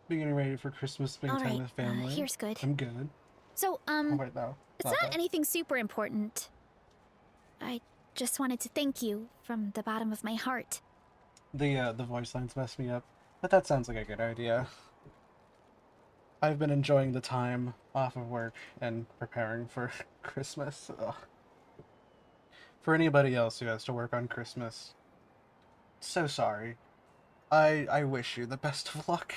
Beginning ready for Christmas, spending time with family. Here's good. I'm good. So, Oh, wait, no. it's not anything super important. I just wanted to thank you from the bottom of my heart. The voice lines mess me up, but that sounds like a good idea. I've been enjoying the time off of work and preparing for Christmas. Ugh. For anybody else who has to work on Christmas, so sorry. I wish you the best of luck.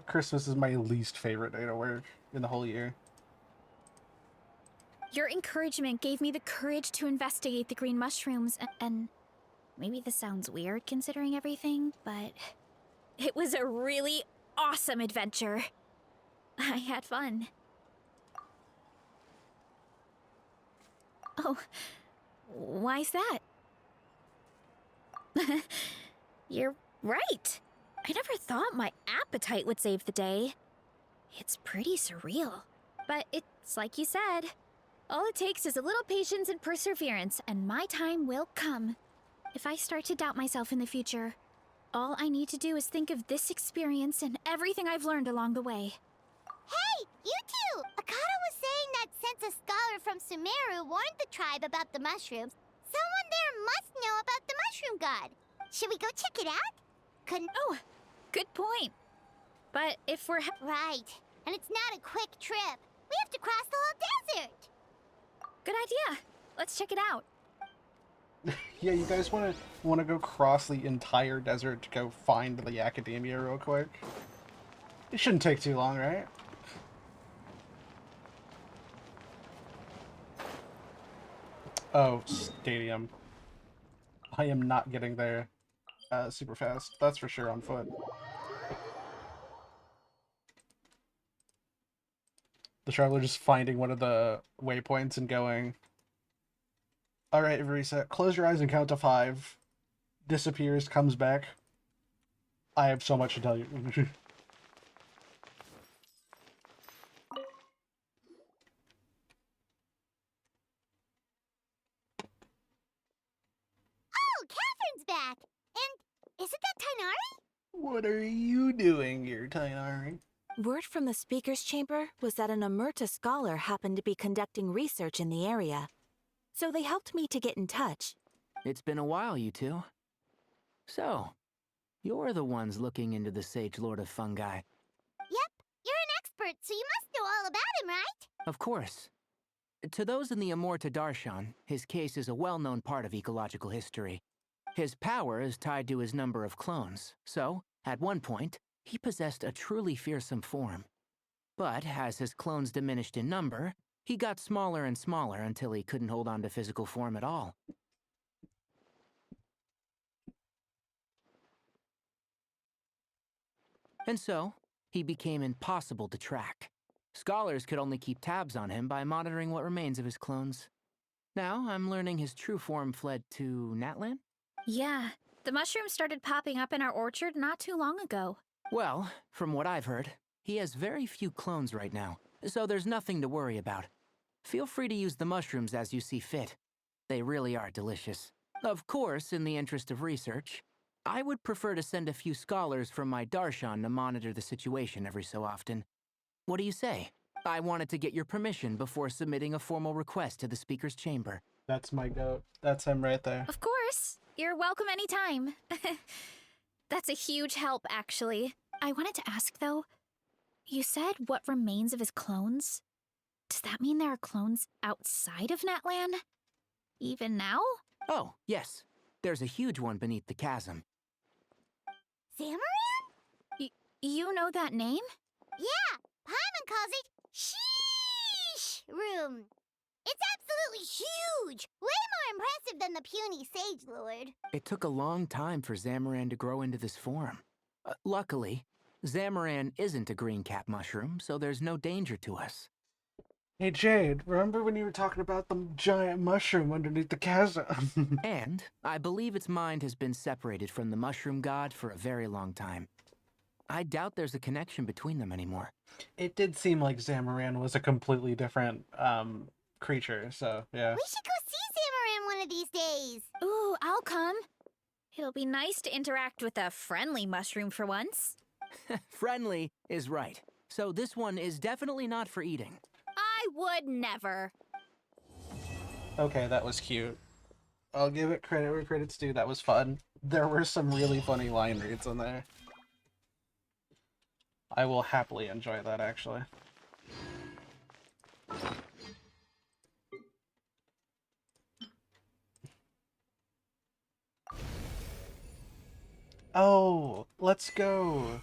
Christmas is my least favorite day to work in the whole year. Your encouragement gave me the courage to investigate the green mushrooms, and maybe this sounds weird considering everything, but it was a really awesome adventure. I had fun. Oh, why's that? You're right. I never thought my appetite would save the day. It's pretty surreal. But it's like you said. All it takes is a little patience and perseverance, and my time will come. If I start to doubt myself in the future, all I need to do is think of this experience and everything I've learned along the way. Hey, you two! Akata was saying that since a scholar from Sumeru warned the tribe about the mushrooms, someone there must know about the mushroom god. Should we go check it out? Oh, good point. But if we're right, and it's not a quick trip. We have to cross the whole desert. Good idea. Let's check it out. Yeah, you guys wanna go cross the entire desert to go find the academia real quick? It shouldn't take too long, right? Oh, stadium. I am not getting there super fast. That's for sure on foot. The traveler just finding one of the waypoints and going, alright, Verisa, close your eyes and count to 5. Disappears, comes back. I have so much to tell you. Oh, Catherine's back! And isn't that Tainari? What are you doing here, Tainari? Word from the Speaker's Chamber was that an Amurta scholar happened to be conducting research in the area. So they helped me to get in touch. It's been a while, you two. So, you're the ones looking into the Sage Lord of Fungi. Yep, you're an expert, so you must know all about him, right? Of course. To those in the Amurta Darshan, his case is a well-known part of ecological history. His power is tied to his number of clones, so, at one point, he possessed a truly fearsome form. But as his clones diminished in number, he got smaller and smaller until he couldn't hold on to physical form at all. And so, he became impossible to track. Scholars could only keep tabs on him by monitoring what remains of his clones. Now, I'm learning his true form fled to Natlan? Yeah, the mushrooms started popping up in our orchard not too long ago. Well, from what I've heard, he has very few clones right now, so there's nothing to worry about. Feel free to use the mushrooms as you see fit. They really are delicious. Of course, in the interest of research, I would prefer to send a few scholars from my Darshan to monitor the situation every so often. What do you say? I wanted to get your permission before submitting a formal request to the Speaker's Chamber. That's my goat. That's him right there. Of course. You're welcome anytime. That's a huge help, actually. I wanted to ask though, you said what remains of his clones? Does that mean there are clones outside of Natlan? Even now? Oh, yes. There's a huge one beneath the chasm. Zamaran? You know that name? Yeah, Paimon calls it Sheesh Room. It's absolutely huge! Way more impressive than the puny Sage Lord. It took a long time for Zamaran to grow into this form. Luckily, Zamaran isn't a green cap mushroom, so there's no danger to us. Hey Jade, remember when you were talking about the giant mushroom underneath the chasm? And I believe its mind has been separated from the mushroom god for a very long time. I doubt there's a connection between them anymore. It did seem like Zamaran was a completely different creature, so yeah. We should go see Zamaran one of these days. Ooh, I'll come. It'll be nice to interact with a friendly mushroom for once. Friendly is right. So this one is definitely not for eating. I would never. Okay, that was cute. I'll give it credit where credit's due. That was fun. There were some really funny line reads in there. I will happily enjoy that, actually. Oh, let's go.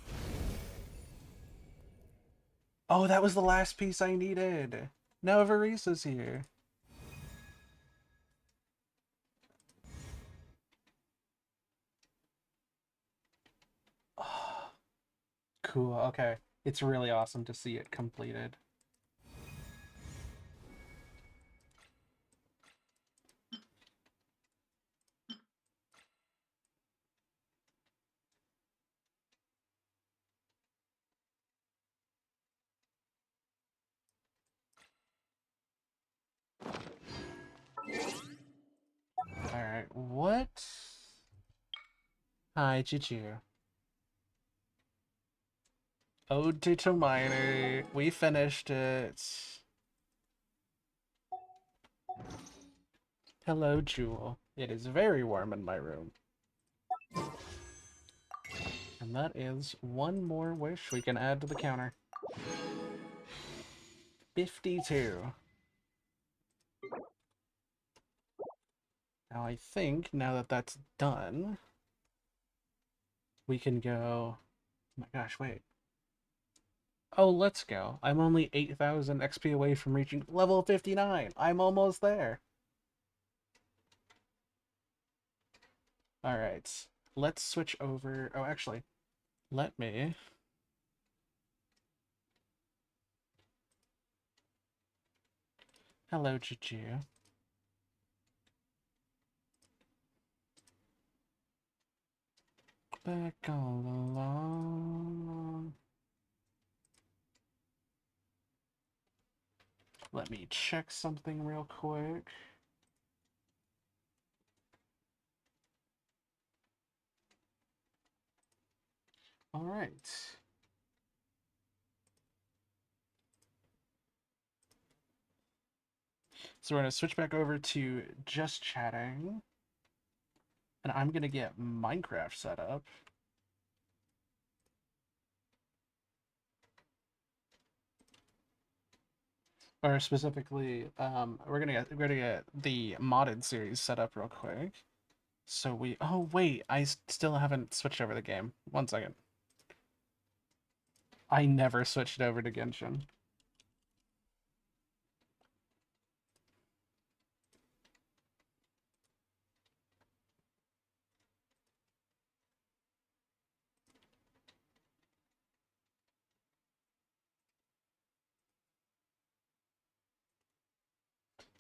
Oh, that was the last piece I needed. Now Varisa's here. Oh, cool, okay. It's really awesome to see it completed. Alright, what? Hi, Chichu. Ode to Tominer. We finished it. Hello, Jewel. It is very warm in my room. And that is one more wish we can add to the counter. 52. Now I think, now that that's done, we can go... Oh my gosh, wait. Oh, let's go. I'm only 8,000 XP away from reaching level 59. I'm almost there. Alright. Let's switch over... Oh, actually, let me... Hello, Juju. Back all along. Let me check something real quick. All right. So we're going to switch back over to just chatting. And I'm going to get Minecraft set up. Or specifically, we're gonna get the modded series set up real quick. So we... Oh, wait. I still haven't switched over the game. 1 second. I never switched over to Genshin.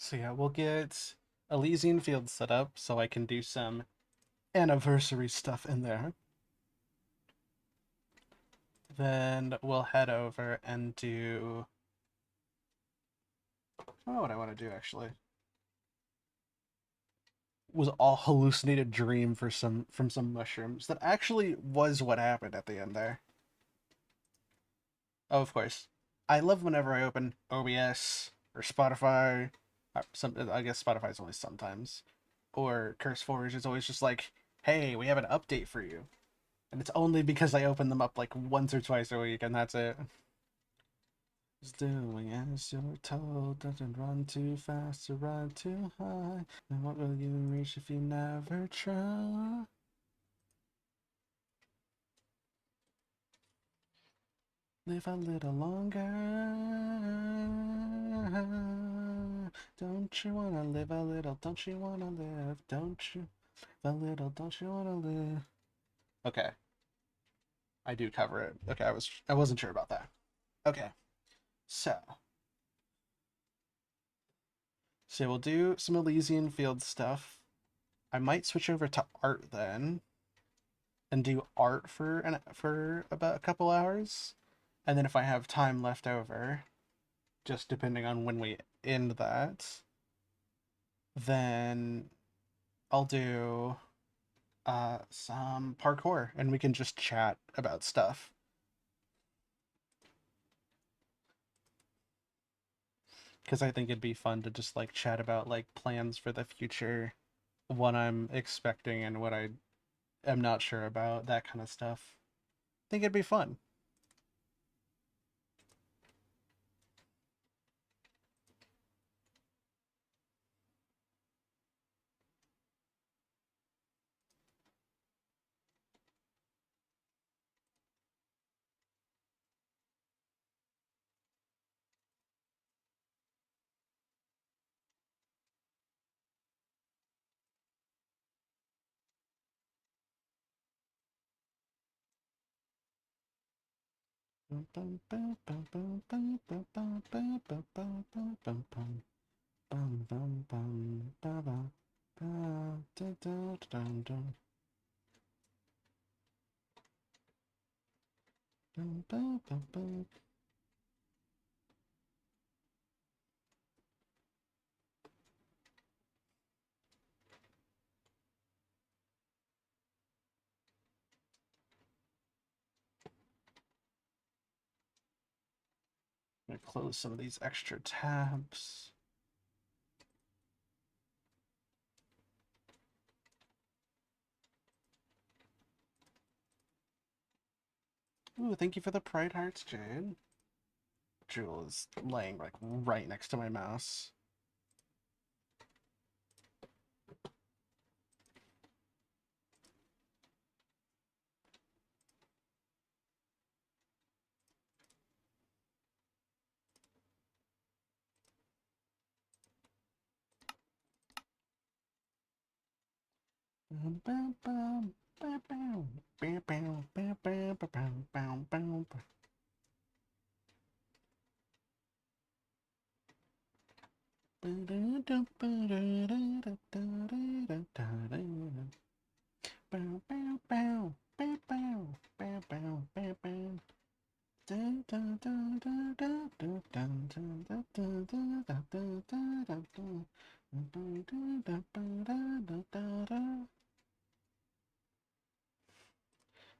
So yeah, we'll get Elysian Fields set up so I can do some anniversary stuff in there. Then we'll head over and do... I don't know what I want to do, actually. Was all hallucinated dream for from some mushrooms. That actually was what happened at the end there. Oh, of course. I love whenever I open OBS or Spotify. I guess Spotify's only sometimes. Or CurseForge is always just like, hey, we have an update for you. And it's only because I open them up like once or twice a week, and that's it. Just doing as you're told, doesn't run too fast or run too high. And what will you reach if you never try? Live a little longer. Don't you wanna live a little? Don't you wanna live? Don't you live a little? Don't you wanna live? Okay. I do cover it. Okay, I wasn't sure about that. Okay. So we'll do some Elysian Field stuff. I might switch over to art then and do art for about a couple hours. And then if I have time left over, just depending on when we end that, then I'll do some parkour and we can just chat about stuff. Because I think it'd be fun to just like chat about like plans for the future, what I'm expecting and what I am not sure about, that kind of stuff. I think it'd be fun. I'm gonna close some of these extra tabs. Ooh, thank you for the pride hearts, Jade. Jewel is laying like right next to my mouse.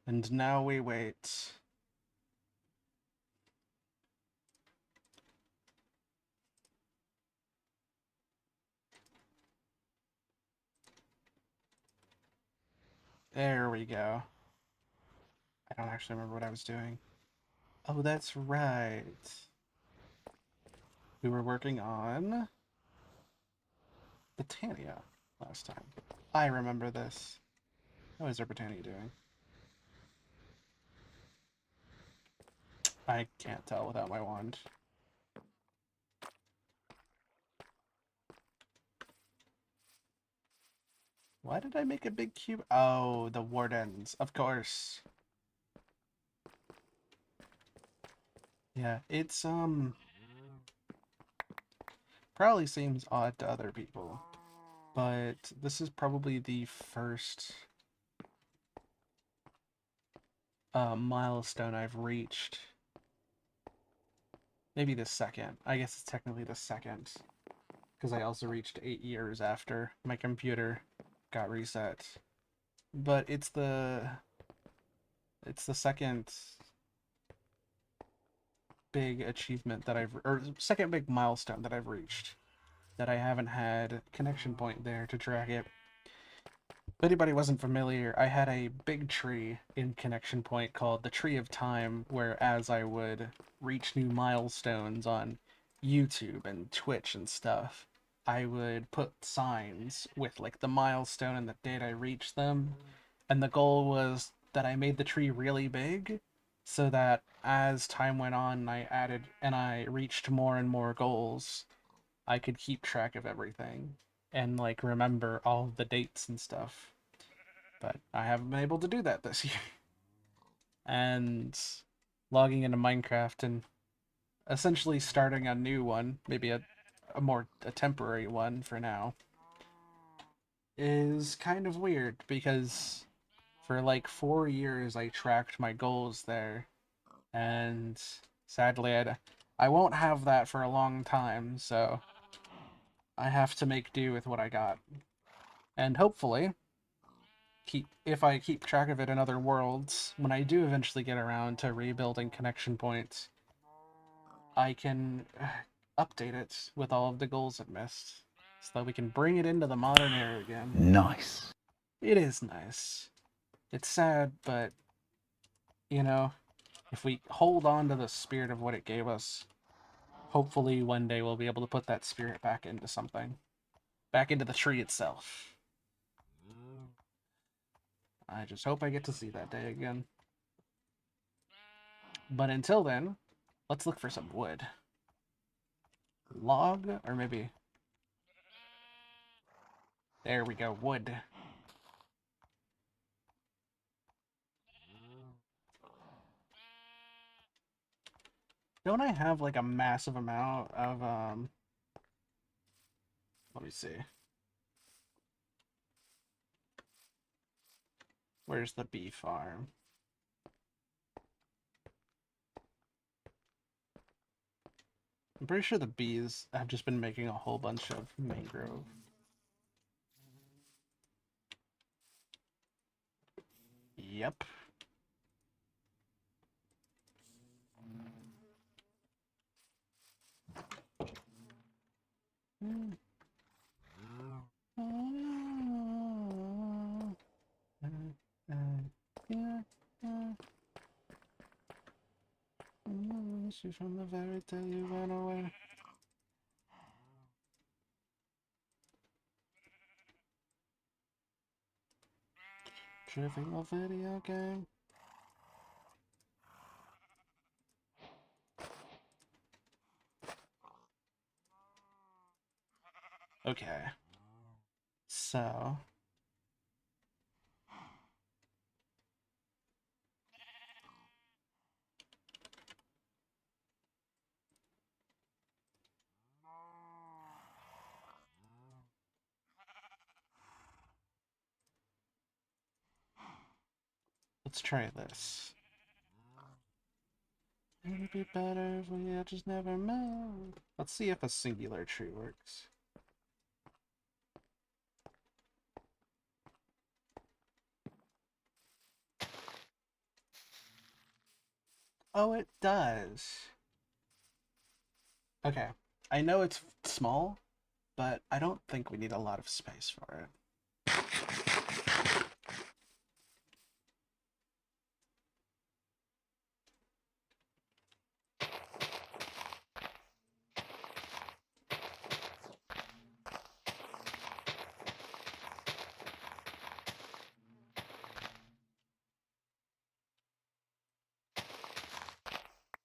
And now we wait. There we go. I don't actually remember what I was doing. Oh, that's right. We were working on Britannia last time. I remember this. What is our Britannia doing? I can't tell without my wand. Why did I make a big cube? Oh, the wardens, of course. Yeah, it's probably seems odd to other people, but this is probably the first milestone I've reached. Maybe the second. I guess it's technically the second, because I also reached 8 years after my computer got reset. But it's the second big achievement that or second big milestone that I've reached, that I haven't had connection point there to track it. If anybody wasn't familiar, I had a big tree in Connection Point called the Tree of Time, where as I would reach new milestones on YouTube and Twitch and stuff, I would put signs with like the milestone and the date I reached them. And the goal was that I made the tree really big so that as time went on and I reached more and more goals, I could keep track of everything and like remember all the dates and stuff. But I haven't been able to do that this year. And logging into Minecraft and essentially starting a new one, maybe a temporary one for now, is kind of weird because for like 4 years I tracked my goals there, and sadly I won't have that for a long time, so I have to make do with what I got. And hopefully, if I keep track of it in other worlds, when I do eventually get around to rebuilding Connection Points, I can update it with all of the goals it missed, so that we can bring it into the modern era again. Nice. It is nice. It's sad, but, you know, if we hold on to the spirit of what it gave us, hopefully one day we'll be able to put that spirit back into something. Back into the tree itself. I just hope I get to see that day again. But until then, let's look for some wood. Log, or maybe... There we go, wood. Don't I have like a massive amount of, let me see. Where's the bee farm? I'm pretty sure the bees have just been making a whole bunch of mangrove. Yep. She's from the very day you went away. Trivial video game. Okay. So. Let's try this. It'd be better if we had just never met. Let's see if a singular tree works. Oh, it does. Okay. I know it's small, but I don't think we need a lot of space for it.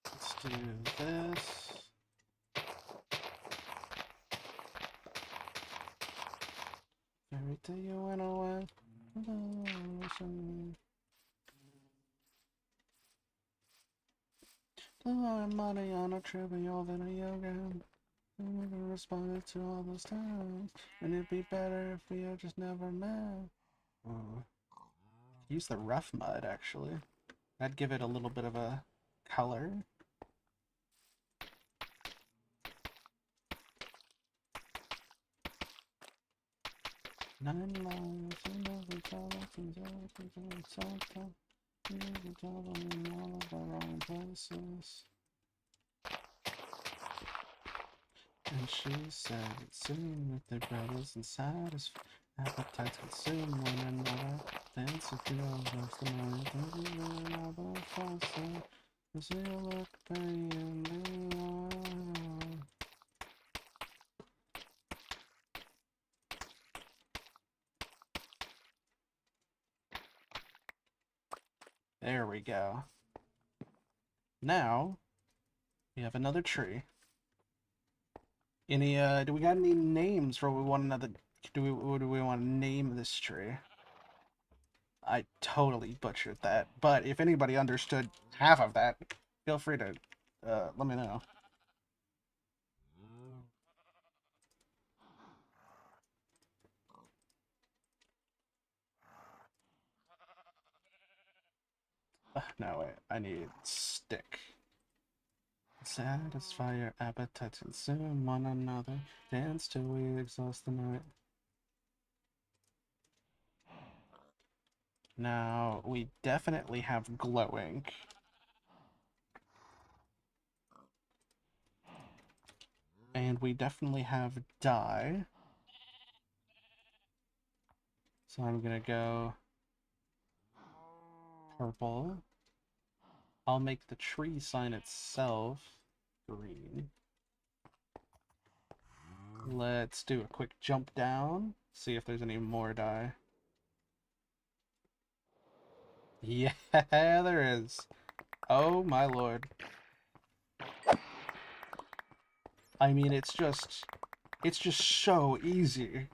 Let's do this. Every day you went away. Money on a trivial video game. I never responded to all those times. And it'd be better if we had just never met. Use the rough mud, actually. That'd give it a little bit of a color. Nine lives, and every color comes out, you can tell them in all of the wrong places. And she said, sitting with their brothers inside is Appetites consume one another. Dance if you know most the morning. Another false. You see a look pretty and there we go. Now we have another tree. Any do we got any names for what we want another what do we want to name this tree? I totally butchered that, but if anybody understood half of that, feel free to let me know. No, wait, I need stick. Satisfy your appetite, consume one another, dance till we exhaust the night. Now, we definitely have glowing. And we definitely have dye. So I'm gonna go purple. I'll make the tree sign itself green. Let's do a quick jump down, see if there's any more dye. Yeah, there is. Oh my lord. I mean, it's just so easy.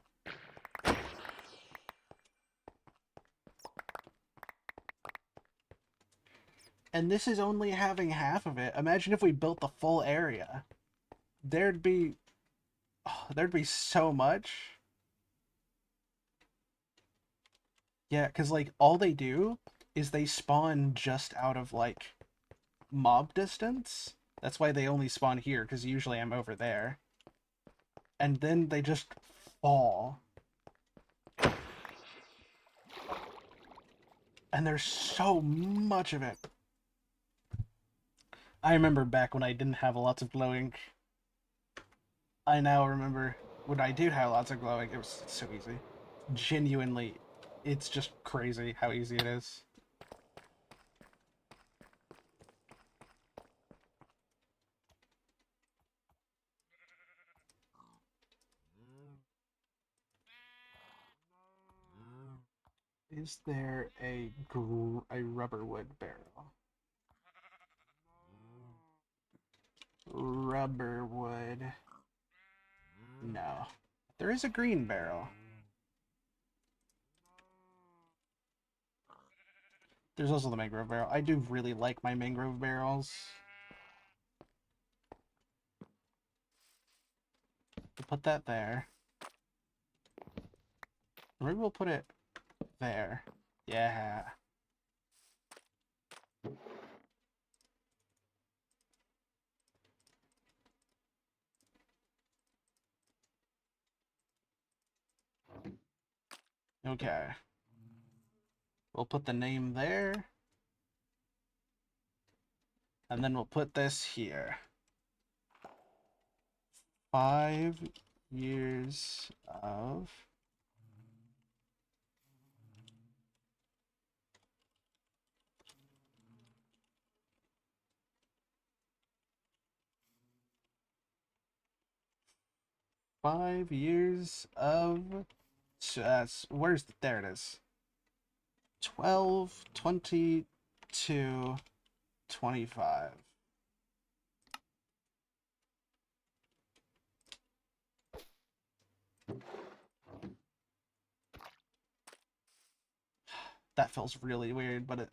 And this is only having half of it. Imagine if we built the full area. There'd be so much. Yeah, because like all they do is they spawn just out of like mob distance. That's why they only spawn here, because usually I'm over there. And then they just fall. And there's so much of it. I remember back when I didn't have lots of glowing. I now remember when I do have lots of glowing, it was so easy. Genuinely, it's just crazy how easy it is. Is there a rubber wood barrel? Rubber wood. No. There is a green barrel. There's also the mangrove barrel. I do really like my mangrove barrels. We'll put that there. Maybe we'll put it there. Yeah. Okay. We'll put the name there. And then we'll put this here. 5 years of... So that's there it is. 12, 22, 25. That feels really weird, but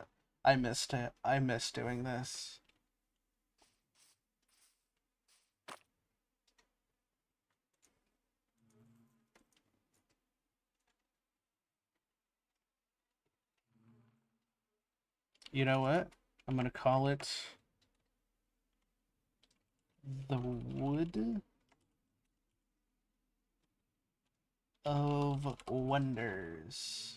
I missed it. I miss doing this. You know what? I'm gonna call it the Wood of Wonders.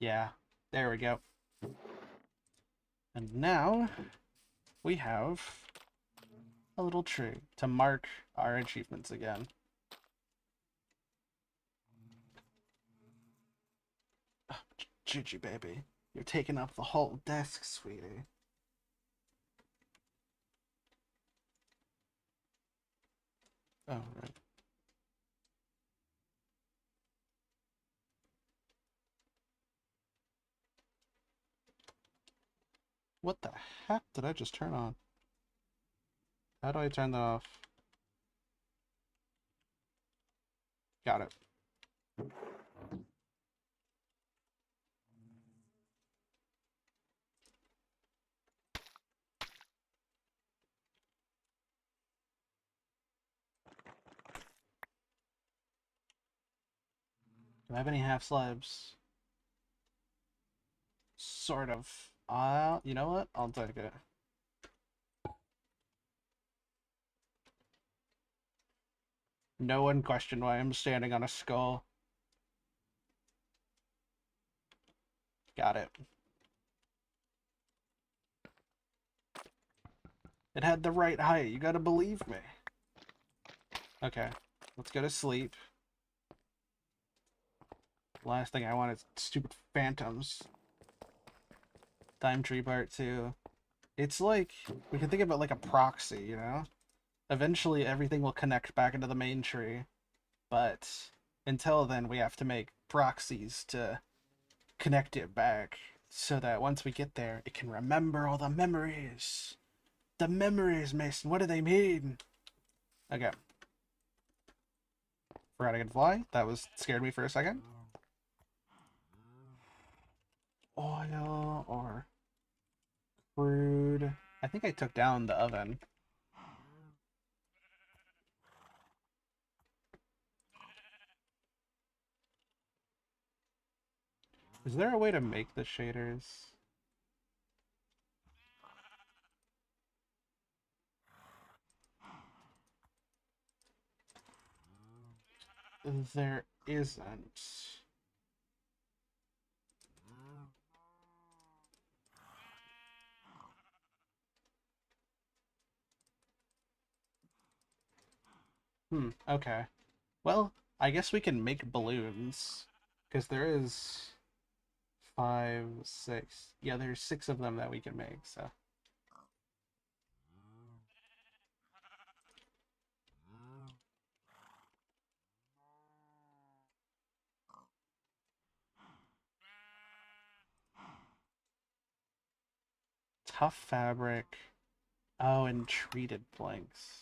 Yeah, there we go. And now we have a little tree to mark our achievements again. Oh, Gigi, baby. You're taking up the whole desk, sweetie. Oh, right. What the heck did I just turn on? How do I turn that off? Got it. Do I have any half slabs? Sort of. You know what? I'll take it. No one questioned why I'm standing on a skull. Got it. It had the right height. You gotta believe me. Okay, let's go to sleep. Last thing I want is stupid phantoms. Time Tree Part 2. It's like, we can think of it like a proxy, you know? Eventually everything will connect back into the main tree, but until then we have to make proxies to connect it back so that once we get there, it can remember all the memories. The memories, Mason, what do they mean? Okay. Forgot I could fly. That was scared me for a second. Oil or crude. I think I took down the oven. Is there a way to make the shaders? There isn't. Okay. Well, I guess we can make balloons. Because there is 5, 6. Yeah, there's 6 of them that we can make, so. Tough fabric. Oh, and treated planks.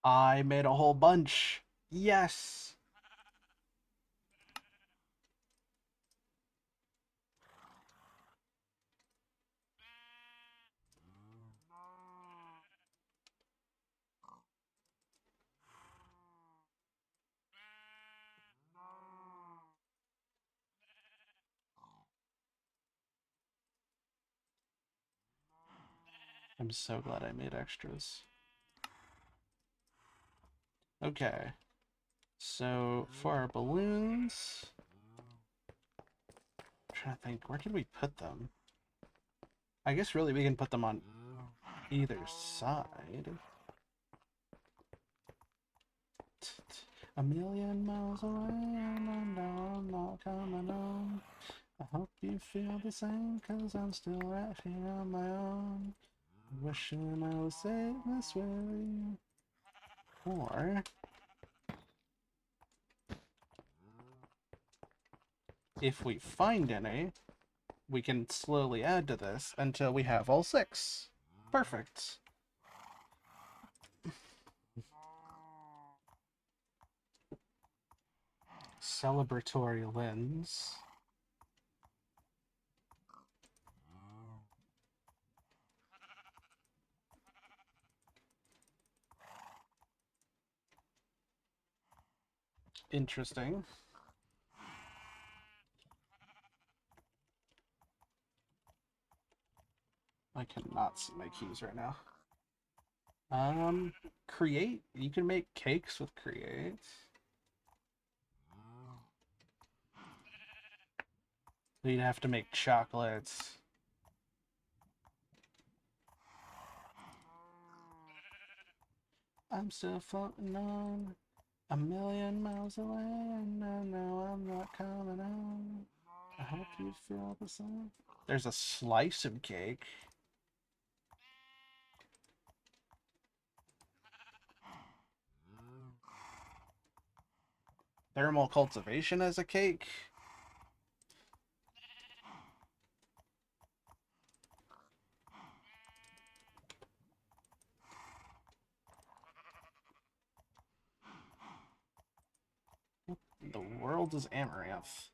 I made a whole bunch. Yes. I'm so glad I made extras. Okay. So, for our balloons... I'm trying to think, where can we put them? I guess really we can put them on either side. A million miles away and I'm not coming home. I hope you feel the same, cause I'm still right here on my own. Wishing I was safe this way. Or... if we find any, we can slowly add to this until we have all 6. Perfect. Celebratory lens. Interesting. cannot see my keys right now. Create. You can make cakes with create. You'd have to make chocolates. I'm still floating on 1,000,000 miles away, and I know I'm not coming home. I hope you feel the same. There's a slice of cake. Thermal cultivation as a cake. What in the world is Amaranth?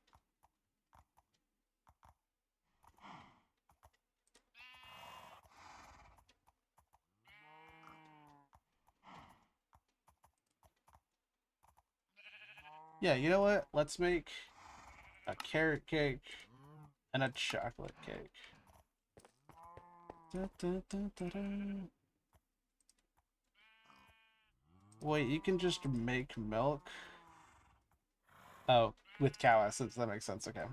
Yeah, you know what? Let's make a carrot cake and a chocolate cake. Da, da, da, da, da. Wait, you can just make milk? Oh, with cow essence, that makes sense, okay.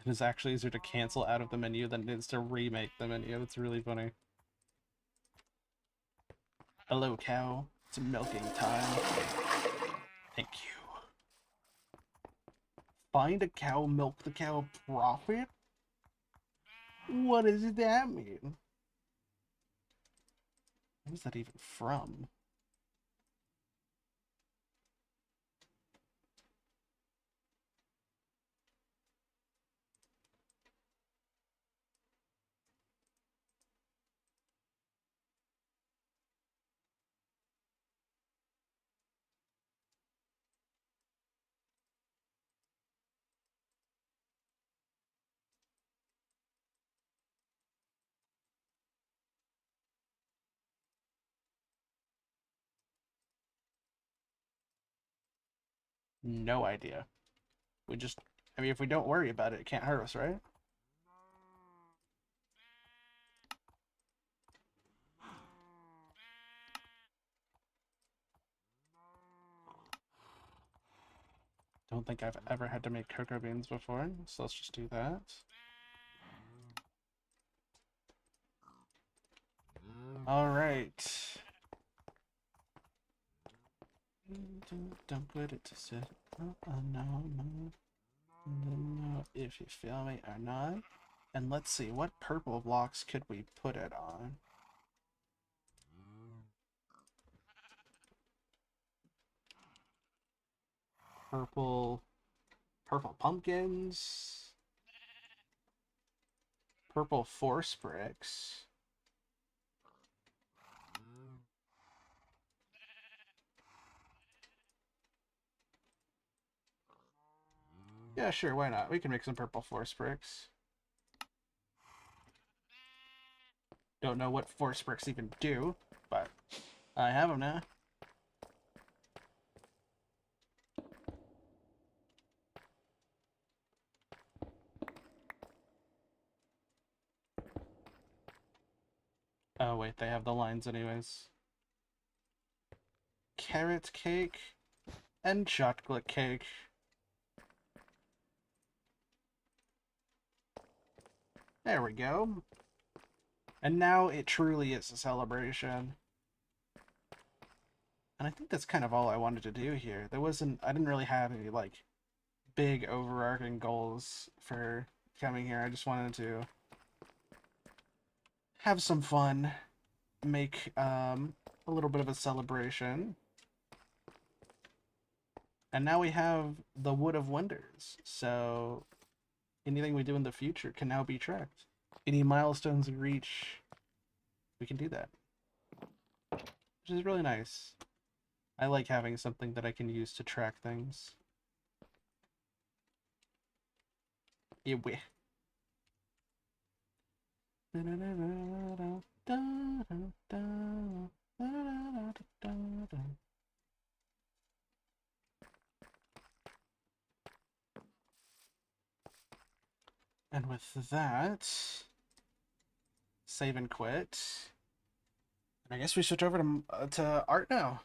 It is actually easier to cancel out of the menu than it is to remake the menu. It's really funny. Hello, cow. It's milking time. Thank you. Find a cow, milk the cow, profit? What does that mean? What is that even from? No idea. We just, I mean, if we don't worry about it, it can't hurt us, right? Don't think I've ever had to make cocoa beans before, so let's just do that. All right. Don't put it to sit. No, if you feel me or not. And let's see, what purple blocks could we put it on? Purple pumpkins. Purple force bricks. Yeah, sure, why not? We can make some purple force bricks. Don't know what force bricks even do, but I have them now. Oh wait, they have the lines anyways. Carrot cake and chocolate cake. There we go. And now it truly is a celebration. And I think that's kind of all I wanted to do here. I didn't really have any, like, big overarching goals for coming here. I just wanted to have some fun, make a little bit of a celebration. And now we have the Wood of Wonders, so anything we do in the future can now be tracked. Any milestones we reach, we can do that. Which is really nice. I like having something that I can use to track things. Yeah, we. And with that, save and quit. And I guess we switch over to art now.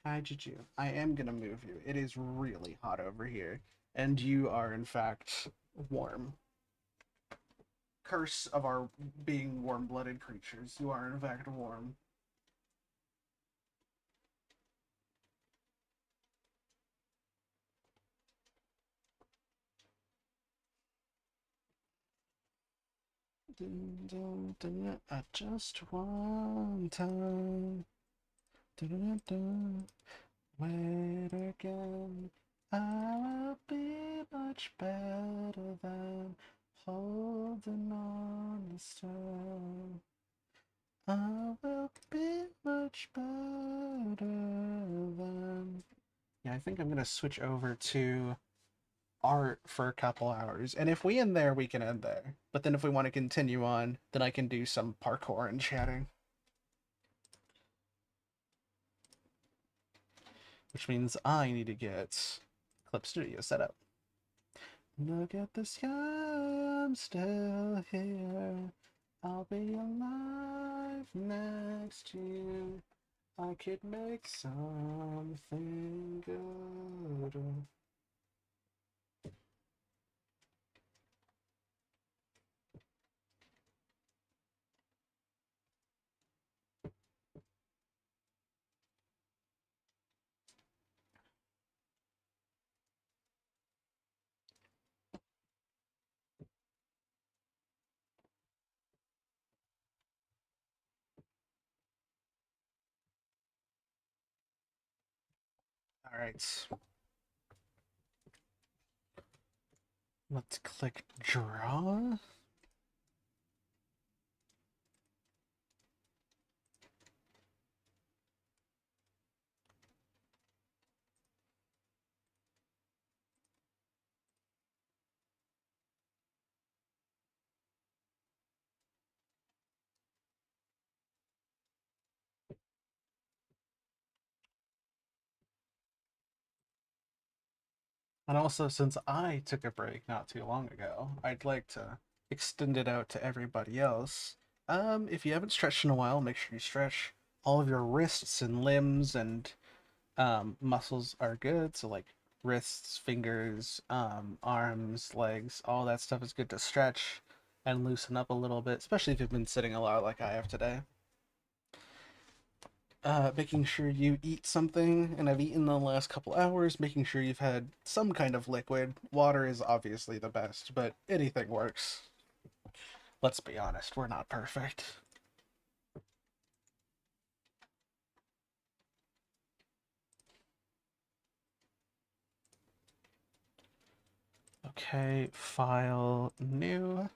Hi, Juju. I am gonna move you. It is really hot over here, and you are in fact warm. Curse of our being warm-blooded creatures. You are in fact warm. Dun, dun, dun, just one time. Dun, dun, wait again. I will be much better than holding on to stone. I will be much better than. Yeah, I think I'm gonna switch over to art for a couple hours, and if we end there, we can end there. But then if we want to continue on, then I can do some parkour and chatting. Which means I need to get Clip Studio set up. Look at the sky, I'm still here. I'll be alive next year. I could make something good. All right. Let's click draw. And also, since I took a break not too long ago, I'd like to extend it out to everybody else. If you haven't stretched in a while, make sure you stretch. All of your wrists and limbs and muscles are good. So like wrists, fingers, arms, legs, all that stuff is good to stretch and loosen up a little bit, especially if you've been sitting a lot like I have today. Making sure you eat something, and I've eaten the last couple hours, making sure you've had some kind of liquid. Water is obviously the best, but anything works. Let's be honest, we're not perfect. Okay, file, new.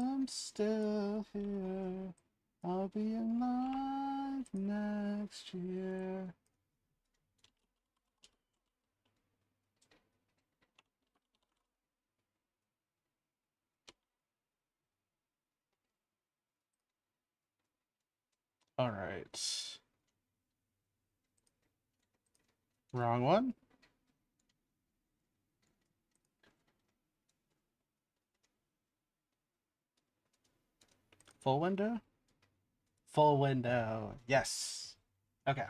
I'm still here. I'll be alive next year. All right. Wrong one. Full window? Full window. Yes. Okay.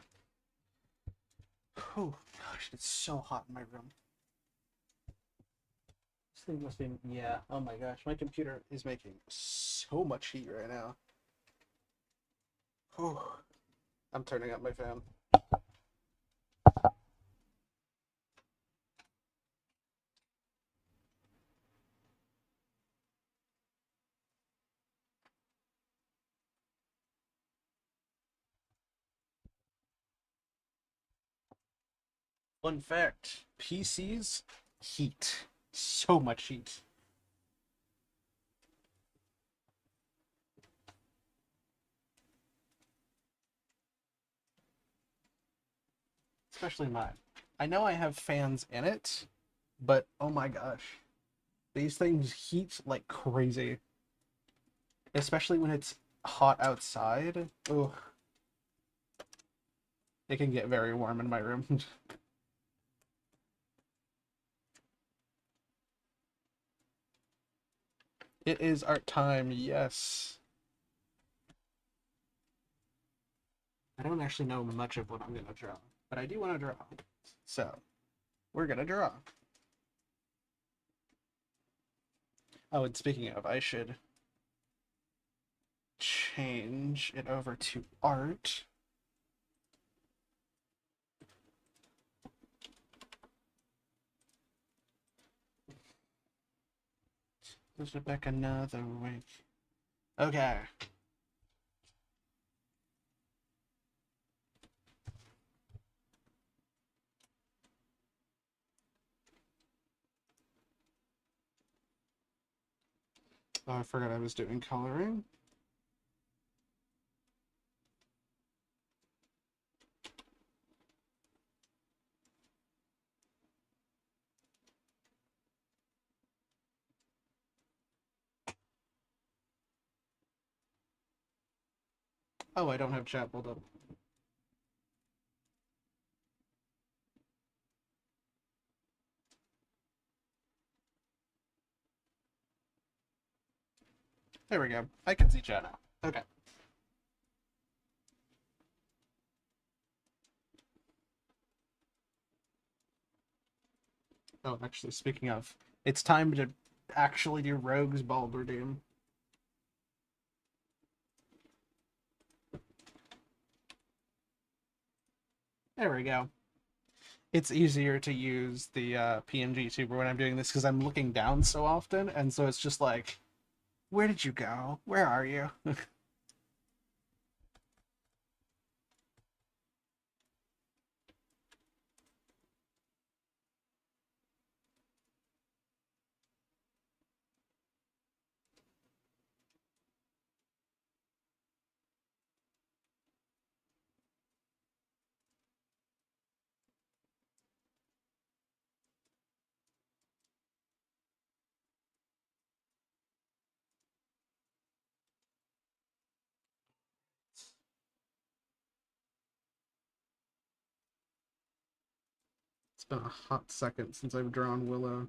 Whew. Gosh, it's so hot in my room. This thing must be... Yeah. Oh my gosh. My computer is making so much heat right now. Whew. I'm turning up my fan. Fun fact, PCs, heat. So much heat. Especially mine. I know I have fans in it, but oh my gosh. These things heat like crazy. Especially when it's hot outside. Ugh. It can get very warm in my room. It is art time, yes. I don't actually know much of what I'm gonna draw, but I do want to draw. So, we're gonna draw. Oh, and speaking of, I should change it over to art. Push it back another week. Okay. Oh, I forgot I was doing coloring. Oh, I don't have chat pulled up. There we go. I can see chat now. Okay. Oh, actually, speaking of, it's time to actually do Rogue's Baldur Doom. There we go. It's easier to use the PNG tuber when I'm doing this because I'm looking down so often, and so it's just like, where did you go? Where are you? It's been a hot second since I've drawn Willow.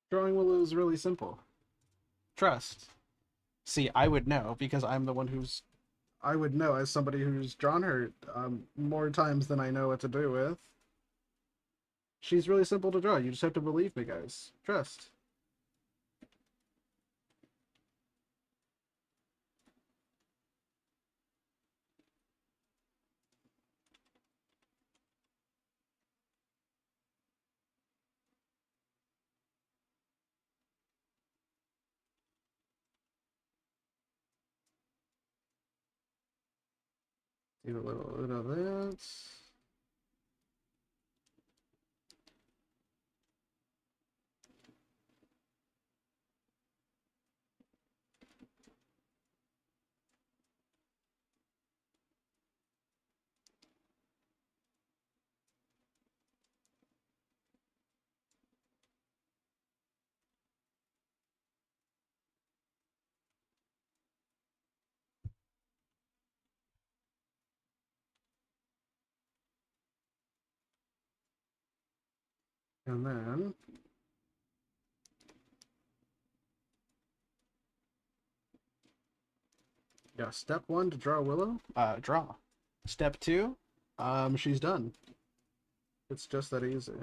Drawing Willow is really simple. Trust. See, I would know because I'm the one who's... I would know as somebody who's drawn her more times than I know what to do with. She's really simple to draw. You just have to believe me, guys. Trust. Do a little bit of that. And then yeah, step 1 to draw Willow. Draw. Step 2, she's done. It's just that easy.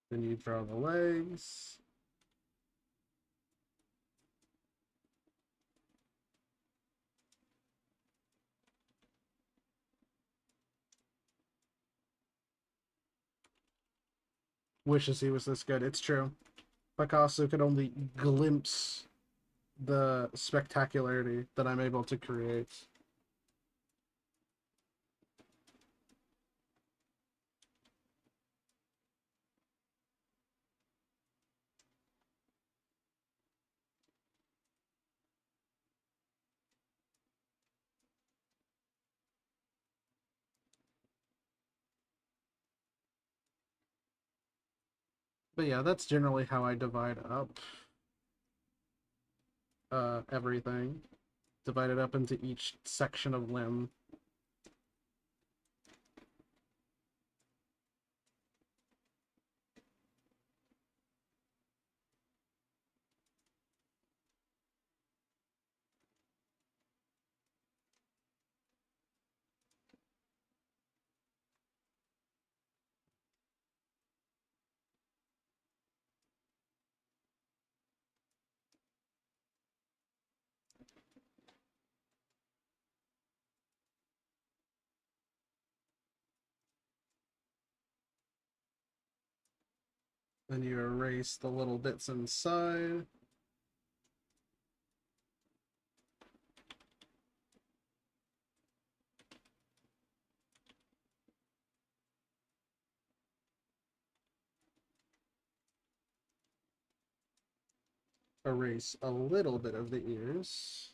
Then you draw the legs. Wishes he was this good. It's true. Picasso could only glimpse the spectacularity that I'm able to create. But yeah, that's generally how I divide up everything. Divide it up into each section of limb. Then you erase the little bits inside. Erase a little bit of the ears.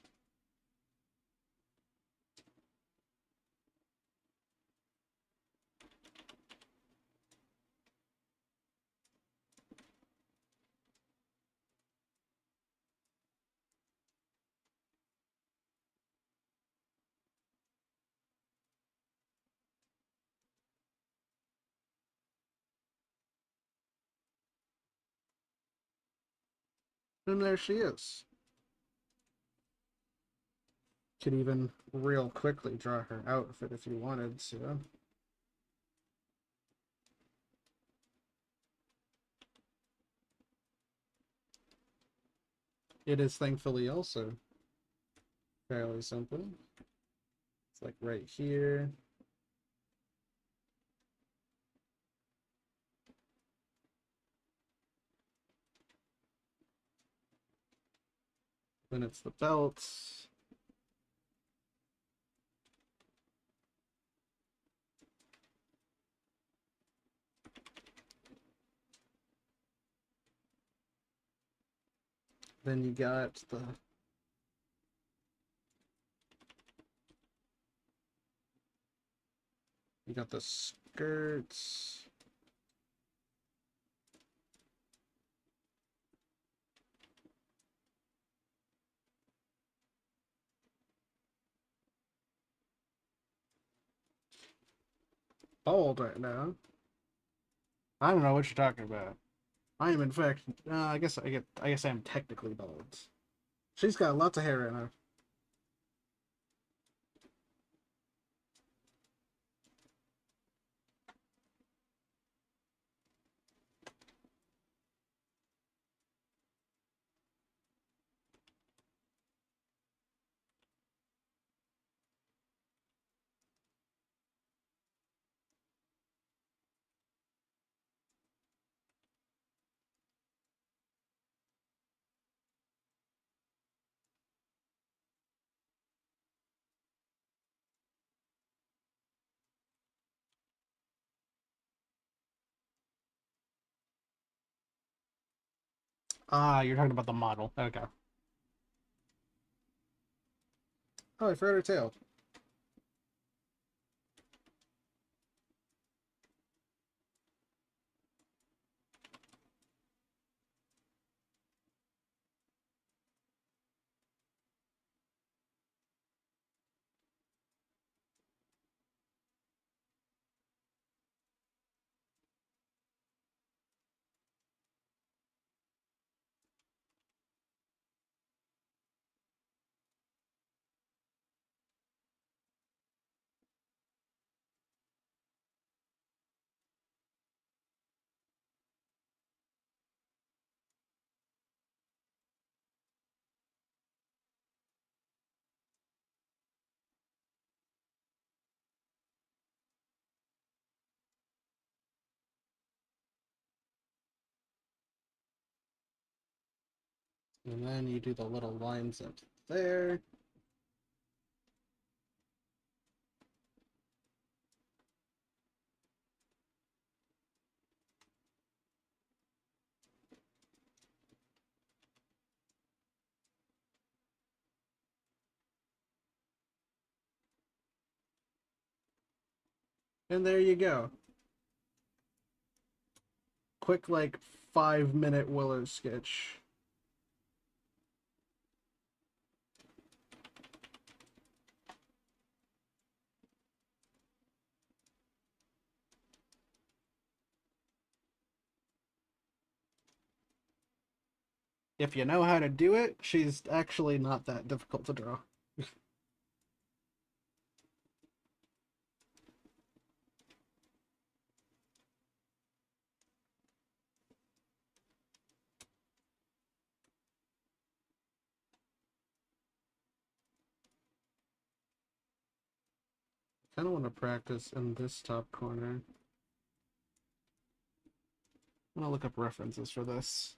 And there she is. Could even real quickly draw her outfit if you wanted to. It is thankfully also fairly simple. It's like right here. Then it's the belt. Then you got the skirts. Bald right now. I don't know what you're talking about. I am in fact. I guess I am technically bald. She's got lots of hair right now. Ah, you're talking about the model. Okay. Oh, I forgot her tail. And then you do the little lines up there. And there you go. Quick, like, 5-minute Willow sketch. If you know how to do it, she's actually not that difficult to draw. I kind of want to practice in this top corner. I'm gonna look up references for this.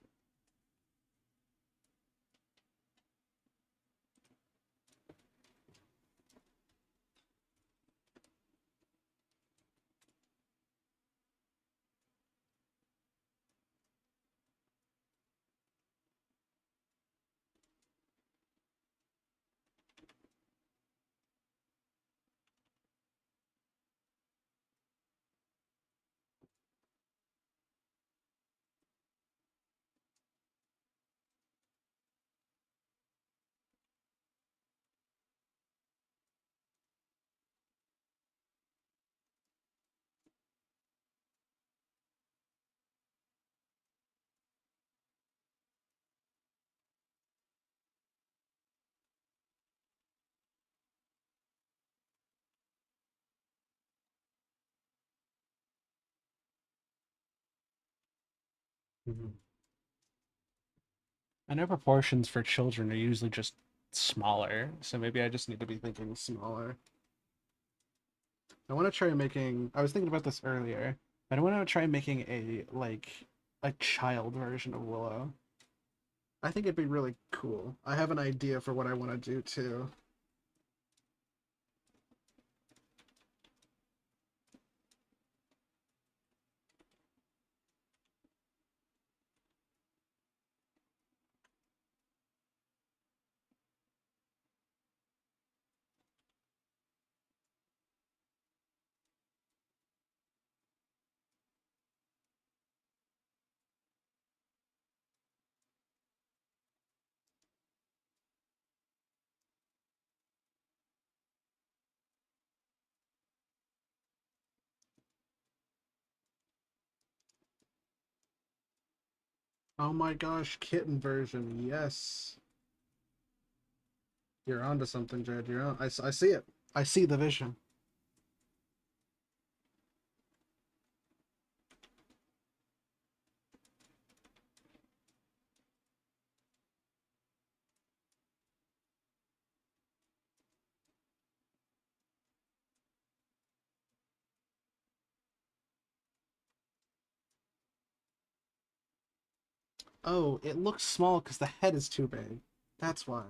I know proportions for children are usually just smaller, so maybe I just need to be thinking smaller. I want to try making, I was thinking about this earlier, but I want to try making a child version of Willow. I think it'd be really cool. I have an idea for what I want to do too. Oh my gosh, kitten version, yes. You're onto something, Jed. You're on. I see it. I see the vision. Oh, it looks small because the head is too big. That's why.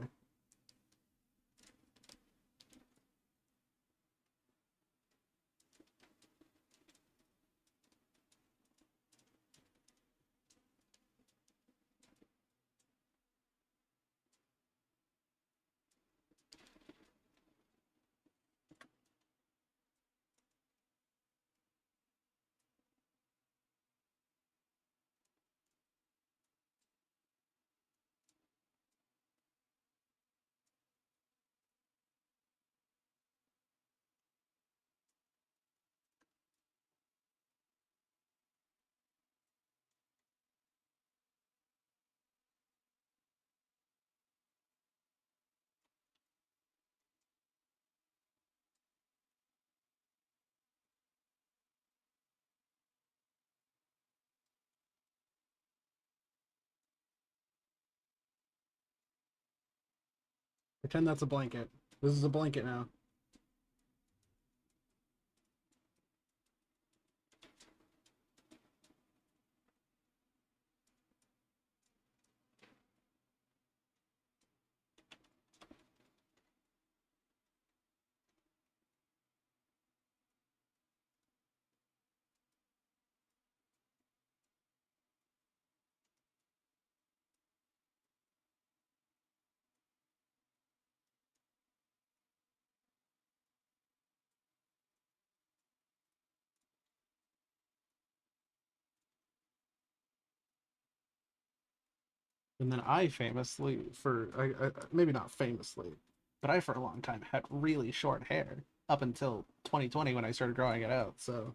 Pretend that's a blanket. This is a blanket now. And then I famously, maybe not famously, but I for a long time had really short hair up until 2020 when I started growing it out. So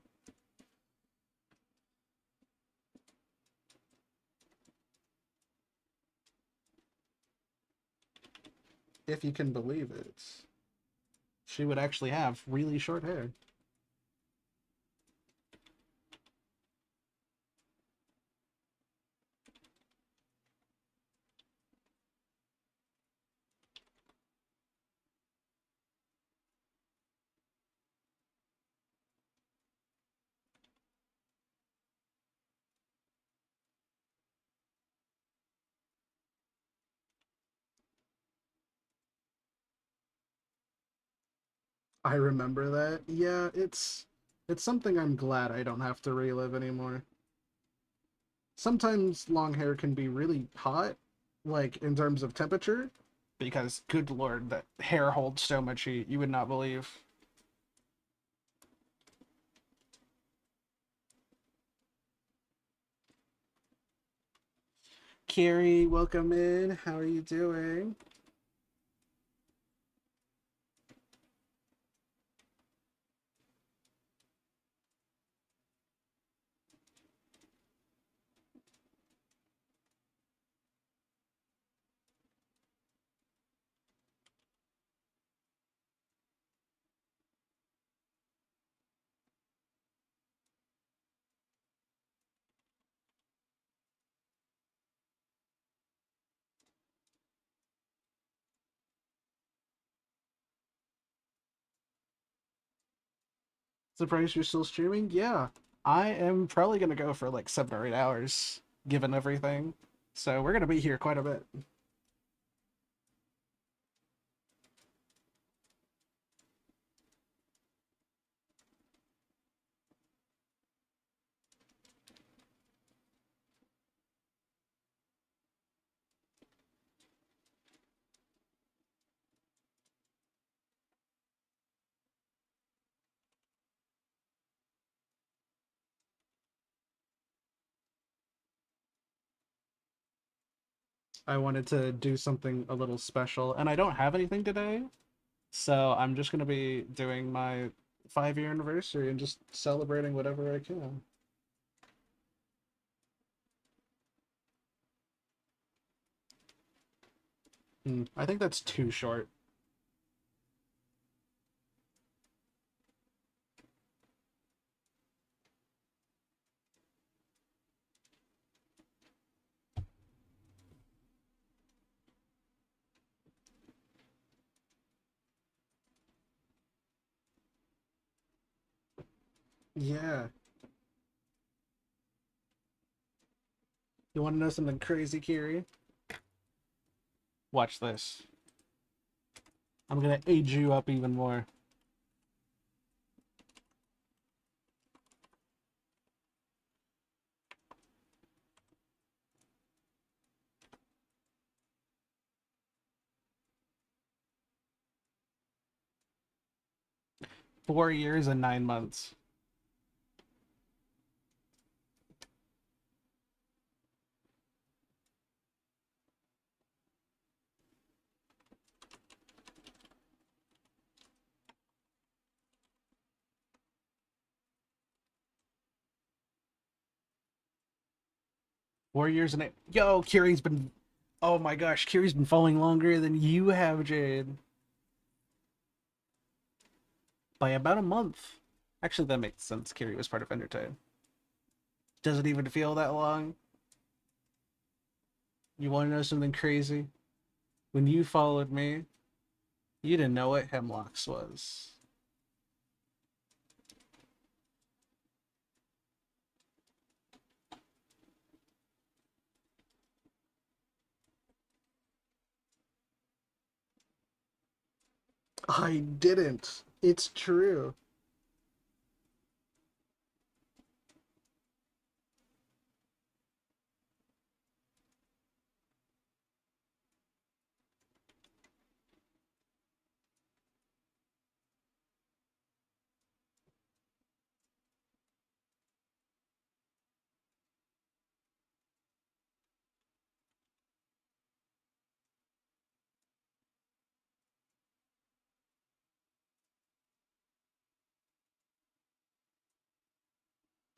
if you can believe it, she would actually have really short hair. I remember that. Yeah, it's something I'm glad I don't have to relive anymore. Sometimes long hair can be really hot, like in terms of temperature, because good lord, that hair holds so much heat you would not believe. Carrie, welcome in. How are you doing? Surprised you're still streaming? Yeah. I am probably gonna go for like 7 or 8 hours, given everything. So we're gonna be here quite a bit. I wanted to do something a little special, and I don't have anything today, so I'm just gonna be doing my 5-year anniversary and just celebrating whatever I can. I think that's too short. Yeah. You want to know something crazy, Kiri? Watch this. I'm gonna age you up even more. Four years and 9 months. Yo, Kiri's been. Oh my gosh, Kiri's been falling longer than you have, Jade. By about a month. Actually, that makes sense. Kiri was part of Entertain. Doesn't even feel that long. You want to know something crazy? When you followed me, you didn't know what Hemlocks was. I didn't. It's true.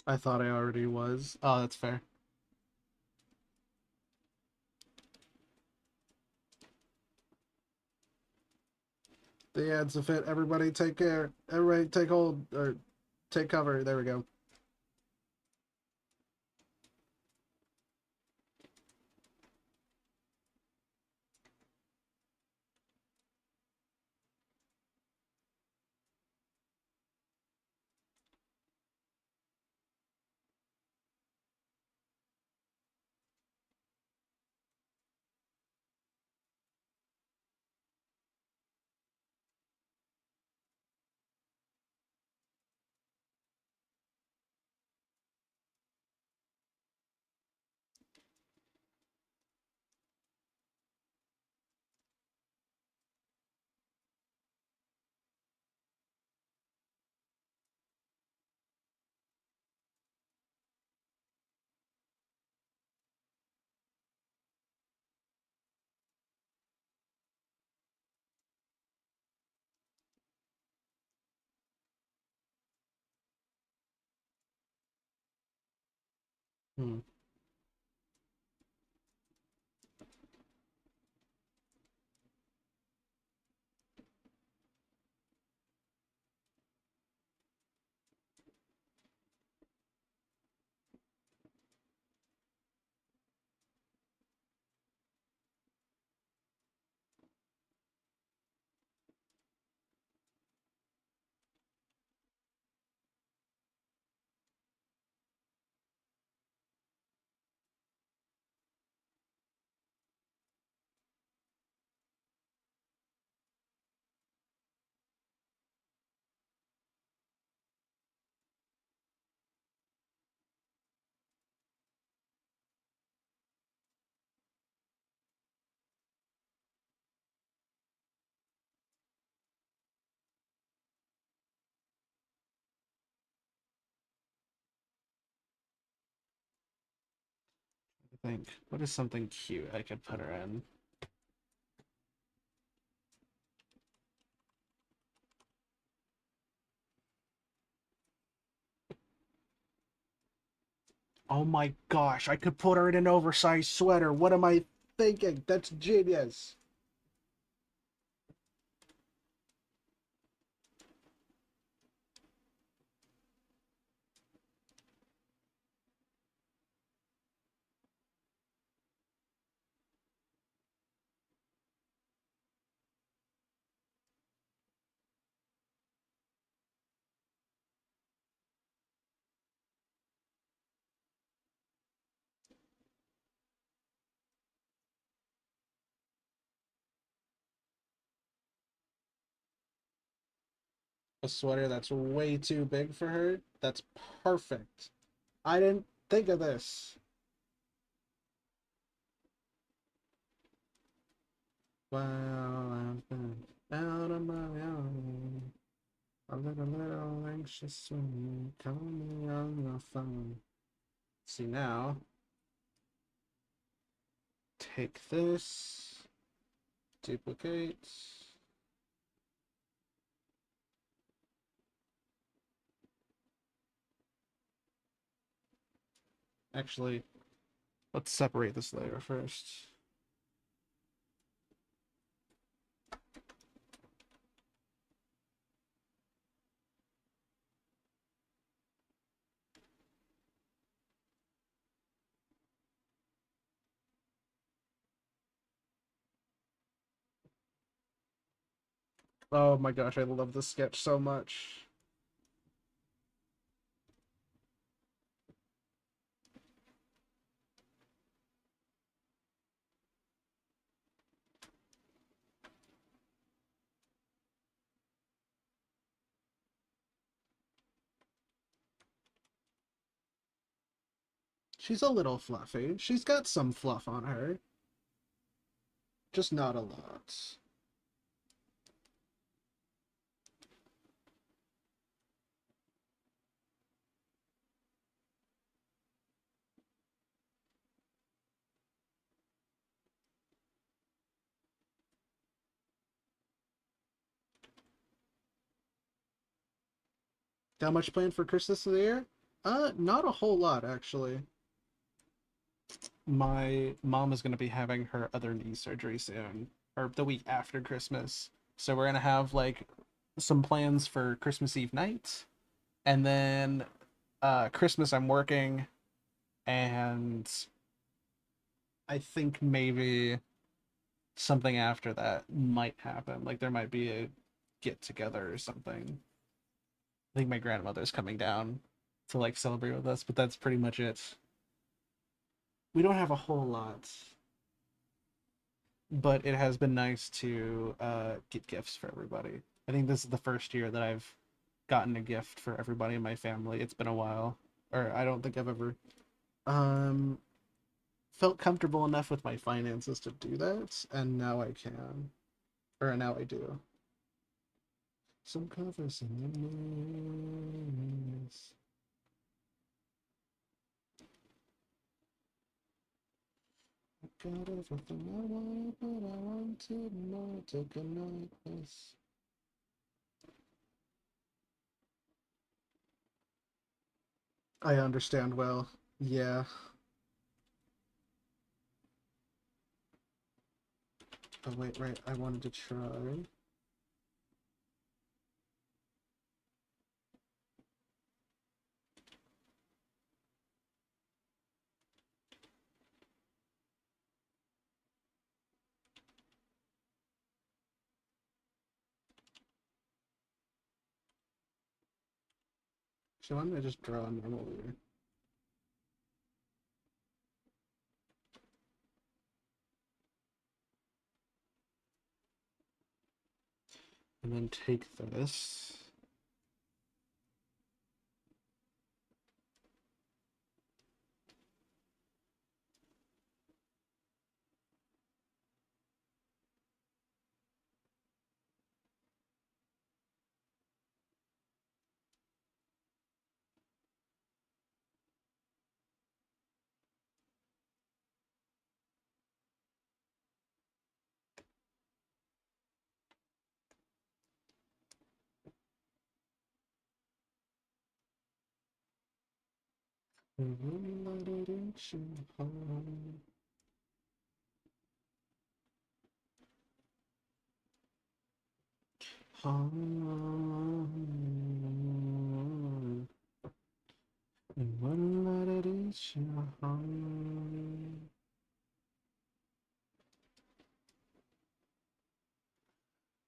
I thought I already was. Oh, that's fair. The ads have hit. Everybody take care. Everybody take hold, or take cover. There we go. Hmm. I think. What is something cute I could put her in? Oh my gosh, I could put her in an oversized sweater. What am I thinking? That's genius. A sweater that's way too big for her? That's perfect. I didn't think of this. Well, I've been out of my own. I look a little anxious when you call me on the phone. See now. Take this. Duplicate. Actually, let's separate this layer first. Oh my gosh, I love this sketch so much. She's a little fluffy. She's got some fluff on her. Just not a lot. How much planned for Christmas of the year? Not a whole lot, actually. My mom is going to be having her other knee surgery soon, or the week after Christmas. So we're going to have, like, some plans for Christmas Eve night. And then, Christmas I'm working, and I think maybe something after that might happen. Like, there might be a get-together or something. I think my grandmother's coming down to, like, celebrate with us, but that's pretty much it. We don't have a whole lot, but it has been nice to get gifts for everybody. I think this is the first year that I've gotten a gift for everybody in my family. It's been a while, or I don't think I've ever felt comfortable enough with my finances to do that, and now I can, or now I do. Some covers in the noise. I got everything I want, but I wanted more. Take a night, yes. I understand well. Yeah. Oh wait, right. I wanted to try. So I'm gonna just draw normally. And then take this.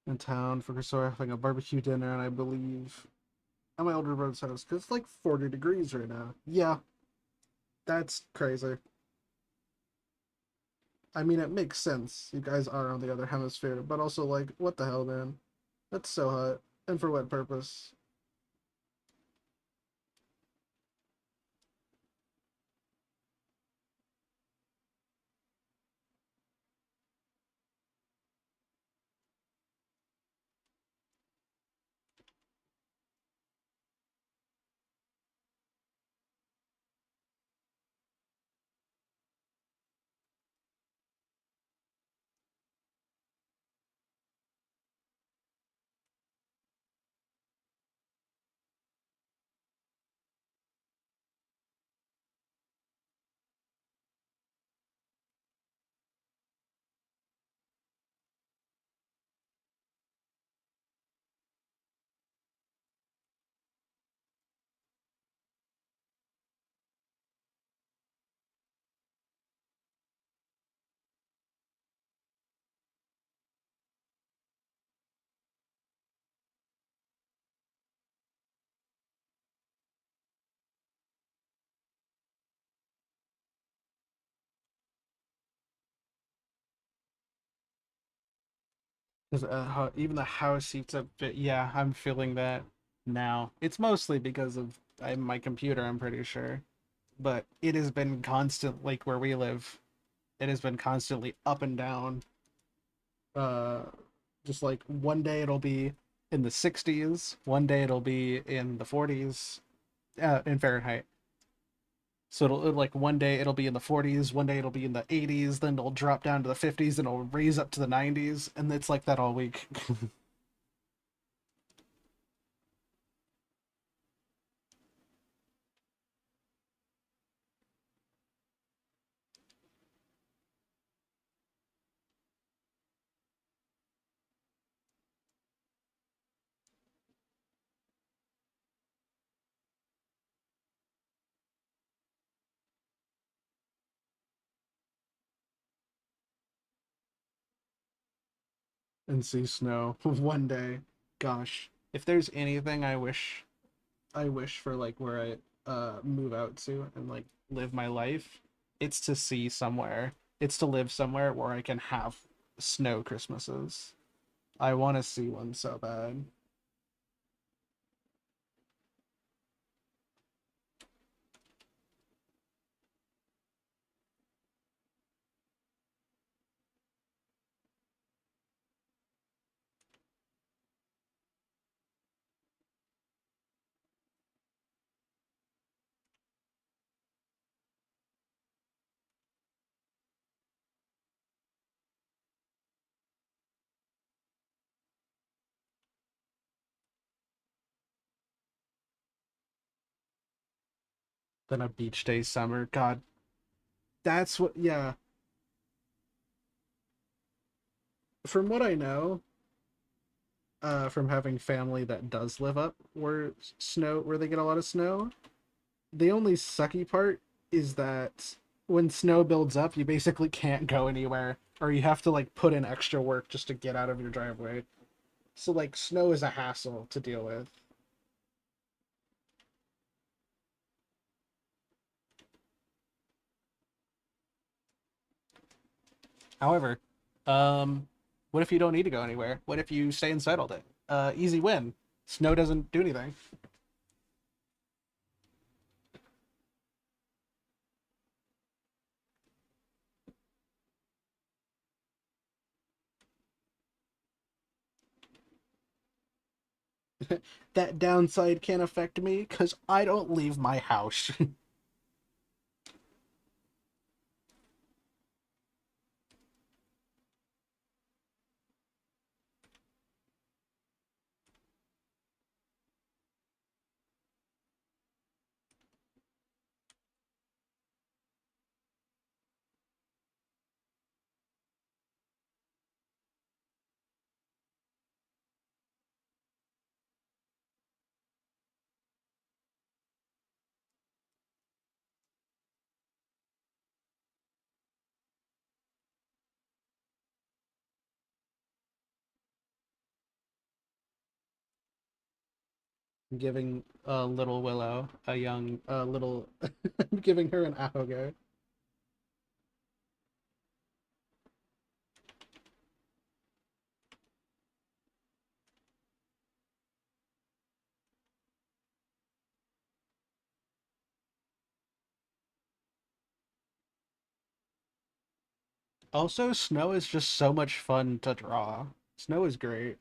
In town for Christmas, having a barbecue dinner, and I believe at my older brother's house because it's like 40 degrees right now. Yeah, that's crazy. I mean, it makes sense. You guys are on the other hemisphere, but also, like, what the hell, man? That's so hot. And for what purpose? Because even the house heats up. Yeah, I'm feeling that now. It's mostly because of my computer, I'm pretty sure. But it has been constant, like where we live. It has been constantly up and down. Uh, just like one day it'll be in the 60s, one day it'll be in the 40s, in Fahrenheit. So it'll like one day it'll be in the 40s, one day it'll be in the 80s, then it'll drop down to the 50s, and it'll raise up to the 90s, and it's like that all week. and see snow one day. Gosh, if there's anything I wish for like where I move out to and like live my life, it's to see somewhere. It's to live somewhere where I can have snow Christmases. I want to see one so bad. Then a beach day summer. God, that's what, yeah. From what I know, from having family that does live up where they get a lot of snow, the only sucky part is that when snow builds up, you basically can't go anywhere, or you have to like put in extra work just to get out of your driveway. So like snow is a hassle to deal with. However, what if you don't need to go anywhere? What if you stay inside all day? Easy win. Snow doesn't do anything. That downside can't affect me because I don't leave my house. Giving little Willow a young little I'm giving her an ahogo. Also, snow is just so much fun to draw. Snow is great.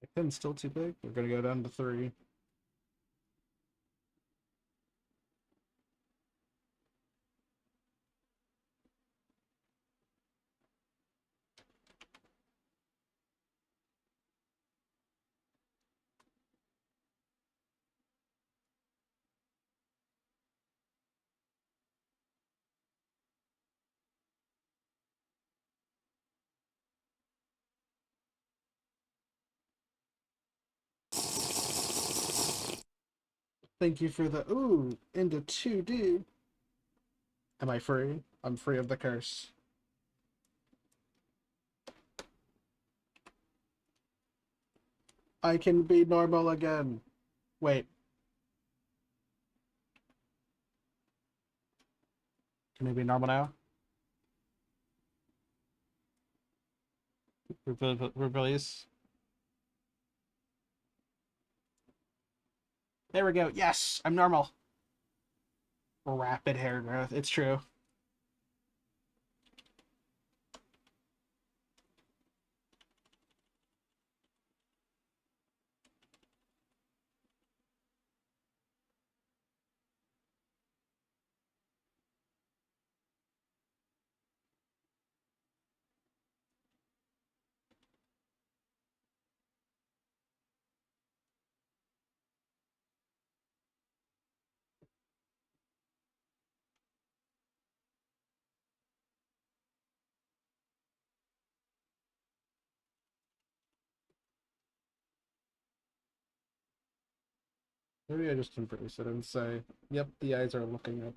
The pin's still too big. We're gonna go down to 3. Thank you for the ooh into 2D. Am I free? I'm free of the curse. I can be normal again. Wait. Can I be normal now? Release. There we go. Yes, I'm normal. Rapid hair growth. It's true. Maybe I just embrace it and say, yep, the eyes are looking up.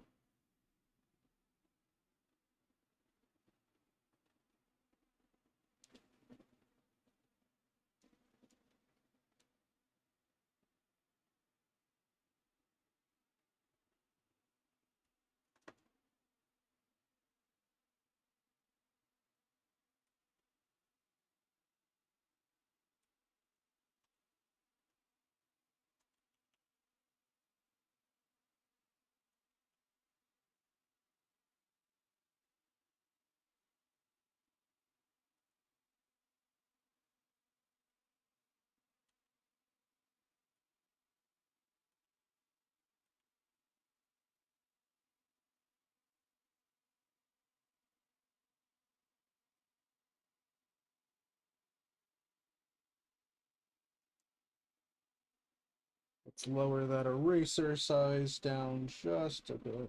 Let's lower that eraser size down just a bit.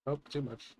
Oh, too much.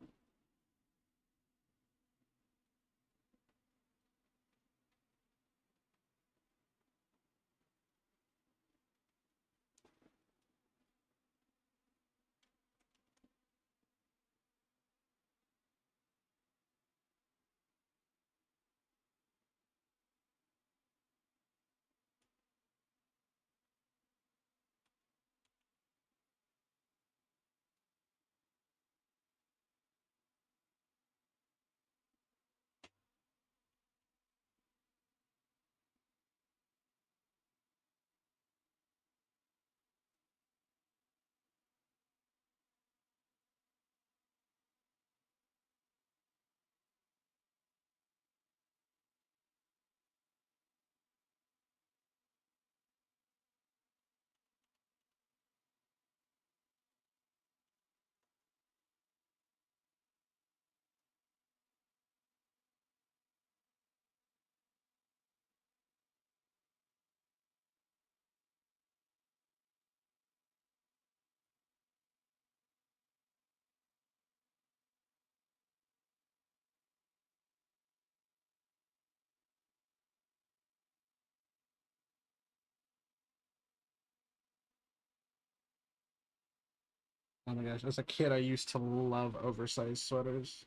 Oh my gosh, as a kid, I used to love oversized sweaters.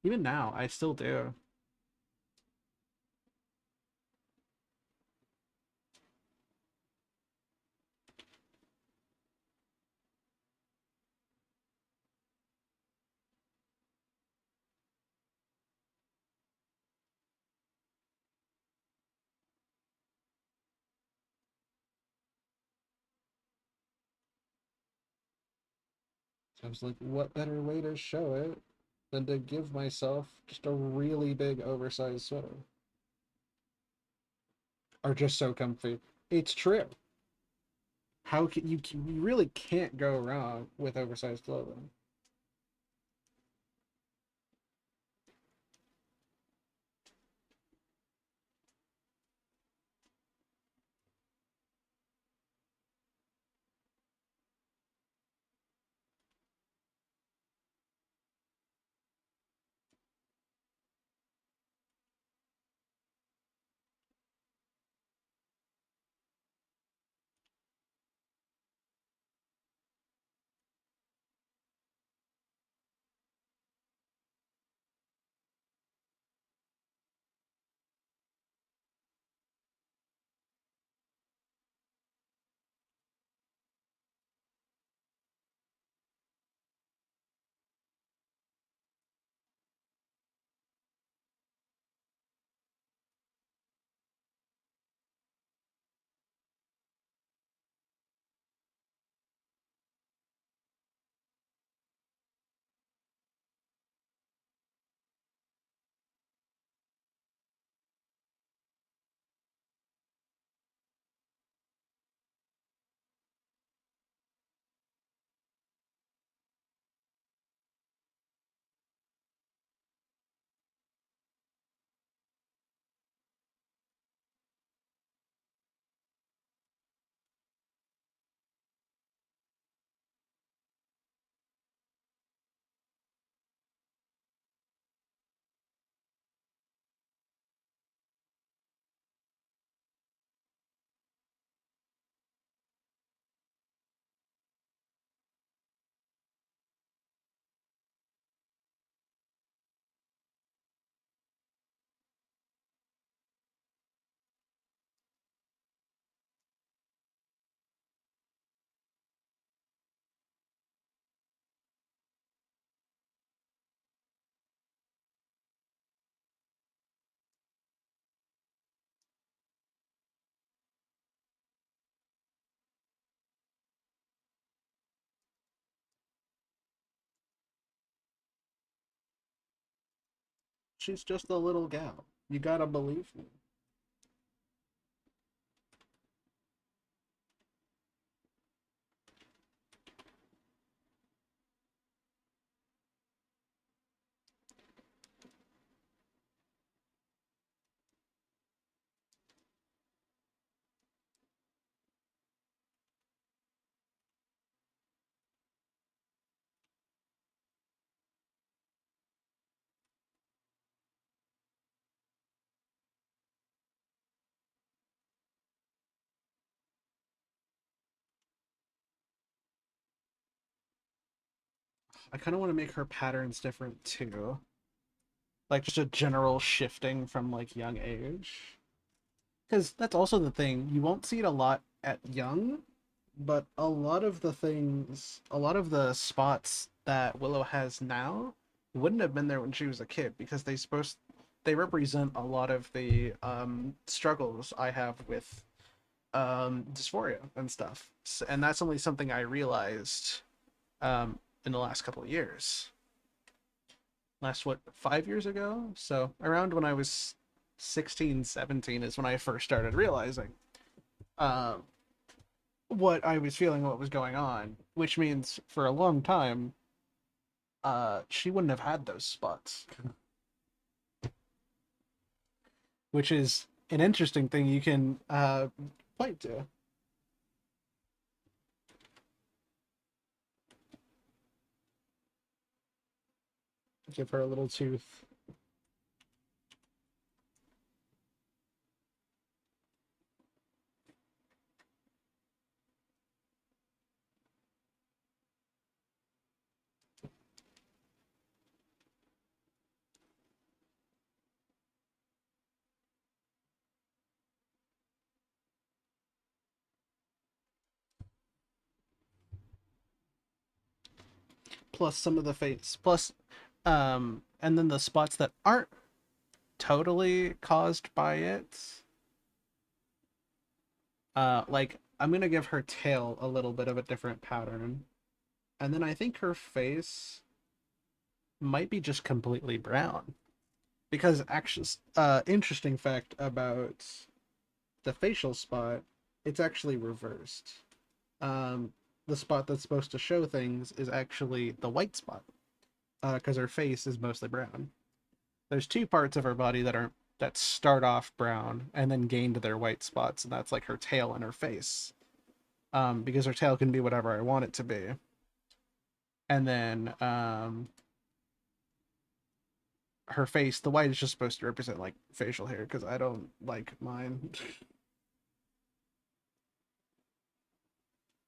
Even now, I still do. I was like, what better way to show it than to give myself just a really big oversized sweater? Are just so comfy. It's true. How can you really can't go wrong with oversized clothing. She's just a little gal. You gotta believe me. I kind of want to make her patterns different too. Like just a general shifting from like young age. Because that's also the thing. You won't see it a lot at young, but a lot of the things, a lot of the spots that Willow has now wouldn't have been there when she was a kid because they represent a lot of the struggles I have with dysphoria and stuff. And that's only something I realized in the last couple of years. Last, what, 5 years ago? So around when I was 16, 17 is when I first started realizing what I was feeling, what was going on, which means for a long time, she wouldn't have had those spots. Which is an interesting thing you can point to. Give her a little tooth. Plus some of the face. Plus, and then the spots that aren't totally caused by it. Like, I'm gonna give her tail a little bit of a different pattern. And then I think her face might be just completely brown. Because actually, interesting fact about the facial spot it's actually reversed. The spot that's supposed to show things is actually the white spot, because her face is mostly brown. There's two parts of her body that start off brown and then gain to their white spots, and that's like her tail and her face. Because her tail can be whatever I want it to be. And then her face, the white is just supposed to represent like facial hair, because I don't like mine.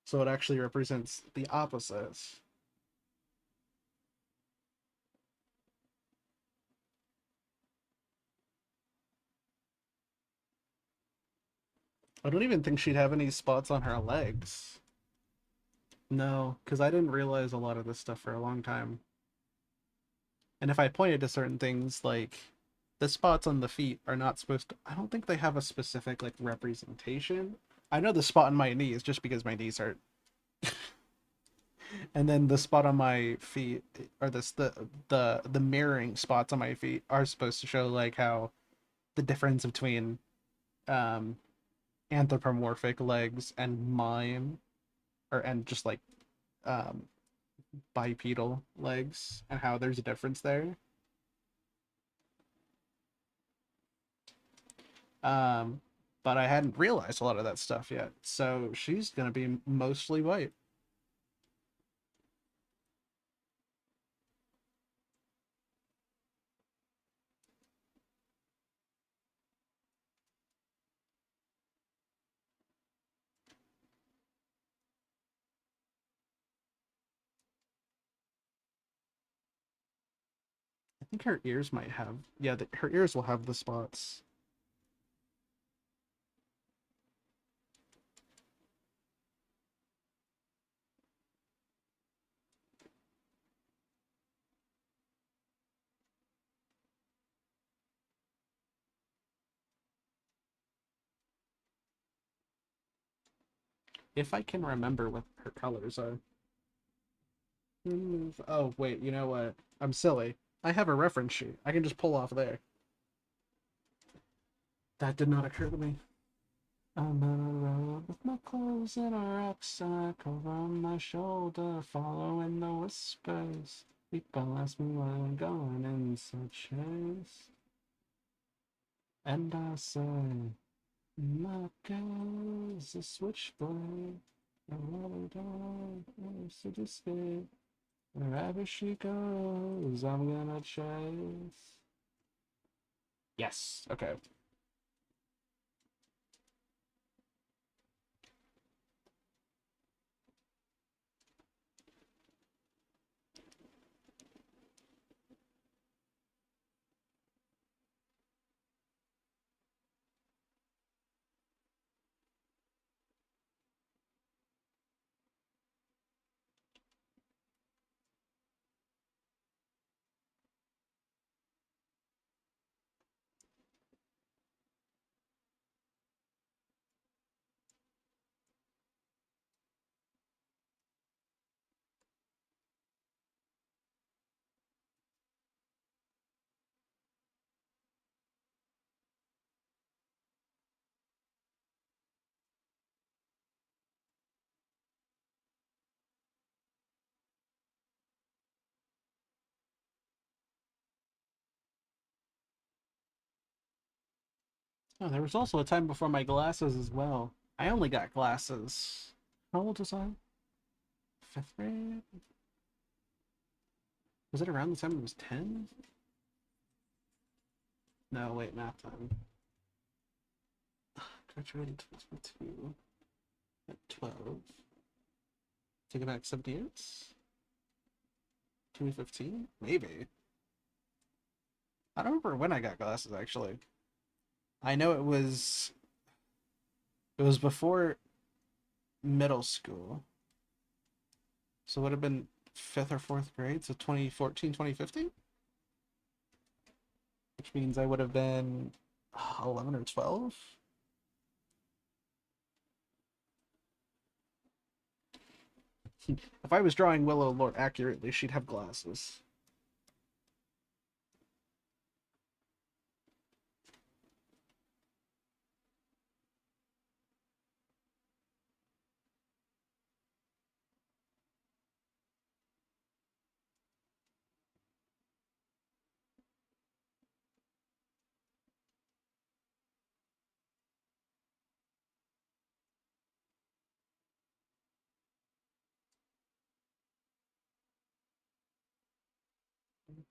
So it actually represents the opposite. I don't even think she'd have any spots on her legs. No, because I didn't realize a lot of this stuff for a long time. And if I pointed to certain things, like the spots on the feet are not supposed to, I don't think they have a specific like representation. I know the spot on my knee is just because my knees hurt. And then the spot on my feet, or the mirroring spots on my feet are supposed to show like how the difference between anthropomorphic legs and mine, and just like bipedal legs, and how there's a difference there. But I hadn't realized a lot of that stuff yet, so she's gonna be mostly white. I think her ears might have, yeah, her ears will have the spots. If I can remember what her colors are. Oh, wait, you know what? I'm silly. I have a reference sheet. I can just pull off there. That did not occur to me. I'm on a road with my clothes in a rucksack over my shoulder, following the whispers. People ask me where I'm going in such haste. And I say, my girl's a switchblade. I really don't want to escape. Wherever she goes, I'm gonna chase. Yes, okay. Oh, there was also a time before my glasses as well. I only got glasses. How old was I? 5th grade? Was it around the time I was 10? No, wait, math time. Graduated 2022. At 12. Take it back 7 years? 2015? Maybe. I don't remember when I got glasses, actually. I know it was before middle school. So it would have been 5th or 4th grade, so 2014, 2015? Which means I would have been 11 or 12? If I was drawing Willow Lore accurately, she'd have glasses.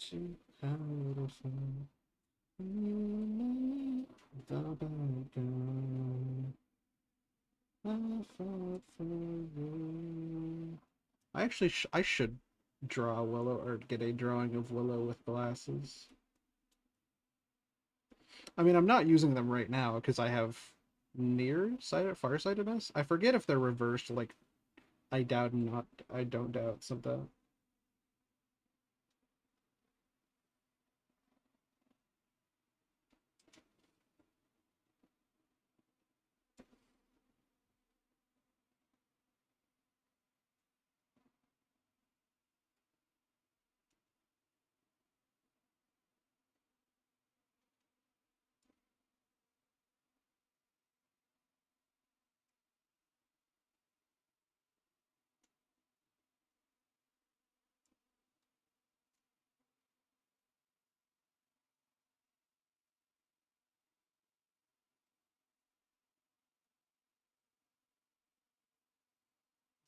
See how it'll feel. The bad guy. I fought for you. I actually I should draw Willow or get a drawing of Willow with glasses. I mean, I'm not using them right now because I have farsightedness. I forget if they're reversed. Like, I doubt not. I don't doubt something.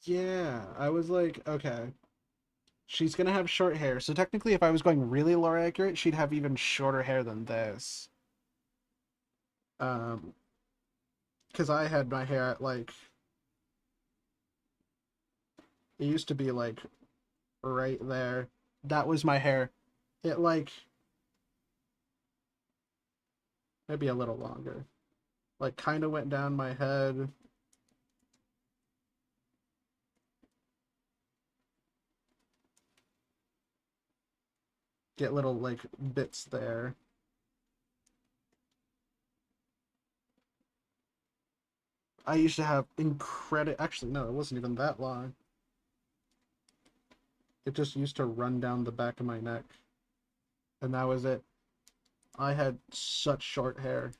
Yeah, I was like, okay. She's gonna have short hair, so technically if I was going really lore accurate, she'd have even shorter hair than this. Because I had my hair at, like... It used to be, like, right there. That was my hair. It, like... Maybe a little longer. Like, kind of went down my head. Get little, like, bits there. I used to have actually, no, it wasn't even that long. It just used to run down the back of my neck. And that was it. I had such short hair.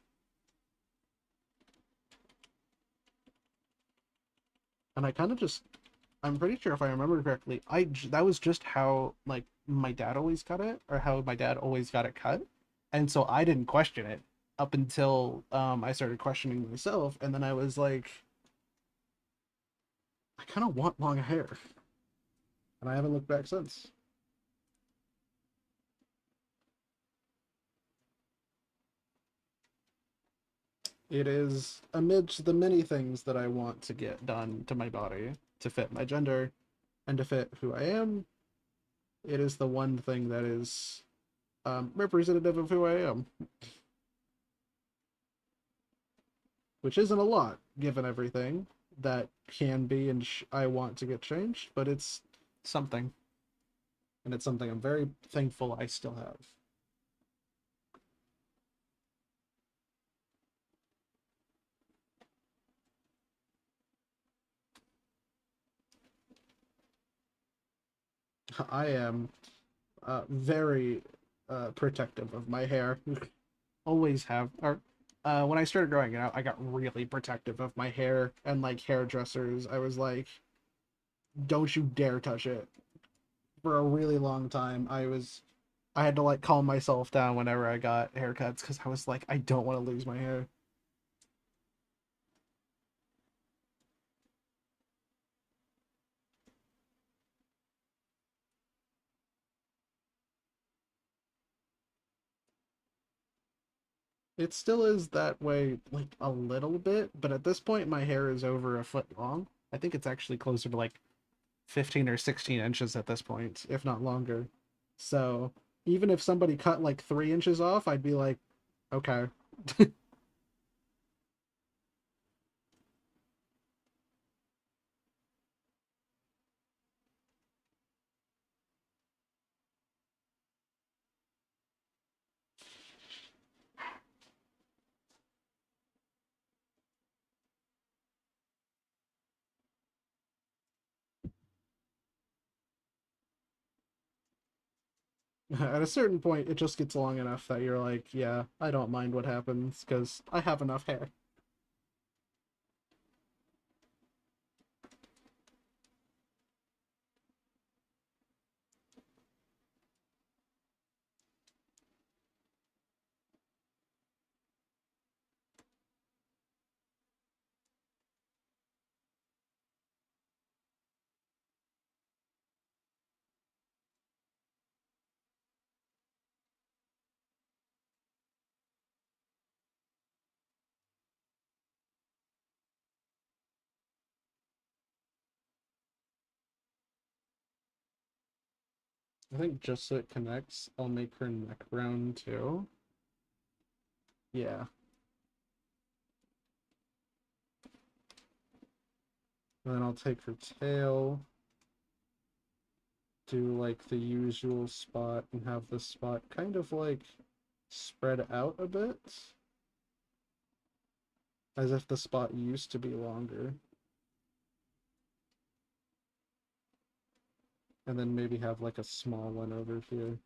And I kind of just... I'm pretty sure if I remember correctly, that was just how, like, my dad always cut it, or how my dad always got it cut. And so I didn't question it up until I started questioning myself, and then I was like, I kind of want long hair. And I haven't looked back since. It is amidst the many things that I want to get done to my body to fit my gender and to fit who I am. It is the one thing that is representative of who I am. Which isn't a lot, given everything that can be and I want to get changed, but it's something. And it's something I'm very thankful I still have. I am very protective of my hair. Always have. Or when I started growing it out, I got really protective of my hair and like hairdressers. I was like, don't you dare touch it. For a really long time, I had to like calm myself down whenever I got haircuts because I was like, I don't want to lose my hair. It still is that way, like, a little bit, but at this point, my hair is over a foot long. I think it's actually closer to, like, 15 or 16 inches at this point, if not longer. So, even if somebody cut, like, 3 inches off, I'd be like, okay. At a certain point, it just gets long enough that you're like, yeah, I don't mind what happens, because I have enough hair. I think just so it connects, I'll make her neck brown too. Yeah. And then I'll take her tail, do like the usual spot, and have the spot kind of like spread out a bit. As if the spot used to be longer. And then maybe have like a small one over here.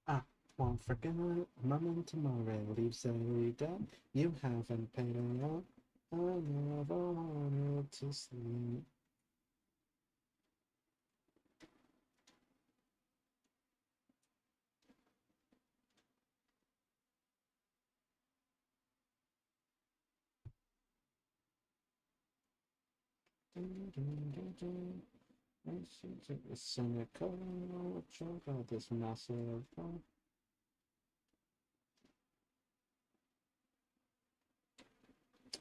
Ah, won't forget a moment tomorrow leaves every day. You haven't paid it off. I never wanted to sleep. It's cynical, check out this massive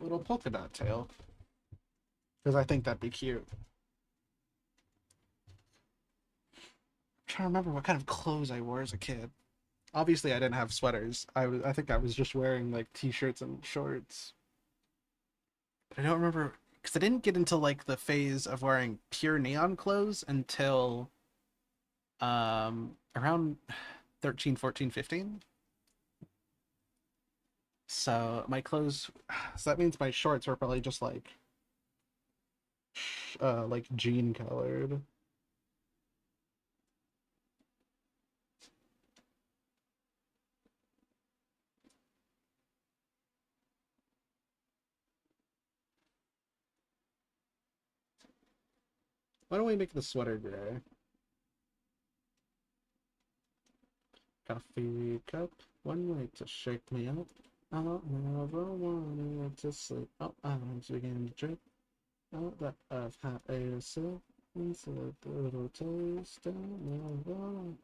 little polka dot tail. Because I think that'd be cute. I'm trying to remember what kind of clothes I wore as a kid. Obviously, I didn't have sweaters. I think I was just wearing like t-shirts and shorts. But I don't remember because I didn't get into like the phase of wearing pure neon clothes until around 13, 14, 15. So my clothes, so that means my shorts were probably just like jean colored. Why don't we make the sweater gray? Coffee cup, one way to shake me up. I never wanted to sleep. Oh, I'm beginning to drip. Oh, that I've had a sip. Instead of a little taste. Never.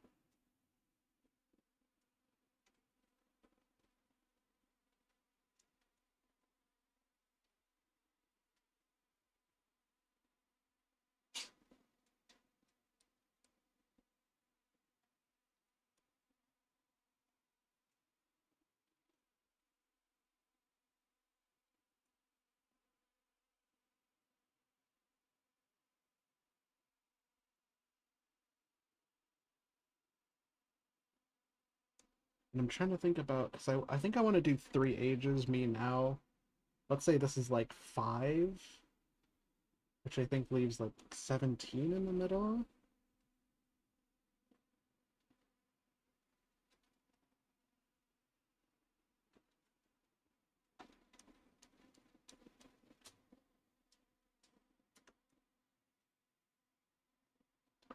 And I'm trying to think about, because I think I want to do 3 ages, me now. Let's say this is like 5, which I think leaves like 17 in the middle.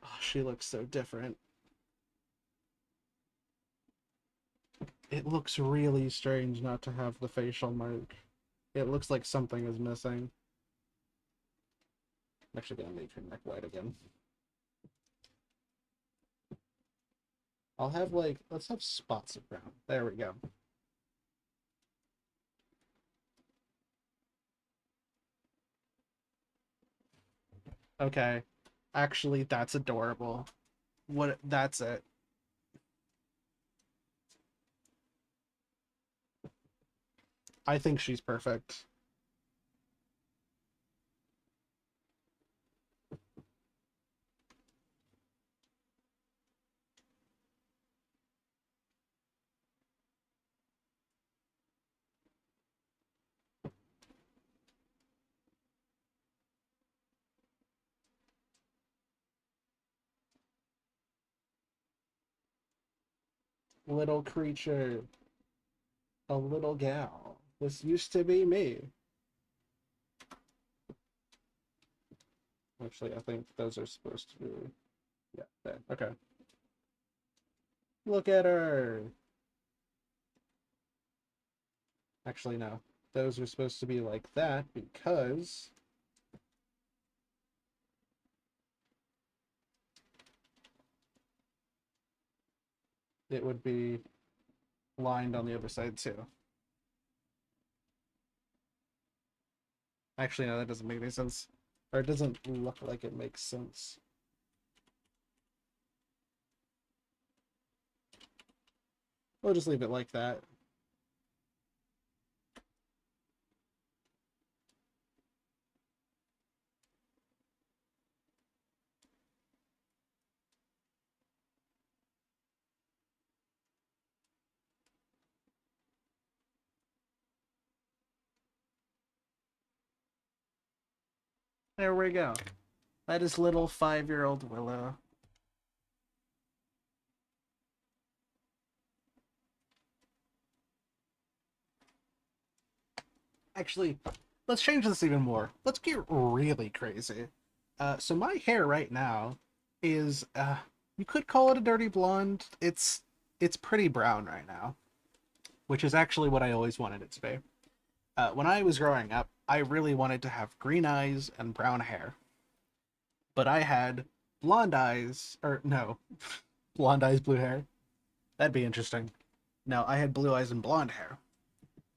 Oh, she looks so different. It looks really strange not to have the facial mark. It looks like something is missing. I'm actually gonna make her neck white again. I'll have like, let's have spots of brown. There we go. Okay. Actually, that's adorable. That's it. I think she's perfect. Little creature. A little gal. This used to be me. Actually, I think those are supposed to be... Yeah, there. Okay. Look at her! Actually, no. Those are supposed to be like that because... it would be lined on the other side too. Actually, no, that doesn't make any sense. Or it doesn't look like it makes sense. We'll just leave it like that. There we go. That is little 5-year-old Willow. Actually, let's change this even more. Let's get really crazy. So my hair right now is, you could call it a dirty blonde. It's pretty brown right now, which is actually what I always wanted it to be. When I was growing up, I really wanted to have green eyes and brown hair. But I had blonde eyes, or no, blonde eyes, blue hair. That'd be interesting. No, I had blue eyes and blonde hair.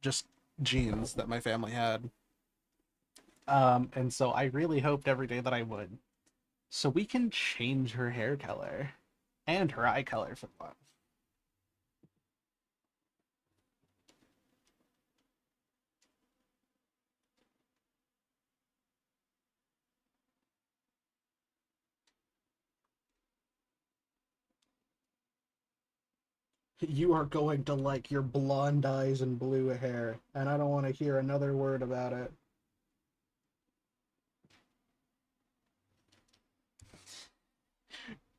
Just genes that my family had. And so I really hoped every day that I would. So we can change her hair color and her eye color for that. You are going to like your blonde eyes and blue hair, and I don't want to hear another word about it.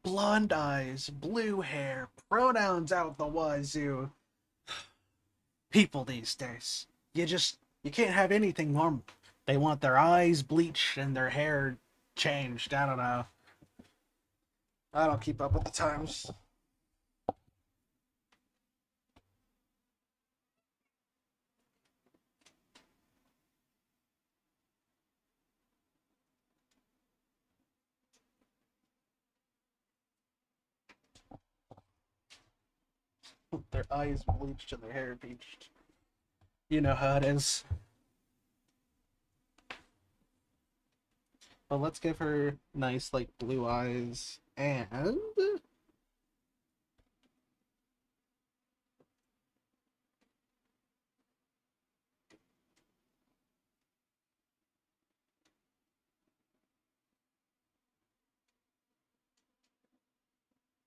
Blonde eyes, blue hair, pronouns out the wazoo. People these days, you can't have anything normal. They want their eyes bleached and their hair changed. I don't know. I don't keep up with the times. Their eyes bleached and their hair bleached. You know how it is. But let's give her nice, like, blue eyes and...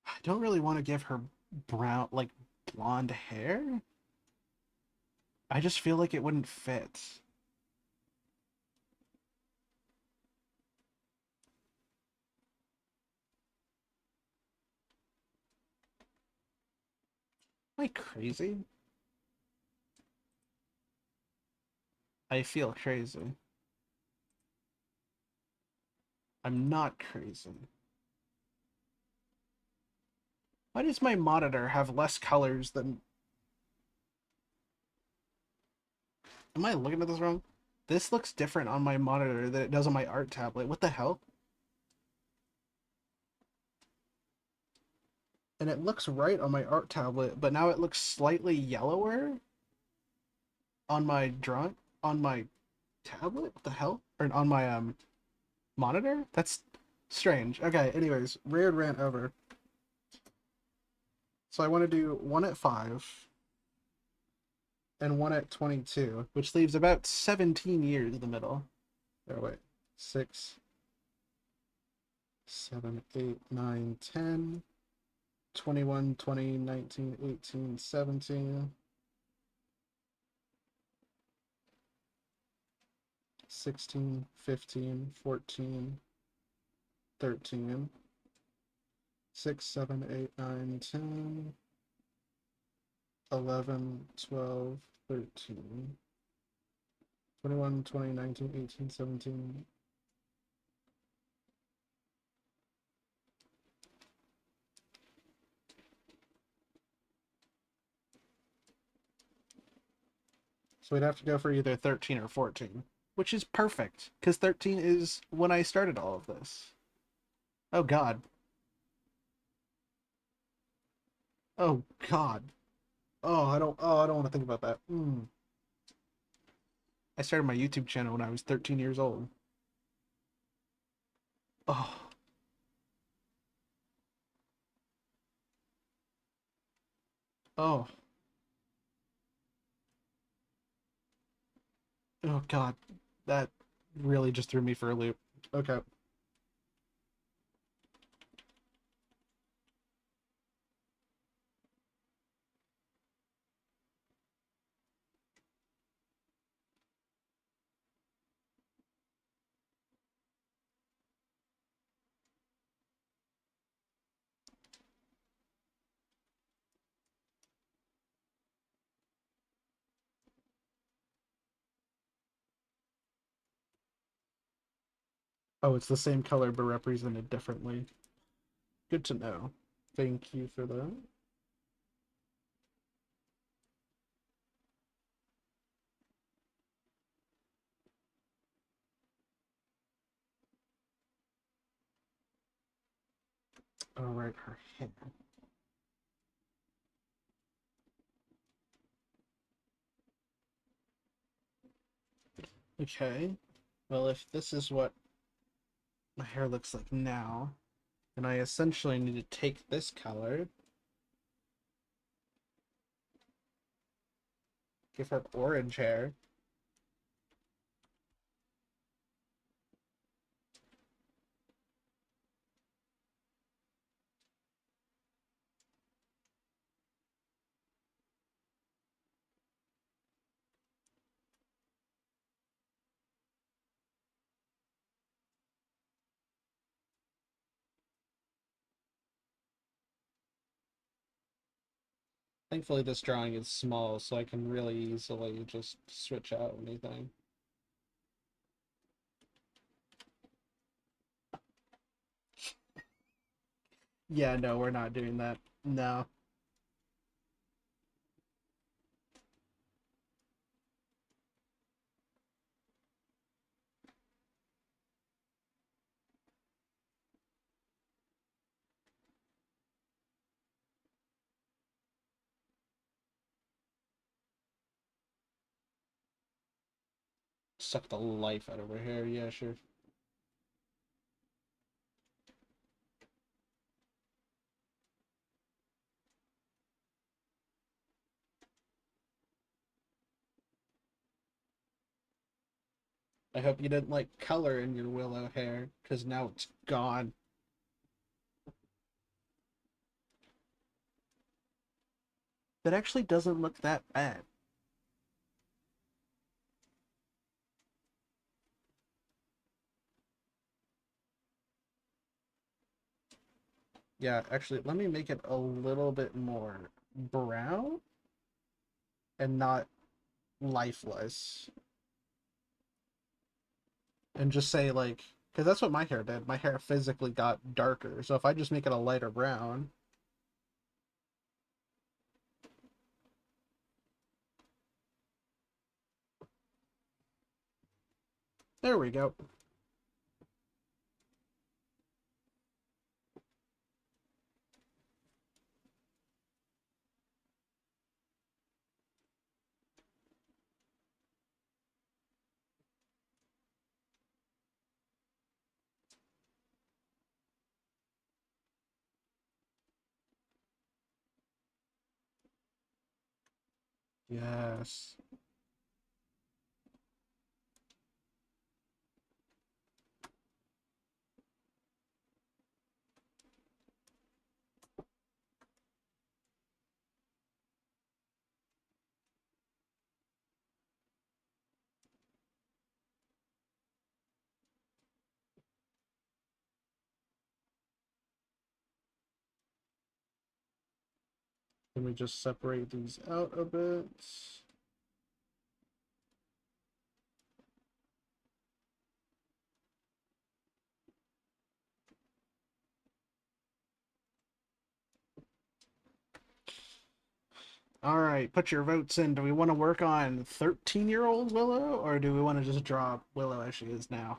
I don't really want to give her brown, like, blonde hair. I just feel like it wouldn't fit. Am I crazy? I feel crazy. I'm not crazy. Why does my monitor have less colors than... Am I looking at this wrong? This looks different on my monitor than it does on my art tablet. What the hell? And it looks right on my art tablet, but now it looks slightly yellower on my tablet? What the hell? Or on my monitor? That's strange. Okay, anyways, weird rant over. So I want to do one at 5 and one at 22, which leaves about 17 years in the middle. Oh, wait. 6, 7, 8, 9, 10, 21, 20, 19, 18, 17, 16, 15, 14, 13, 6, 7, 8, 9, 10, 11, 12, 13, 21, 20, 19, 18, 17. So we'd have to go for either 13 or 14, which is perfect, because 13 is when I started all of this. Oh god. Oh god. I don't want to think about that. I started my YouTube channel when I was 13 years old. Oh. Oh. Oh God. That really just threw me for a loop. Okay. Oh, it's the same color but represented differently. Good to know. Thank you for that. All right, her hair. Okay. Well, if this is what my hair looks like now, then I essentially need to take this color, give her orange hair, thankfully this drawing is small, so I can really easily just switch out anything. Yeah, no, we're not doing that. No. Suck the life out of her hair, yeah, sure. I hope you didn't like color in your willow hair, because now it's gone. That actually doesn't look that bad. Yeah, actually, let me make it a little bit more brown and not lifeless. And just say, like, because that's what my hair did. My hair physically got darker. So if I just make it a lighter brown. There we go. Yes. Let me just separate these out a bit. All right, put your votes in. Do we want to work on 13-year-old Willow, or do we want to just draw Willow as she is now?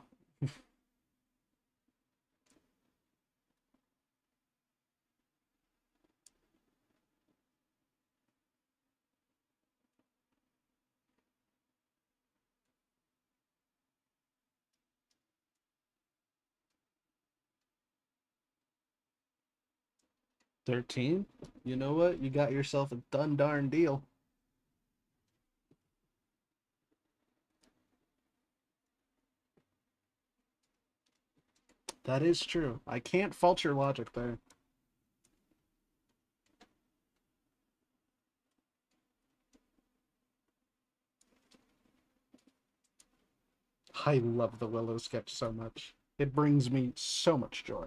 13? You know what? You got yourself a done darn deal. That is true. I can't fault your logic there. I love the Willow sketch so much. It brings me so much joy.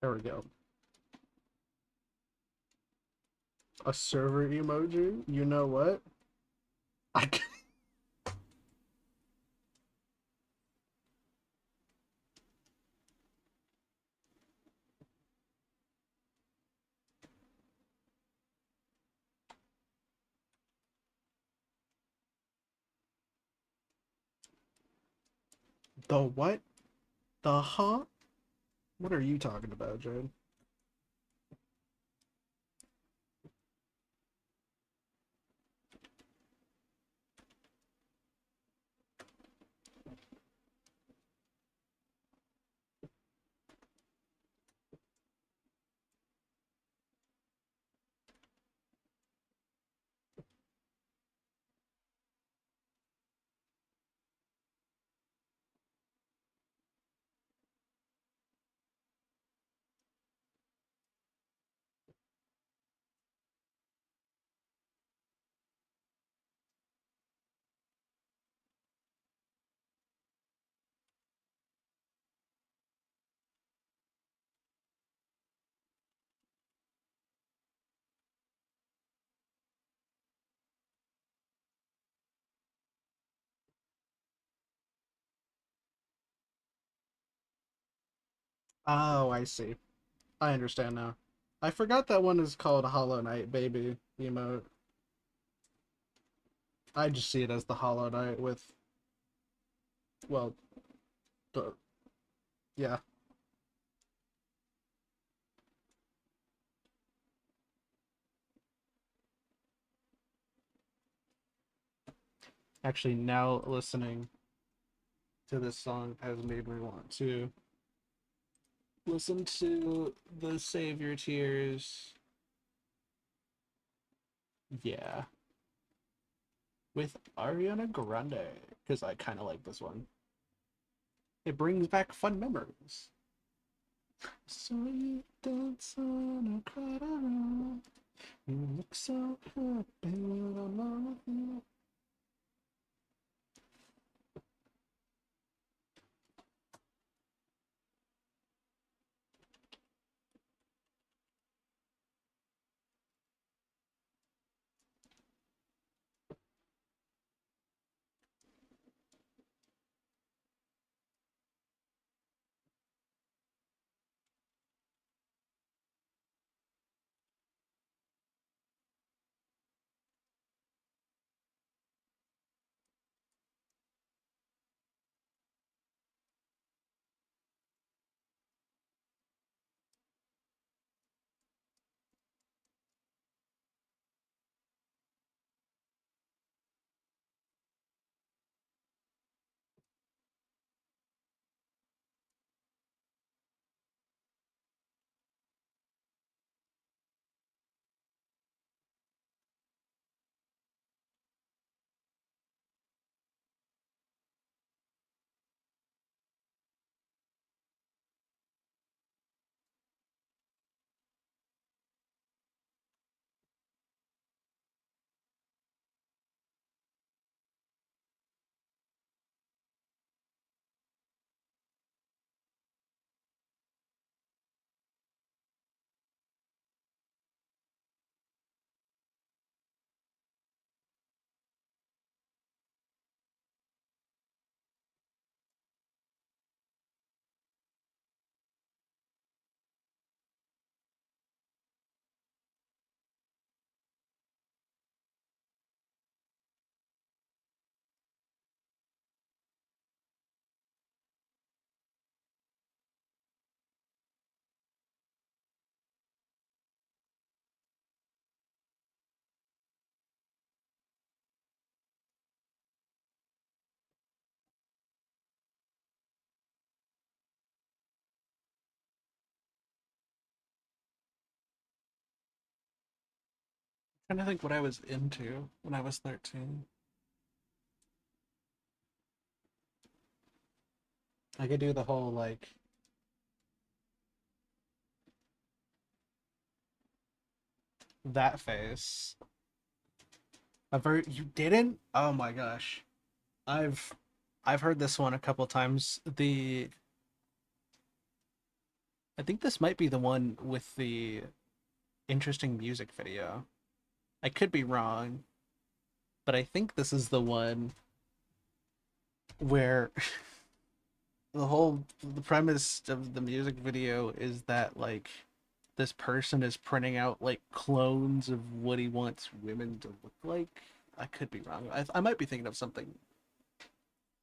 There we go. A server emoji? You know what? I The what? The huh? What are you talking about, Jade? Oh, I see. I understand now. I forgot that one is called Hollow Knight Baby emote. I just see it as the Hollow Knight with, well, the, yeah. Actually, now listening to this song has made me want to listen to the Save Your Tears. Yeah. With Ariana Grande, because I kind of like this one. It brings back fun memories. So you dance on a crowd. You look so happy when I'm not with you. trying to think what I was into when I was 13. I could do the whole like that face. I've heard you didn't? Oh my gosh. I've heard this one a couple times. I think this might be the one with the interesting music video. I could be wrong, but I think this is the one where the premise of the music video is that like this person is printing out like clones of what he wants women to look like. I could be wrong. I might be thinking of something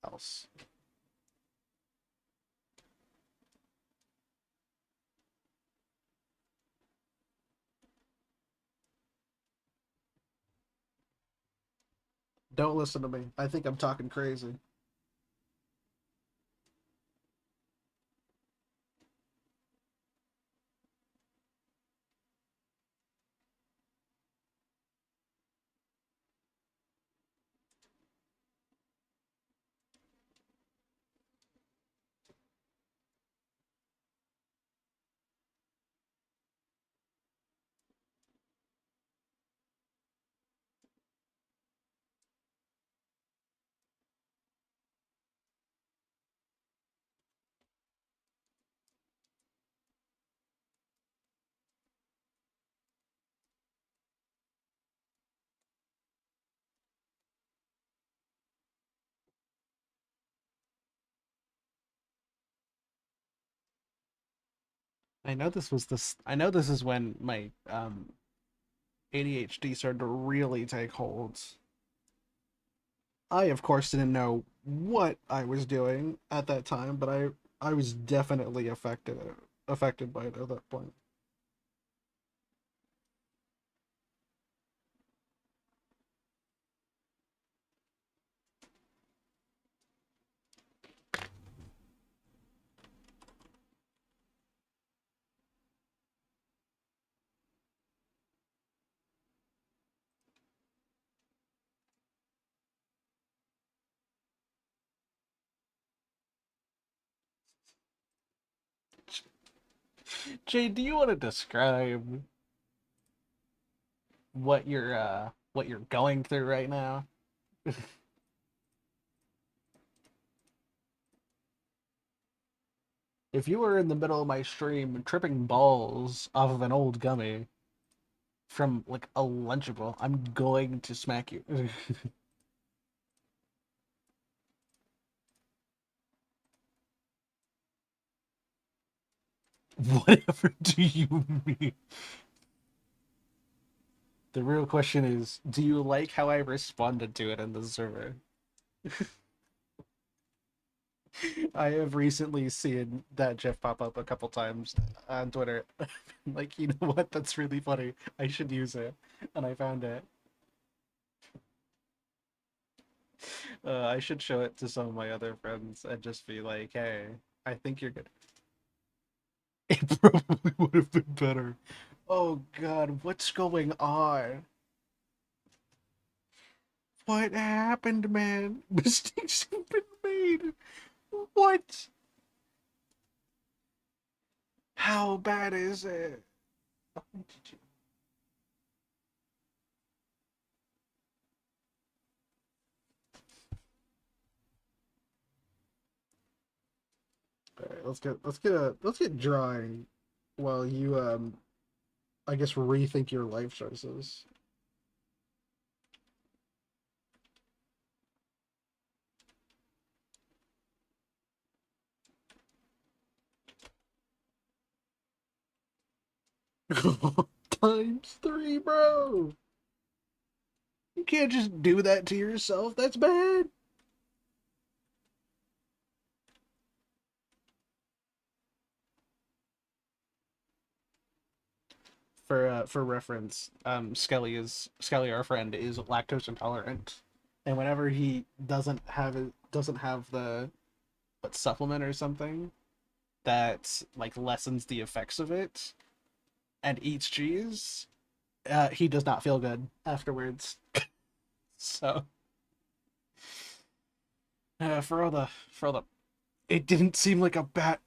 else. Don't listen to me. I think I'm talking crazy. I know this was this. I know this is when my ADHD started to really take hold. I, of course, didn't know what I was doing at that time, but I was definitely affected by it at that point. Jay, do you want to describe what you're going through right now? If you were in the middle of my stream tripping balls off of an old gummy from like a Lunchable, I'm going to smack you. Whatever do you mean? The real question is, do you like how I responded to it in the server? I have recently seen that GIF pop up a couple times on Twitter. Like, you know what? That's really funny. I should use it. And I found it. I should show it to some of my other friends and just be like, hey, I think you're good. It probably would have been better. Oh god, what's going on? What happened, man? Mistakes have been made. What? How bad is it? Alright, let's get drawing while you I guess rethink your life choices. ×3, bro. You can't just do that to yourself. That's bad. For reference, Skelly, our friend, is lactose intolerant, and whenever he doesn't have the supplement or something that like lessens the effects of it, and eats cheese, he does not feel good afterwards. So for all the it didn't seem like a bad.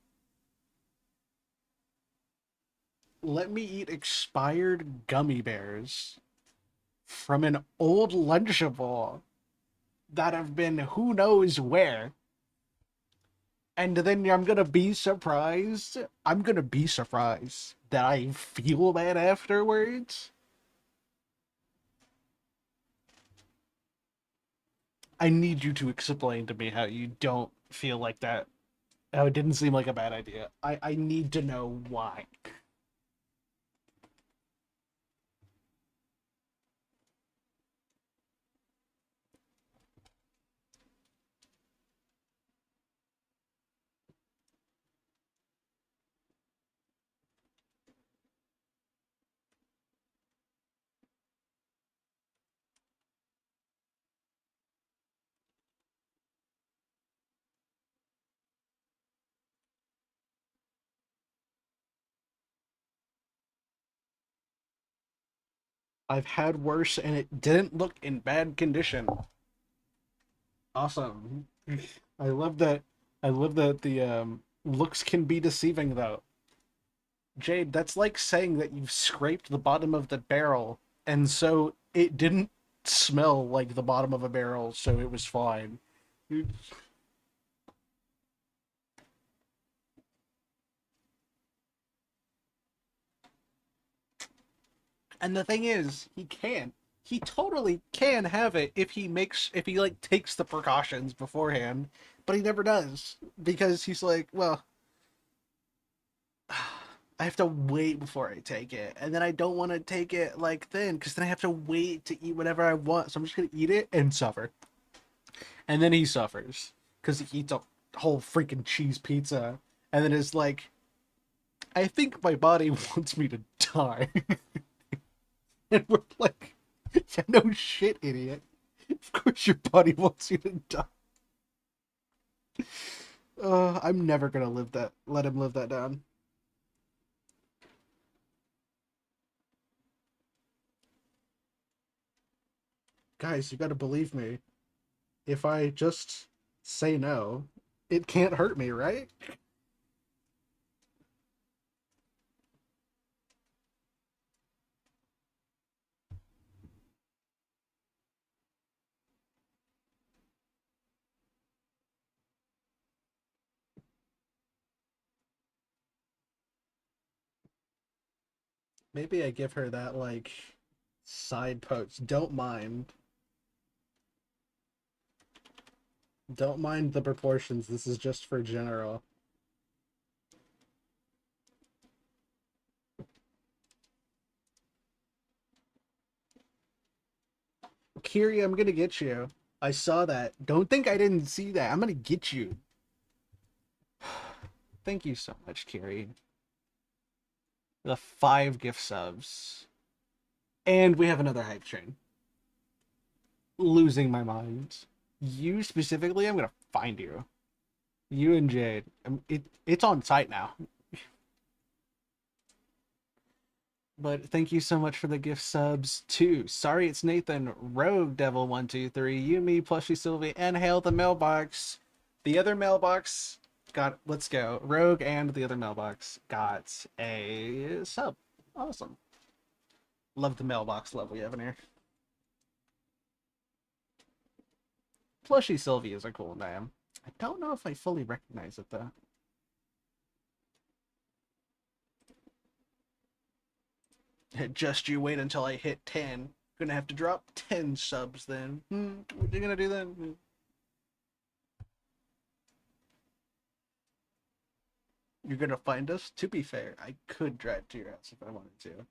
Let me eat expired gummy bears from an old Lunchable that have been who knows where. And then I'm gonna be surprised. I'm gonna be surprised that I feel bad afterwards. I need you to explain to me how you don't feel like that. How it didn't seem like a bad idea. I need to know why. I've had worse and it didn't look in bad condition. Awesome. I love that. I love that the looks can be deceiving though. Jade, that's like saying that you've scraped the bottom of the barrel and so it didn't smell like the bottom of a barrel, so it was fine. And the thing is, he can. He totally can have it if he like takes the precautions beforehand, but he never does because he's like, well, I have to wait before I take it, and then I don't want to take it like then because then I have to wait to eat whatever I want. So I'm just gonna eat it and suffer. And then he suffers because he eats a whole freaking cheese pizza, and then is like, I think my body wants me to die. And we're like, yeah, no shit, idiot. Of course your body wants you to die. I'm never gonna let him live that down. Guys, you gotta believe me. If I just say no, it can't hurt me, right? Maybe I give her that, like, side post. Don't mind. Don't mind the proportions. This is just for general. Kiri, I'm gonna get you. I saw that. Don't think I didn't see that. I'm gonna get you. Thank you so much, Kiri. The 5 gift subs. And we have another hype train. Losing my mind. You specifically, I'm gonna find you. You and Jade. It's on site now. But thank you so much for the gift subs too. Sorry, it's Nathan, Rogue Devil 123, Yumi, Plushy Sylvie, and Hail the Mailbox. The other mailbox got, let's go. Rogue and the other mailbox got a sub. Awesome. Love the mailbox love we have in here. Plushy Sylvie is a cool name. I don't know if I fully recognize it though. Just you wait until I hit 10. Gonna have to drop 10 subs then. What are you gonna do then? You're gonna find us? To be fair, I could drive to your house if I wanted to.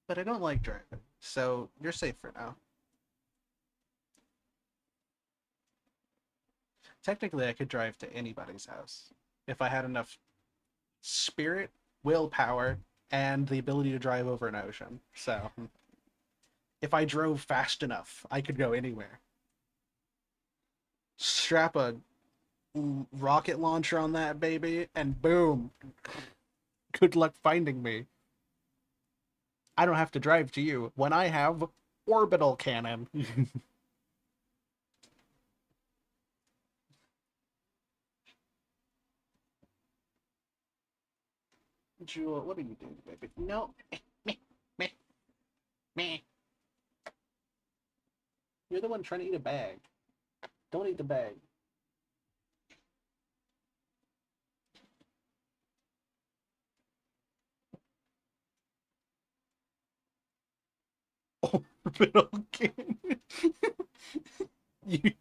But I don't like driving, so you're safe for now. Technically, I could drive to anybody's house if I had enough spirit, willpower, and the ability to drive over an ocean. So, if I drove fast enough, I could go anywhere. Strap a rocket launcher on that baby, and boom. Good luck finding me. I don't have to drive to you when I have orbital cannon. Jewel, what are you doing, baby? No. Meh, meh, meh. You're the one trying to eat a bag. Don't eat the bag. Orbital cannon. you,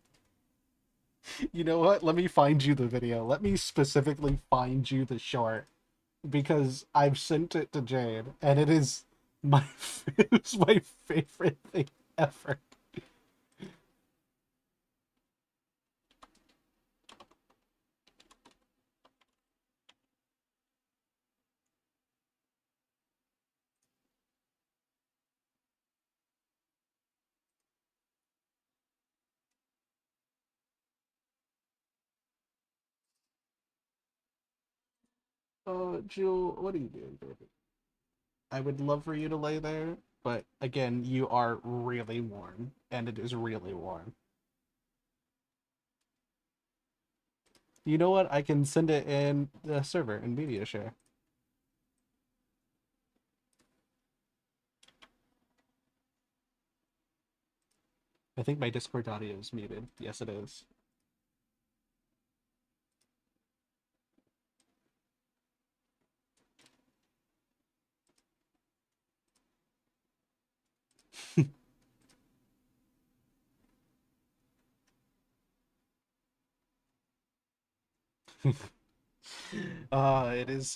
you know what? Let me find you the video. Let me specifically find you the short. Because I've sent it to Jade, and it is it's my favorite thing ever. Oh, Jewel, what are you doing, baby? I would love for you to lay there, but again, you are really warm, and it is really warm. You know what? I can send it in the server in media share. I think my Discord audio is muted. Yes, it is.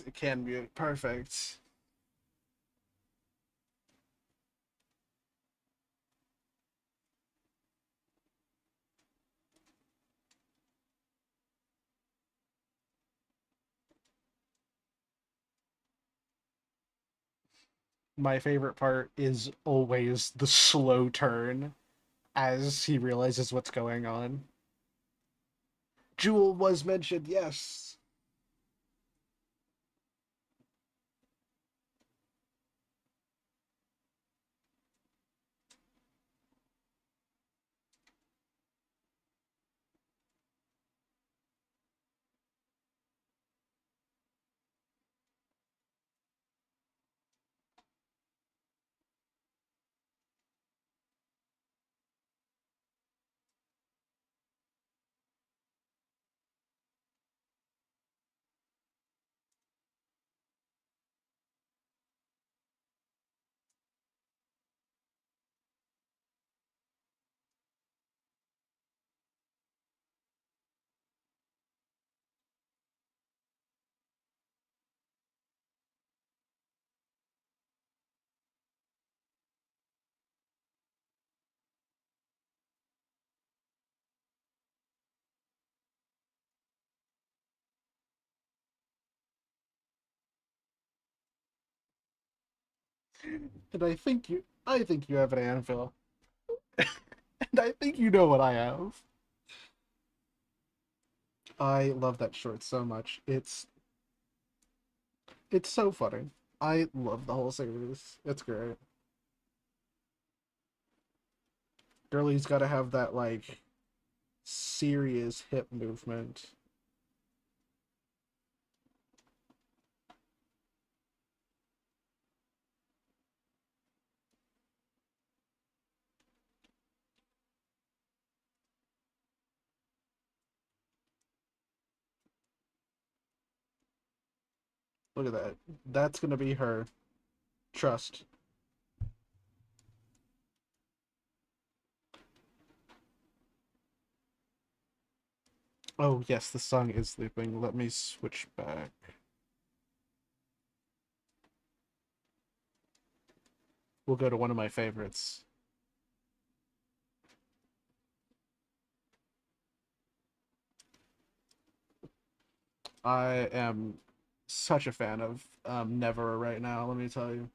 It can be perfect. My favorite part is always the slow turn as he realizes what's going on. Jewel was mentioned, yes. And I think you have an anvil. And I think you know what I have. I love that short so much. It's so funny. I love the whole series. It's great. Girlie's gotta have that like serious hip movement. Look at that. That's gonna be her. Trust. Oh yes, the song is looping. Let me switch back. We'll go to one of my favorites. I am such a fan of Never right now, let me tell you.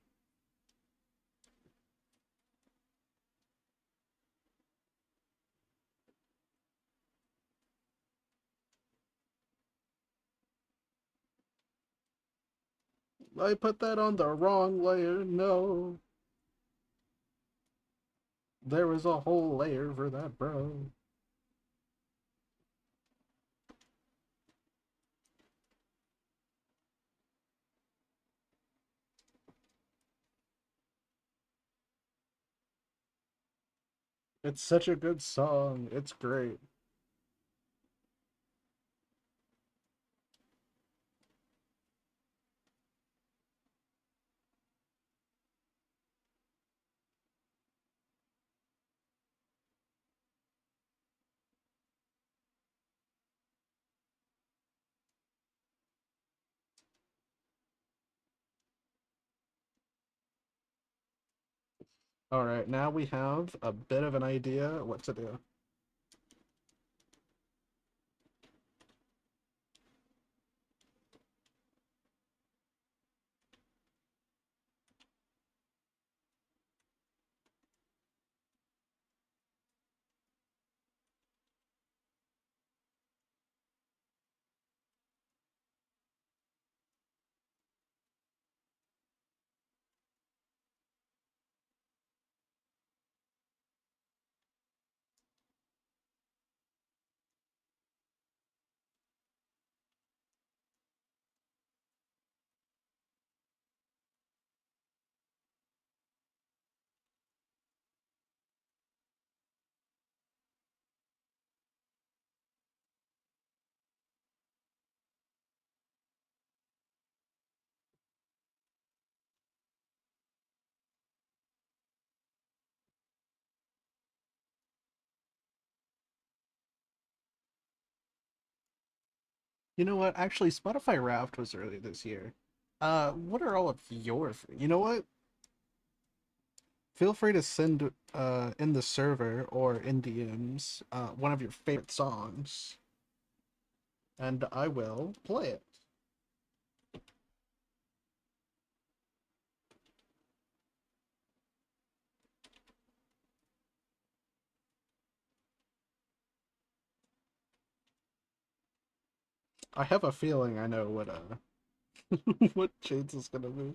I put that on the wrong layer, no. There was a whole layer for that, bro. It's such a good song. It's great. Alright, now we have a bit of an idea what to do. You know what? Actually, Spotify Wrapped was early this year. What are all of your... You know what? Feel free to send in the server or in DMs one of your favorite songs, and I will play it. I have a feeling I know what what Shades is gonna be.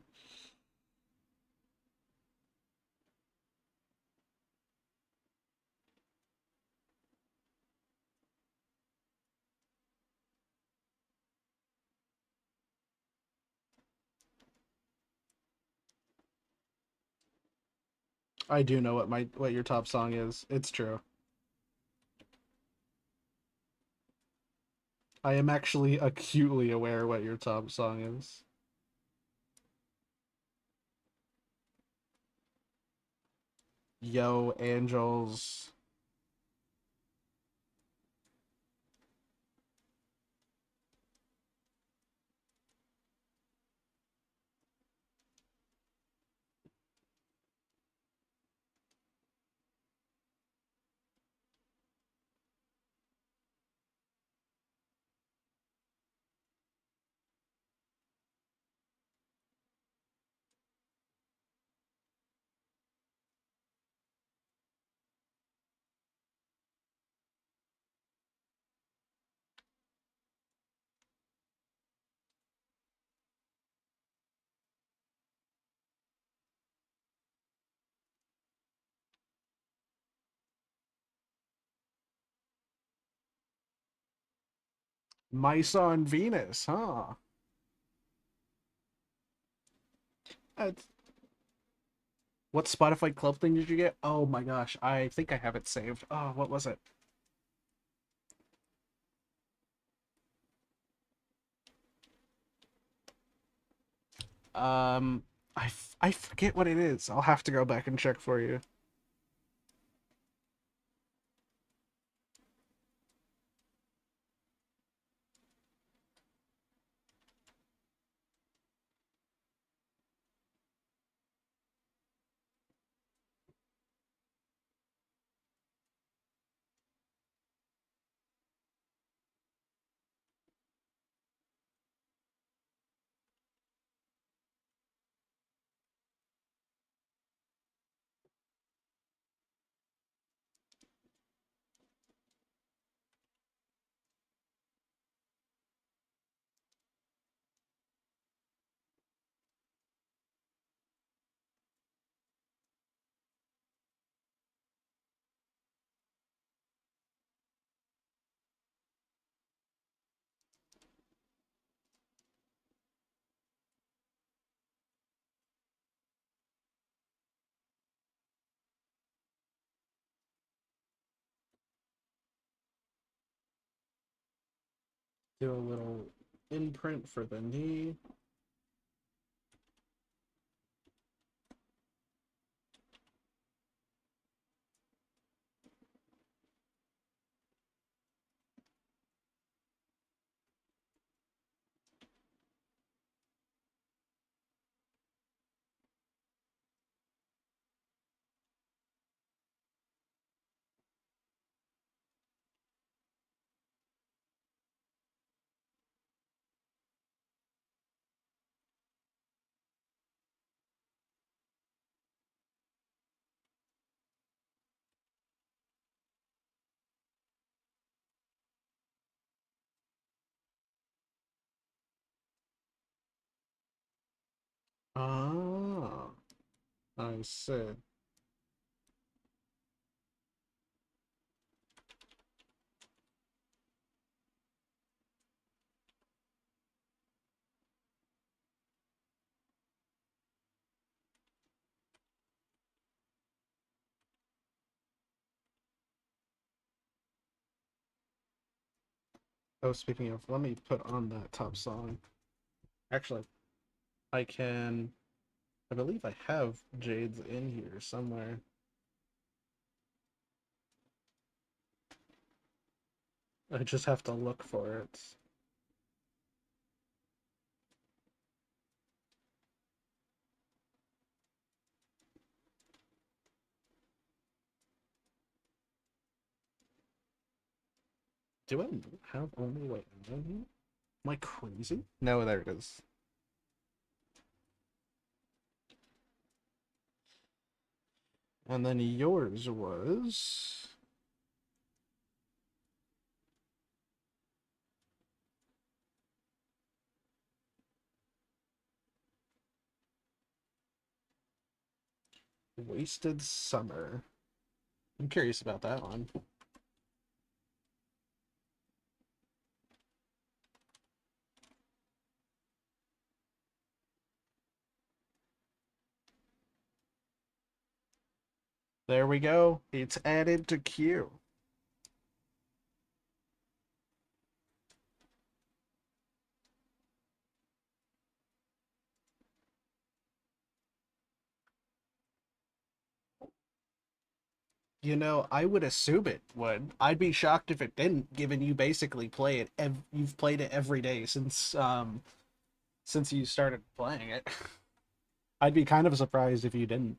I do know what your top song is. It's true. I am actually acutely aware what your top song is. Yo, Angels. Mice on Venus, huh? That's... What Spotify club thing did you get? Oh my gosh, I think I have it saved. Oh, what was it? Um, I forget what it is. I'll have to go back and check for you. Do a little imprint for the knee. Ah, I see. Oh, speaking of, let me put on that top song. Actually, I can. I believe I have Jade's in here somewhere. I just have to look for it. Do I have only White in here? Am I crazy? No, there it is. And then yours was... Wasted Summer. I'm curious about that one. There we go. It's added to queue. You know, I would assume it would. I'd be shocked if it didn't, given you basically play it. You've played it every day since you started playing it. I'd be kind of surprised if you didn't.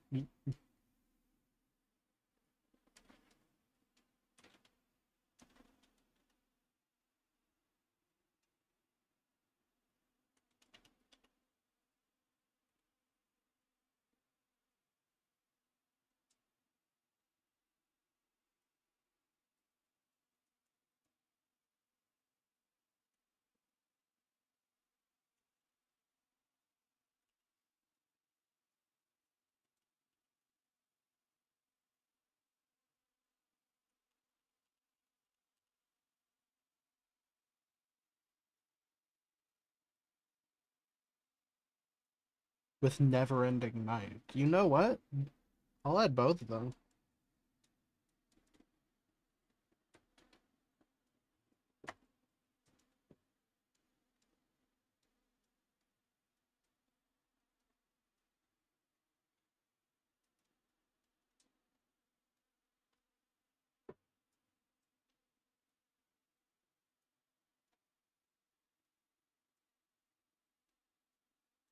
With Never Ending Night. You know what? I'll add both of them.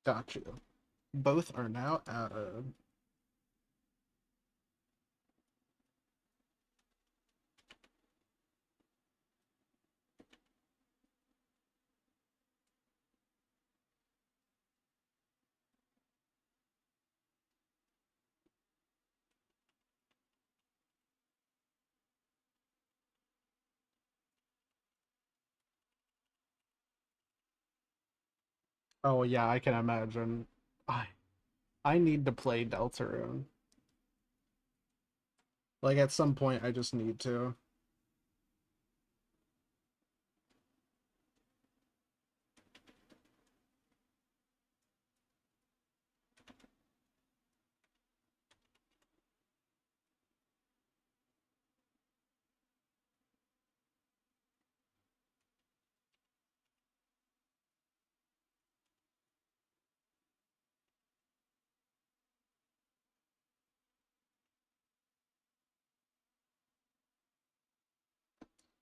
Gotcha. Both are now added. Oh yeah, I can imagine. I need to play Deltarune. Like at some point I just need to.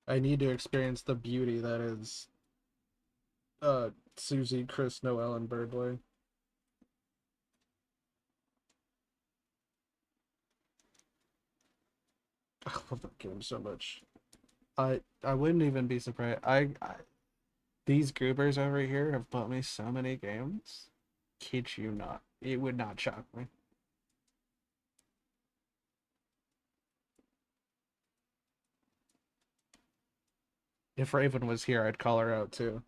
I need to experience the beauty that is Susie, Chris, Noel, and Birdway. I love that game so much. I wouldn't even be surprised. These goobers over here have bought me so many games. Kid you not. It would not shock me. If Raven was here, I'd call her out too.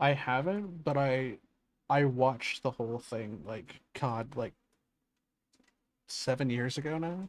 I haven't, but I watched the whole thing like God, like 7 years ago now.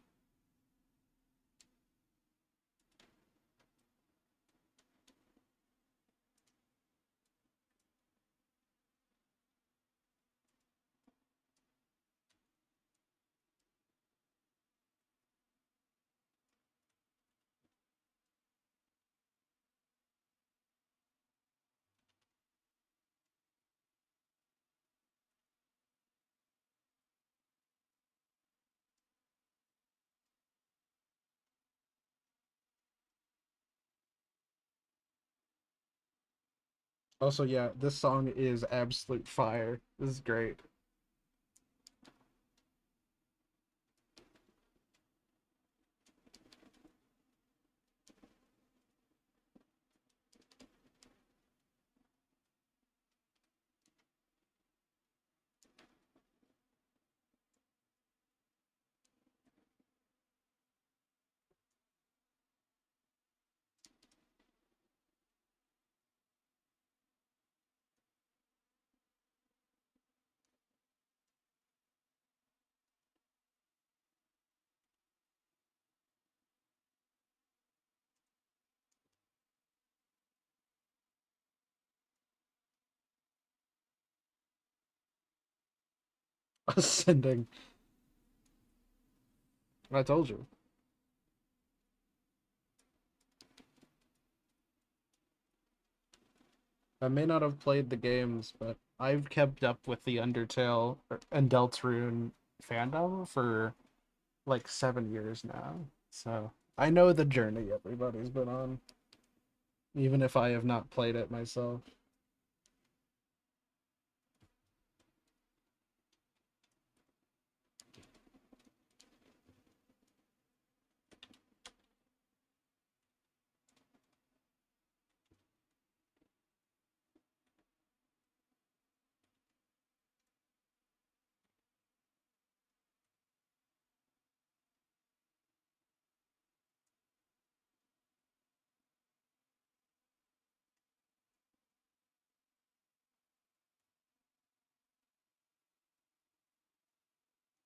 Also, yeah, this song is absolute fire. This is great. Ascending. I told you. I may not have played the games, but I've kept up with the Undertale and Deltarune fandom for like 7 years now. So I know the journey everybody's been on, even if I have not played it myself.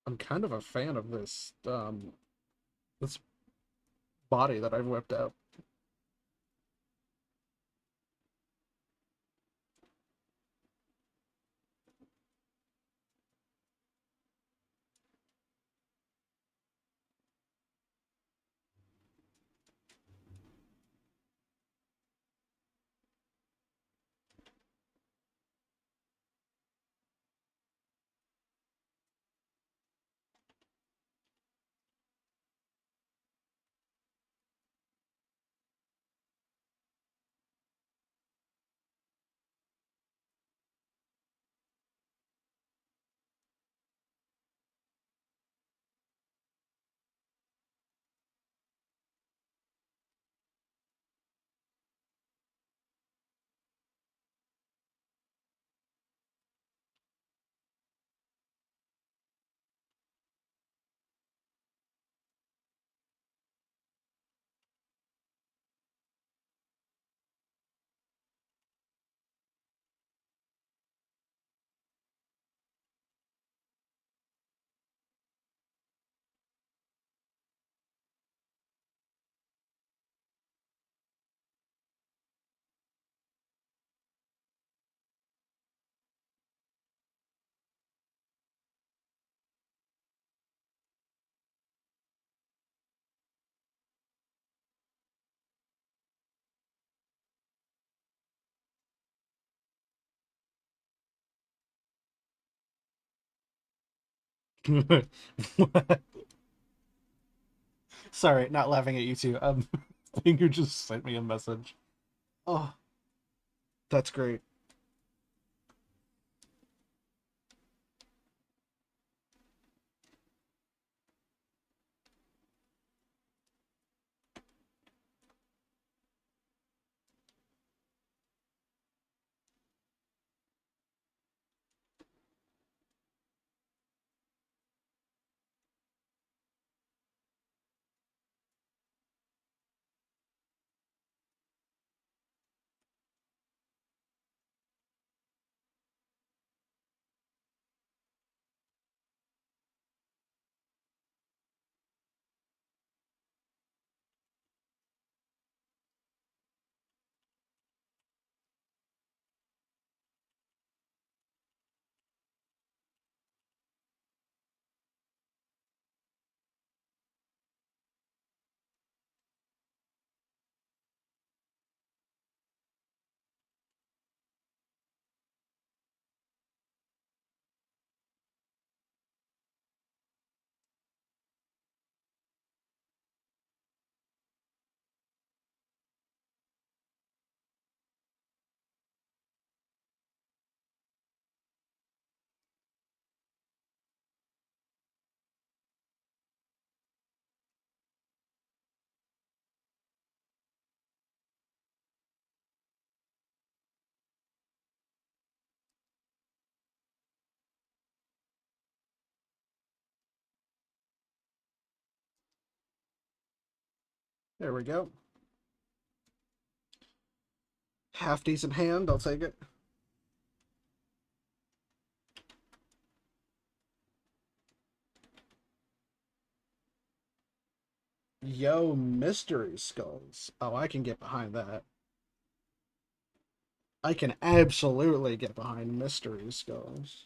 I'm kind of a fan of this body that I've whipped out. Sorry, not laughing at you two. Finger just sent me a message. Oh, that's great. There we go. Half decent hand, I'll take it. Yo, mystery skulls. Oh, I can get behind that. I can absolutely get behind mystery skulls.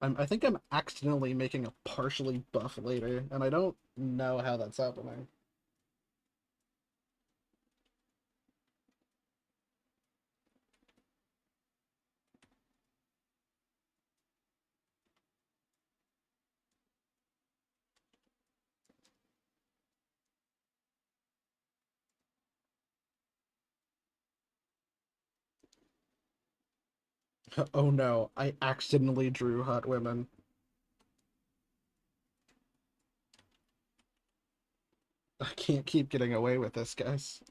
I think I'm accidentally making a partially buff later, and I don't know how that's happening. Oh no, I accidentally drew hot women. I can't keep getting away with this, guys.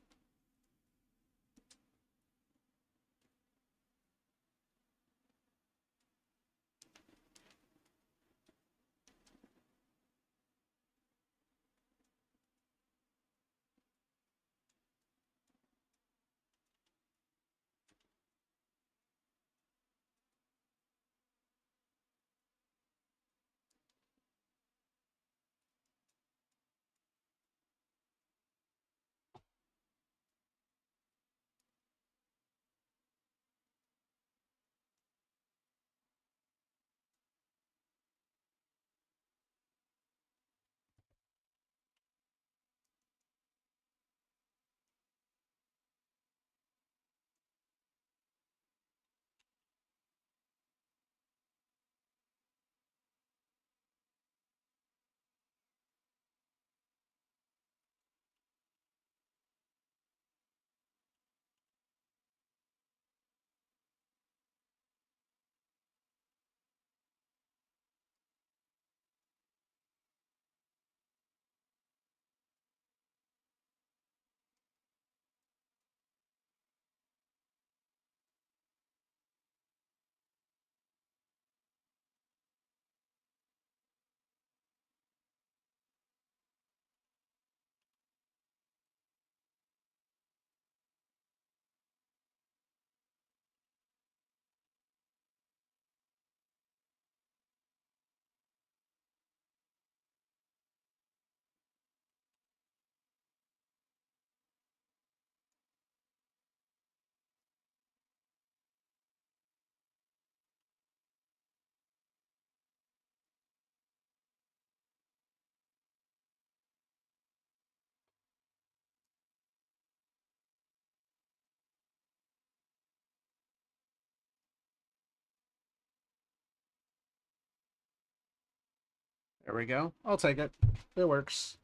There we go. I'll take it. It works.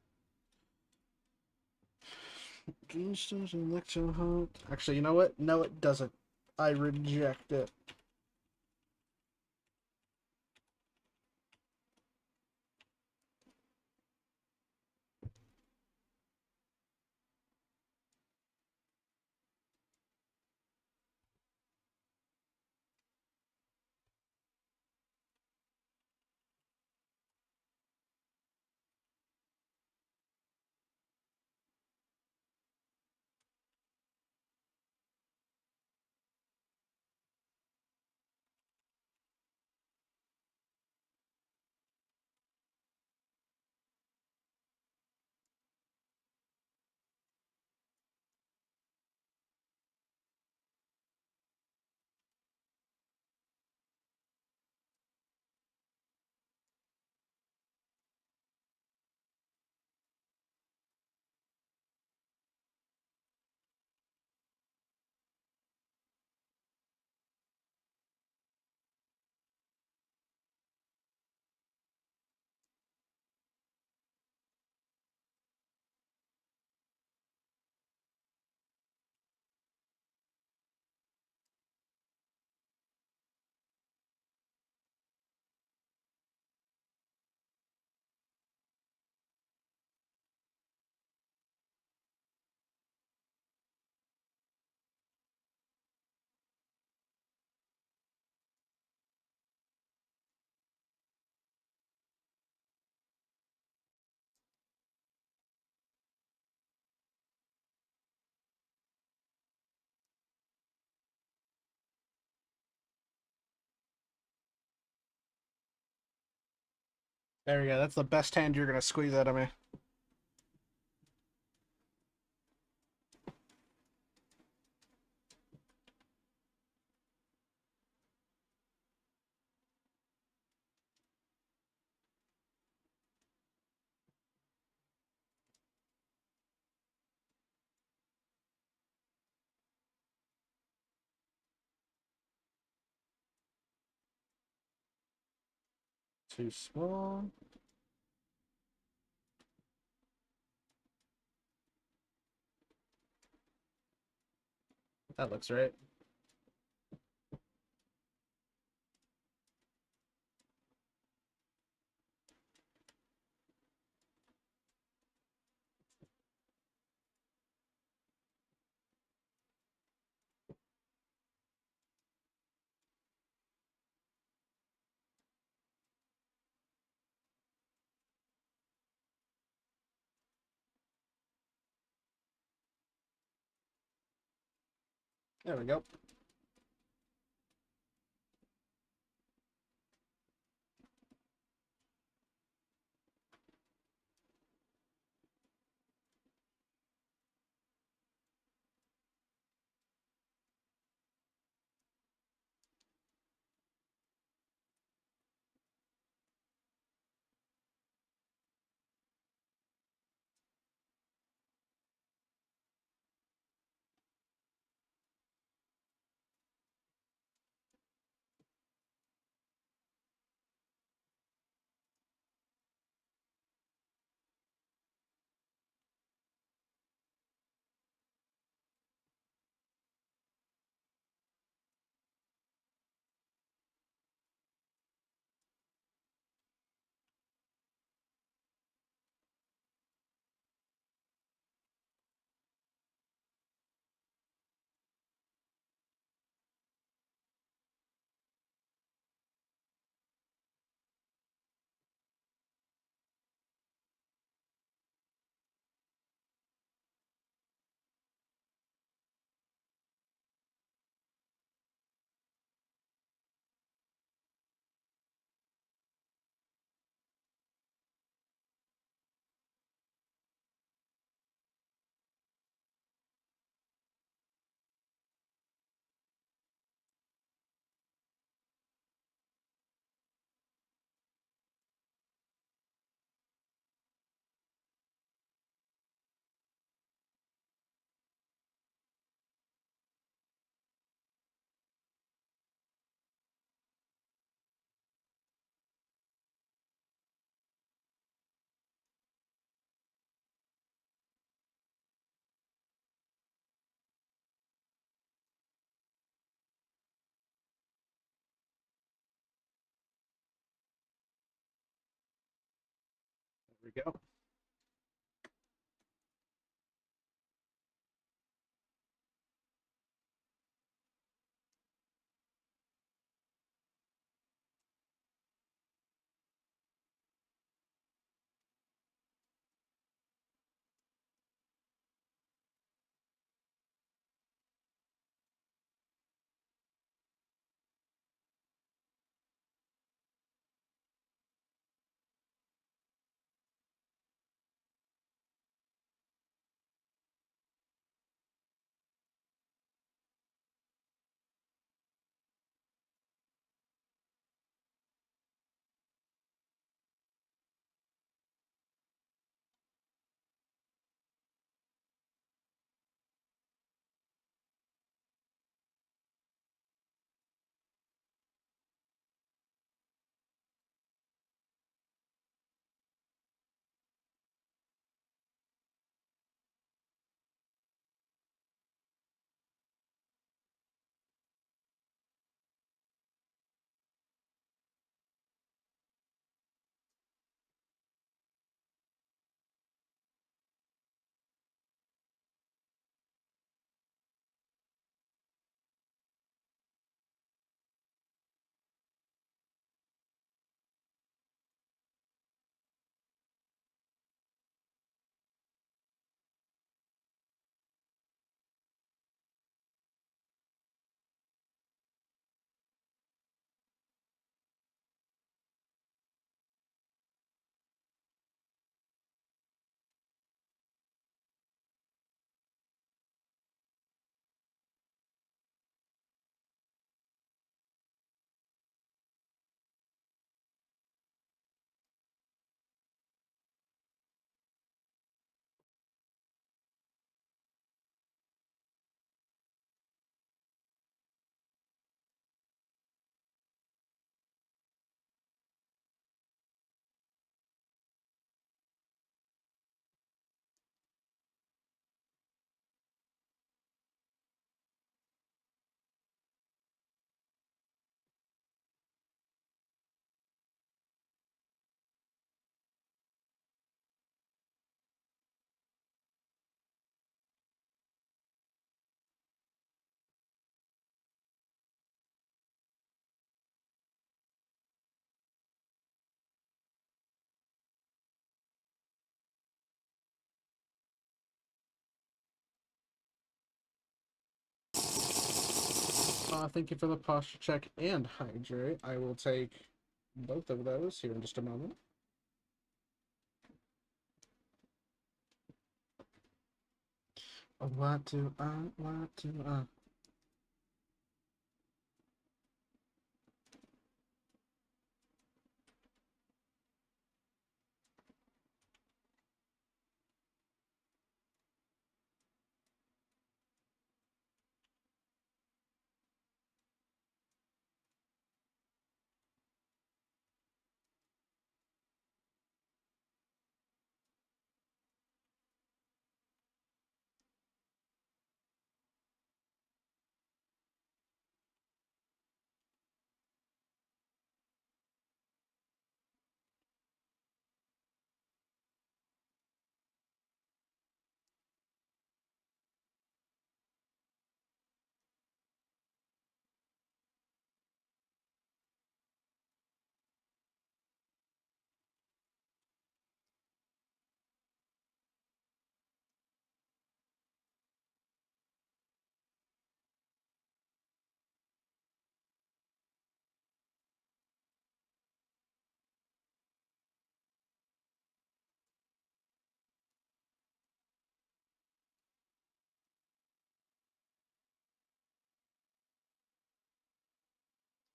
Actually, you know what? No, it doesn't. I reject it. There we go. That's the best hand you're gonna squeeze out of me. Too small. That looks right. There we go. we go. Thank you for the posture check and hydrate. I will take both of those here in just a moment. What do I?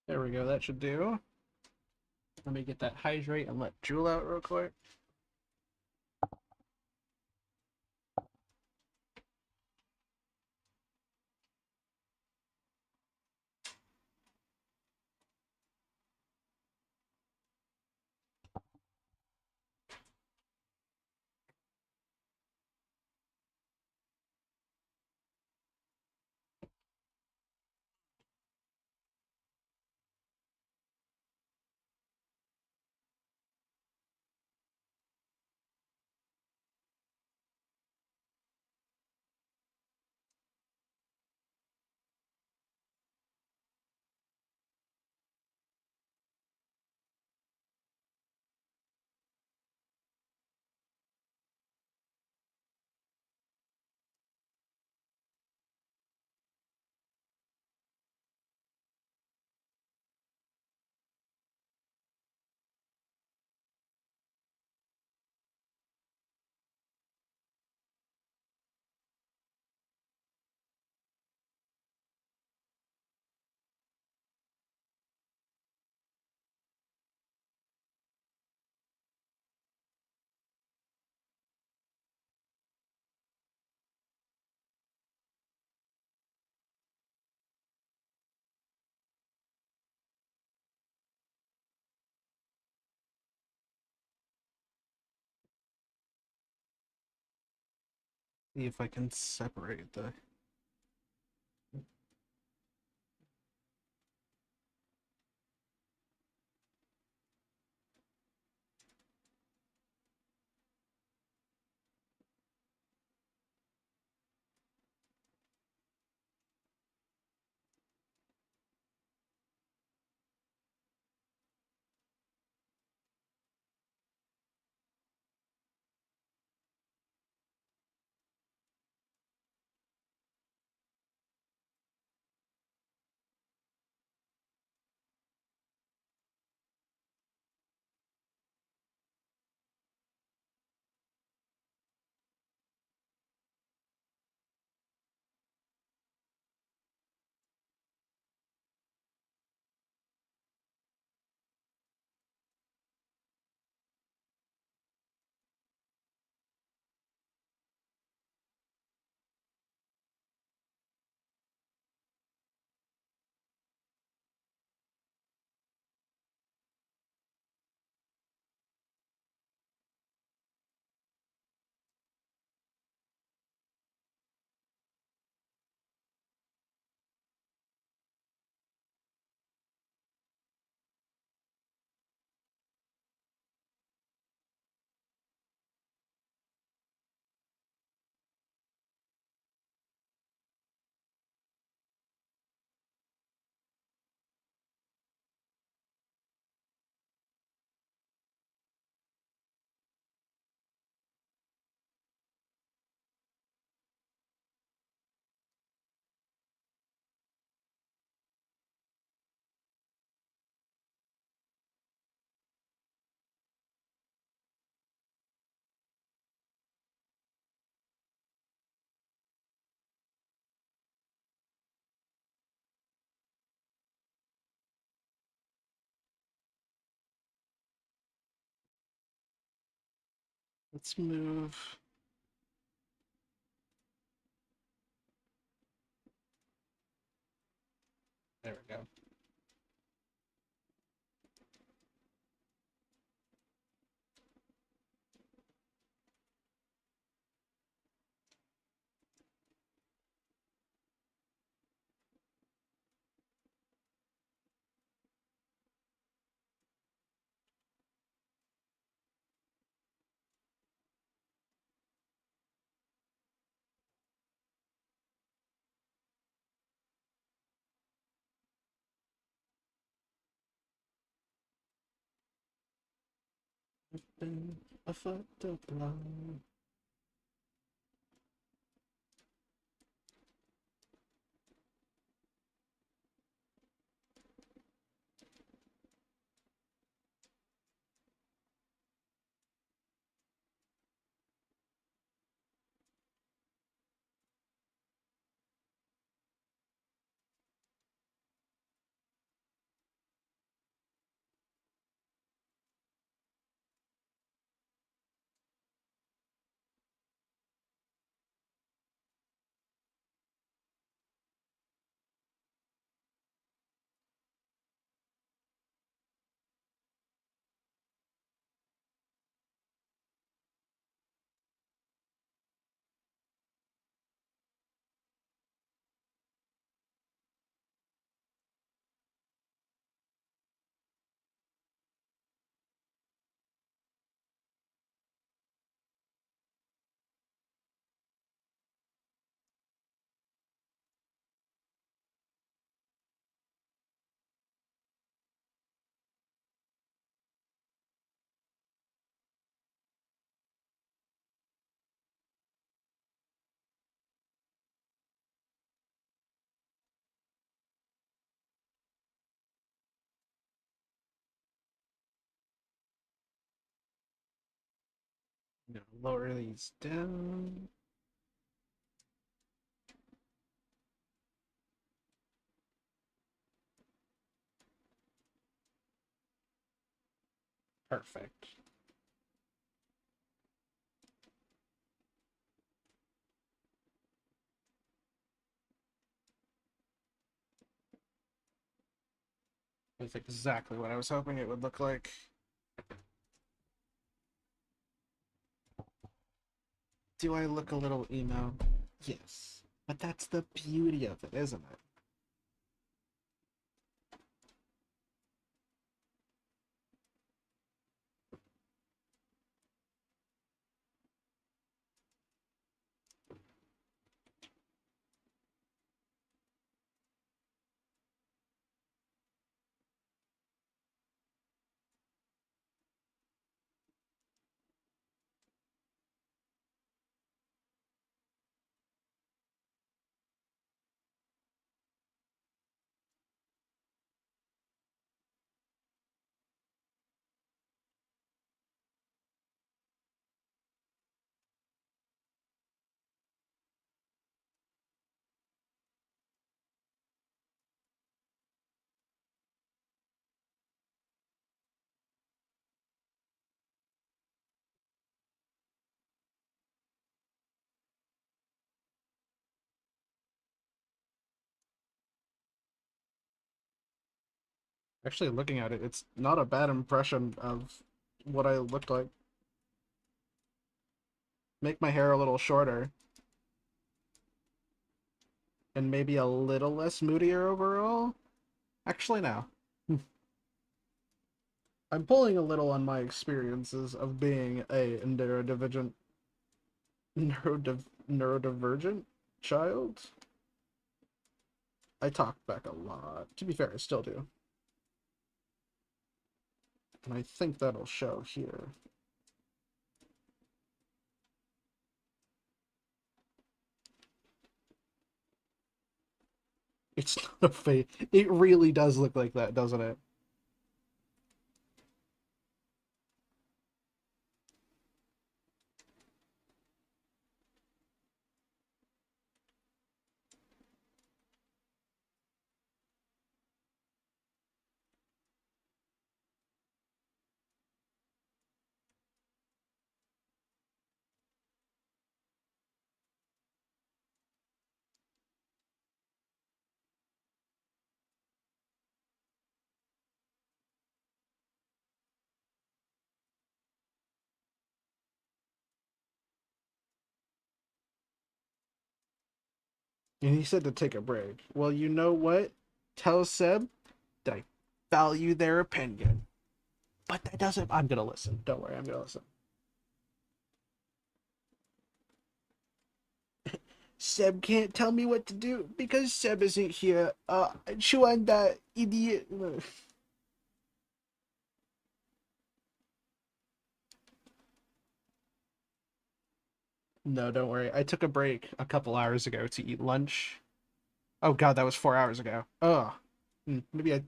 There we go. That should do. Let me get that hydrate and let Jewel out real quick. See if I can separate the... Let's move... There we go. Been a fucked up life. Now lower these down. Perfect. That's exactly what I was hoping it would look like. Do I look a little emo? Yes. But that's the beauty of it, isn't it? Actually, looking at it, it's not a bad impression of what I looked like. Make my hair a little shorter. And maybe a little less moodier overall? Actually, no. I'm pulling a little on my experiences of being a neurodivergent child. I talk back a lot. To be fair, I still do. And I think that'll show here. It's not a fake. It really does look like that, doesn't it? And he said to take a break. Well, you know what? Tell Seb that I value their opinion. But that doesn't... I'm gonna listen. Don't worry, I'm gonna listen. Seb can't tell me what to do because Seb isn't here. Chuan, that idiot. No, don't worry. I took a break a couple hours ago to eat lunch. Oh god, that was 4 hours ago. Ugh. Maybe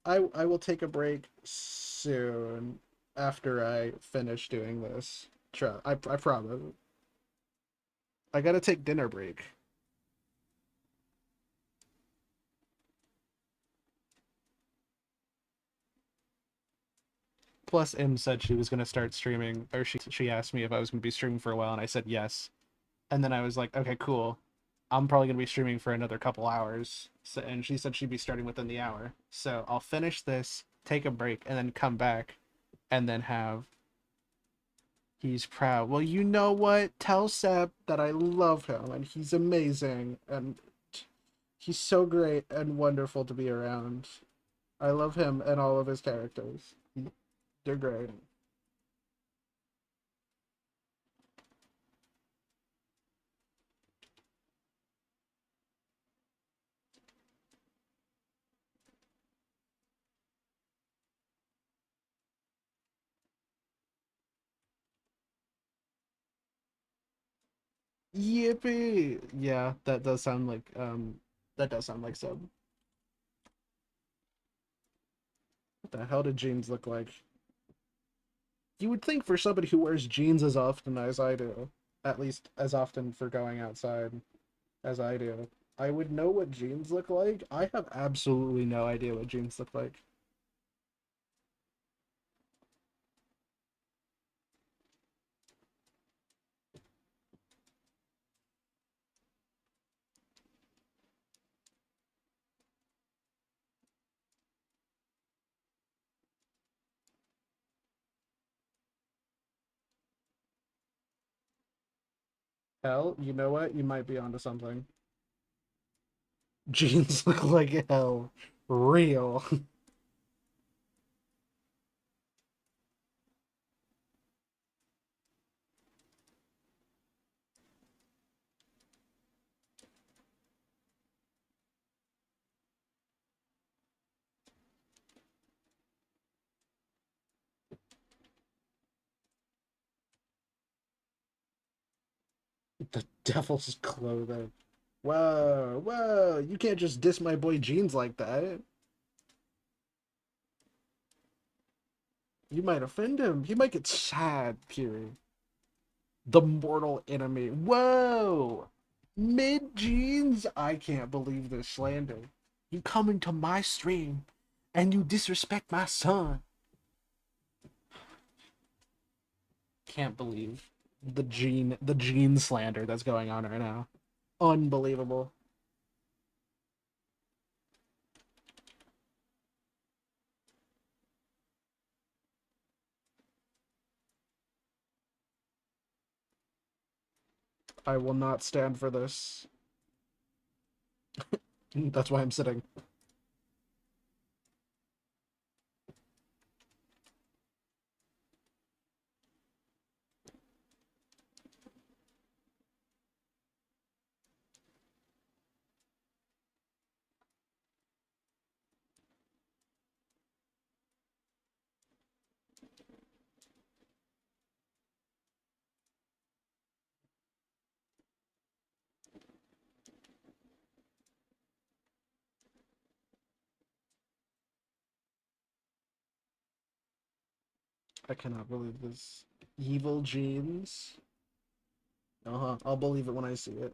I will take a break soon after I finish doing this. I promise. I gotta take dinner break. Plus, Im said she was gonna start streaming, or she asked me if I was gonna be streaming for a while, and I said yes. And then I was like, okay, cool. I'm probably gonna be streaming for another couple hours. So, and she said she'd be starting within the hour. So I'll finish this, take a break, and then come back, and then have. He's proud. Well, you know what? Tell Seb that I love him, and he's amazing, and he's so great and wonderful to be around. I love him and all of his characters. They're great. Yippee! Yeah, that does sound like Seb. What the hell did jeans look like? You would think for somebody who wears jeans as often as I do, at least as often for going outside as I do, I would know what jeans look like. I have absolutely no idea what jeans look like. Hell, you know what? You might be onto something. Jeans look like hell. Real. The devil's clothing. Whoa, whoa, you can't just diss my boy Jeans like that. You might offend him. He might get sad, Kiri. The mortal enemy. Whoa! Mid Jeans? I can't believe this slander. You come into my stream and you disrespect my son. Can't believe the Gene slander that's going on right now. Unbelievable. I will not stand for this. That's why I'm sitting. I cannot believe this. Evil Jeans. Uh-huh. I'll believe it when I see it.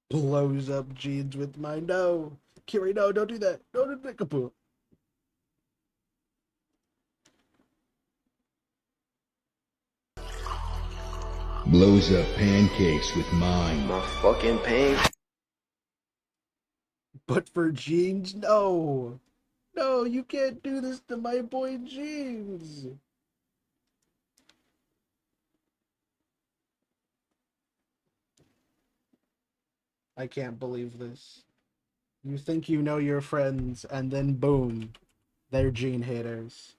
Blows up Jeans with my no. Kiri, no, don't do that. Don't do that, Kapoo. Blows up pancakes with mine. My fucking pain. But for Jeans, no. No, you can't do this to my boy Jeans. I can't believe this. You think you know your friends, and then boom, they're Gene haters.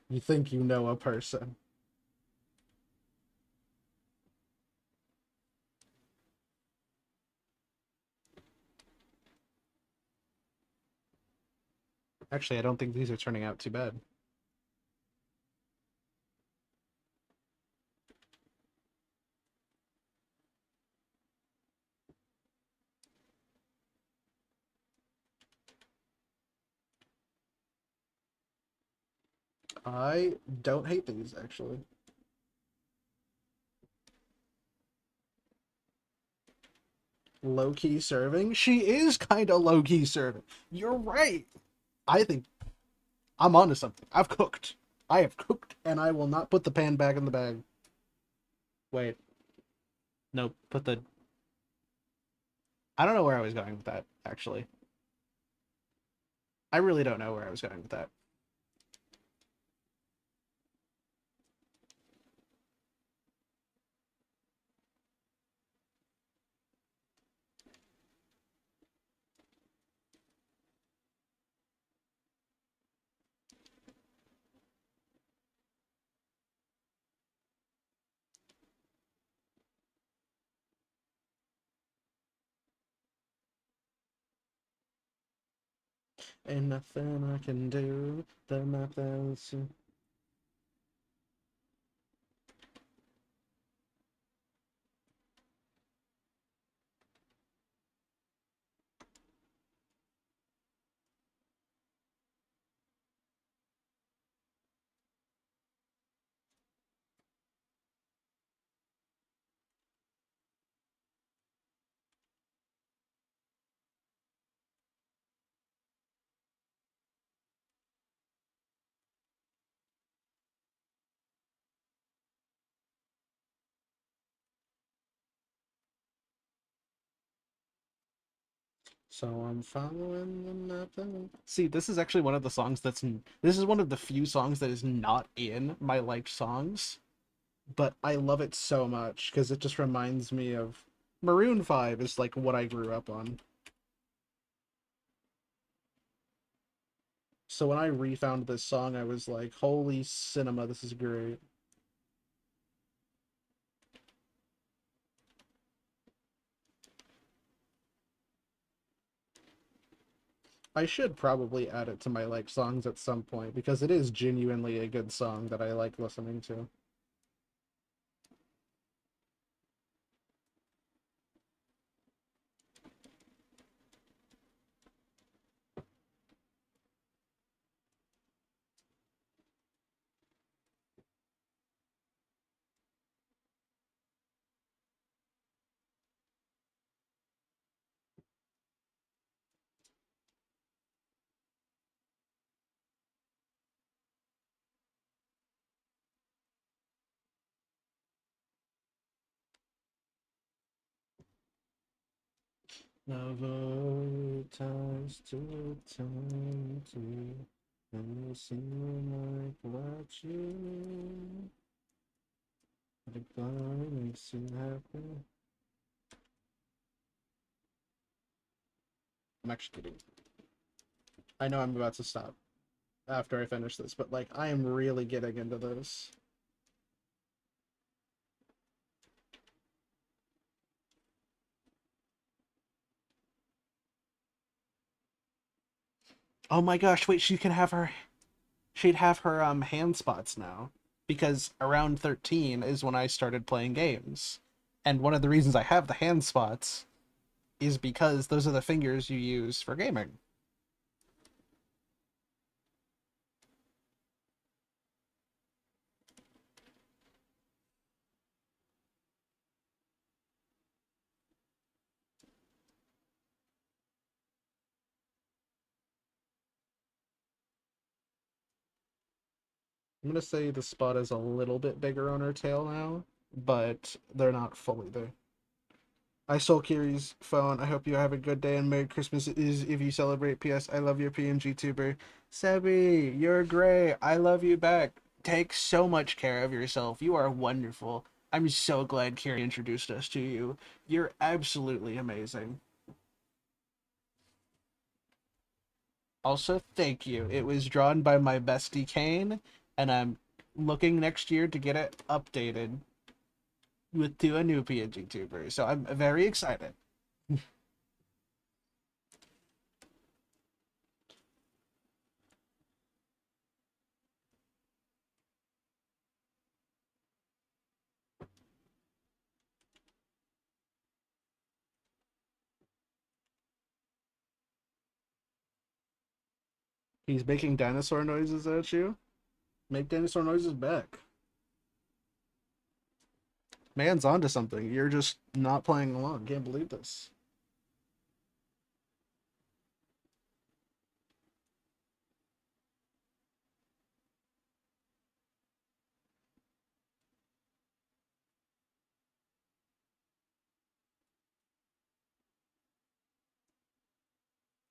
You think you know a person. Actually, I don't think these are turning out too bad. I don't hate these, actually. Low-key serving? She is kind of low-key serving. You're right. I think I'm onto something. I've cooked. I have cooked, and I will not put the pan back in the bag. Wait. No, put the... I don't know where I was going with that, actually. I really don't know where I was going with that. Ain't nothing I can do. The nothing's... So I'm following the map. See, this is actually one of the songs this is one of the few songs that is not in my liked songs, but I love it so much because it just reminds me of Maroon 5 is like what I grew up on. So when I refound this song, I was like, holy cinema, this is great. I should probably add it to my like songs at some point because it is genuinely a good song that I like listening to. Never ties to time to and seem like what you the blind makes you happy. I'm actually kidding. I know I'm about to stop after I finish this, but like I am really getting into this. Oh my gosh, wait, she'd have her hand spots now. Because around 13 is when I started playing games. And one of the reasons I have the hand spots is because those are the fingers you use for gaming. I'm gonna say the spot is a little bit bigger on her tail now, but they're not fully there. I stole Kiri's phone. I hope you have a good day and Merry Christmas is if you celebrate. PS, I love your PNG tuber. Sebi, you're great. I love you back. Take so much care of yourself. You are wonderful. I'm so glad Kiri introduced us to you. You're absolutely amazing. Also, thank you. It was drawn by my bestie Kane, and I'm looking next year to get it updated to a new PNG tuber. So I'm very excited. He's making dinosaur noises at you? Make dinosaur noises back. Man's onto something. You're just not playing along. Can't believe this.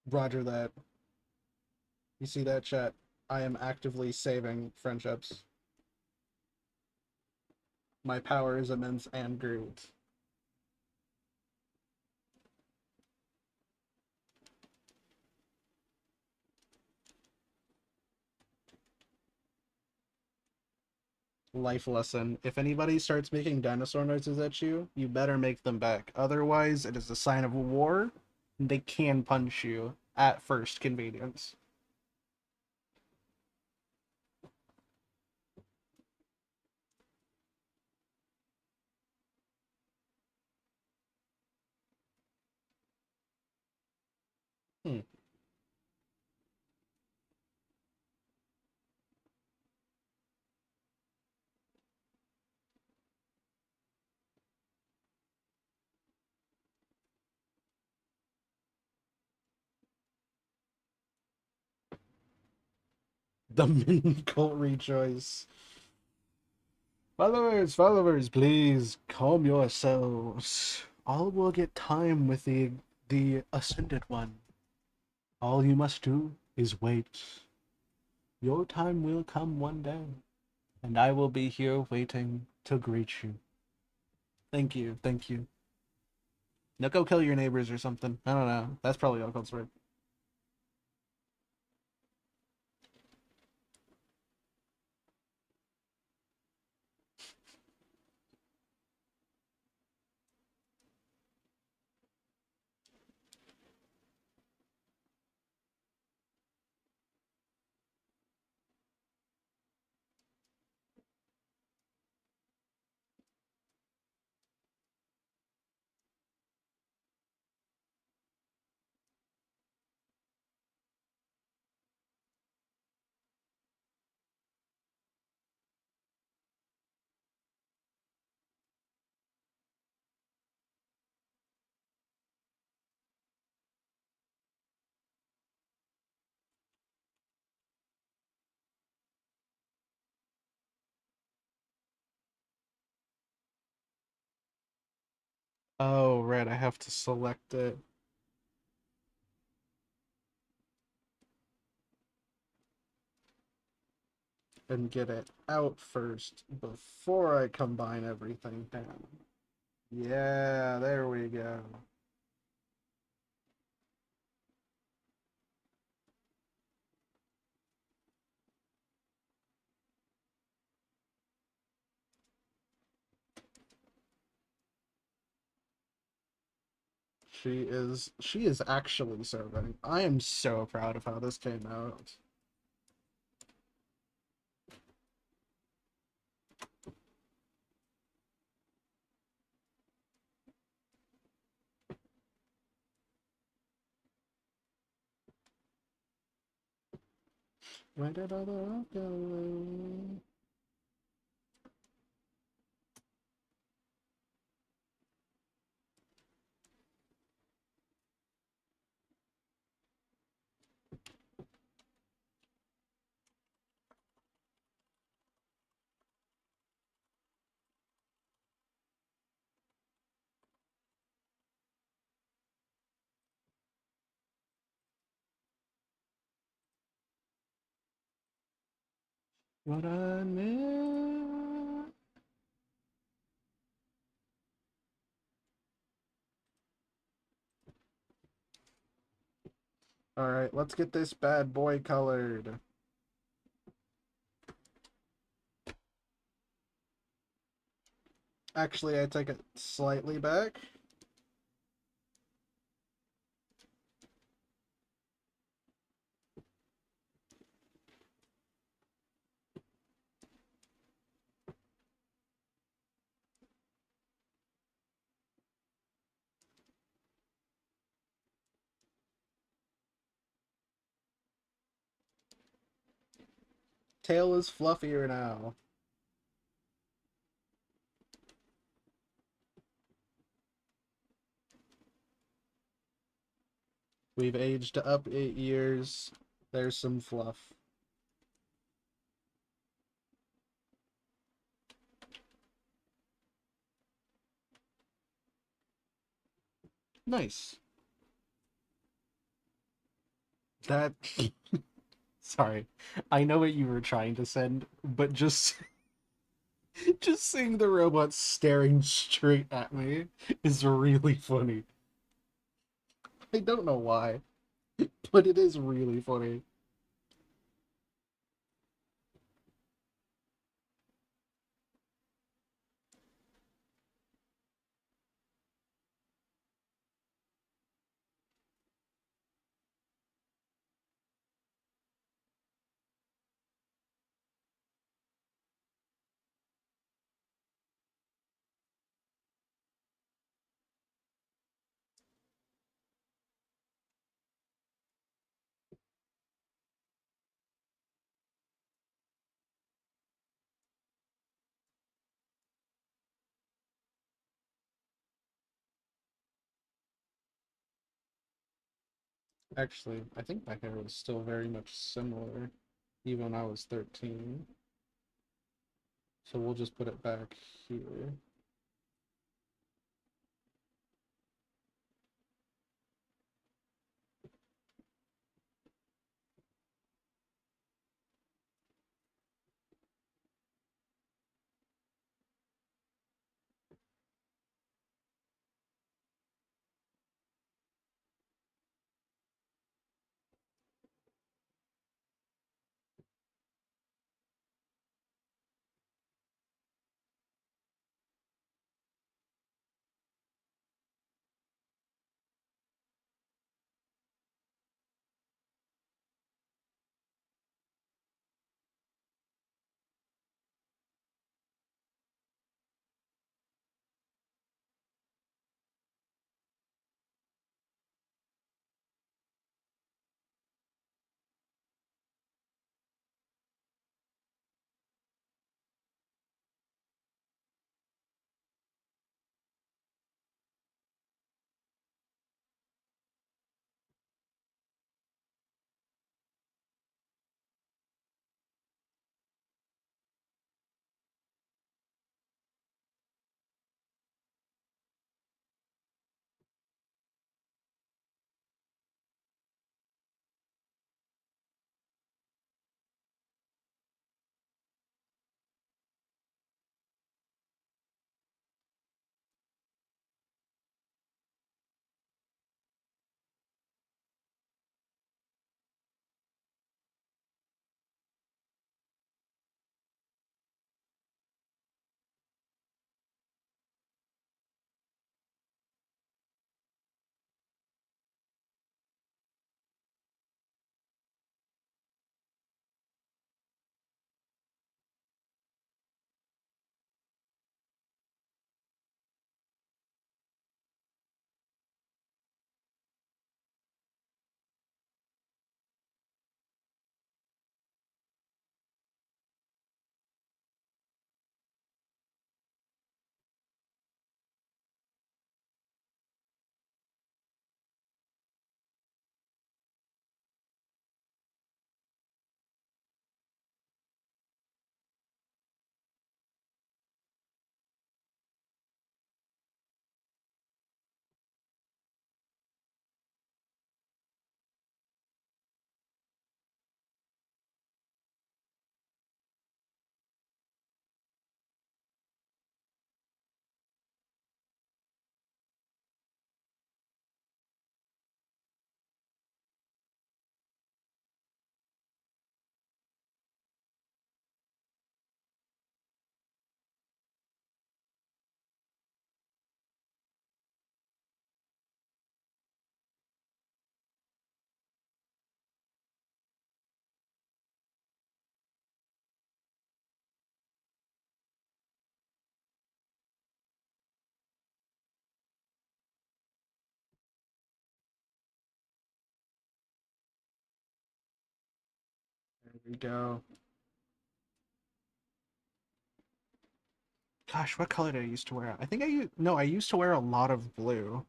Roger that. You see that, chat? I am actively saving friendships. My power is immense and great. Life lesson. If anybody starts making dinosaur noises at you, you better make them back. Otherwise, it is a sign of war. They can punch you at first convenience. The Min Cult rejoice. Followers, please calm yourselves. All will get time with the The Ascended One. All you must do is wait. Your time will come one day, and I will be here waiting to greet you. Thank you, thank you. Now go kill your neighbors or something. I don't know. That's probably all called right. Oh, right, I have to select it. And get it out first before I combine everything down. Yeah, there we go. She is actually serving. I am so proud of how this came out. Where did all the rock go? What I miss. Alright, let's get this bad boy colored. Actually, I take it slightly back. Tail is fluffier now. We've aged up 8 years. There's some fluff. Nice. That... Sorry. I know what you were trying to send, but just... just seeing the robot staring straight at me is really funny. I don't know why, but it is really funny. Actually, I think my hair was still very much similar, even when I was 13. So we'll just put it back here. There we go. Gosh, what color did I used to wear? I think I used to wear a lot of blue.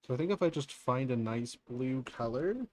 So I think if I just find a nice blue color.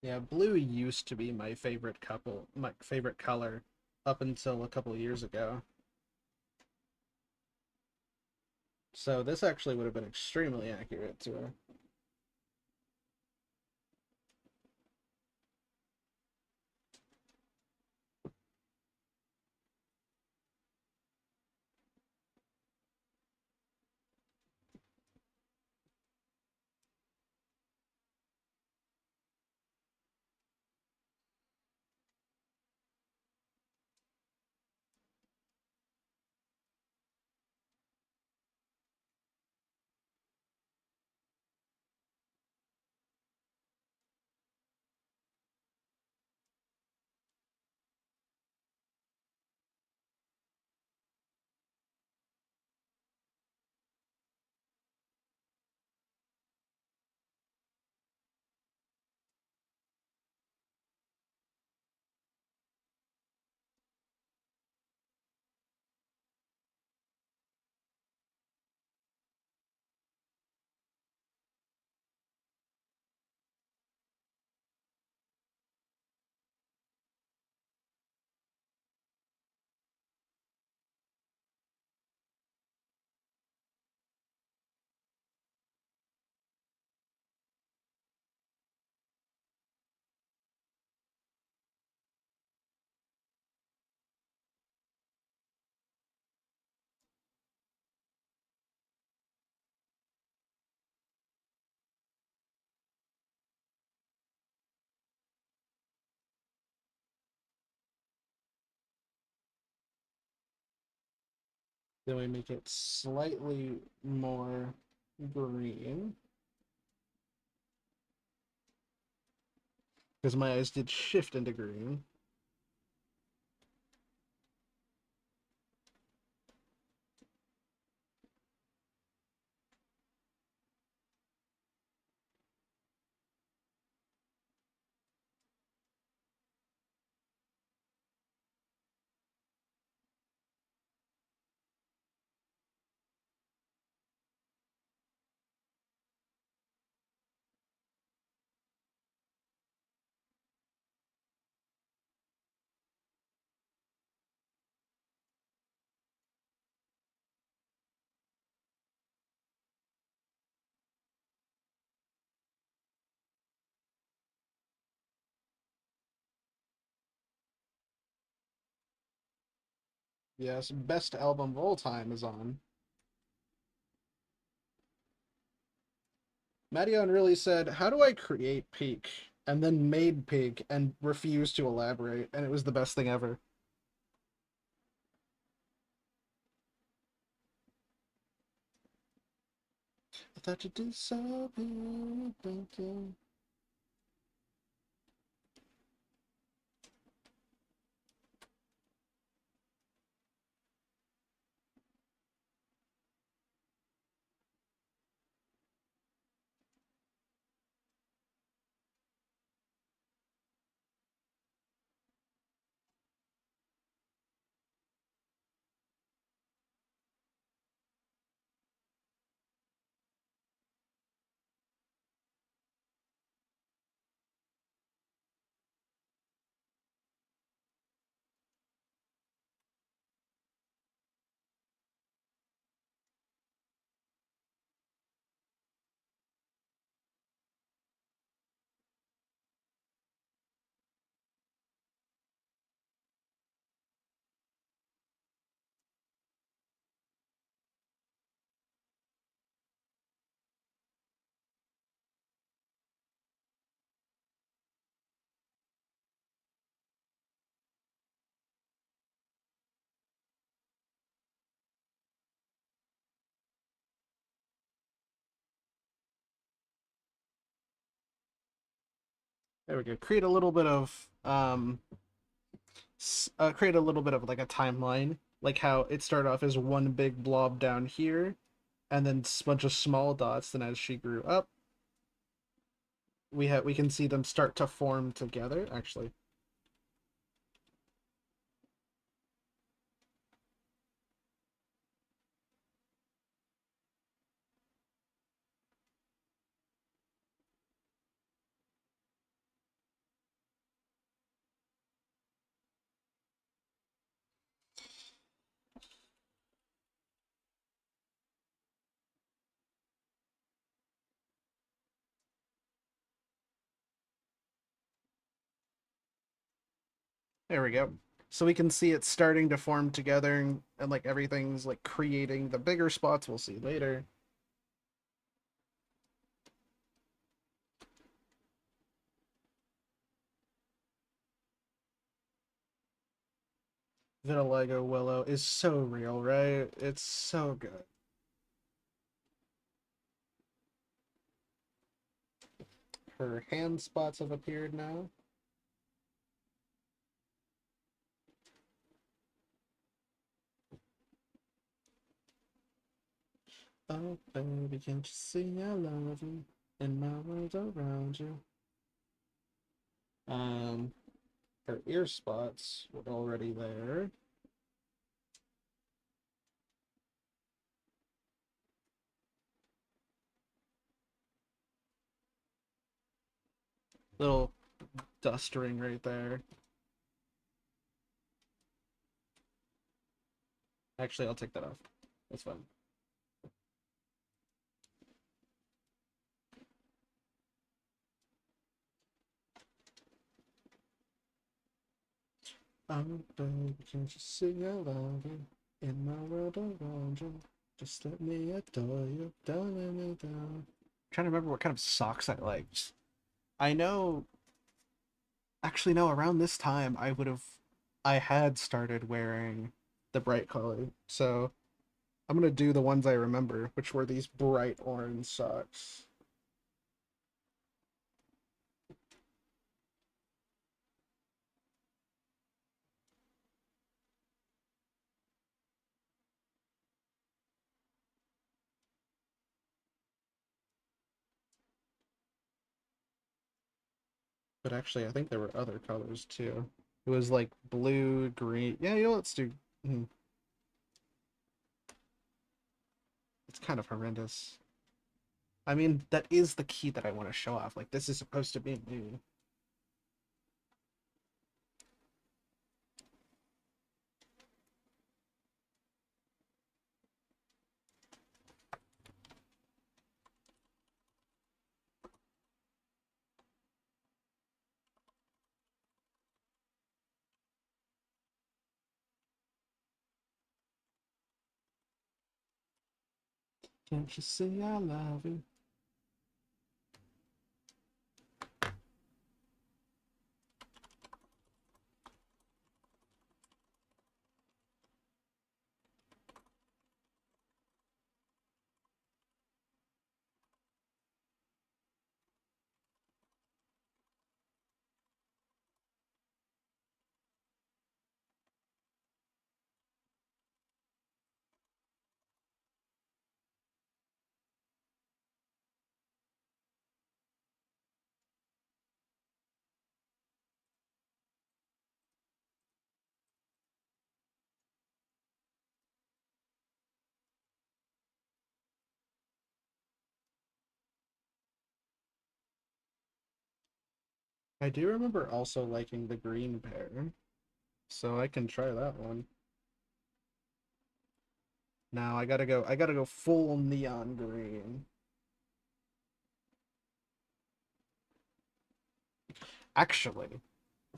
Yeah, blue used to be my favorite color up until a couple of years ago. So this actually would have been extremely accurate to her. Then we make it slightly more green. Because my eyes did shift into green. Yes, best album of all time is on. Madion really said, how do I create Peak? And then made Peak and refused to elaborate, and it was the best thing ever. I thought you did so good. There we go. Create a little bit of create a little bit of like a timeline, like how it started off as one big blob down here, and then a bunch of small dots. Then as she grew up, we can see them start to form together. Actually, there we go. So we can see it starting to form together, and like everything's like creating the bigger spots we'll see later. Vitiligo Willow is so real, right? It's so good. Her hand spots have appeared now. Oh, baby, can't you see I love you and my world around you? Her ear spots were already there. Little dust ring right there. Actually, I'll take that off. That's fine. Oh, baby, can't you see I love you in my world around you? Just let me adore you, don't let me down. I'm trying to remember what kind of socks I liked. I know. Actually, no. Around this time, I had started wearing the bright color. So I'm gonna do the ones I remember, which were these bright orange socks. But actually, I think there were other colors too. It was like blue, green. Yeah, let's do. It's kind of horrendous. I mean, that is the key that I want to show off. Like, this is supposed to be new. Can't you see I love you? I do remember also liking the green pair, so I can try that one. Now I gotta go full neon green. Actually,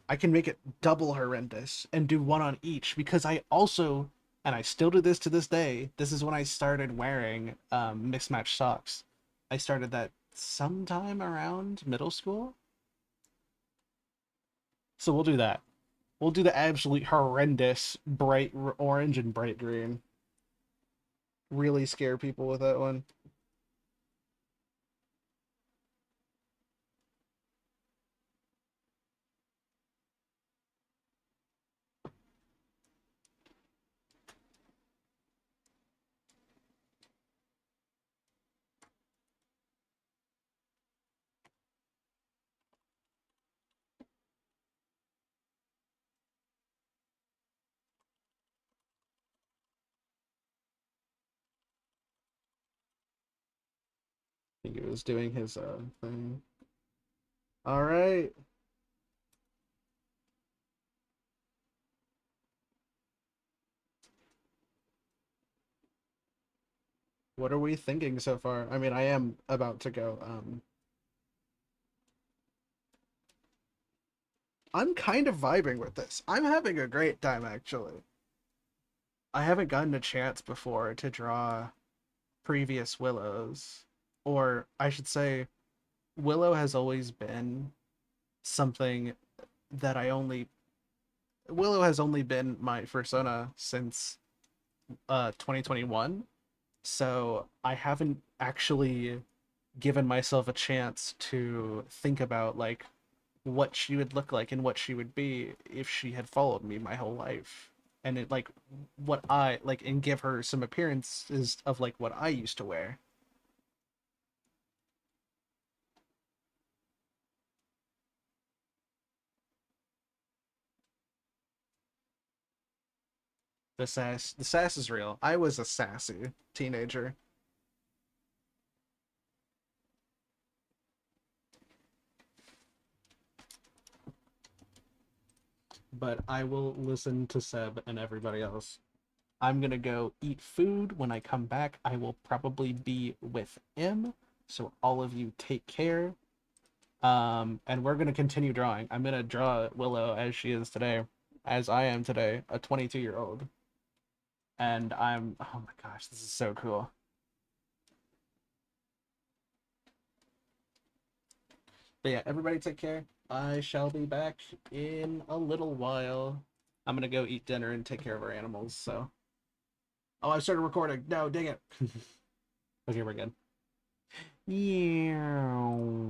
I can make it double horrendous and do one on each, because I also, and I still do this to this day, this is when I started wearing mismatched socks. I started that sometime around middle school. So we'll do that. We'll do the absolute horrendous bright orange and bright green. Really scare people with that one. think he was doing his thing. All right. What are we thinking so far? I mean, I am about to go. I'm kind of vibing with this. I'm having a great time, actually. I haven't gotten a chance before to draw previous Willows. Or, I should say, Willow has always been something that Willow has only been my persona since 2021. So I haven't actually given myself a chance to think about like what she would look like and what she would be if she had followed me my whole life. And it like what I like and give her some appearances of like what I used to wear. The sass is real. I was a sassy teenager. But I will listen to Seb and everybody else. I'm gonna go eat food. When I come back, I will probably be with M. So all of you take care. And we're gonna continue drawing. I'm gonna draw Willow as she is today, as I am today, a 22-year-old. And oh my gosh, this is so cool. But yeah, everybody take care. I shall be back in a little while. I'm gonna go eat dinner and take care of our animals, so. Oh, I started recording. No, dang it. Okay, we're good. Yeah.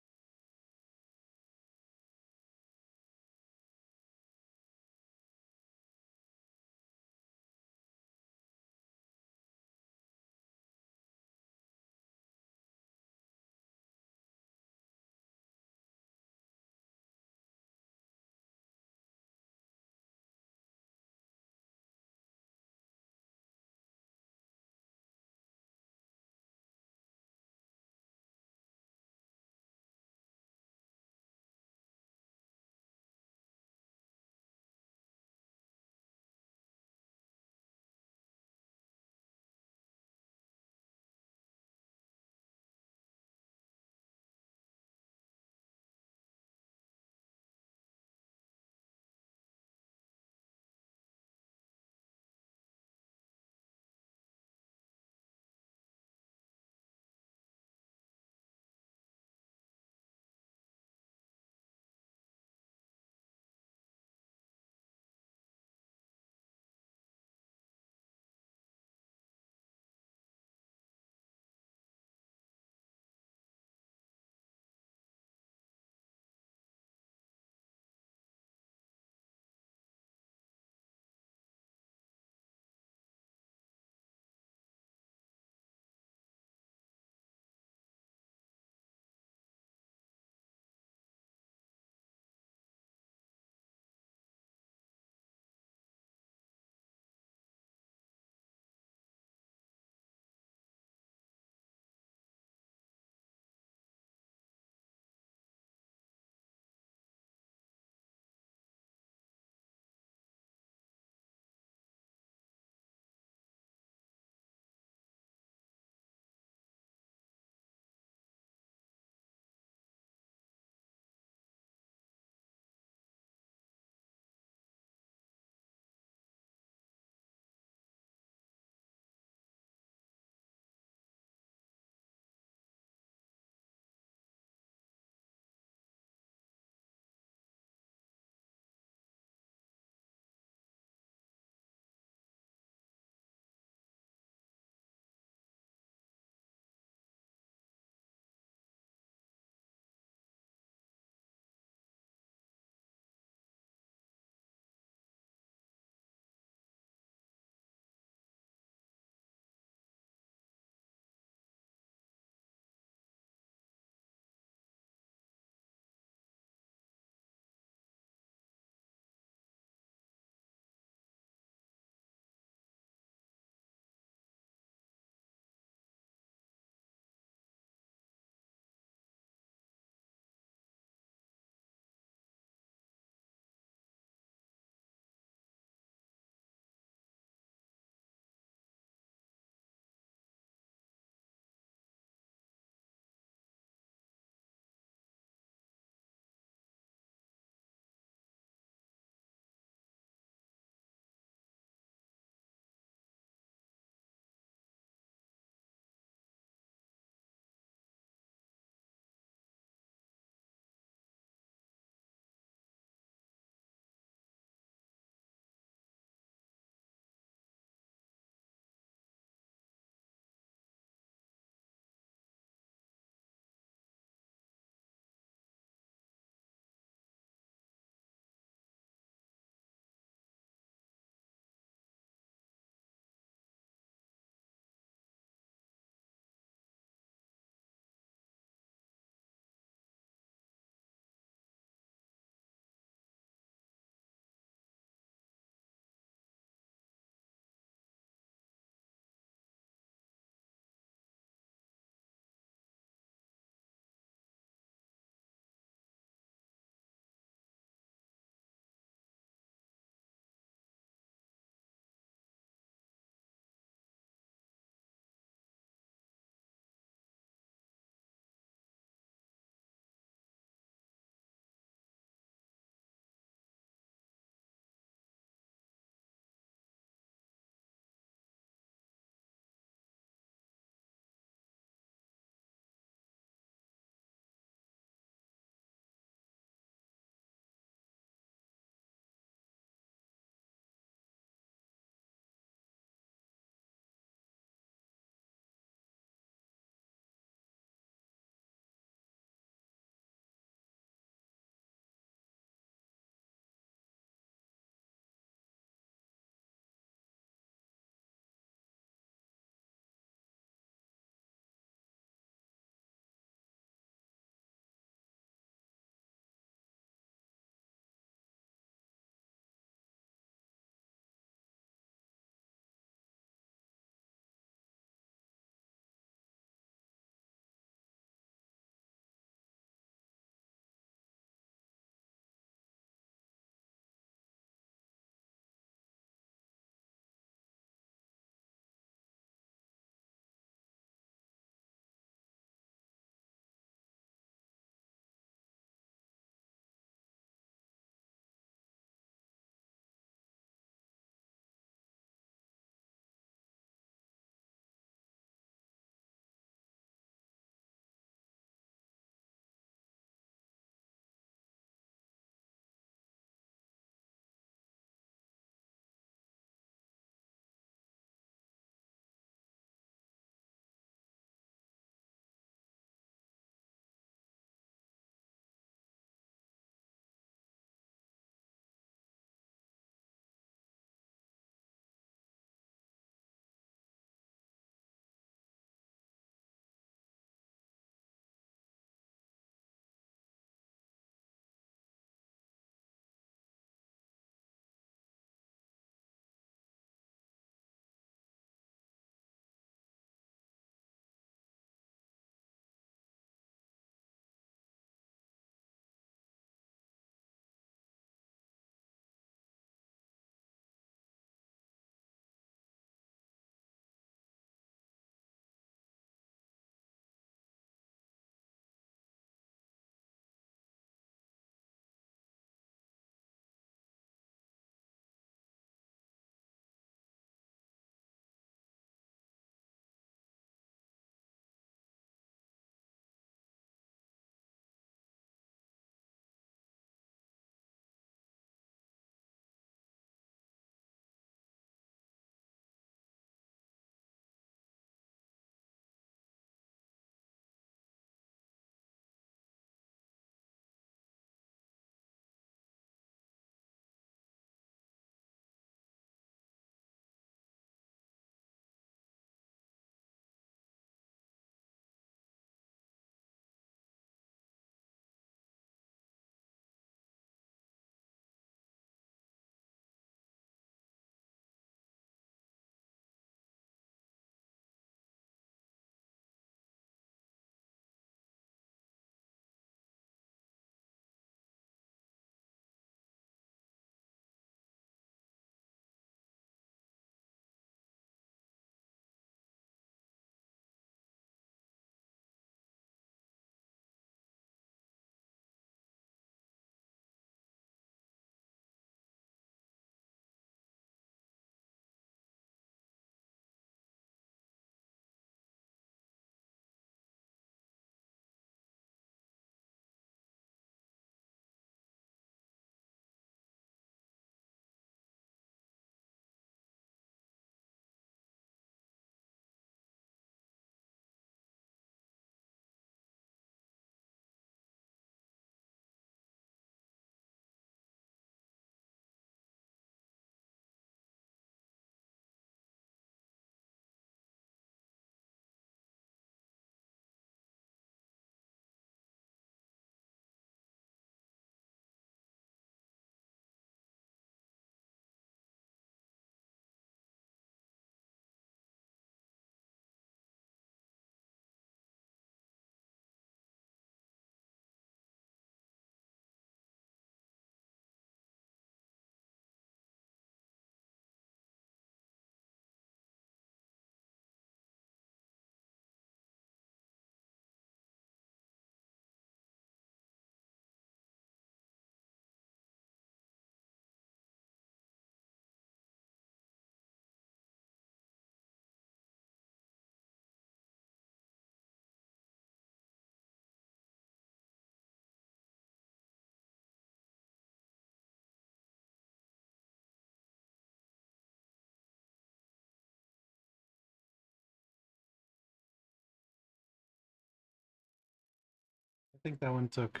think that one took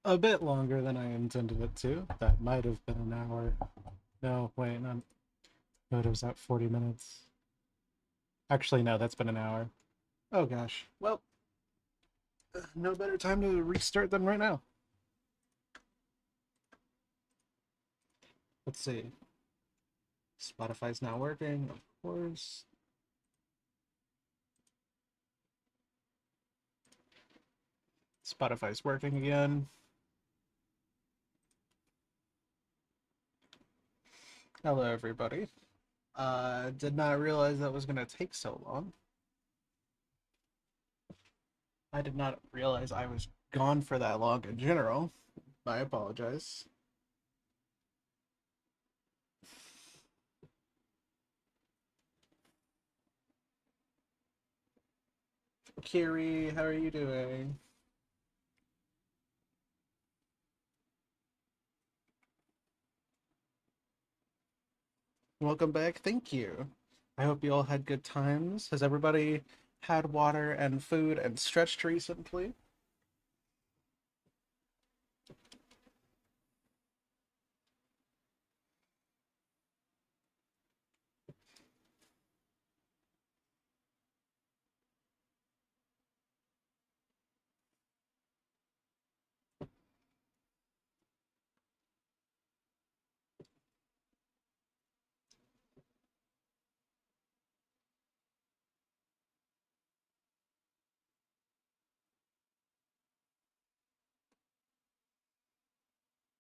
a bit longer than I intended it to. That might have been an hour. No, wait, no. No, it was at 40 minutes. Actually, no, that's been an hour. Oh gosh. Well, no better time to restart than right now. Let's see. Spotify's not working, of course. Spotify's working again. Hello, everybody. Did not realize that was going to take so long. I did not realize I was gone for that long in general. I apologize. Kiri, how are you doing? Welcome back. Thank you. I hope you all had good times. Has everybody had water and food and stretched recently?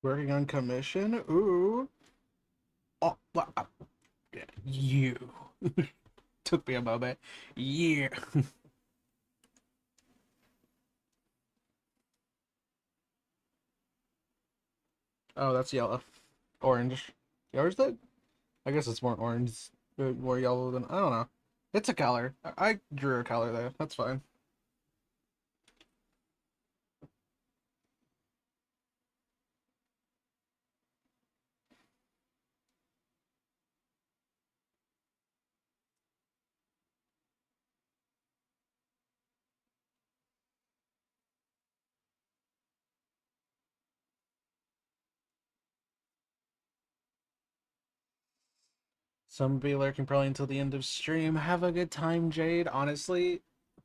Working on commission? Ooh. Oh, well, you. Took me a moment. Yeah. Oh, that's yellow. Orange. Yours that? I guess it's more orange, more yellow than, I don't know. It's a color. I drew a color there. That's fine. Some will be lurking probably until the end of stream. Have a good time, Jade. Honestly,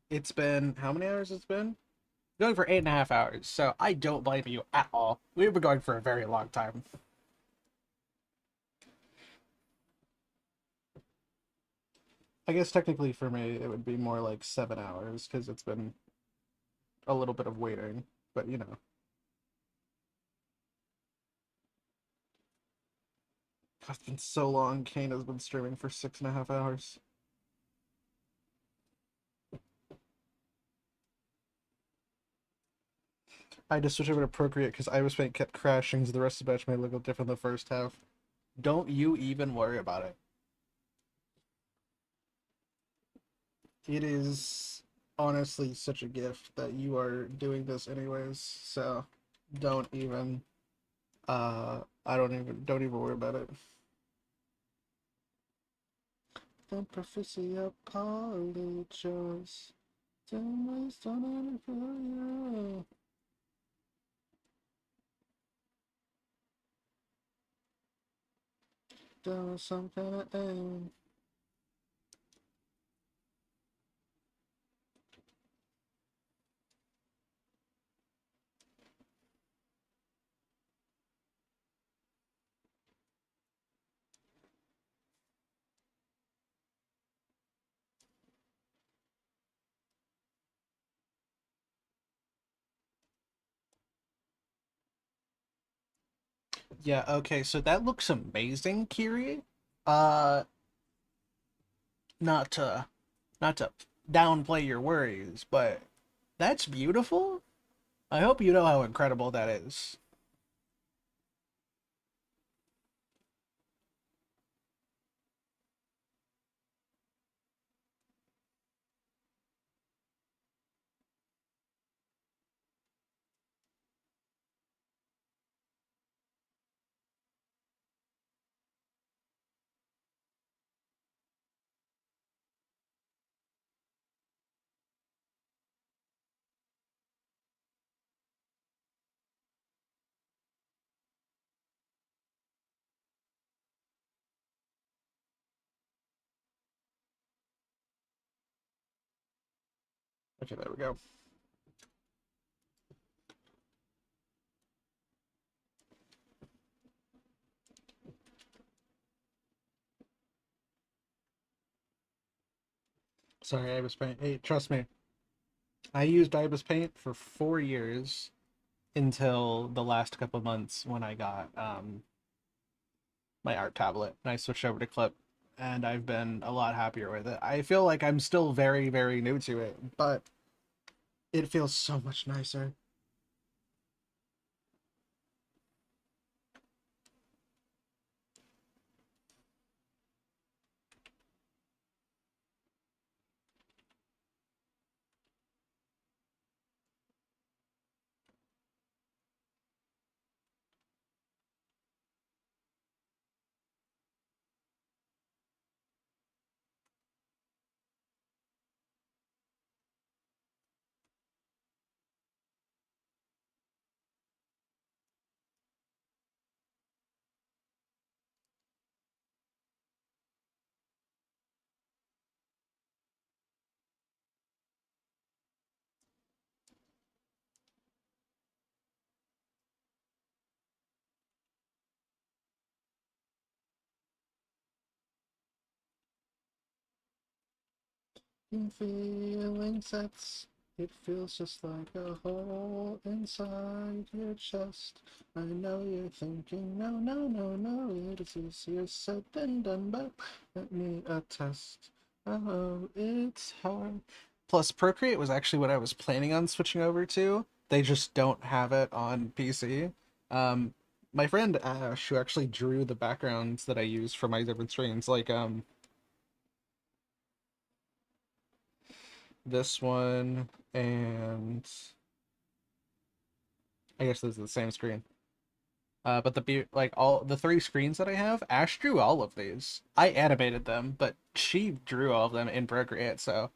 it's been, how many hours it's been? Going for 8.5 hours, so I don't blame you at all. We've been going for a very long time. I guess technically for me, it would be more like 7 hours, because it's been a little bit of waiting, but you know. God, it's been so long. Kane has been streaming for 6.5 hours. I had to switch over to Procreate because Ibis Paint kept crashing, so the rest of the batch may look different the first half. Don't you even worry about it. It is honestly such a gift that you are doing this anyways, so don't even don't even worry about it. The prophecy apologize. Don't for you. There was some kind of aim. Yeah, okay, so that looks amazing, Kiri. Uh, not to, not to downplay your worries, but that's beautiful. I hope you know how incredible that is. Okay, there we go. Sorry, Ibis Paint. Hey, trust me. I used Ibis Paint for 4 years until the last couple months when I got my art tablet and I switched over to Clip, and I've been a lot happier with it. I feel like I'm still very, very new to it, but it feels so much nicer. Feeling sets. It feels just like a hole inside your chest. I know you're thinking, no, no, no, no, it is easier said than done, but let me attest. Oh, it's hard. Plus, Procreate was actually what I was planning on switching over to. They just don't have it on PC. My friend Ash, who actually drew the backgrounds that I use for my different streams, like, this one, and I guess this is the same screen. But like all the 3 screens that I have, Ash drew all of these. I animated them, but she drew all of them in Procreate, so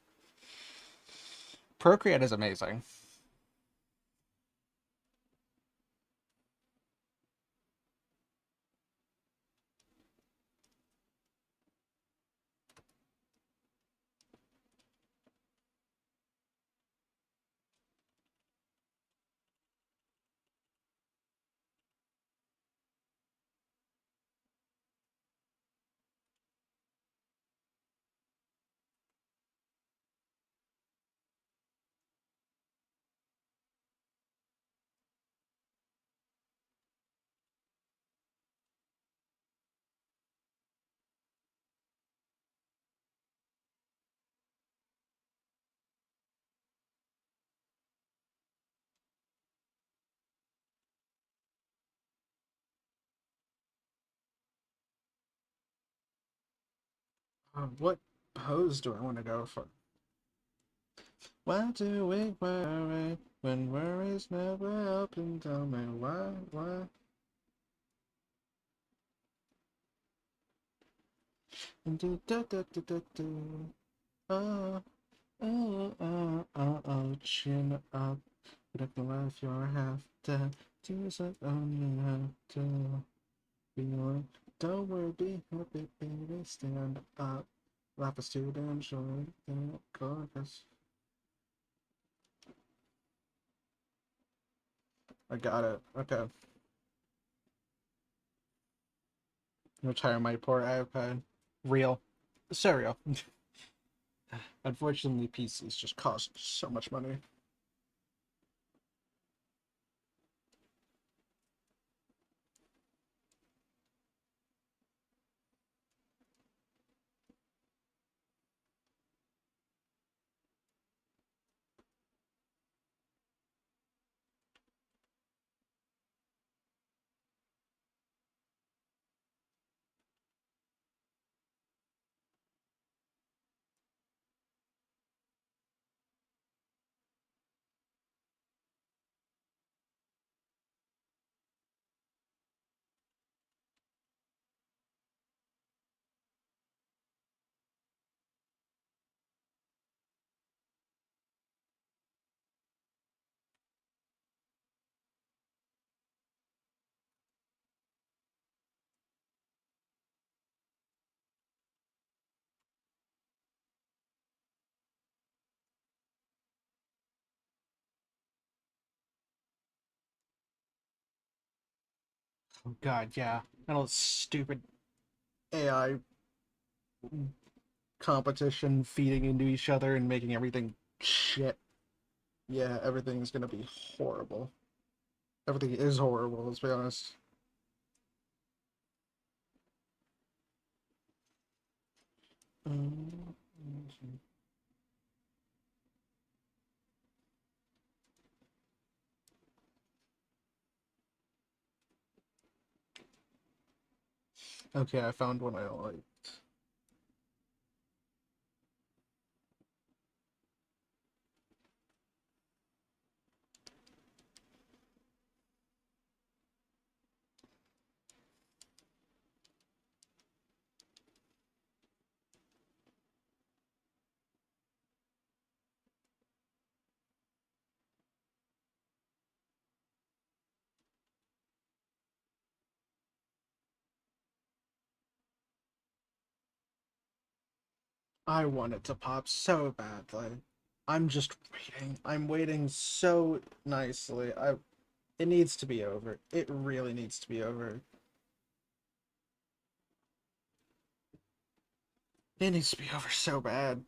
Procreate is amazing. What pose do I want to go for? Why do we worry when worries never help? And tell me why? Do, do, do, do, do, do. Oh, chin up. But if life you're half dead, tears that only have to be on. Don't worry, be happy, baby, stand up. Life is too damn short, thank God, 'cause I got it. Okay. Retire my poor iPad. Real. So real. Unfortunately, PCs just cost so much money. Oh god, yeah. And all this stupid AI competition feeding into each other and making everything shit. Yeah, everything's gonna be horrible. Everything is horrible, let's be honest. Um, Okay, I found one I liked. I want it to pop so badly. I'm just waiting. I'm waiting so nicely. It needs to be over. It really needs to be over. It needs to be over so bad.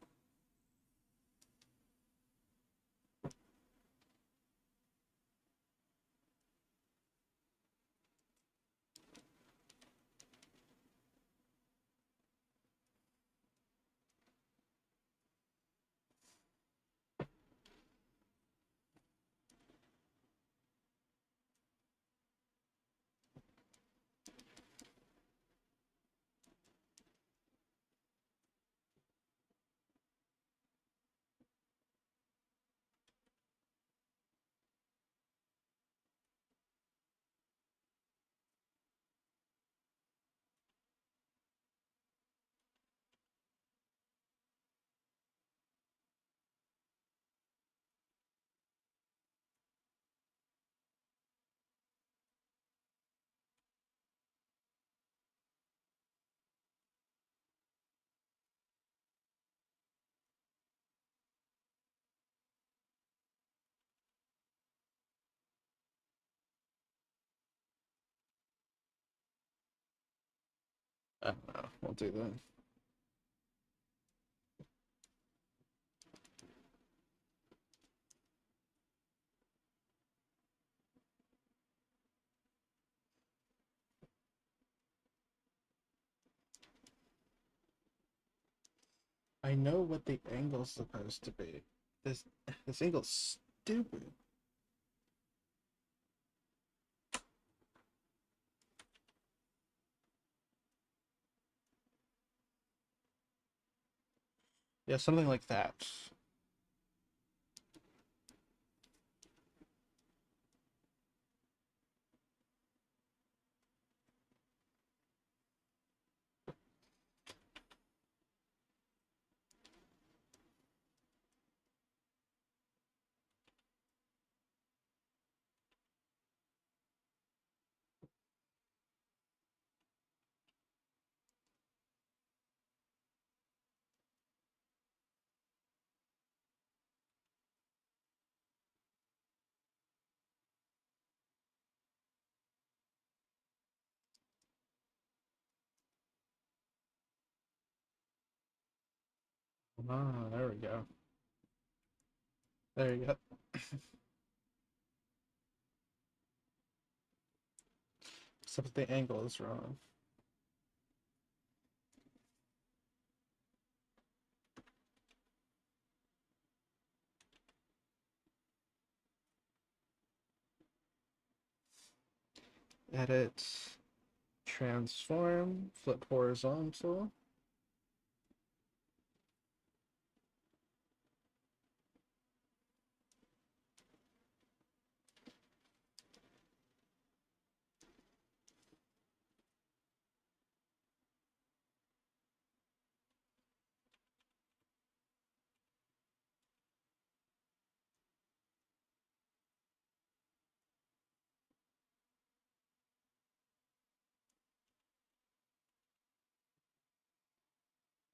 I don't know. We'll do that. I know what the angle's supposed to be. This angle's stupid. Yeah, something like that. Ah, there we go. There you go. Except the angle is wrong. Edit, transform, flip horizontal.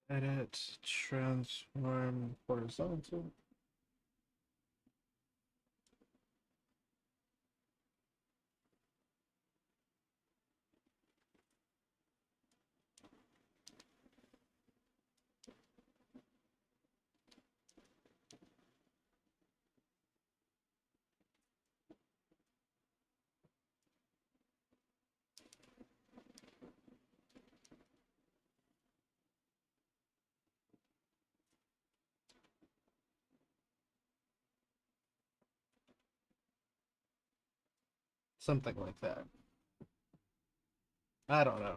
Edit, transform, horizontal. Something like that. I don't know.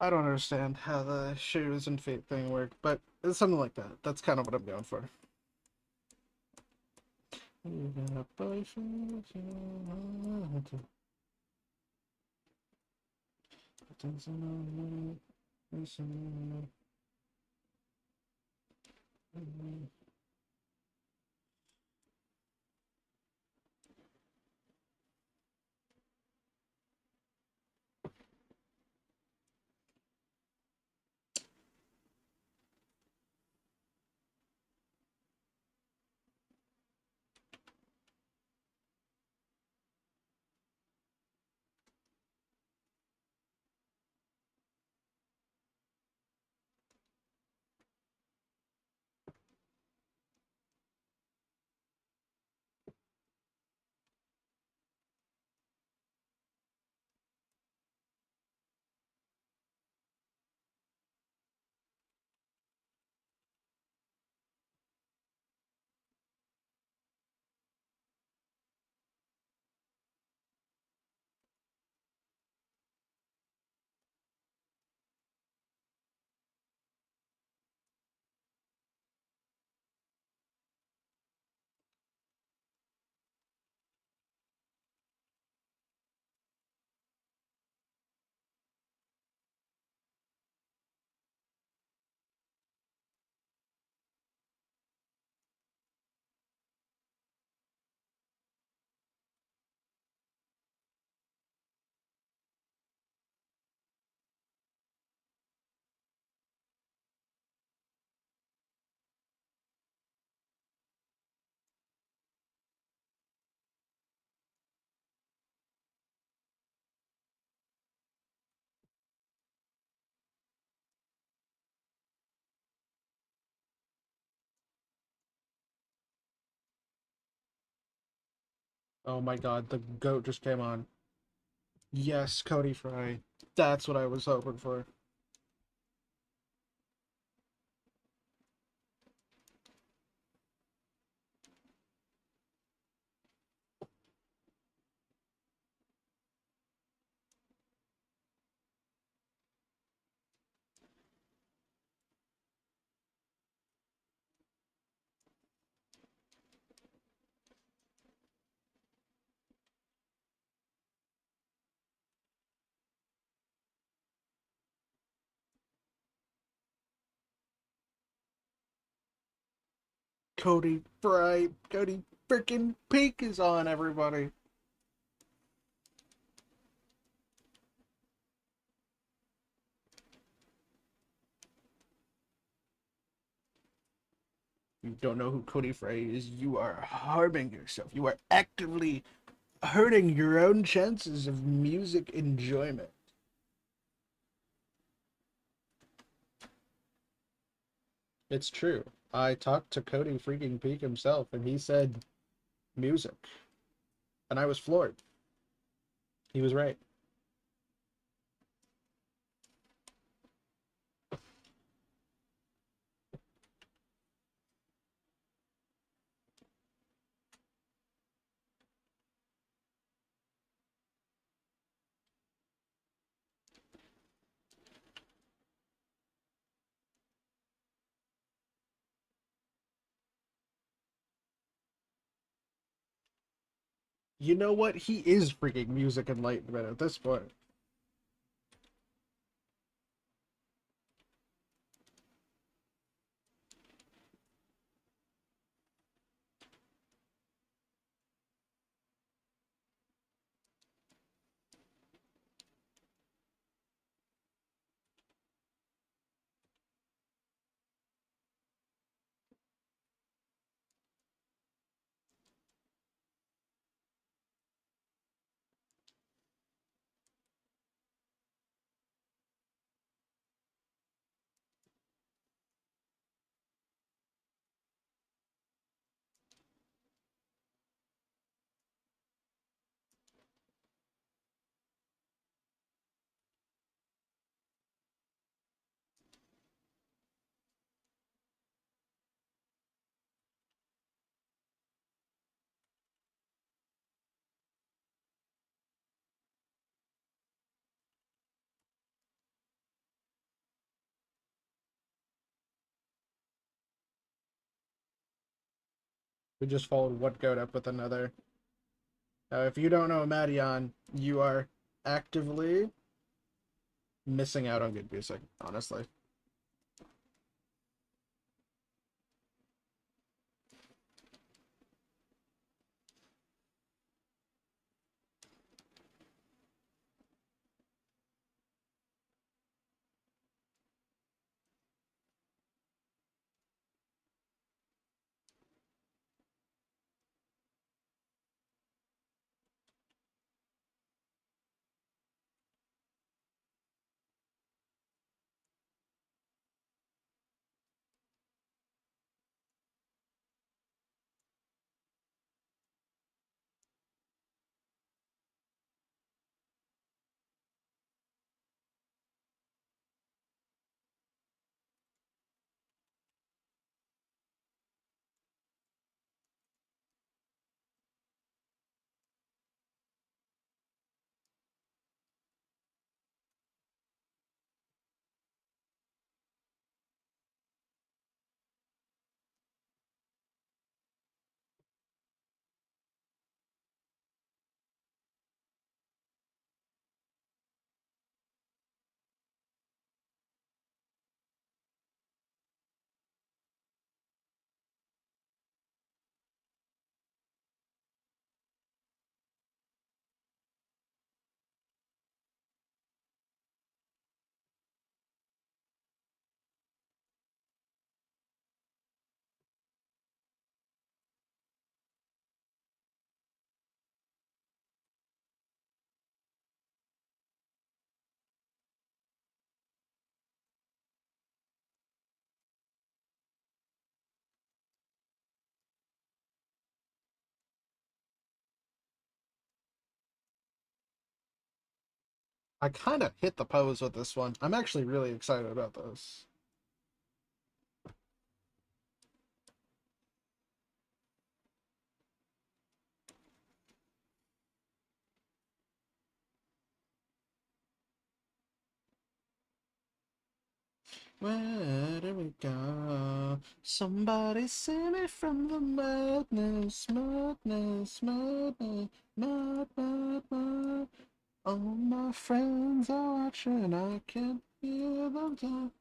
I don't understand how the shoes and feet thing work, but it's something like that. That's kind of what I'm going for. Oh my god, the goat just came on. Yes, Cody Fry. That's what I was hoping for. Cody Fry, Cody freaking Peak is on, everybody. You don't know who Cody Fry is, you are harming yourself. You are actively hurting your own chances of music enjoyment. It's true. I talked to Cody freaking Peak himself, and he said music. And I was floored. He was right. You know what? He is freaking music enlightenment at this point. We just followed one goat up with another. Now, if you don't know Madion, you are actively missing out on good music, honestly. I kind of hit the pose with this one. I'm actually really excited about this. Where do we go? Somebody save me from the madness, madness, madness, mad, mad, mad. All my friends are watching, I can hear them talk.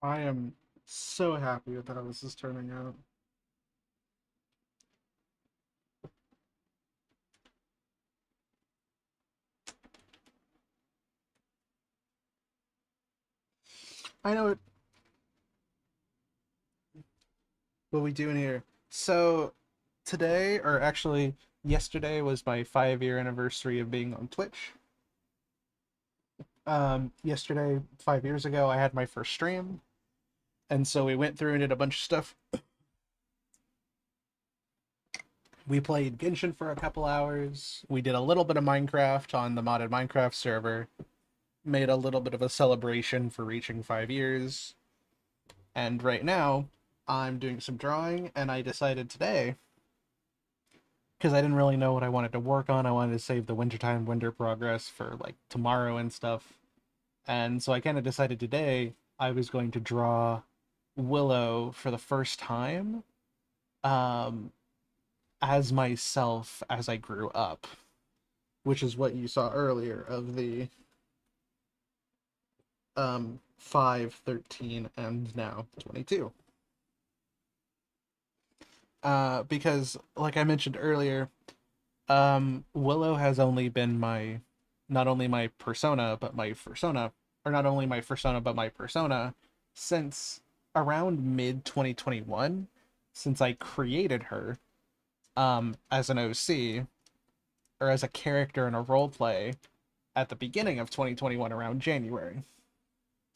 I am so happy with how this is turning out. I know it. What we doing here? So today, or actually yesterday, was my 5-year anniversary of being on Twitch. Yesterday, 5 years ago, I had my first stream, and so we went through and did a bunch of stuff. We played Genshin for a couple hours. We did a little bit of Minecraft on the modded Minecraft server. Made a little bit of a celebration for reaching 5 years. And right now, I'm doing some drawing, and I decided today, because I didn't really know what I wanted to work on, I wanted to save the wintertime winter progress for like tomorrow and stuff. And so I kind of decided today I was going to draw Willow for the first time as myself as I grew up, which is what you saw earlier of the 5, 13, and now 22. Because, like I mentioned earlier, Willow has only been not only my persona, but my persona, or not only my persona, but my persona, since around mid-2021, since I created her, as an OC, or as a character in a roleplay, at the beginning of 2021, around January.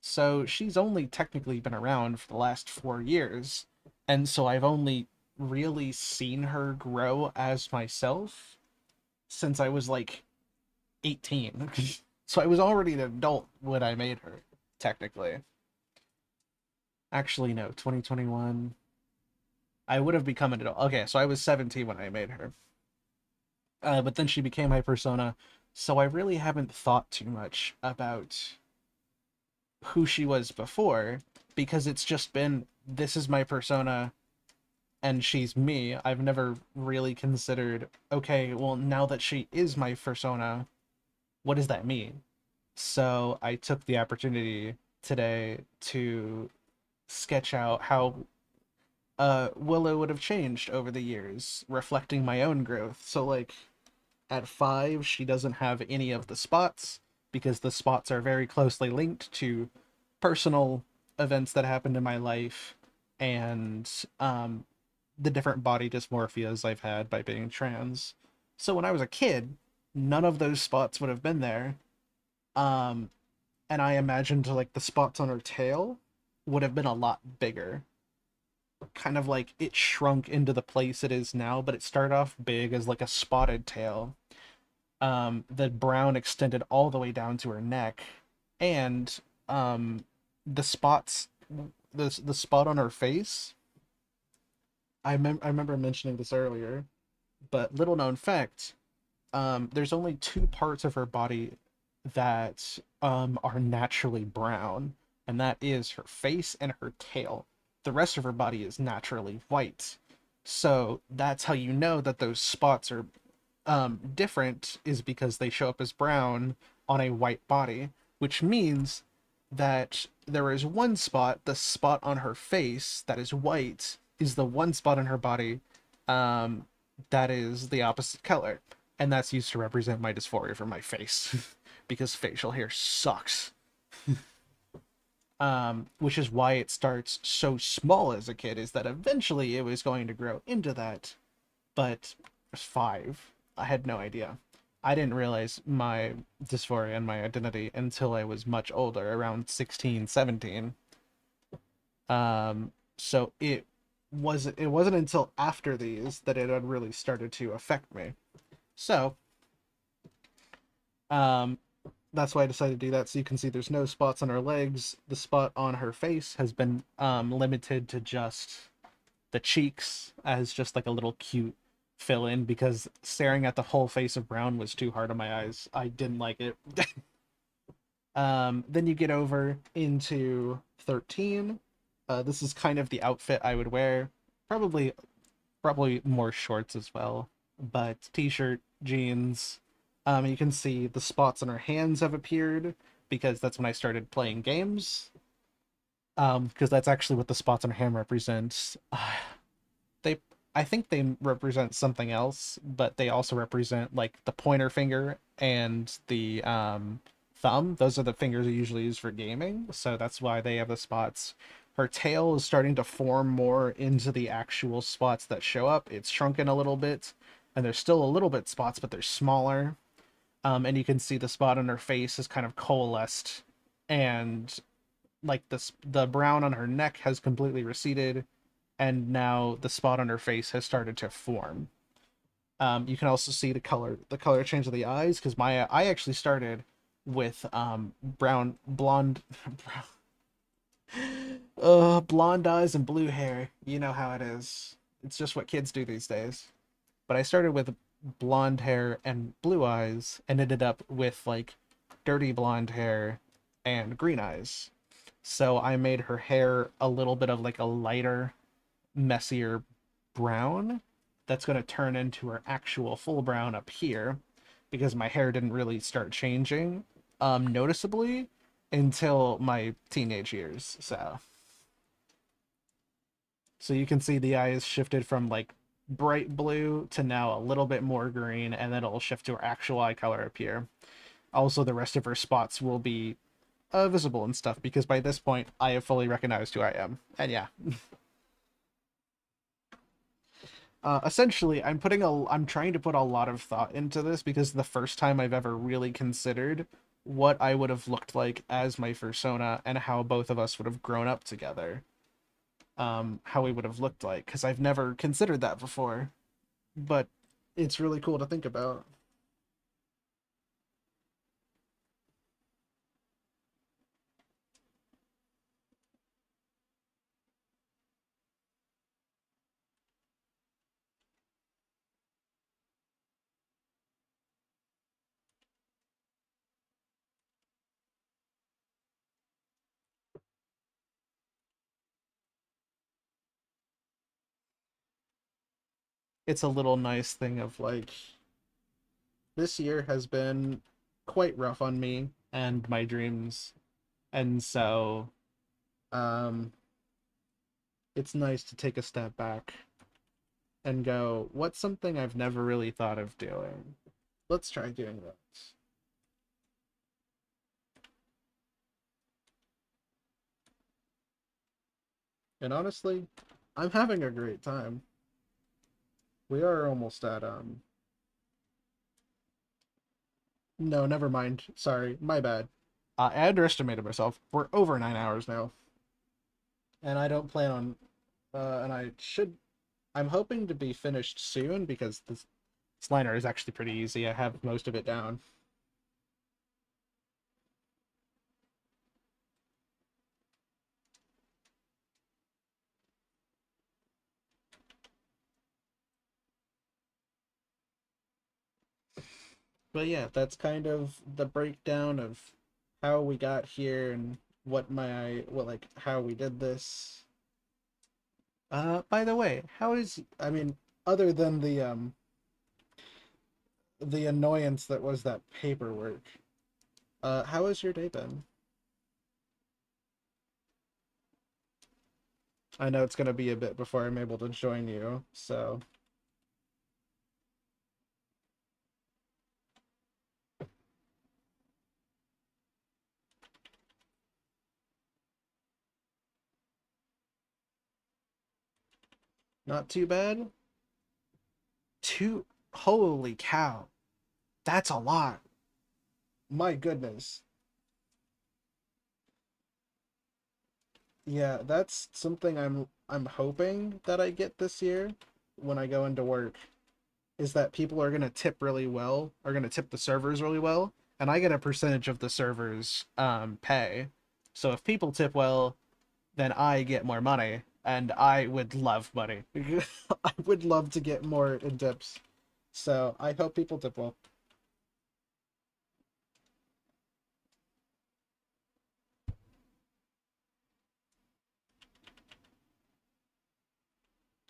So she's only technically been around for the last 4 years, and so I've only really seen her grow as myself since I was like 18. So I was already an adult when I made her, technically. Actually, no, 2021. I would have become an adult. Okay, so I was 17 when I made her. But then she became my persona, so I really haven't thought too much about who she was before, because it's just been, this is my persona, and she's me. I've never really considered, okay, well, now that she is my persona, what does that mean? So I took the opportunity today to sketch out how Willow would have changed over the years, reflecting my own growth. So, like, at 5, she doesn't have any of the spots, because the spots are very closely linked to personal events that happened in my life, and the different body dysmorphias I've had by being trans. So when I was a kid, none of those spots would have been there. And I imagined, like, the spots on her tail would have been a lot bigger. Kind of like it shrunk into the place it is now, but it started off big as like a spotted tail. The brown extended all the way down to her neck, and the spots, the spot on her face, I remember mentioning this earlier, but little known fact, there's only 2 parts of her body that are naturally brown, and that is her face and her tail. The rest of her body is naturally white. So that's how you know that those spots are different, is because they show up as brown on a white body, which means that there is one spot, the spot on her face that is white, is the one spot on her body that is the opposite color. And that's used to represent my dysphoria for my face, because facial hair sucks. Which is why it starts so small as a kid, is that eventually it was going to grow into that. But I was 5. I had no idea. I didn't realize my dysphoria and my identity until I was much older, around 16, 17. So it wasn't until after these that it had really started to affect me. So, that's why I decided to do that. So you can see there's no spots on her legs. The spot on her face has been limited to just the cheeks, as just like a little cute fill in, because staring at the whole face of brown was too hard on my eyes. I didn't like it. Then you get over into 13. This is kind of the outfit I would wear. Probably more shorts as well, but t-shirt, jeans. You can see the spots on her hands have appeared, because that's when I started playing games. because that's actually what the spots on her hand represent. They, I think they represent something else, but they also represent like the pointer finger and the thumb. Those are the fingers you usually use for gaming, so that's why they have the spots. Her tail is starting to form more into the actual spots that show up. It's shrunken a little bit, and there's still a little bit spots, but they're smaller. And you can see the spot on her face is kind of coalesced, and like the brown on her neck has completely receded, and now the spot on her face has started to form. You can also see the color change of the eyes, because I actually started with blonde blonde eyes and blue hair. You know how it is. It's just what kids do these days. But I started with blonde hair and blue eyes and ended up with like dirty blonde hair and green eyes. So I made her hair a little bit of like a lighter, messier brown that's going to turn into her actual full brown up here, because my hair didn't really start changing noticeably until my teenage years. So you can see the eyes shifted from like bright blue to now a little bit more green, and then it'll shift to her actual eye color up here. Also, the rest of her spots will be visible and stuff, because by this point I have fully recognized who I am. And yeah. Essentially, I'm trying to put a lot of thought into this, because the first time I've ever really considered what I would have looked like as my fursona and how both of us would have grown up together. How we would have looked like, because I've never considered that before, but it's really cool to think about. It's a little nice thing of like, this year has been quite rough on me and my dreams, and so it's nice to take a step back and go, what's something I've never really thought of doing? Let's try doing that. And honestly, I'm having a great time. We are almost at no, never mind. Sorry, my bad. I underestimated myself. We're over 9 hours now. And I don't plan on I'm hoping to be finished soon, because this liner is actually pretty easy. I have most of it down. But yeah, that's kind of the breakdown of how we got here and how we did this. By the way, other than the annoyance that was that paperwork, how has your day been? I know it's gonna be a bit before I'm able to join you, so. Not too bad? Holy cow. That's a lot. My goodness. Yeah, that's something I'm hoping that I get this year when I go into work, is that people are going to tip really well, are going to tip the servers really well, and I get a percentage of the servers pay. So if people tip well, then I get more money, and I would love money. I would love to get more in tips. So I hope people tip well.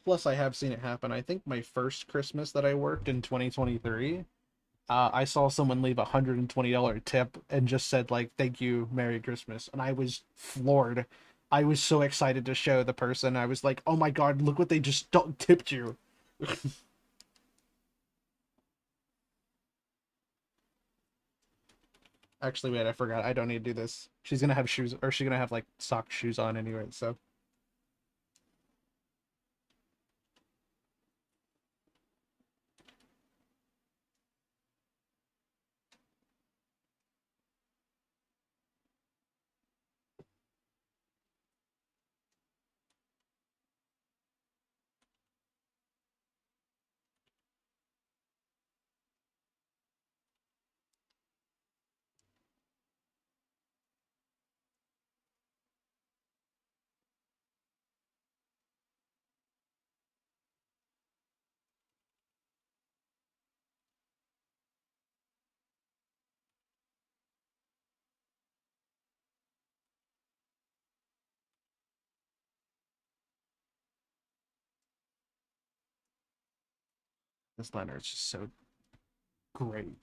Plus, I have seen it happen. I think my first Christmas that I worked in 2023, I saw someone leave a $120 tip and just said like, "Thank you, Merry Christmas," and I was floored I was so excited to show the person. I was like, oh my god, look what they just tipped you. Actually, wait, I forgot. I don't need to do this. She's gonna have shoes, or she's gonna have like sock shoes on anyway, so. This liner is just so great.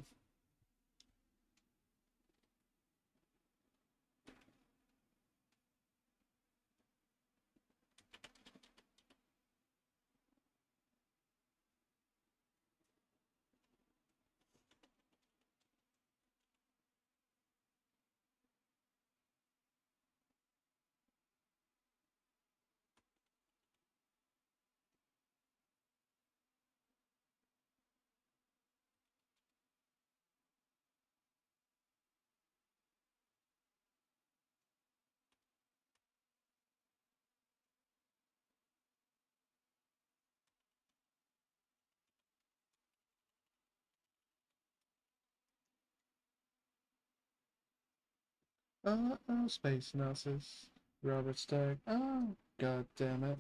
Space Nazis. Robert Stack. Oh, god damn it.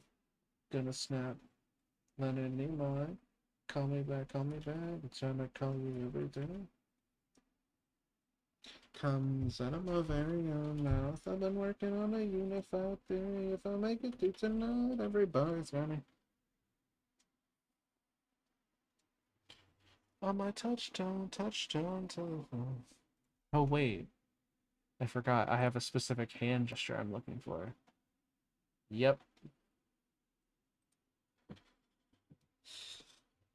Gonna snap. Leonard Nimoy. Call me back, call me back. I'm trying to call you every day. Comes out of my very own mouth. I've been working on a unified theory. If I make it through tonight, everybody's gonna. On my touchstone telephone. Oh, wait. I forgot. I have a specific hand gesture I'm looking for. Yep.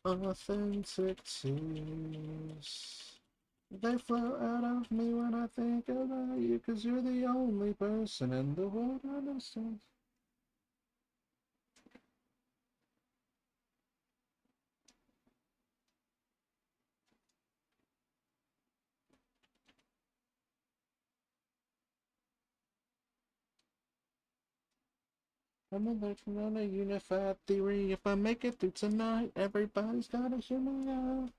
Authentic tears. They flow out of me when I think about you, 'cause you're the only person in the world I understand. I'm working on a unified theory. If I make it through tonight, everybody's gotta hear me out.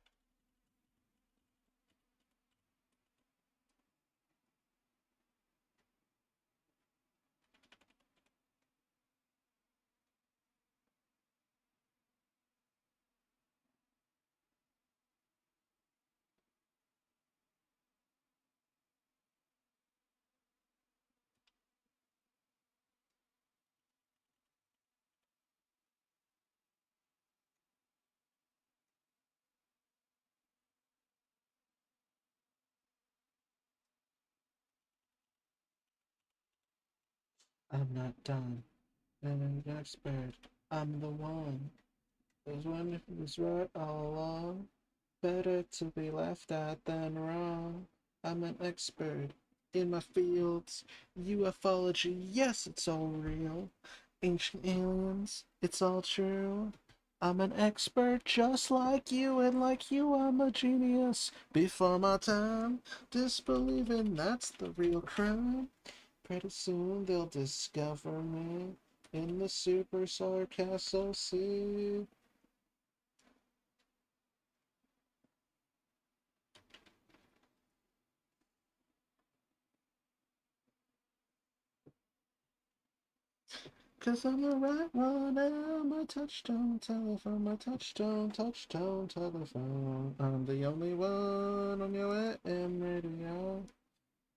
I'm not done. I'm an expert. I'm the one. There's one who's right all along. Better to be laughed at than wrong. I'm an expert in my fields. Ufology, yes, it's all real. Ancient aliens, it's all true. I'm an expert just like you, and like you, I'm a genius. Before my time, disbelieving that's the real crime. Pretty soon they'll discover me in the super sargasso sea. Cause I'm the right one, and my touchstone telephone, my touchstone telephone. I'm the only one on your AM radio,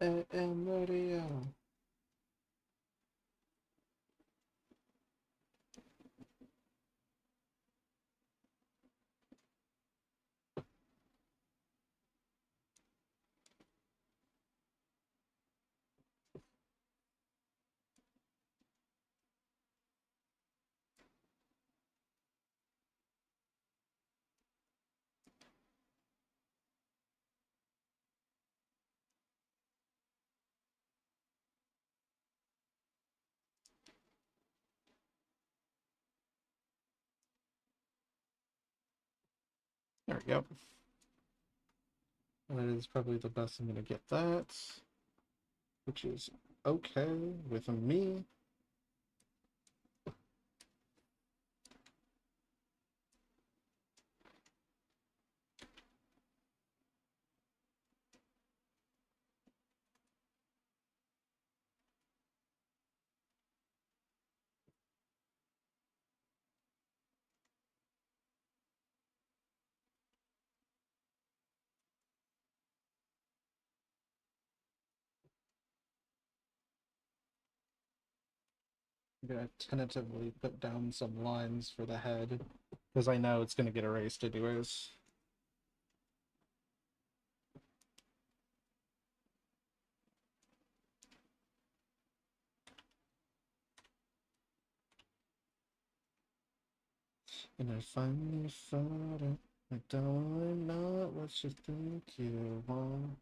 AM radio. There we go. That is probably the best I'm gonna get that, which is okay with me. I'm gonna tentatively put down some lines for the head, because I know it's gonna get erased anyways. And I finally thought it. I don't know what you think you want.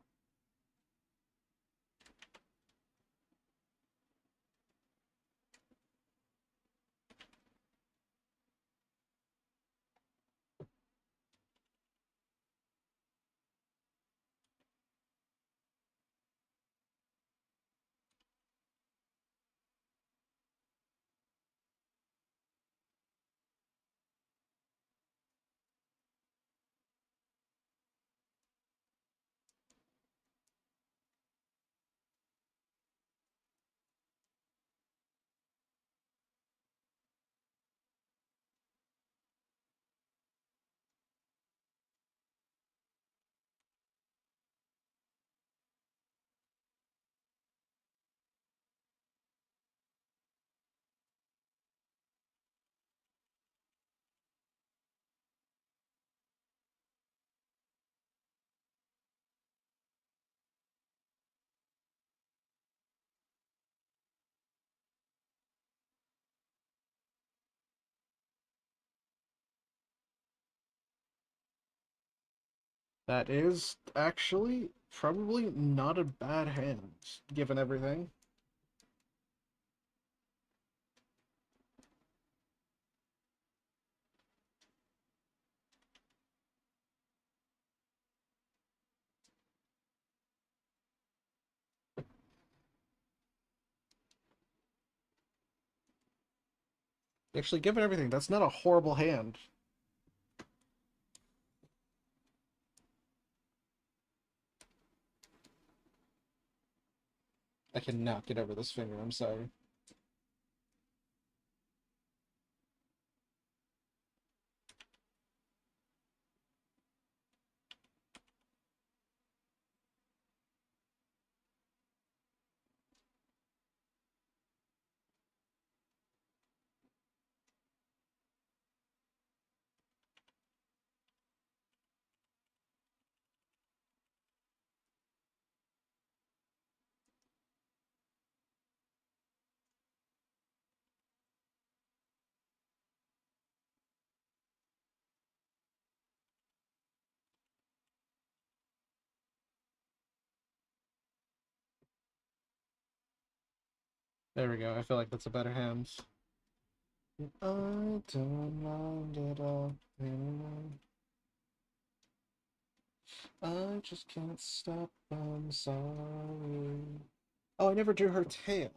That is actually probably not a bad hand, given everything. Actually, given everything, that's not a horrible hand. I cannot get over this finger, I'm sorry. There we go, I feel like that's a better hand. I don't mind at all anymore. I just can't stop, I'm sorry. Oh, I never drew her tail.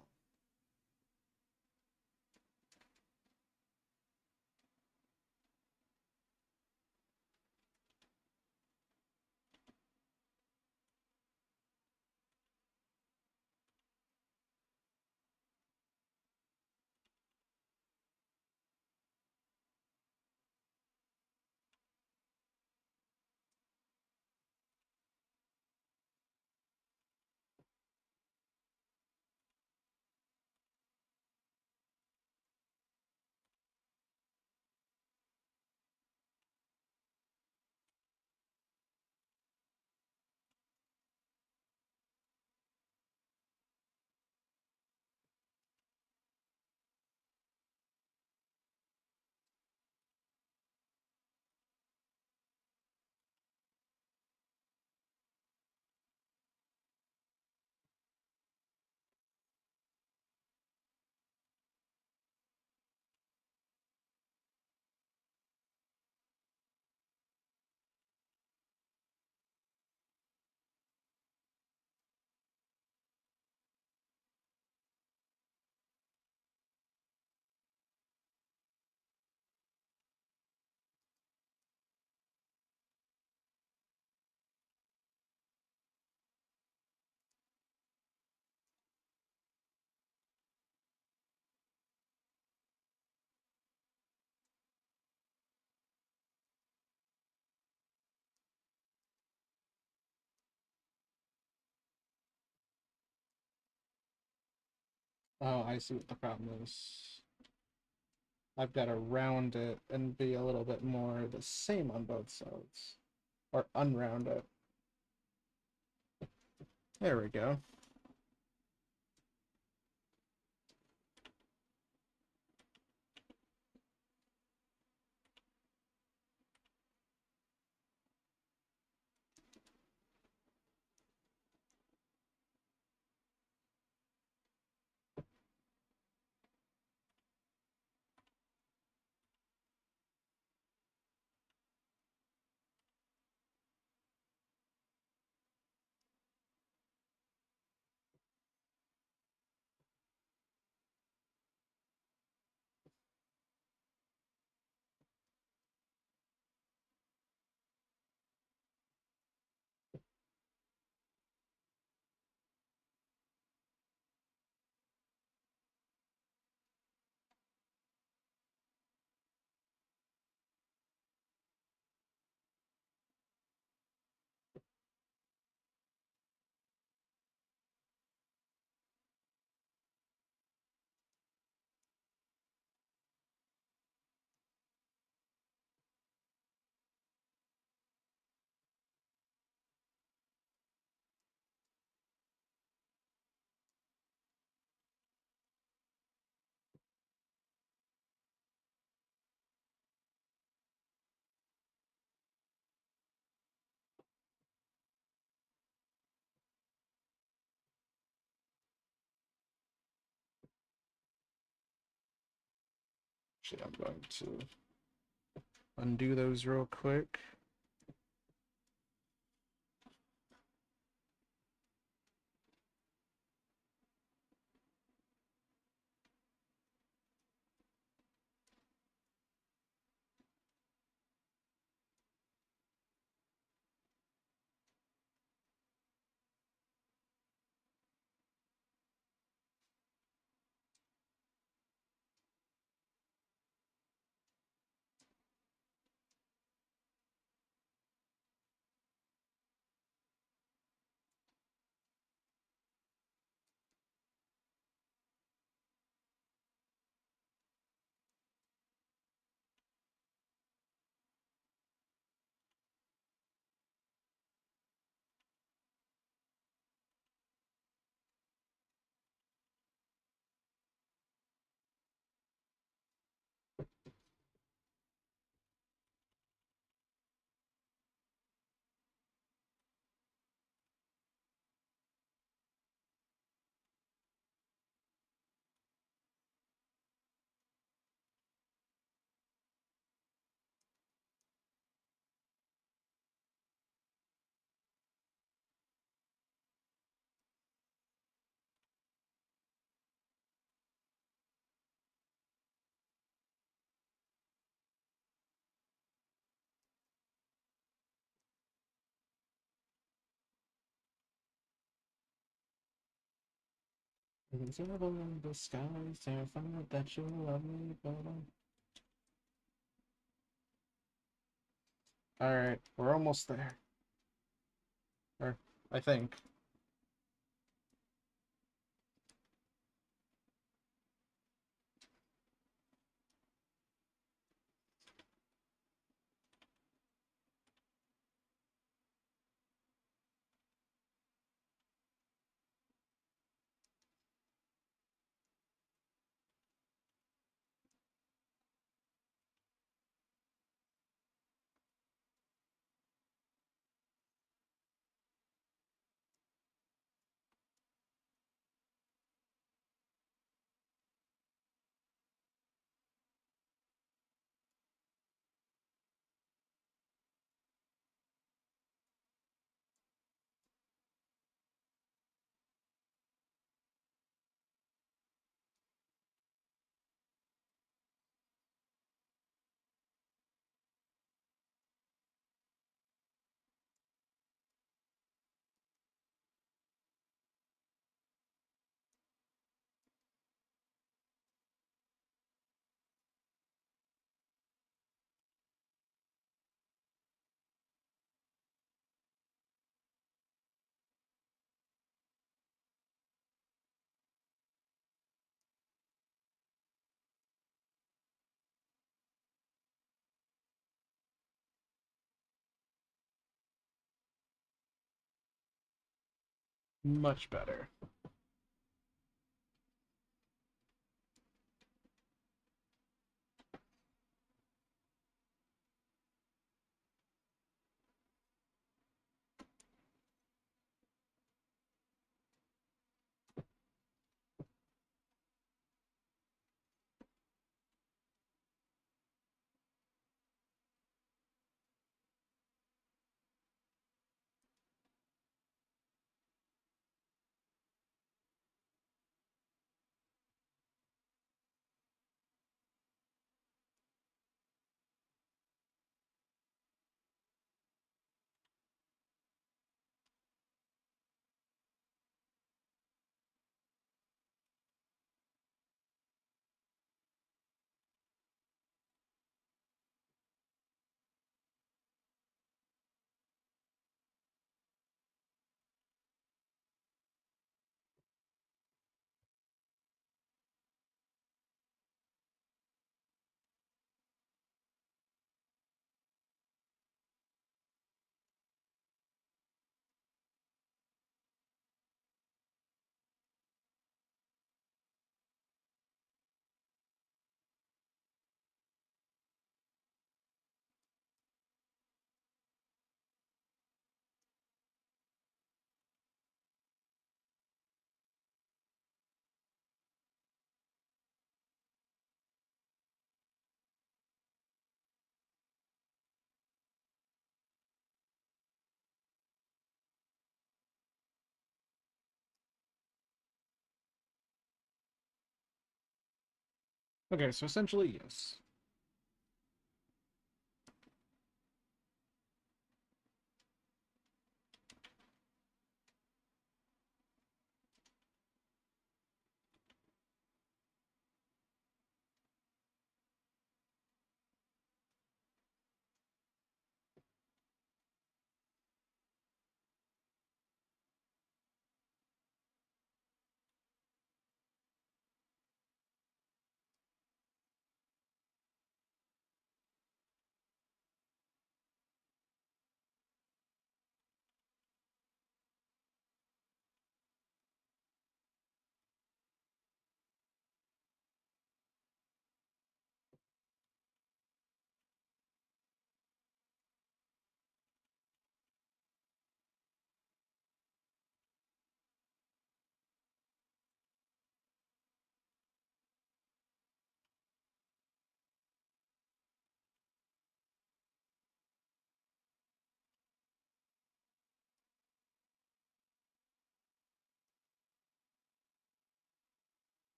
Oh, I see what the problem is. I've got to round it and be a little bit more the same on both sides. Or unround it. There we go. Actually, I'm going to undo those real quick. Invisible in the sky, terrified that you love me, but alright, we're almost there. Or, I think. Much better. Okay, so essentially, yes.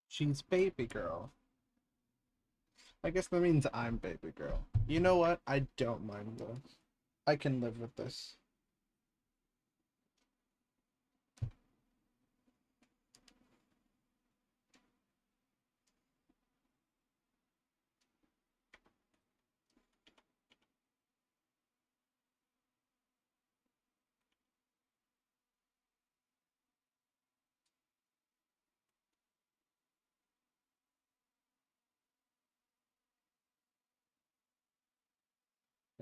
She's baby girl. I guess that means I'm baby girl. You know what? I don't mind this. I can live with this.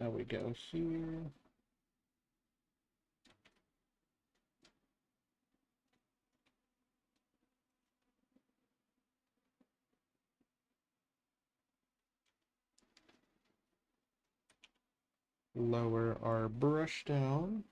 There we go here. Lower our brush down.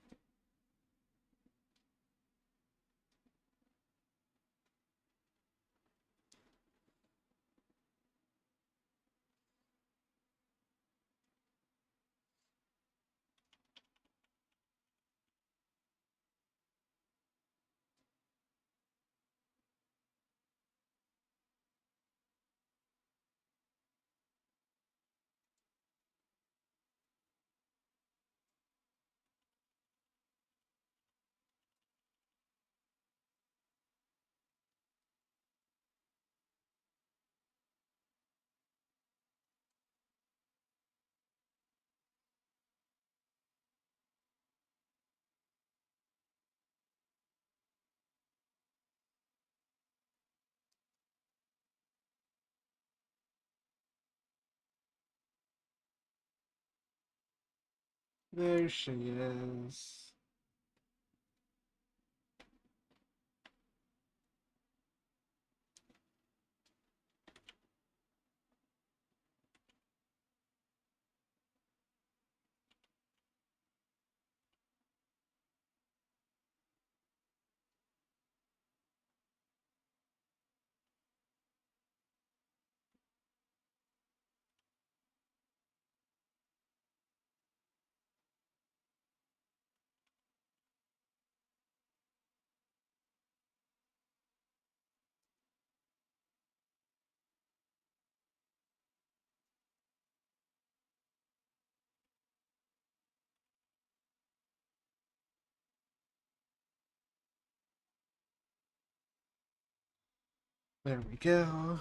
There she is. There we go.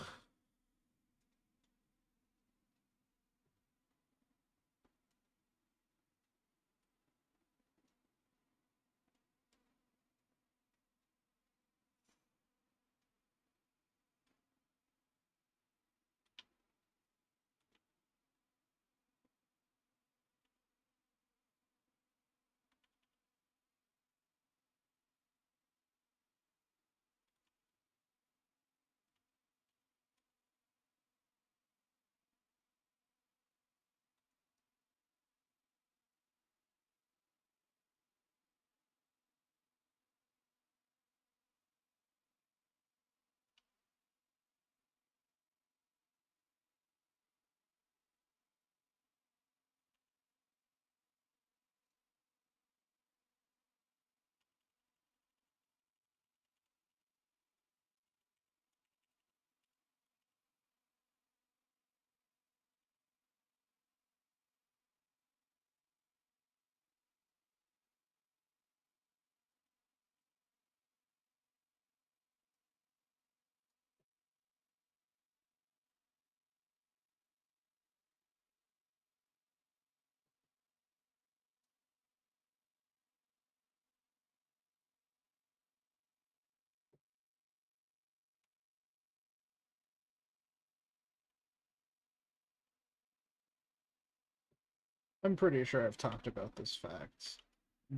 I'm pretty sure I've talked about this fact,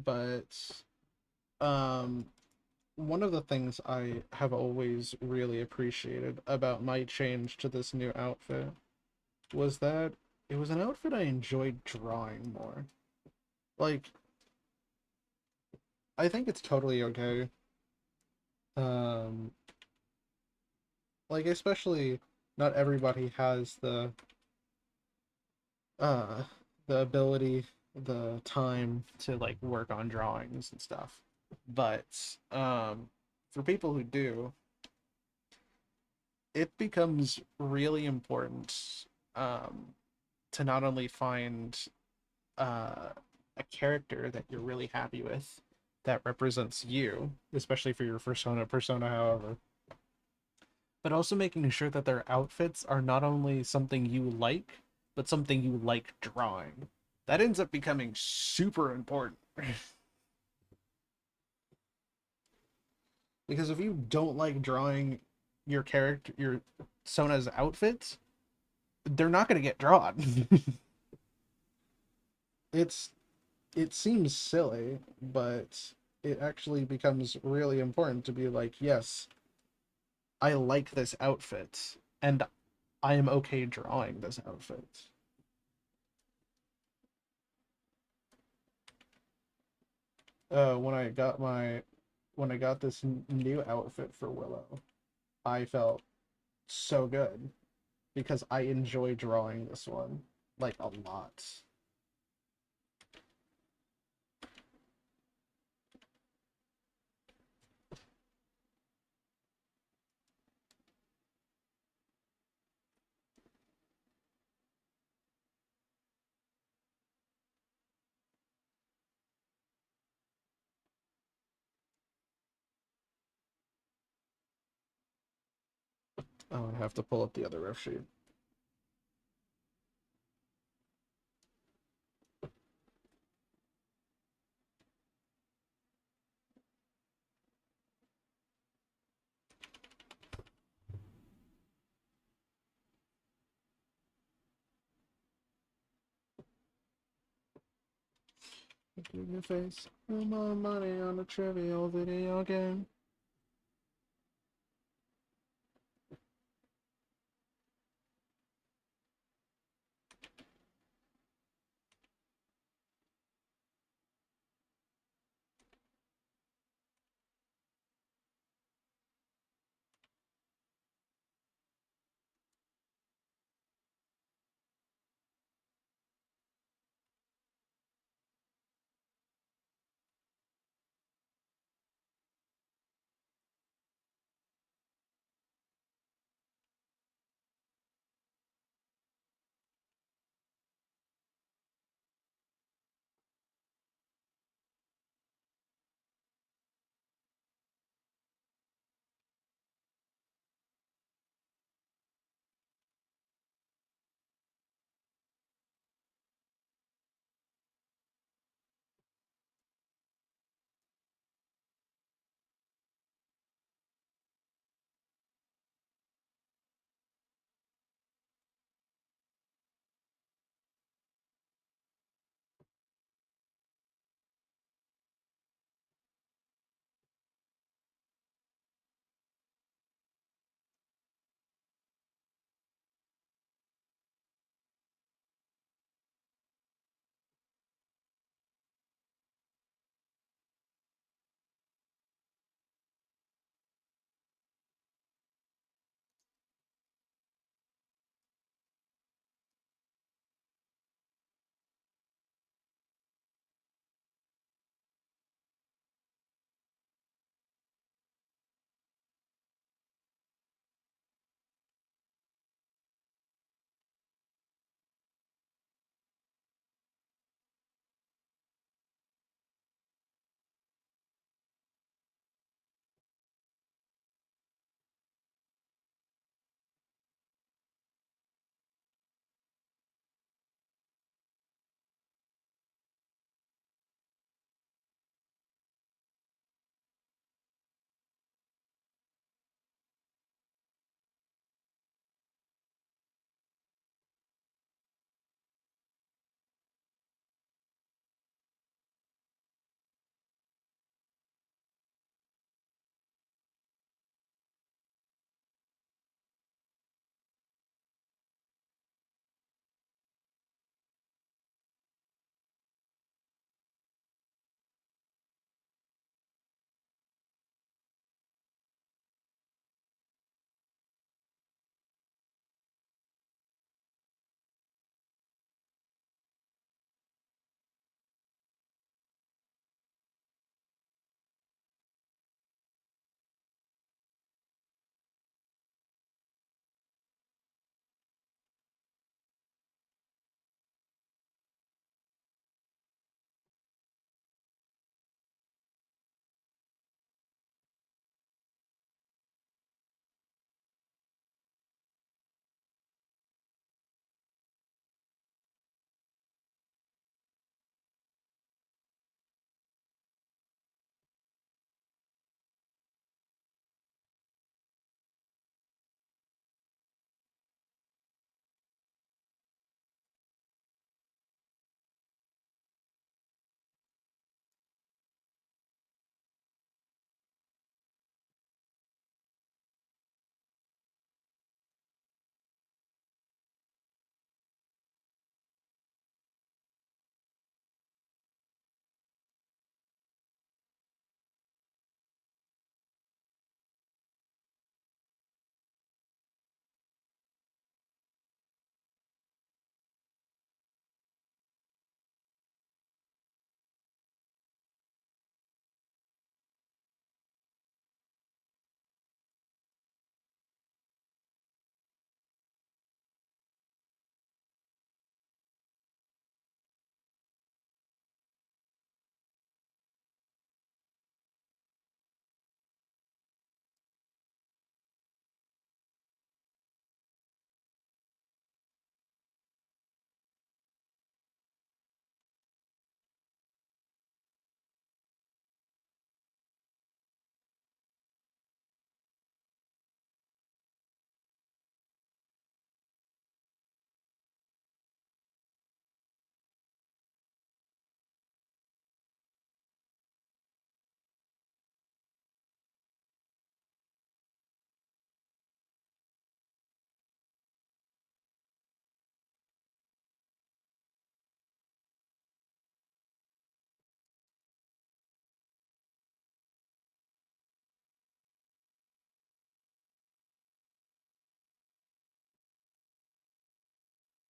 but one of the things I have always really appreciated about my change to this new outfit was that it was an outfit I enjoyed drawing more. Like, I think it's totally okay. Like, especially not everybody has the ability, the time to like work on drawings and stuff. But for people who do, it becomes really important to not only find a character that you're really happy with that represents you, especially for your persona, however, but also making sure that their outfits are not only something you like, but something you like drawing. That ends up becoming super important. Because if you don't like drawing your character, your Sona's outfits, they're not going to get drawn. it seems silly, but it actually becomes really important to be like, yes, I like this outfit, and I am okay drawing this outfit. When I got this new outfit for Willow, I felt so good because I enjoy drawing this one like a lot. Oh, I have to pull up the other riff sheet. Give your face no more money on a trivial video game.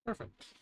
Perfect.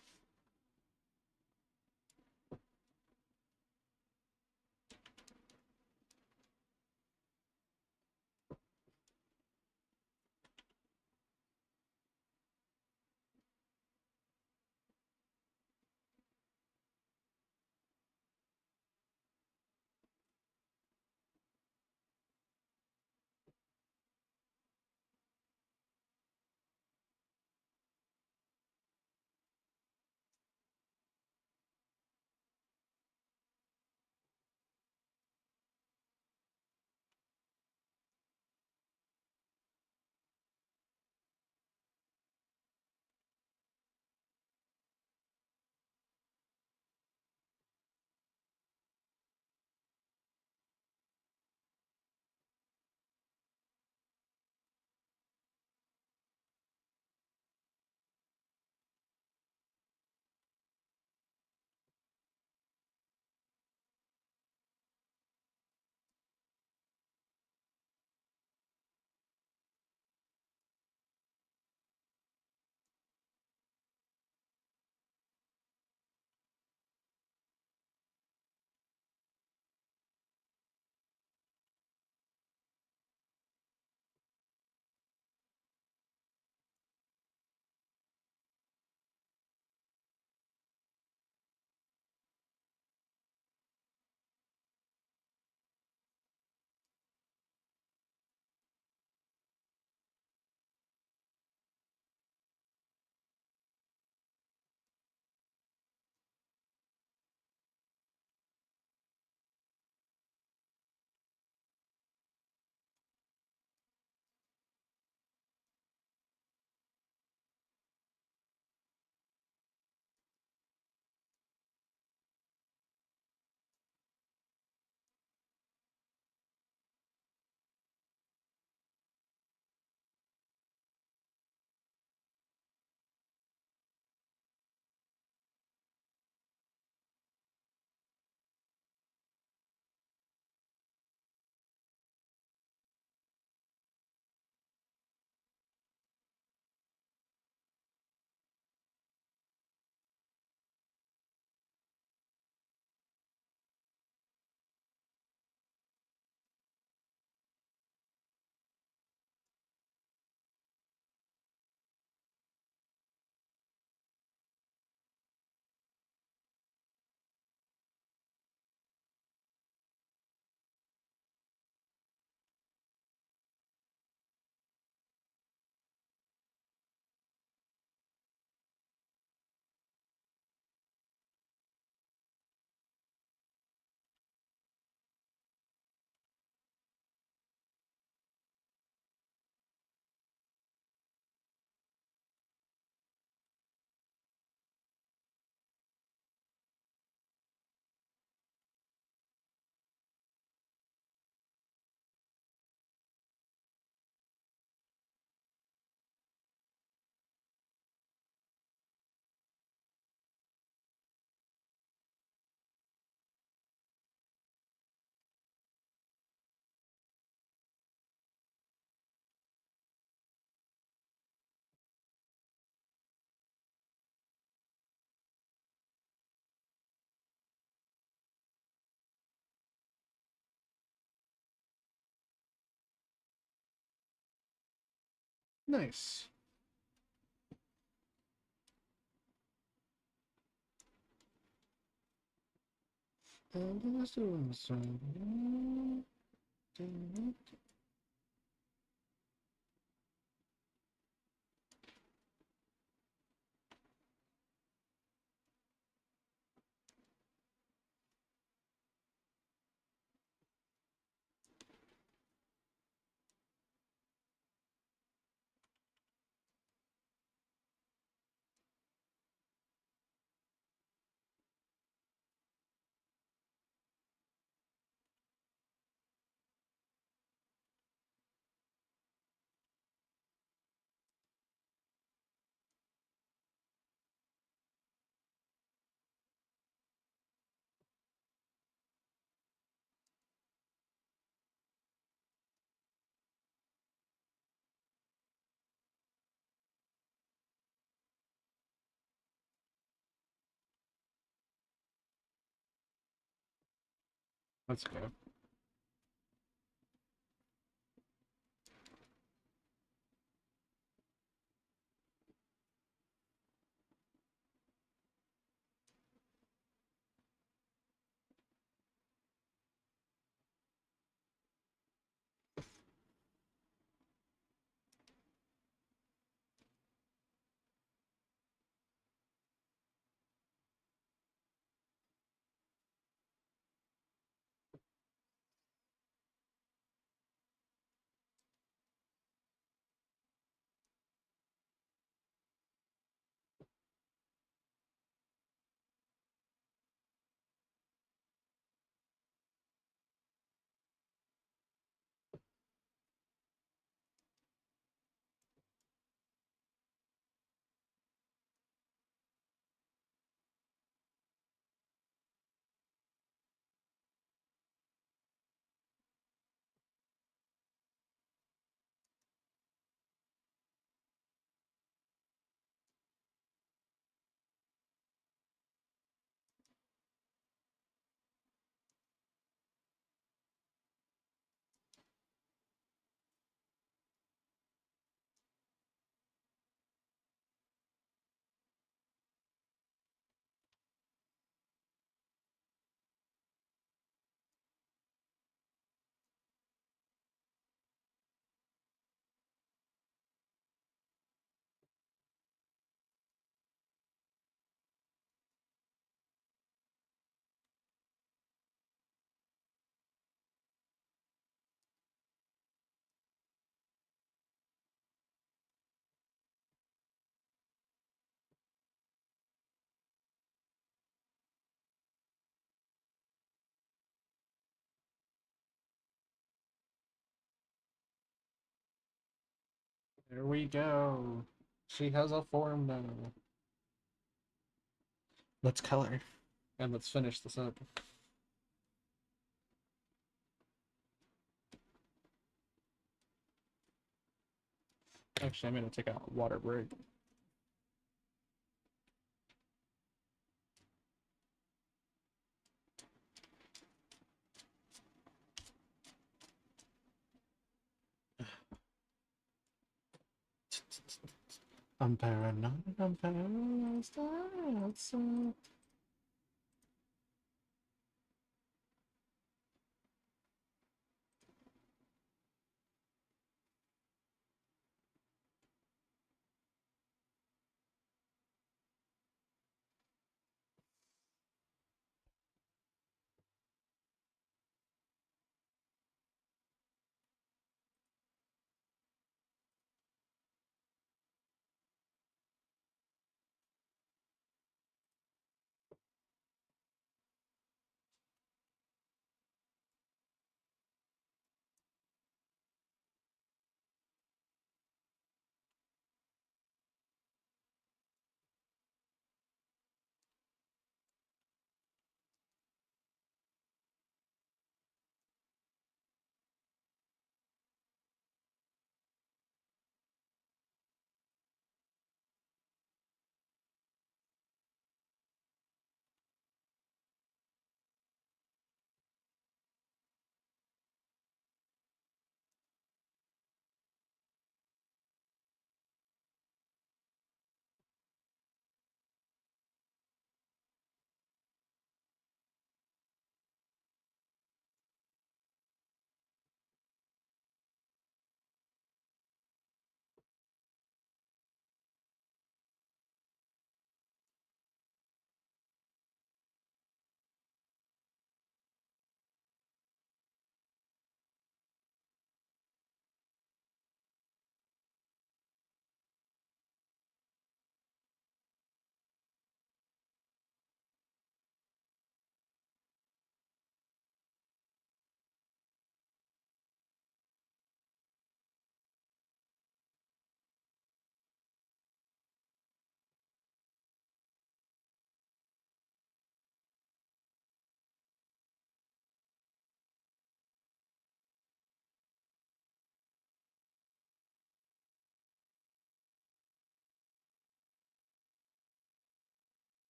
Nice. Let's go. There we go. She has a form now. Let's color. And let's finish this up. Actually, I'm gonna take a water break. I'm paranoid, I'm paralyzed, outside.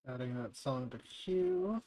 Adding that song to queue.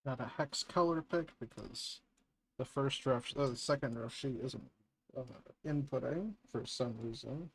Got a hex color pick because the second rough sheet isn't inputting for some reason.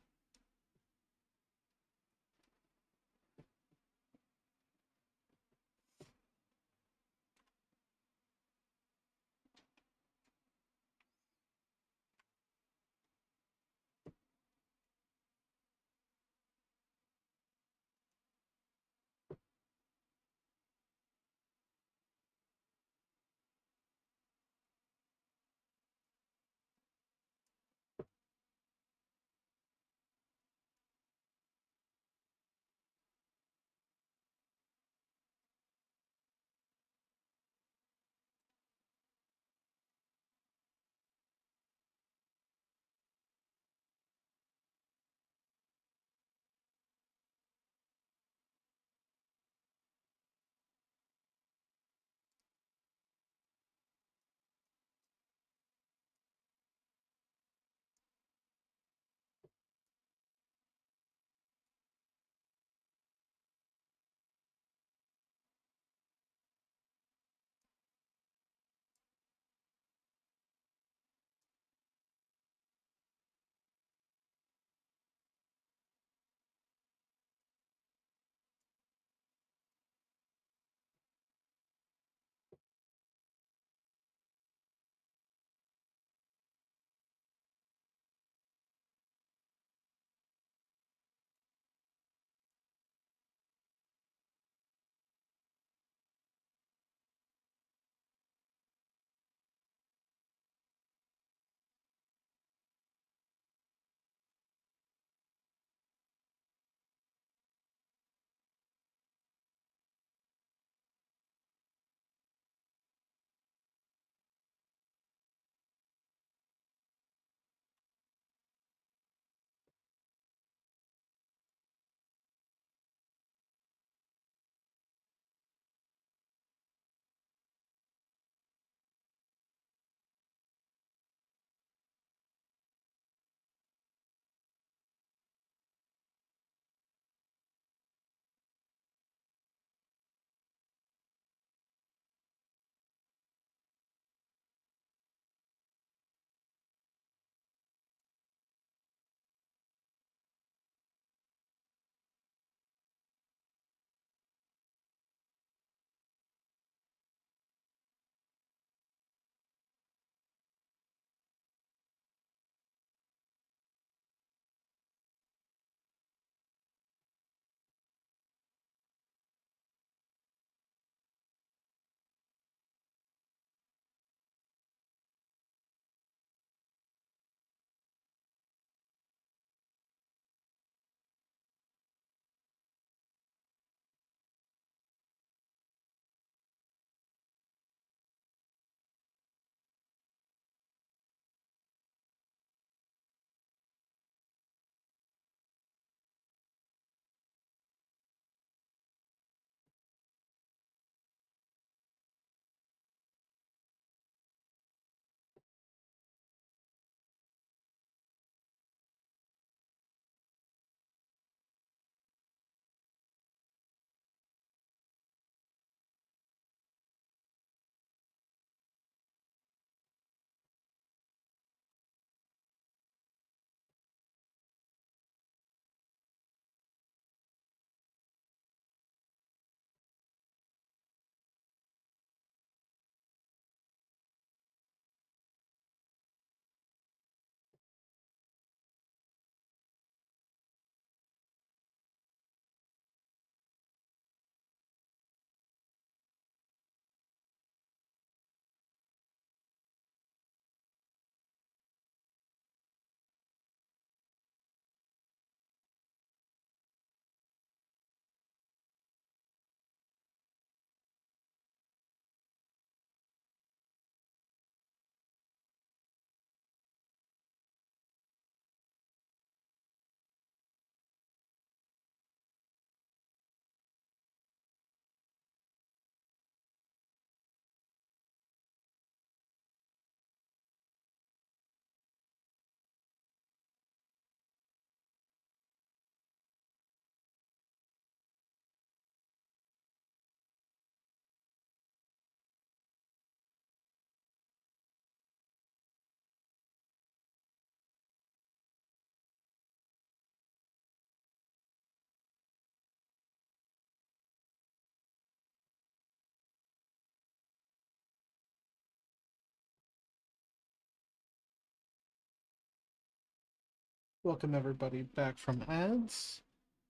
Welcome everybody back from ads.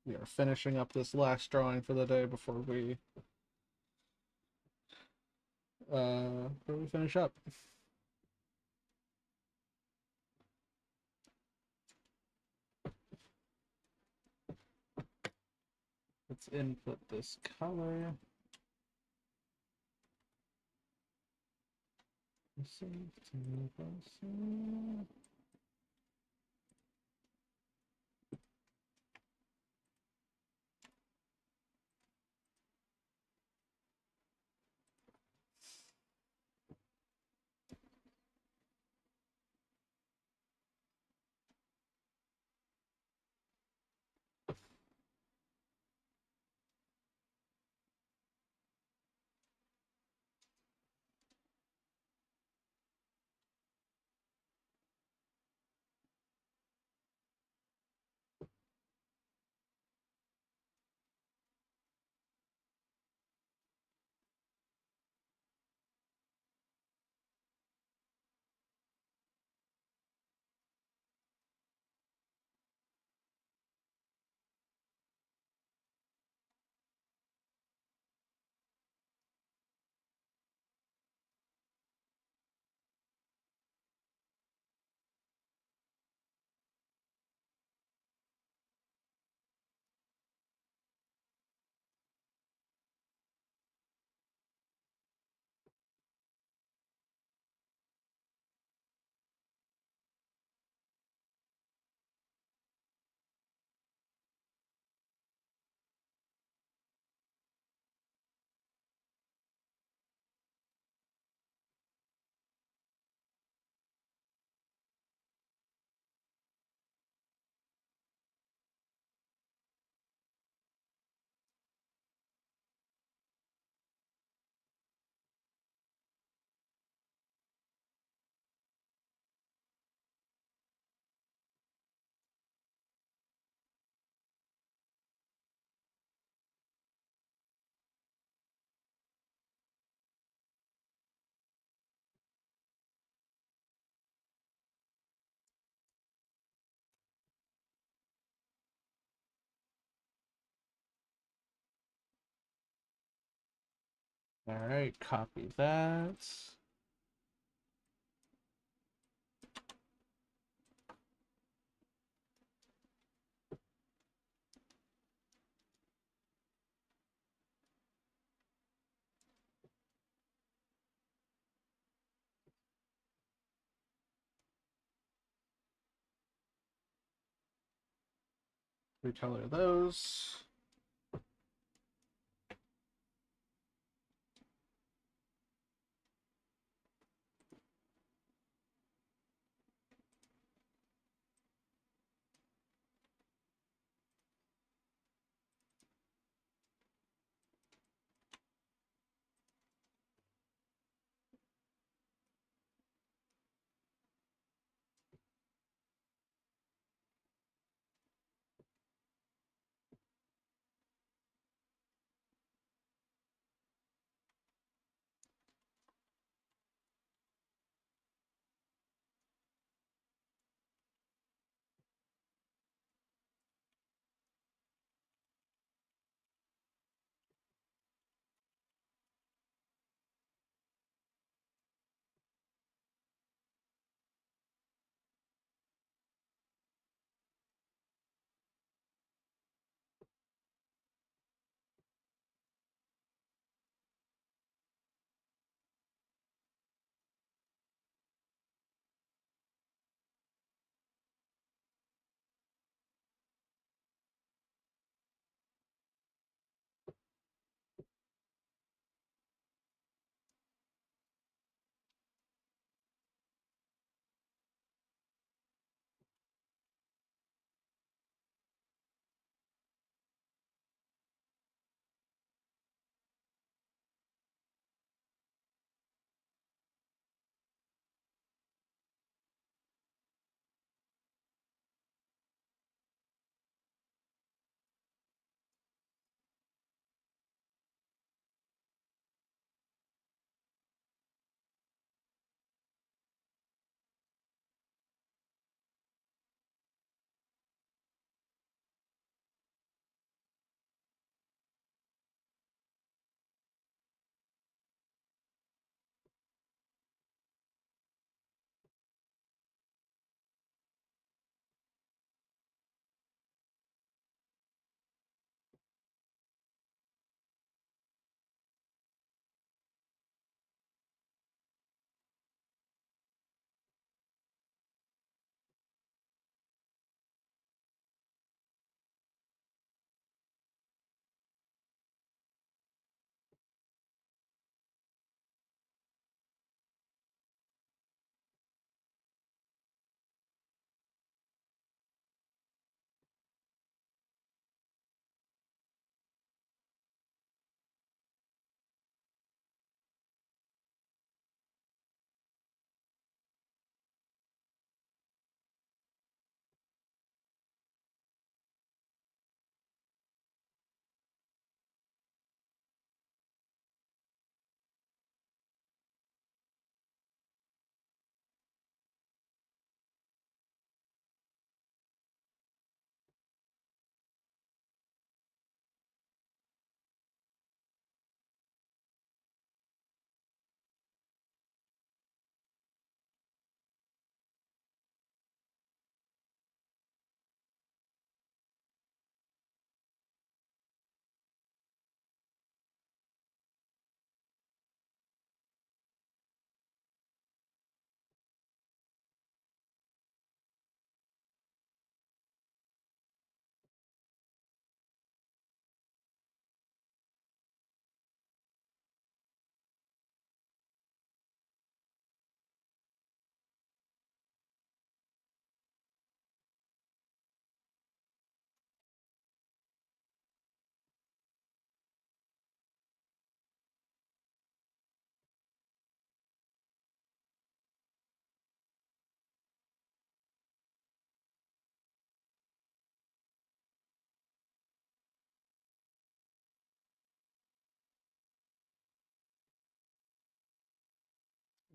We are finishing up this last drawing for the day before we finish up. Let's input this color. All right, copy that. Recolor those.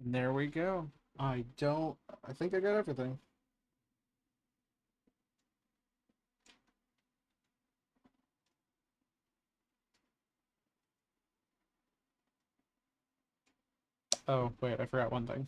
And there we go. I think I got everything. Oh, wait, I forgot one thing.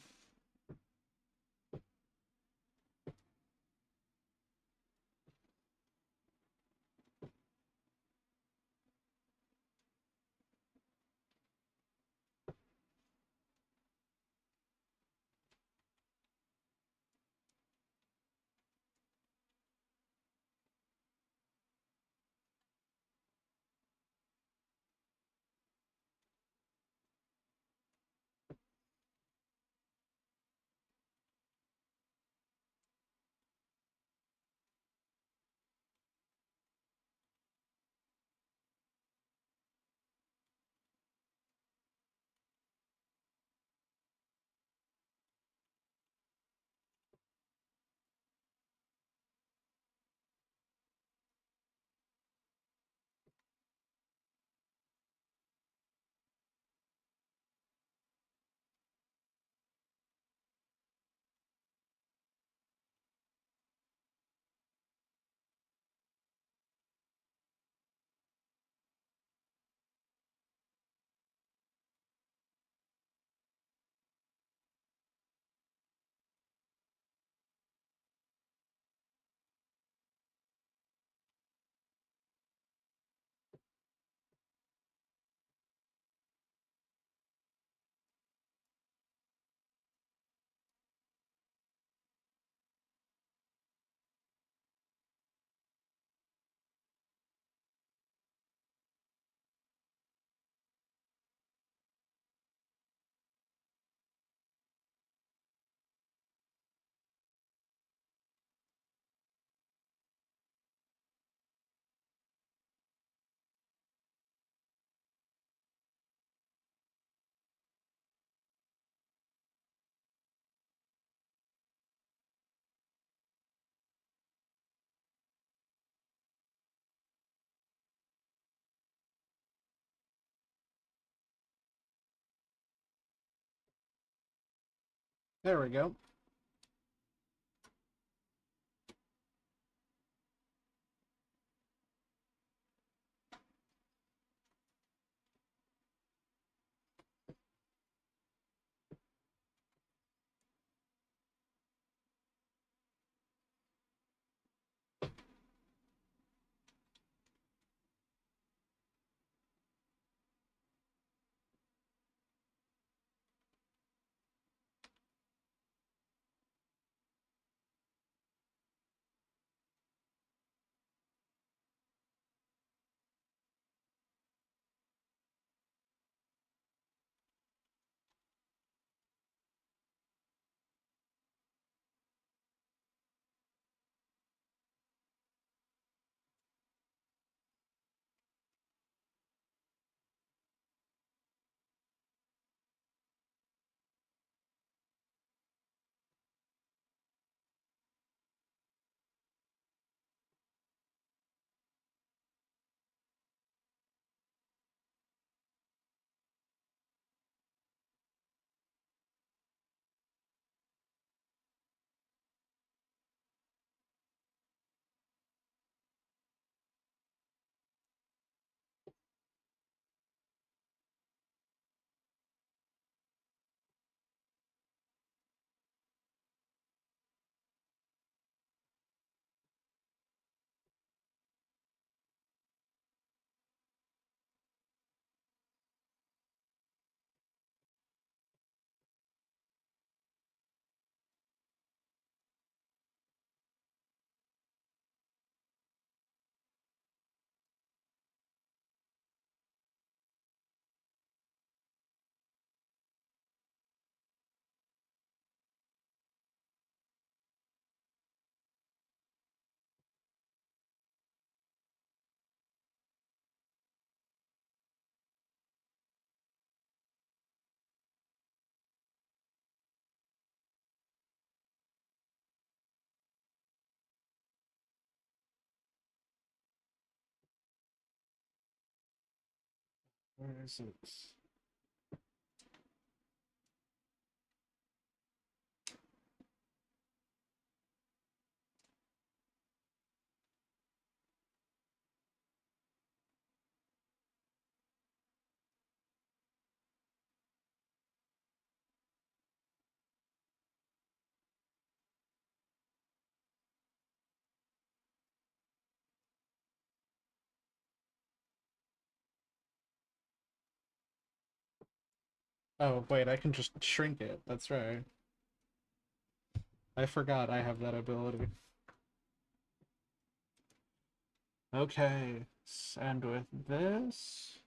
There we go. Where is it? Oh, wait, I can just shrink it. That's right. I forgot I have that ability. Okay, and with this...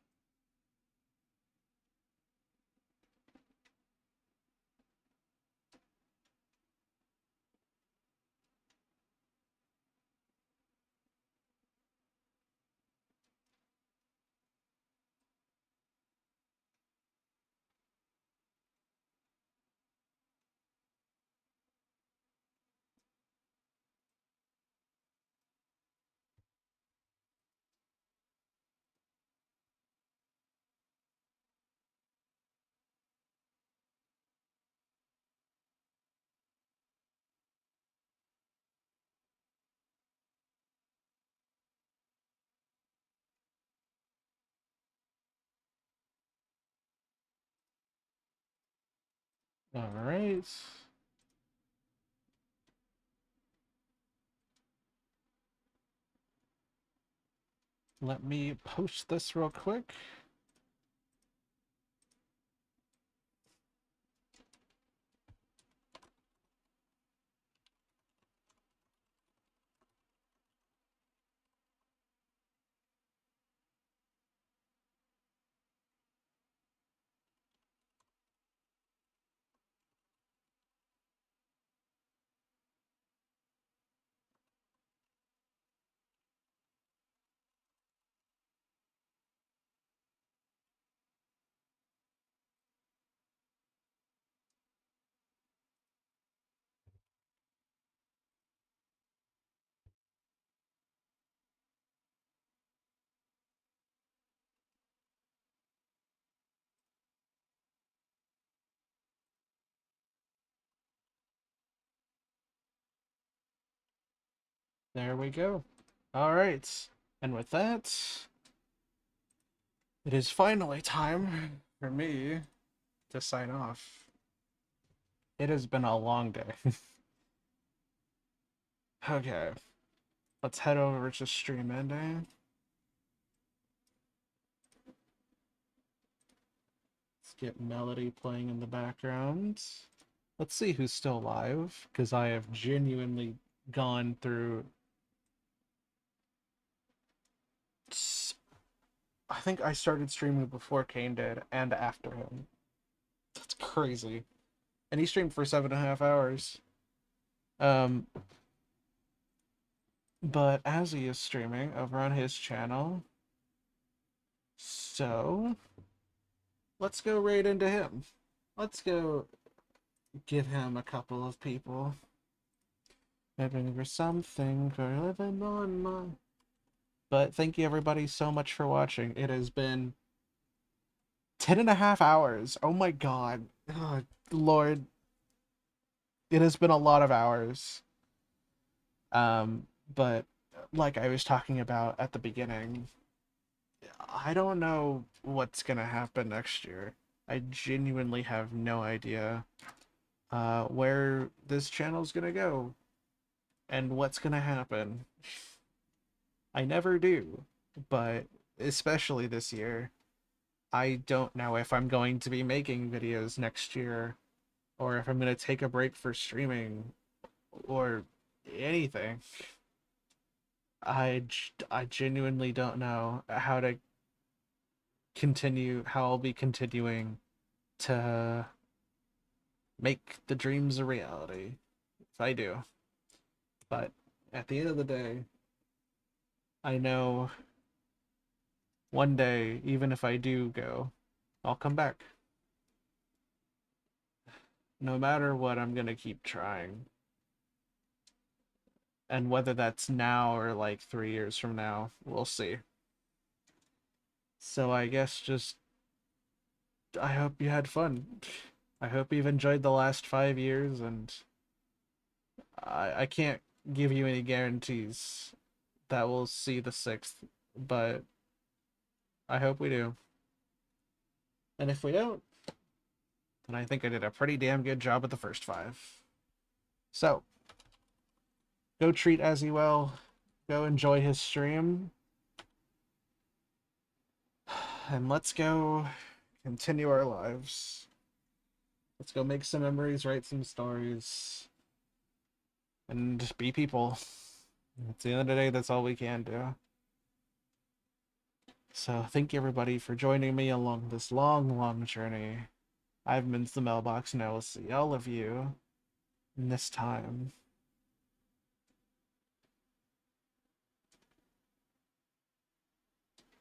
Alright. Let me post this real quick. There we go. Alright. And with that, it is finally time for me to sign off. It has been a long day. Okay. Let's head over to stream ending. Let's get melody playing in the background. Let's see who's still live, because I have genuinely gone through... I think I started streaming before Kane did, and after him. That's crazy. And he streamed for 7.5 hours. But as he is streaming over on his channel, so let's go right into him. Let's go give him a couple of people. Maybe for something for living on my... But thank you everybody so much for watching. It has been 10.5 hours. Oh my god. Oh, Lord. It has been a lot of hours. But like I was talking about at the beginning, I don't know what's gonna happen next year. I genuinely have no idea where this channel's gonna go and what's gonna happen. I never do, but especially this year, I don't know if I'm going to be making videos next year or if I'm gonna take a break for streaming or anything. I genuinely don't know how to continue, how I'll be continuing to make the dreams a reality, if I do. But at the end of the day, I know one day, even if I do go, I'll come back. No matter what, I'm gonna keep trying. And whether that's now or like 3 years from now, we'll see. So I guess just, I hope you had fun. I hope you've enjoyed the last 5 years, and I can't give you any guarantees that we'll see the 6th, but I hope we do. And if we don't, then I think I did a pretty damn good job at the first 5. So, go treat Azzy well, go enjoy his stream, and let's go continue our lives. Let's go make some memories, write some stories, and be people. At the end of the day, that's all we can do. So thank you everybody for joining me along this long journey. I've been to the mailbox, and I will see all of you this time.